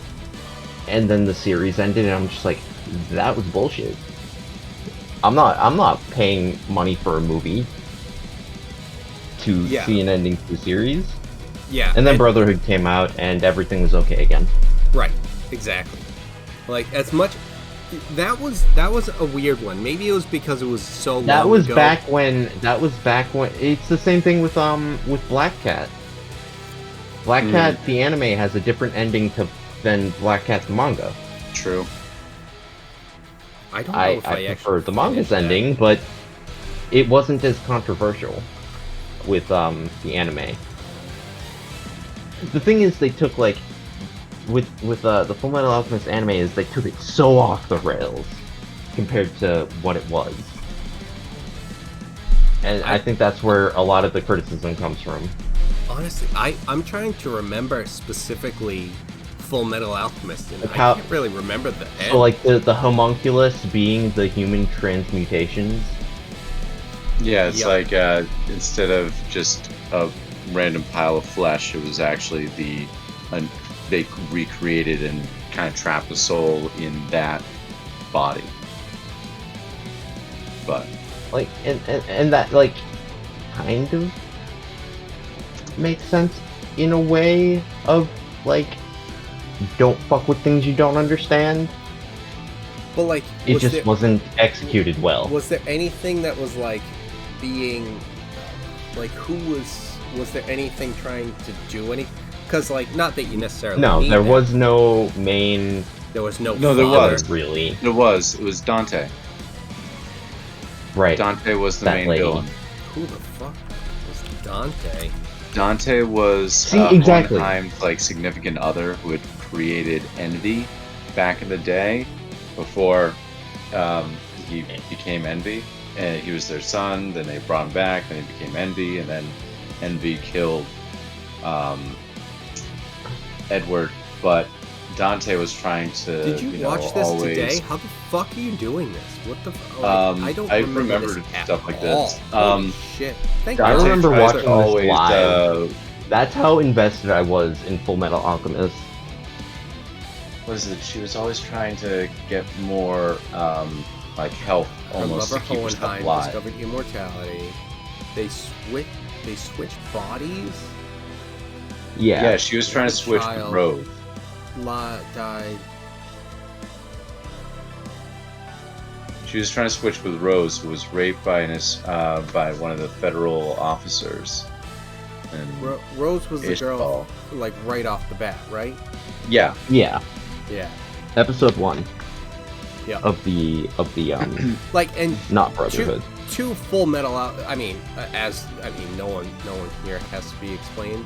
And then the series ended and I'm just like, that was bullshit. I'm not paying money for a movie to Yeah. see an ending to the series. Yeah. And then Brotherhood came out and everything was okay again. Right. exactly. Like as much. That was a weird one. Maybe it was because it was so long That was ago. back when. It's the same thing with Black Cat. Black Cat, the anime, has a different ending than Black Cat's manga. True. I don't know I if I prefer actually the manga's finished that. ending, but it wasn't as controversial with the anime. The thing is, they took like with the Fullmetal Alchemist anime is they took it so off the rails compared to what it was, and I think that's where a lot of the criticism comes from. Honestly, I'm trying to remember specifically Full Metal Alchemist, and Like I can't really remember the end. So like the homunculus being the human transmutations. Yeah, it's Yep. like instead of just a random pile of flesh, it was actually they recreated and kind of trapped the soul in that body. But Like and that like kind of makes sense in a way of like don't fuck with things you don't understand. But like, It just wasn't executed well. Was there anything that was like being like was there anything trying to do anything? Because like, not that you necessarily No, need there that. was no main. There was no. No, there father. was. Really. it was Dante. Right. Dante was the That main lady. villain. Who the fuck was Dante? Dante was See, exactly. Hohenheim's like significant other who had created Envy back in the day before he became Envy. And he was their son. Then they brought him back. Then he became Envy, and then Envy killed Edward. But Dante was trying to. Did you watch this always, today? How the fuck are you doing this? What the? I don't I remember remembered this at stuff like all. this. Holy shit! Thank I God. remember tries watching to this always, live. That's how invested I was in Full Metal Alchemist. what is it? She was always trying to get more like health, Her almost to lover keep herself Hohenheim alive. discovered immortality. They switch bodies. Yeah. She was trying to switch with Child. Rose. Died. She was trying to switch with Rose, who was raped by by one of the federal officers. And Rose was the Ishbal. girl, like right off the bat, right? Yeah, Yeah. Yeah. Episode 1 Yeah. of the Like, and not Brotherhood. two Full Metal out. No one here has to be explained.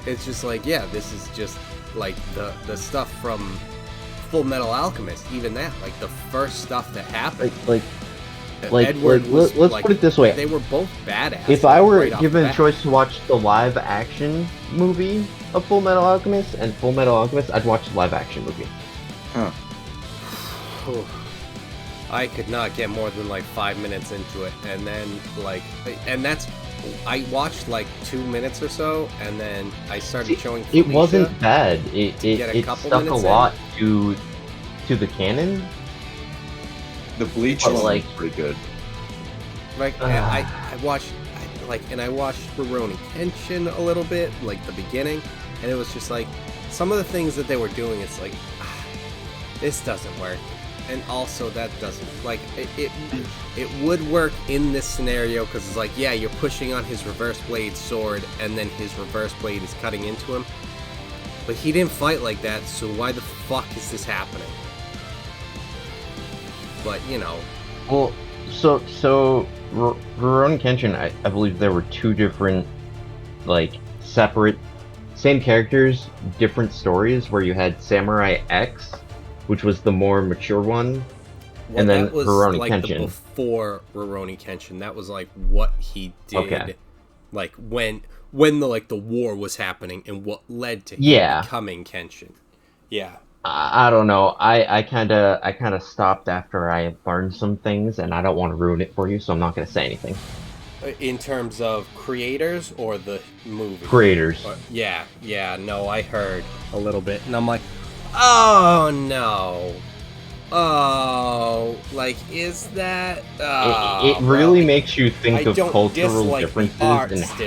It's just like, yeah, this is just like the stuff from Full Metal Alchemist. Even that, like the first stuff that happened. Like Edward was, let's like, put it this way. They were both badass. If I were right off given the a bat. choice to watch the live action movie of Full Metal Alchemist and Full Metal Alchemist, I'd watch the live action movie. I could not get more than like 5 minutes into it, and then I watched like 2 minutes or so, and then I started showing It Felicia. wasn't bad. It get a it couple stuck a minutes in. lot to the canon. the Bleach But, one like- was pretty good. Like I watched I watched Rurouni Kenshin a little bit, like the beginning, and it was just like some of the things that they were doing. It's like this doesn't work, and also that doesn't like it would work in this scenario because it's like, yeah, you're pushing on his reverse blade sword, and then his reverse blade is cutting into him, but he didn't fight like that, so why the fuck is this happening? But you know, Well, so Rurouni Kenshin, I believe there were two different, like, separate, same characters, different stories, where you had Samurai X, which was the more mature one, and then that was Rurouni like Kenshin. the before Rurouni Kenshin. That was like what he did, Okay. like when the war was happening and what led to him Yeah. becoming Kenshin. Yeah, I don't know. I kind of stopped after I had learned some things, and I don't want to ruin it for you, so I'm not going to say anything. in terms of creators or the movie. Creators. Yeah, no, I heard a little bit, and I'm like, oh no. Oh, like, is that? Oh, It really bro. makes you think I of don't cultural dislike the differences art and still,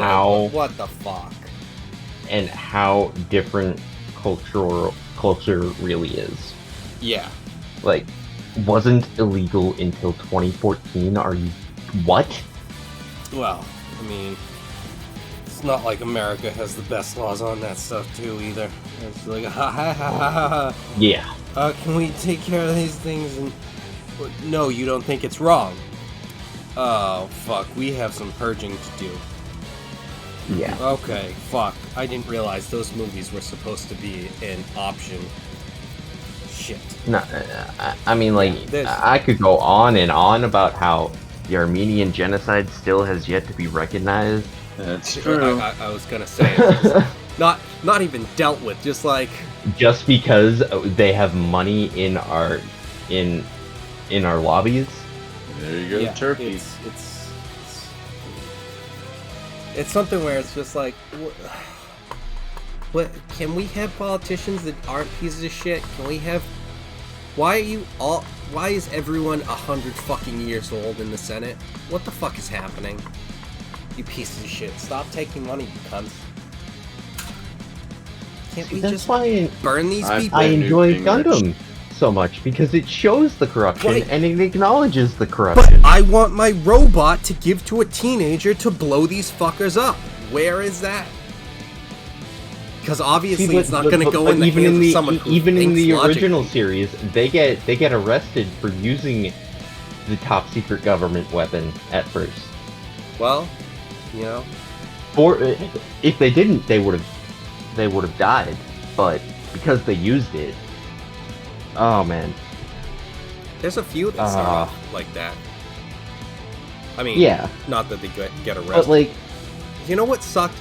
but what the fuck? how different closer really is. Yeah. Like, wasn't illegal until 2014. Are you what? Well, I mean, it's not like America has the best laws on that stuff too either. It's like ha ha ha ha ha. Yeah. Can we take care of these things? And no, you don't think it's wrong. Oh fuck, we have some purging to do. Yeah. Okay, fuck. I didn't realize those movies were supposed to be an option. Shit. No, I mean, like, I could go on and on about how the Armenian genocide still has yet to be recognized. That's true. I was gonna say, it's just not even dealt with. Just like just because they have money in our lobbies. There you go, yeah, Turkey. It's something where it's just like, what? Can we have politicians that aren't pieces of shit? Can we have? Why is everyone 100 fucking years old in the Senate? What the fuck is happening? You pieces of shit! Stop taking money, you cunts. Can't we just burn these people? I enjoy Gundam so much because it shows the corruption and it acknowledges the But corruption. I want my robot to give to a teenager to blow these fuckers up. Where is that? Because obviously it's not going to go in the hands of someone who even in the thinks original logically. series, they get arrested for using the top secret government weapon at first. Well, you know, Or if they didn't, they would have died. But because they used it, oh man. there's a few that start off like that. I mean, Yeah. not that they get arrested. But like, You know what sucked?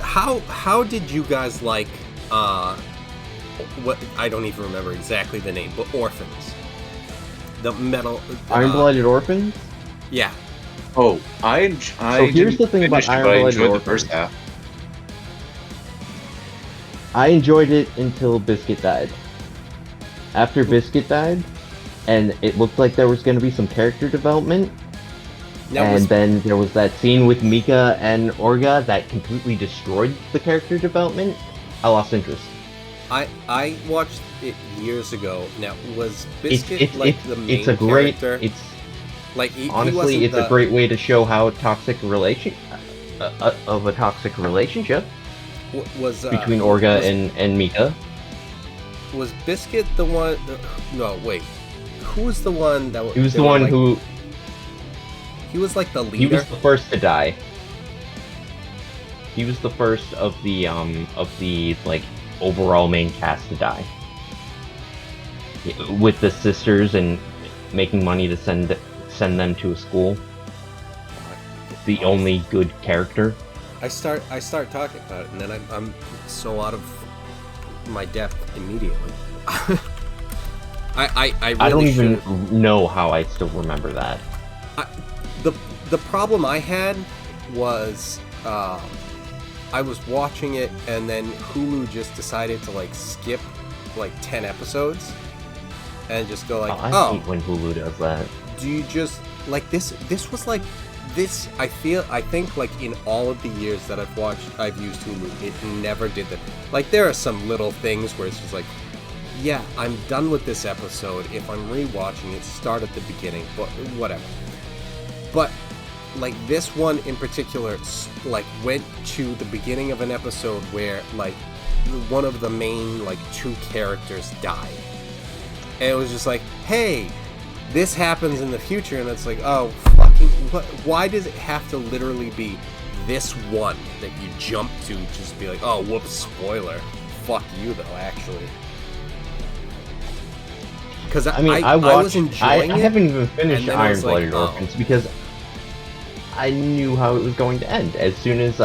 How did you guys like what I don't even remember exactly the name, but Orphans, the metal Iron-Blooded Orphans. Yeah, Oh, I here's the thing about finish it, but I Iron-Blooded enjoyed the Orphans. first half. I enjoyed it until Biscuit died. After Biscuit died, and it looked like there was going to be some character development, then there was that scene with Mika and Orga that completely destroyed the character development. I lost interest. I watched it years ago. Now, was Biscuit the main it's a great character? it's Like he honestly it's a great way to show how toxic of a toxic relationship was between Orga and Mika. Was Biscuit the one? No, wait. Who was the one that? He was the one who. He was like the leader. He was the first to die. He was the first of the like overall main cast to die. With the sisters and making money to send them to a school. The only good character. I start talking about it, and then I'm so out of my depth immediately. I really I don't even know how I still remember that. The problem I had was I was watching it, and then Hulu just decided to like skip like 10 episodes and just go like, I hate when Hulu does that. Do you just like this? This was like this. I think like in all of the years that I've used Hulu, it never did that. Like there are some little things where it's just like, yeah, I'm done with this episode. If I'm rewatching it, start at the beginning, but whatever. But like this one in particular, like went to the beginning of an episode where like one of the main like two characters died, and it was just like, hey, this happens in the future, and it's like, oh fucking, why does it have to literally be this one that you jump to just be like, oh whoops, spoiler. Fuck you though, actually. Because I mean, I was enjoying it. I haven't even finished Iron-Blooded like, Orphans because I knew how it was going to end. As soon as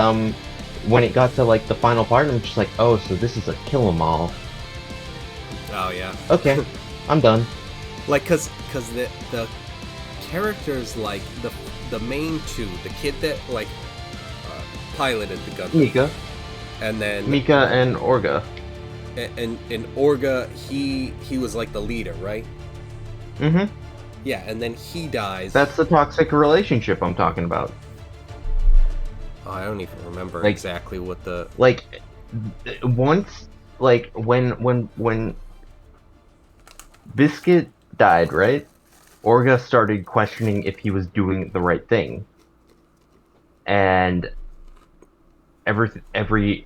when it got to like the final part, I'm just like, oh, so this is a kill 'em all. Oh yeah. Okay, I'm done. Like, cause the characters, like the main two, the kid that like piloted the gun, Mika, and then Mika and Orga. And Orga, he was like the leader, right? Mm-hmm. Yeah, and then he dies. That's the toxic relationship I'm talking about. Oh, I don't even remember like, exactly what the... Like, once like when Biscuit died, right? Orga started questioning if he was doing the right thing, and every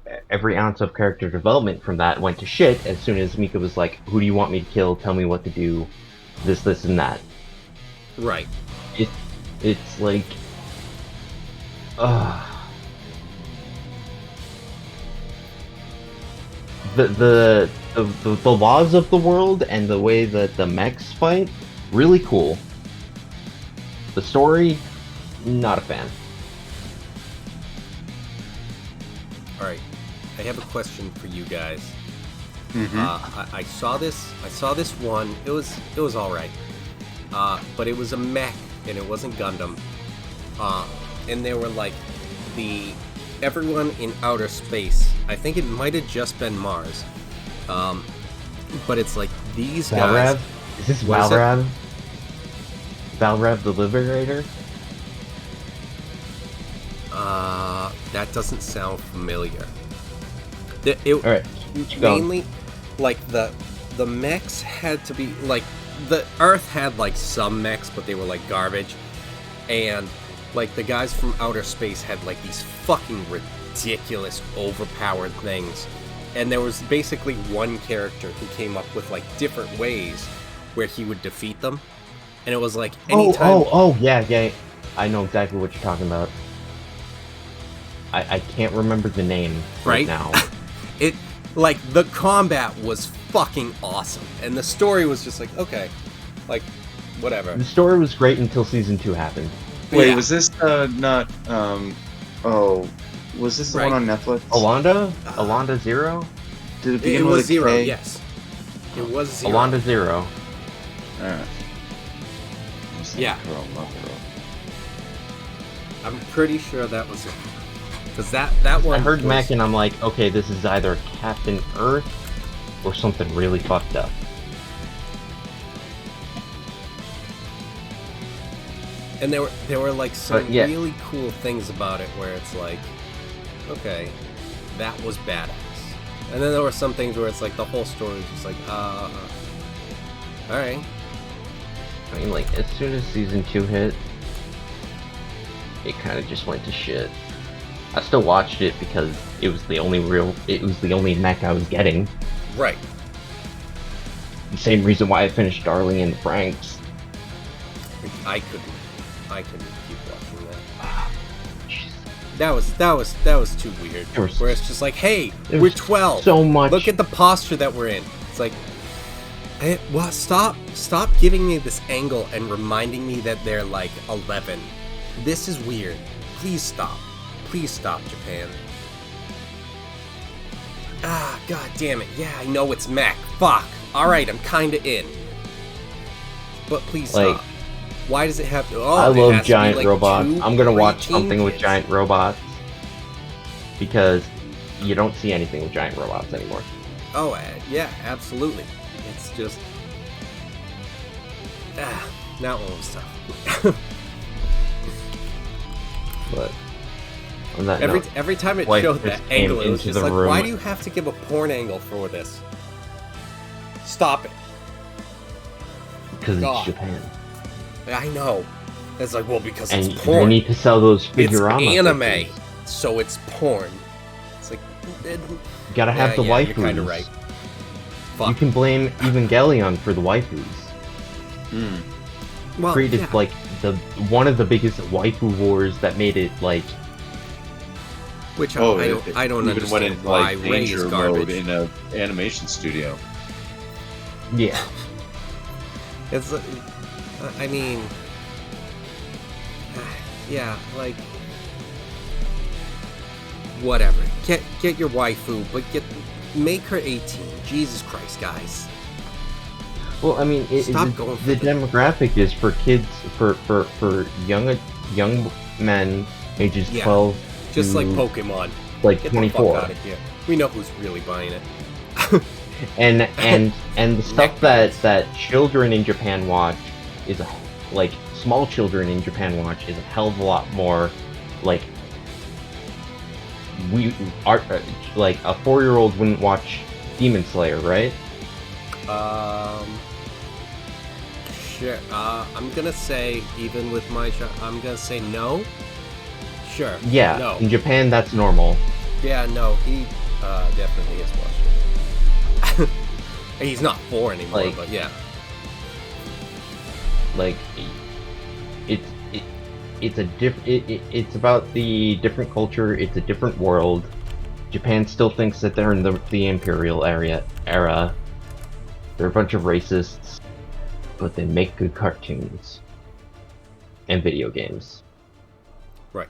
ounce of character development from that went to shit as soon as Mika was like, "Who do you want me to kill? Tell me what to do. This, and that." Right. It's like, uh the laws of the world and the way that the mechs fight, really cool. The story, not a fan. All right. I have a question for you guys. I saw this. I saw this one. It was all right. But it was a mech, and it wasn't Gundam. And they were like everyone in outer space. I think it might have just been Mars. But it's like these guys. Valrav? Is this What is it? Valrav? Valrav the Liberator? That doesn't sound familiar. Alright, keep going. Mainly, like the mechs had to be like the Earth had like some mechs, but they were like garbage, and like the guys from outer space had like these fucking ridiculous, overpowered things, and there was basically one character who came up with like different ways where he would defeat them, and it was like anytime. Yeah. I know exactly what you're talking about. I can't remember the name right now. It like the combat was fucking awesome, and the story was just like okay, like whatever. The story was great until season 2 happened. Wait, Yeah. was this not? Was this the Right. one on Netflix? Alonda? Alonda Zero? Did it It begin with was a Zero, K? yes. It was Zero. Alonda Zero. Alright. Yeah. I'm pretty sure that was it. Because that one. I heard was, Mac and I'm like, okay, this is either Captain Earth or something really fucked up. And there were like some But, yeah. really cool things about it where it's like, okay, that was badass. And then there were some things where it's like the whole story was just like, alright. I mean, like, as soon as season 2 hit, it kind of just went to shit. I still watched it because it was the only mech I was getting. Right. The same reason why I finished Darling in the Franks. I couldn't keep watching that. Jeez. That was too weird. There was- Where it's just like, hey, there we're was 12. so much- Look at the posture that we're in. It's like, hey, well, stop giving me this angle and reminding me that they're like 11. This is weird. Please stop. Please stop, Japan. Ah, god damn it. Yeah, I know it's mech. Fuck. Alright, I'm kinda in. But please Like, stop. Why does it have to? Oh, I it love has to be, giant like, robots. 2 I'm gonna watch preteen something with kids. giant robots because you don't see anything with giant robots anymore. Oh, yeah, absolutely. It's just... that one was tough. But on that note, Every time it wife showed just that came angle, it was into just the like, room. why do you have to give a porn angle for this? Stop it. because God. it's Japan, I know. It's like, well, because and it's they porn. need to sell those It's Figurama anime, pictures. so it's porn. It's like... You gotta have the yeah, waifus. you're kind of right. You Fuck. can blame Evangelion for the waifus. Well, Created yeah. like one of the biggest waifu wars that made it like Which I it don't even went understand into why like Ray is danger garbage. mode in a animation studio. yeah. It's, I mean, yeah, like, whatever. Get your waifu, but make her 18. Jesus Christ, guys. Well, I mean, Stop going for the the- demographic is for kids, for young men ages Yeah. 12 Just to like Pokemon. like Get 24. the fuck out of here. We know who's really buying it. And the stuff that children in Japan watch is like small children in Japan watch is a hell of a lot more like we are like a 4-year-old wouldn't watch Demon Slayer, right? Sure. I'm gonna say, even with my I'm gonna say no. Sure. Yeah, No. in Japan that's normal. Yeah, no, he definitely is watched it. He's not 4 anymore, Like- but yeah. Like, it's a it's about the different culture. It's a different world. Japan still thinks that they're in the imperial era. They're a bunch of racists, but they make good cartoons and video games. Right.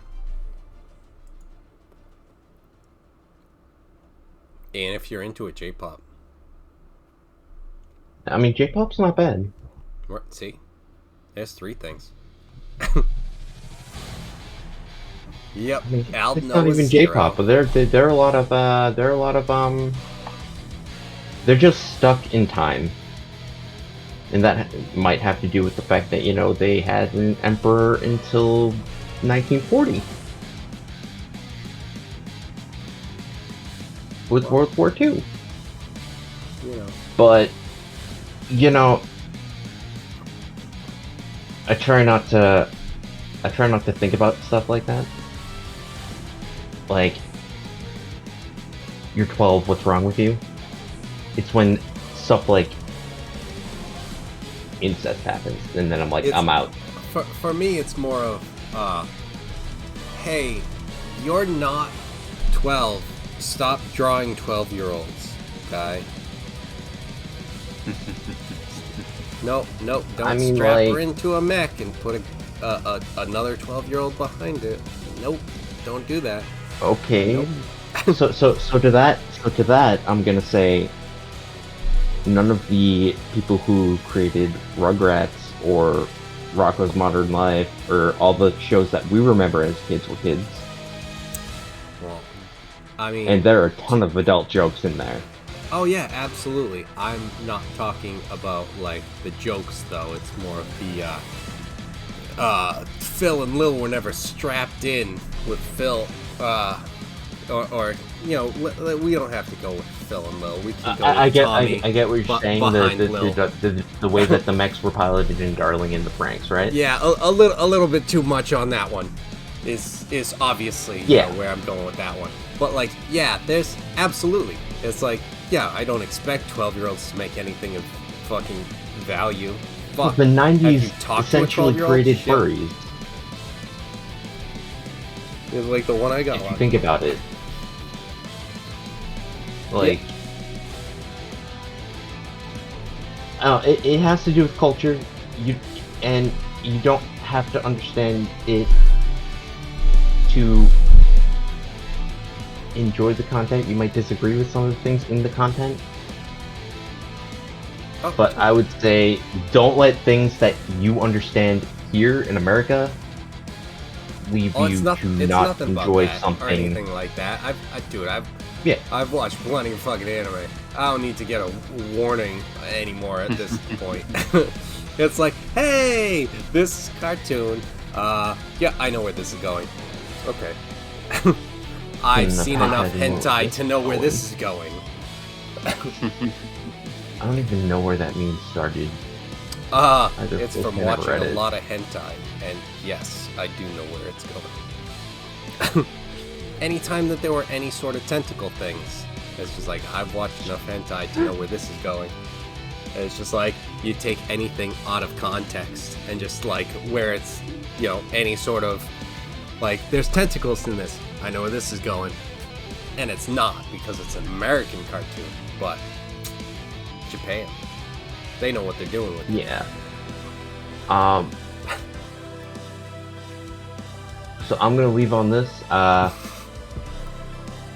And if you're into it, J-pop. I mean, J-pop's not bad. See? There's 3 things. Yep. I mean, Al it's not Noah's even Zero. J-pop, but there are a lot of they're just stuck in time, and that might have to do with the fact that, you know, they had an emperor until 1940 with World War II. You know. But, you know, I try not to think about stuff like that. Like, you're 12, what's wrong with you? It's when stuff like incest happens, and then I'm like, I'm out. For me, it's more of, hey, you're not 12. Stop drawing 12-year-olds, okay? Nope, don't strap her into a mech and put another 12-year-old behind it. Nope, don't do that. Okay. Nope. so to that, I'm gonna say none of the people who created Rugrats or Rocko's Modern Life or all the shows that we remember as kids were kids. Well, I mean, and there are a ton of adult jokes in there. Oh yeah, absolutely. I'm not talking about like the jokes though. It's more of the Phil and Lil were never strapped in with Phil, or you know, we don't have to go with Phil and Lil. We can go with Tommy. I get what you're saying. The way that the mechs were piloted in Darling in the Franxx, right? Yeah, a little bit too much on that one. Is obviously you know, where I'm going with that one. But like, yeah, there's absolutely. It's like, yeah, I don't expect 12-year-olds to make anything of fucking value. Fuck. The 90s essentially created furries. It's like the one I got. If you think about it. Like... Yeah. It has to do with culture. You don't have to understand it to enjoy the content. You might disagree with some of the things in the content. But I would say don't let things that you understand here in America leave you to not enjoy something or anything like that. I've watched plenty of fucking anime. I don't need to get a warning anymore at this point. It's like, hey, this cartoon. Yeah, I know where this is going. Okay. I've seen enough hentai to know where this is going. I don't even know where that meme started. It's from watching a lot of hentai, and yes, I do know where it's going. Anytime that there were any sort of tentacle things, it's just like, I've watched enough hentai to know where this is going. And it's just like, you take anything out of context, and just like, where it's, you know, any sort of, like, there's tentacles in this, I know where this is going. And it's not, because it's an American cartoon, but Japan, they know what they're doing with it. Yeah. So I'm gonna leave on this.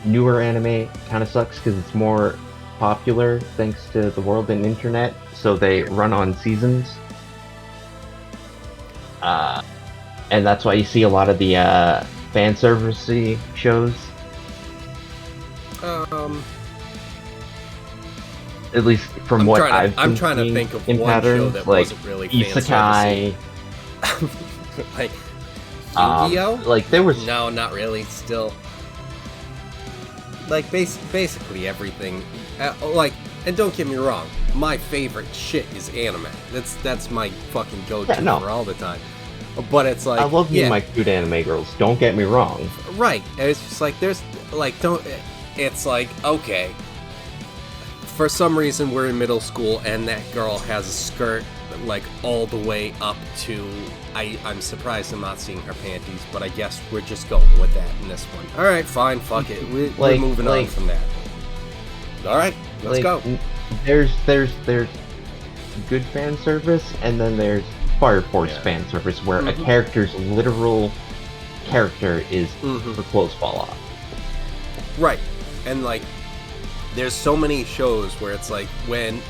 Newer anime kind of sucks because it's more popular thanks to the world and internet, so they run on seasons. And that's why you see a lot of the fan service-y shows. At least from I'm trying to think of in one patterns, show that like wasn't really Isekai. Like Yu-Gi-Oh? Like there was no, not really. Still, basically everything. Like, and don't get me wrong, my favorite shit is anime. That's my fucking go-to for all the time. But it's like, I love me my cute anime girls. Don't get me wrong. Right, and it's just like there's like it's like, okay, for some reason we're in middle school and that girl has a skirt like all the way up to, I'm surprised I'm not seeing her panties, but I guess we're just going with that in this one. All right, fine, fuck it, we're moving on from that. All right, let's go. There's good fan service, and then there's Fire Force fan service, where a character's literal character is the clothes fall off. Right, and like, there's so many shows where it's like when,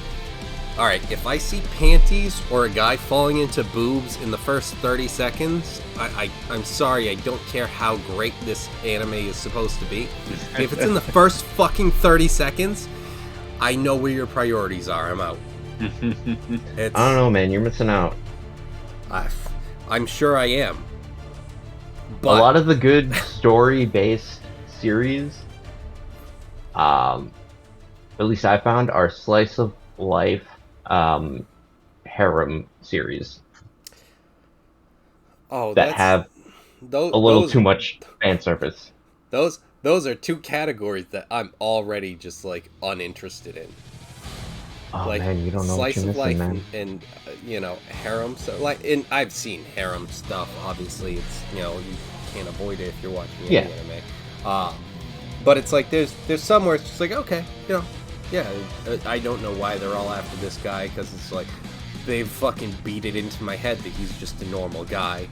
all right, if I see panties or a guy falling into boobs in the first 30 seconds, I'm sorry, I don't care how great this anime is supposed to be. If it's in the first fucking 30 seconds, I know where your priorities are. I'm out. I don't know, man. You're missing out. I'm sure I am. But a lot of the good story-based series, at least I found, are slice of life harem series. Oh, that have a little too much fan service. Those are two categories that I'm already just like uninterested in. Oh like, man, you don't know slice what you're of missing, life man. and you know, harem. So like, and I've seen harem stuff. Obviously, it's, you know, you can't avoid it if you're watching any anime. But it's like there's somewhere it's just like, okay, you know, yeah, I don't know why they're all after this guy, because it's like they've fucking beat it into my head that he's just a normal guy,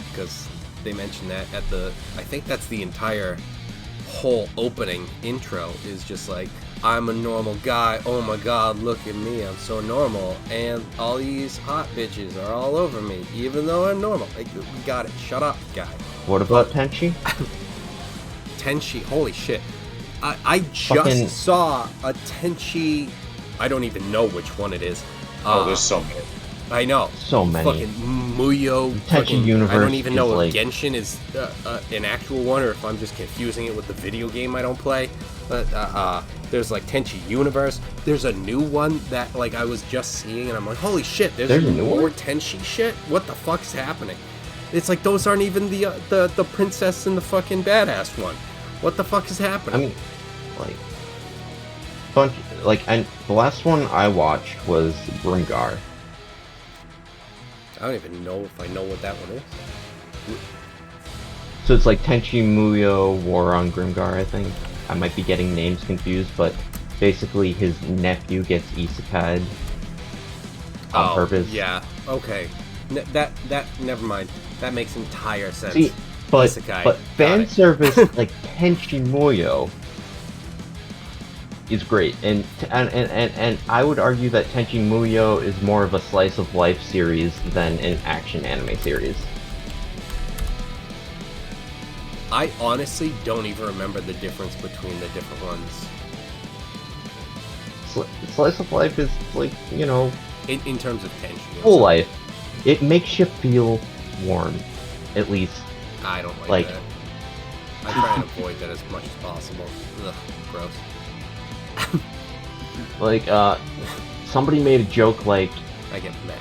because they mentioned that at the, I think that's the entire whole opening intro is just like, I'm a normal guy, oh my god, look at me, I'm so normal, and all these hot bitches are all over me, even though I'm normal. Like, we got it, shut up, guy. What about Tenchi? Tenchi, holy shit. I just saw a Tenchi, I don't even know which one it is. There's so many. I know. So many. Fucking Muyo. Tenchi universe. I don't even know if like... Genshin is an actual one or if I'm just confusing it with the video game I don't play. But there's like Tenchi Universe. There's a new one that like I was just seeing and I'm like, holy shit, there's more Tenchi shit? What the fuck's happening? It's like those aren't even the princess and the fucking badass one. What the fuck is happening? I mean, the last one I watched was Grimgar. I don't even know if I know what that one is. So it's like Tenchi Muyo War on Grimgar, I think. I might be getting names confused, but basically his nephew gets isekai'd on purpose. Yeah, okay. That never mind. That makes entire sense. See, but Isekai. fan service like Tenchi Muyo is great, and I would argue that Tenchi Muyo is more of a slice of life series than an action anime series. I honestly don't even remember the difference between the different ones. Slice of life is like, you know, in terms of tension. Full life. It makes you feel warm, at least. I don't like that. I try to avoid that as much as possible. Ugh, gross. Like, somebody made a joke like, I get mad.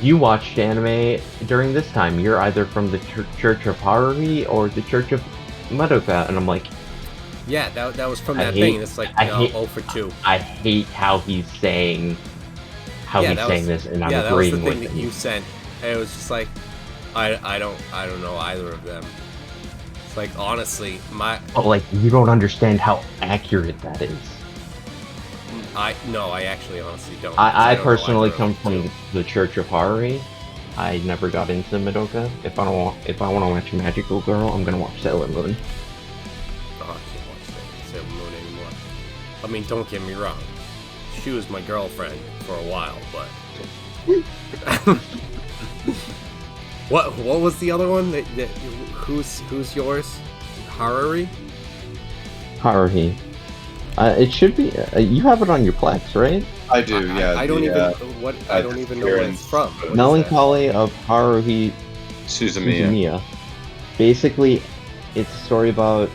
You watched anime during this time. You're either from the Church of Haruhi or the Church of Madoka, and I'm like, yeah, that was from that thing. It's like, no, 0 for 2. I hate how he's saying this, and I'm agreeing with him. Yeah, that was the thing that you sent. And it was just like, I don't know either of them. It's like, honestly, But like, you don't understand how accurate that is. I actually honestly don't. I personally come from the Church of Haruhi. I never got into Madoka. If I want to watch Magical Girl, I'm gonna watch Sailor Moon. Oh, I can't watch Sailor Moon anymore. I mean, don't get me wrong. She was my girlfriend for a while, but what was the other one? Who's yours? Haruhi? Haruhi. It should be. You have it on your Plex, right? I do. Yeah. I don't even know where it's from. Melancholy of Haruhi Suzumiya. Basically, It's a story about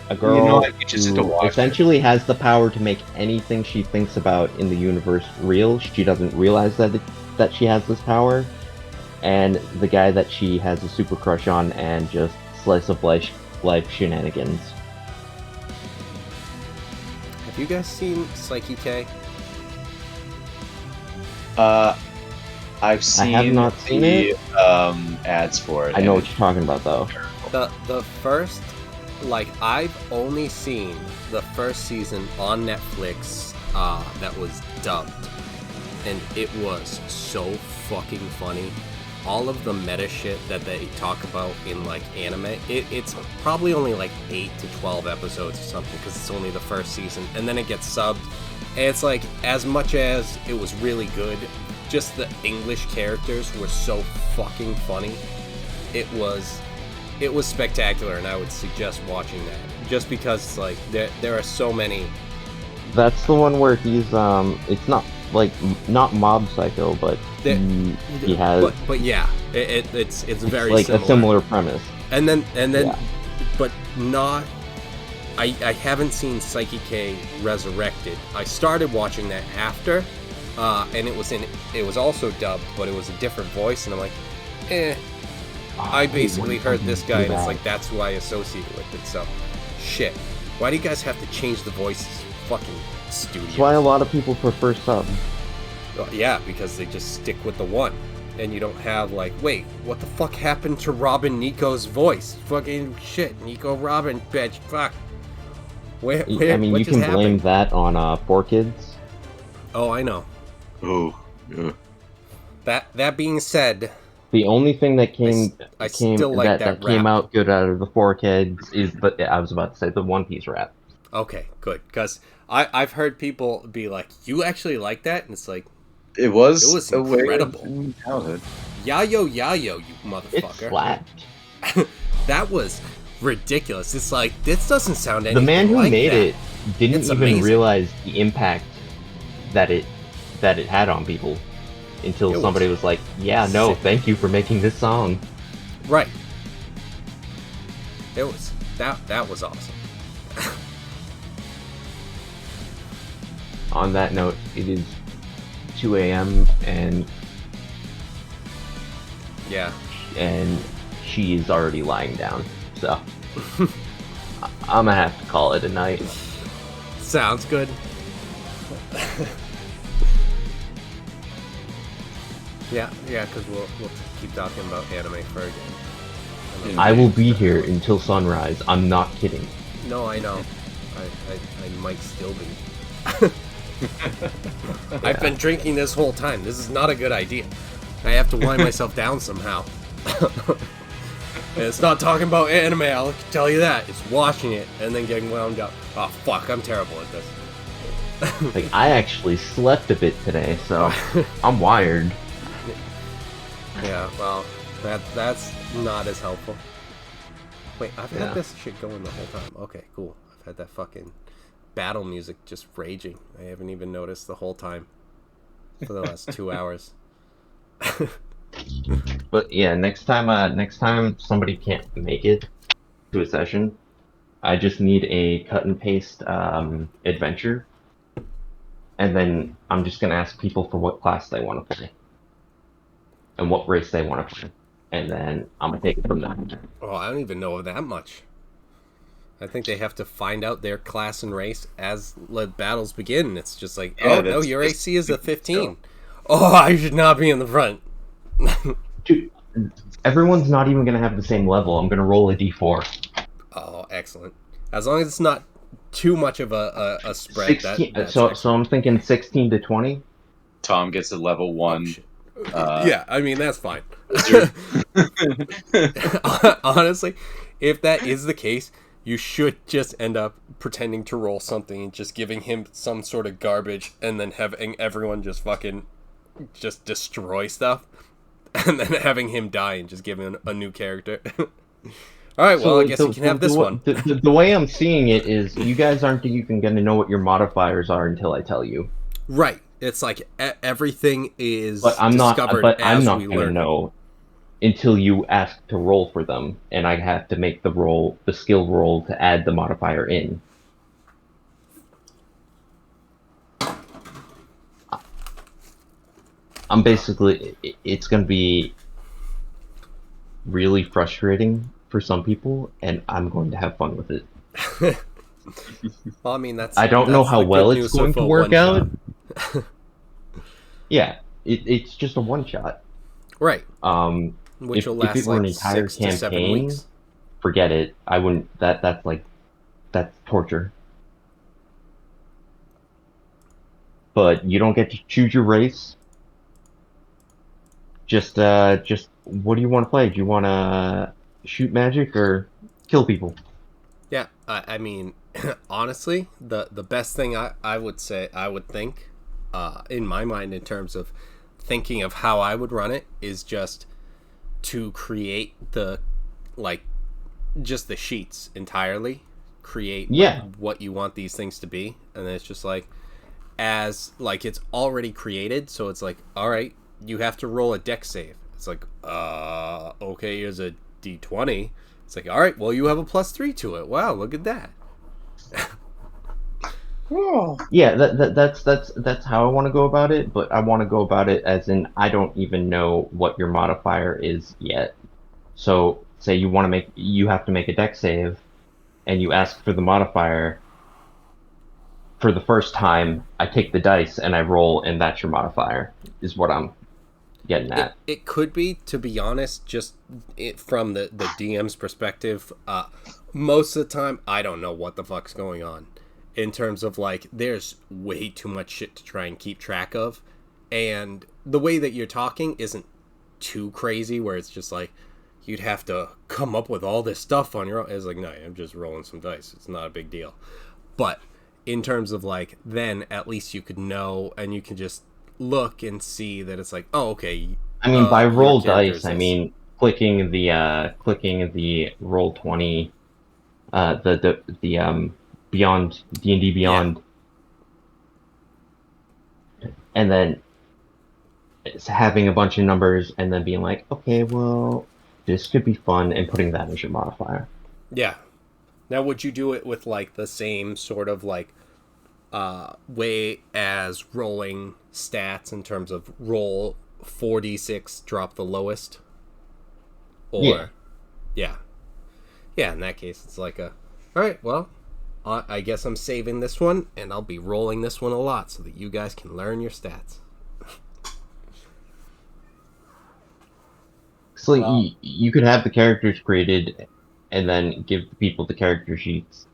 a girl You know what? You just have to who watch it. essentially has the power to make anything she thinks about in the universe real. She doesn't realize that she has this power, and the guy that she has a super crush on, and just slice of life shenanigans. Have you guys seen Psyche K? I've seen not seen the it. ads for it. I know and what you're talking about, though. The first, like, I've only seen the first season on Netflix that was dubbed, and it was so fucking funny. All of the meta shit that they talk about in, like, anime, it's probably only like 8 to 12 episodes or something, because it's only the first season, and then it gets subbed, and it's like, as much as it was really good, just the English characters were so fucking funny. It was spectacular, and I would suggest watching that, just because, like, there are so many. That's the one where he's it's not like not Mob Psycho, but he has but yeah, it's very like similar. a similar premise. And then Yeah. but not. I haven't seen Psyche K Resurrected. I started watching that after, and it was also dubbed, but it was a different voice, and I'm like, I basically heard this guy, and it's like, that's who I associate with it. So, shit. Why do you guys have to change the voices? Fucking studios. That's why a lot of people prefer sub. Well, yeah, because they just stick with the one, and you don't have like, wait, what the fuck happened to Robin Nico's voice? Fucking shit, Nico Robin, bitch, fuck. Where I mean, what you just can blame happened? that on 4Kids. Oh, I know. Oh, yeah. That being said, The only thing that I still like that came rap. out good out of the 4Kids is, but I was about to say the One Piece rap. Okay, good, because I've heard people be like, you actually like that, and it's like, It was It a was way of incredible. childhood. yayo, you It motherfucker. slapped. That was ridiculous. It's like, this doesn't sound The anything man who like made that. it didn't It's even amazing. realize the impact that it had on people until It was somebody was like, "Yeah, no, sick. thank you for making this song." Right. It was that was awesome. On that note, it is 2 a.m. and Yeah. she is already lying down. So I'm gonna have to call it a night. Sounds good. yeah, because we'll keep talking about anime for again. I will be here until sunrise. I'm not kidding. No, I know. I might still be. I've been drinking this whole time. This is not a good idea. I have to wind myself down somehow. And it's not talking about anime, I'll tell you that. It's watching it and then getting wound up. Oh, fuck, I'm terrible at this. Like, I actually slept a bit today, so I'm wired. Yeah, well, that's not as helpful. Wait, I've Yeah. had this shit going the whole time. Okay, cool. I've had that fucking battle music just raging. I haven't even noticed the whole time for the last 2 hours. But yeah, next time somebody can't make it to a session, I just need a cut and paste adventure, and then I'm just gonna ask people for what class they want to play and what race they want to play, and then I'm gonna take it from there. Oh, I don't even know that much. I think they have to find out their class and race as the battles begin. It's just like, Yeah, oh no, that's- your that's- AC is a 15. Oh, I should not be in the front. Dude, everyone's not even gonna have the same level. I'm gonna roll a d4. Oh, excellent. As long as it's not too much of a spread. 16, That's so excellent. I'm thinking 16 to 20. Tom gets a level 1. Oh, shit. Yeah, I mean, that's fine. wizard. Honestly, if that is the case, you should just end up pretending to roll something and just giving him some sort of garbage and then having everyone just fucking just destroy stuff and then having him die and just give him a new character. Alright, well, I guess you can have this one. The way I'm seeing it is you guys aren't even going to know what your modifiers are until I tell you. Right. It's like everything is But I'm not discovered but as I'm not we going to learn. know until you ask to roll for them, and I have to make the skill roll to add the modifier in. I'm basically, it's going to be really frustrating for some people, and I'm going to have fun with it. Well, I mean, I don't know how the well good it's news going of to a work out. one-shot. Yeah, it's just a one shot. Right. If Which will it last were an like entire 6 to 7 campaign, weeks. forget it. I wouldn't. That's torture. But you don't get to choose your race. Just what do you want to play? Do you want to shoot magic or kill people? Yeah, I mean, honestly, the best thing I would say, I would think, in my mind, in terms of thinking of how I would run it, is just to create like, just the sheets entirely. Create, like, Yeah, what you want these things to be. And then it's just like, as, like, it's already created, so it's like, all right, you have to roll a dex save. It's like, okay, here's a d20. It's like, all right, well, you have a +3 to it. Wow, look at that. yeah. That's how I want to go about it. But I want to go about it as in I don't even know what your modifier is yet. So say you have to make a dex save, and you ask for the modifier. For the first time, I take the dice and I roll, and that's your modifier. Is what I'm getting It, at. it could be, to be honest, just from the DM's perspective. Most of the time, I don't know what the fuck's going on. In terms of, like, there's way too much shit to try and keep track of. And the way that you're talking isn't too crazy, where it's just like, you'd have to come up with all this stuff on your own. It's like, no, I'm just rolling some dice. It's not a big deal. But in terms of, like, then at least you could know, and you can just look and see that it's like, oh, okay, I mean, by your roll character dice, is I this. mean clicking the roll 20, the Beyond D&D Beyond, and then it's having a bunch of numbers, and then being like, okay, well, this could be fun, and putting that as your modifier. Yeah. Now, would you do it with, like, the same sort of, like, way as rolling stats in terms of roll 4d6, drop the lowest? Yeah. Or, yeah. Yeah, in that case, it's like alright, well, I guess I'm saving this one, and I'll be rolling this one a lot so that you guys can learn your stats. So you could have the characters created, and then give the people the character sheets.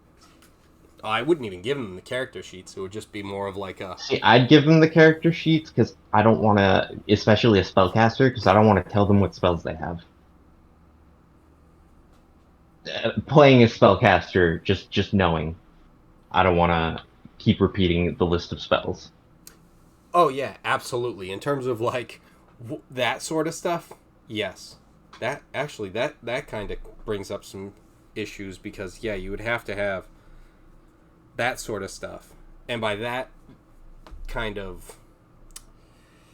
I wouldn't even give them the character sheets. It would just be more of like a... See, I'd give them the character sheets because I don't want to, especially a spellcaster, because I don't want to tell them what spells they have. Playing a spellcaster, just knowing, I don't want to keep repeating the list of spells. Oh, yeah, absolutely. In terms of, like, that sort of stuff, yes. That kind of brings up some issues because, yeah, you would have to have that sort of stuff. And by that kind of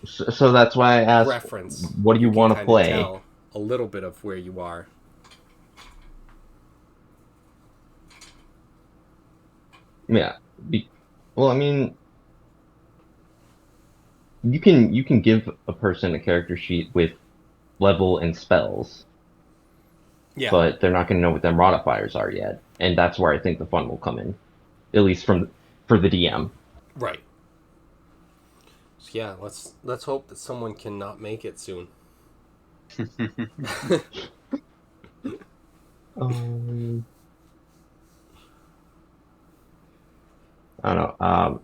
So that's why I asked, reference, what do you want to kind of play? tell a little bit of where you are. Yeah. Well, I mean, you can give a person a character sheet with level and spells, Yeah. but they're not going to know what their modifiers are yet, and that's where I think the fun will come in, at least for the DM. Right. So yeah, let's hope that someone can not make it soon. I don't know.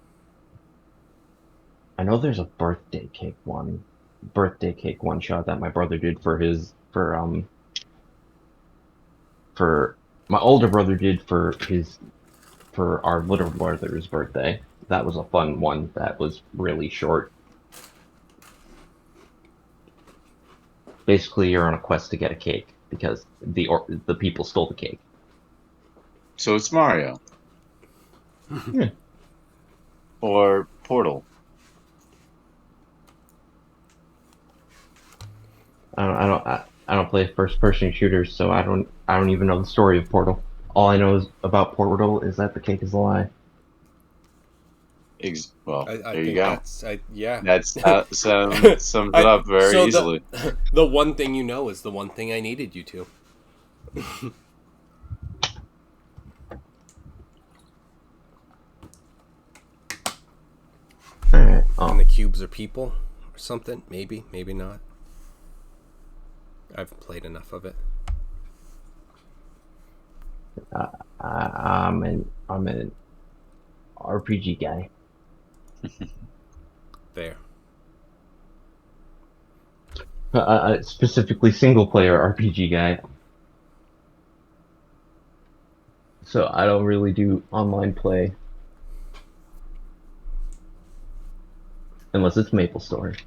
I know there's a birthday cake one shot that my brother did for my older brother did for our little brother's birthday. That was a fun one. That was really short. Basically, you're on a quest to get a cake because the people stole the cake. So it's Mario. Yeah. Or Portal. I don't. I don't play first-person shooters, so I don't even know the story of Portal. All I know about Portal is that the cake is a lie. Well, I there you think go. yeah. That's sums it up very so easily. The one thing you know is the one thing I needed you to. Alright. And the cubes are people or something. Maybe, maybe not. I've played enough of it. I'm an RPG guy. There. Specifically single-player RPG guy. So I don't really do online play. Unless it's MapleStory.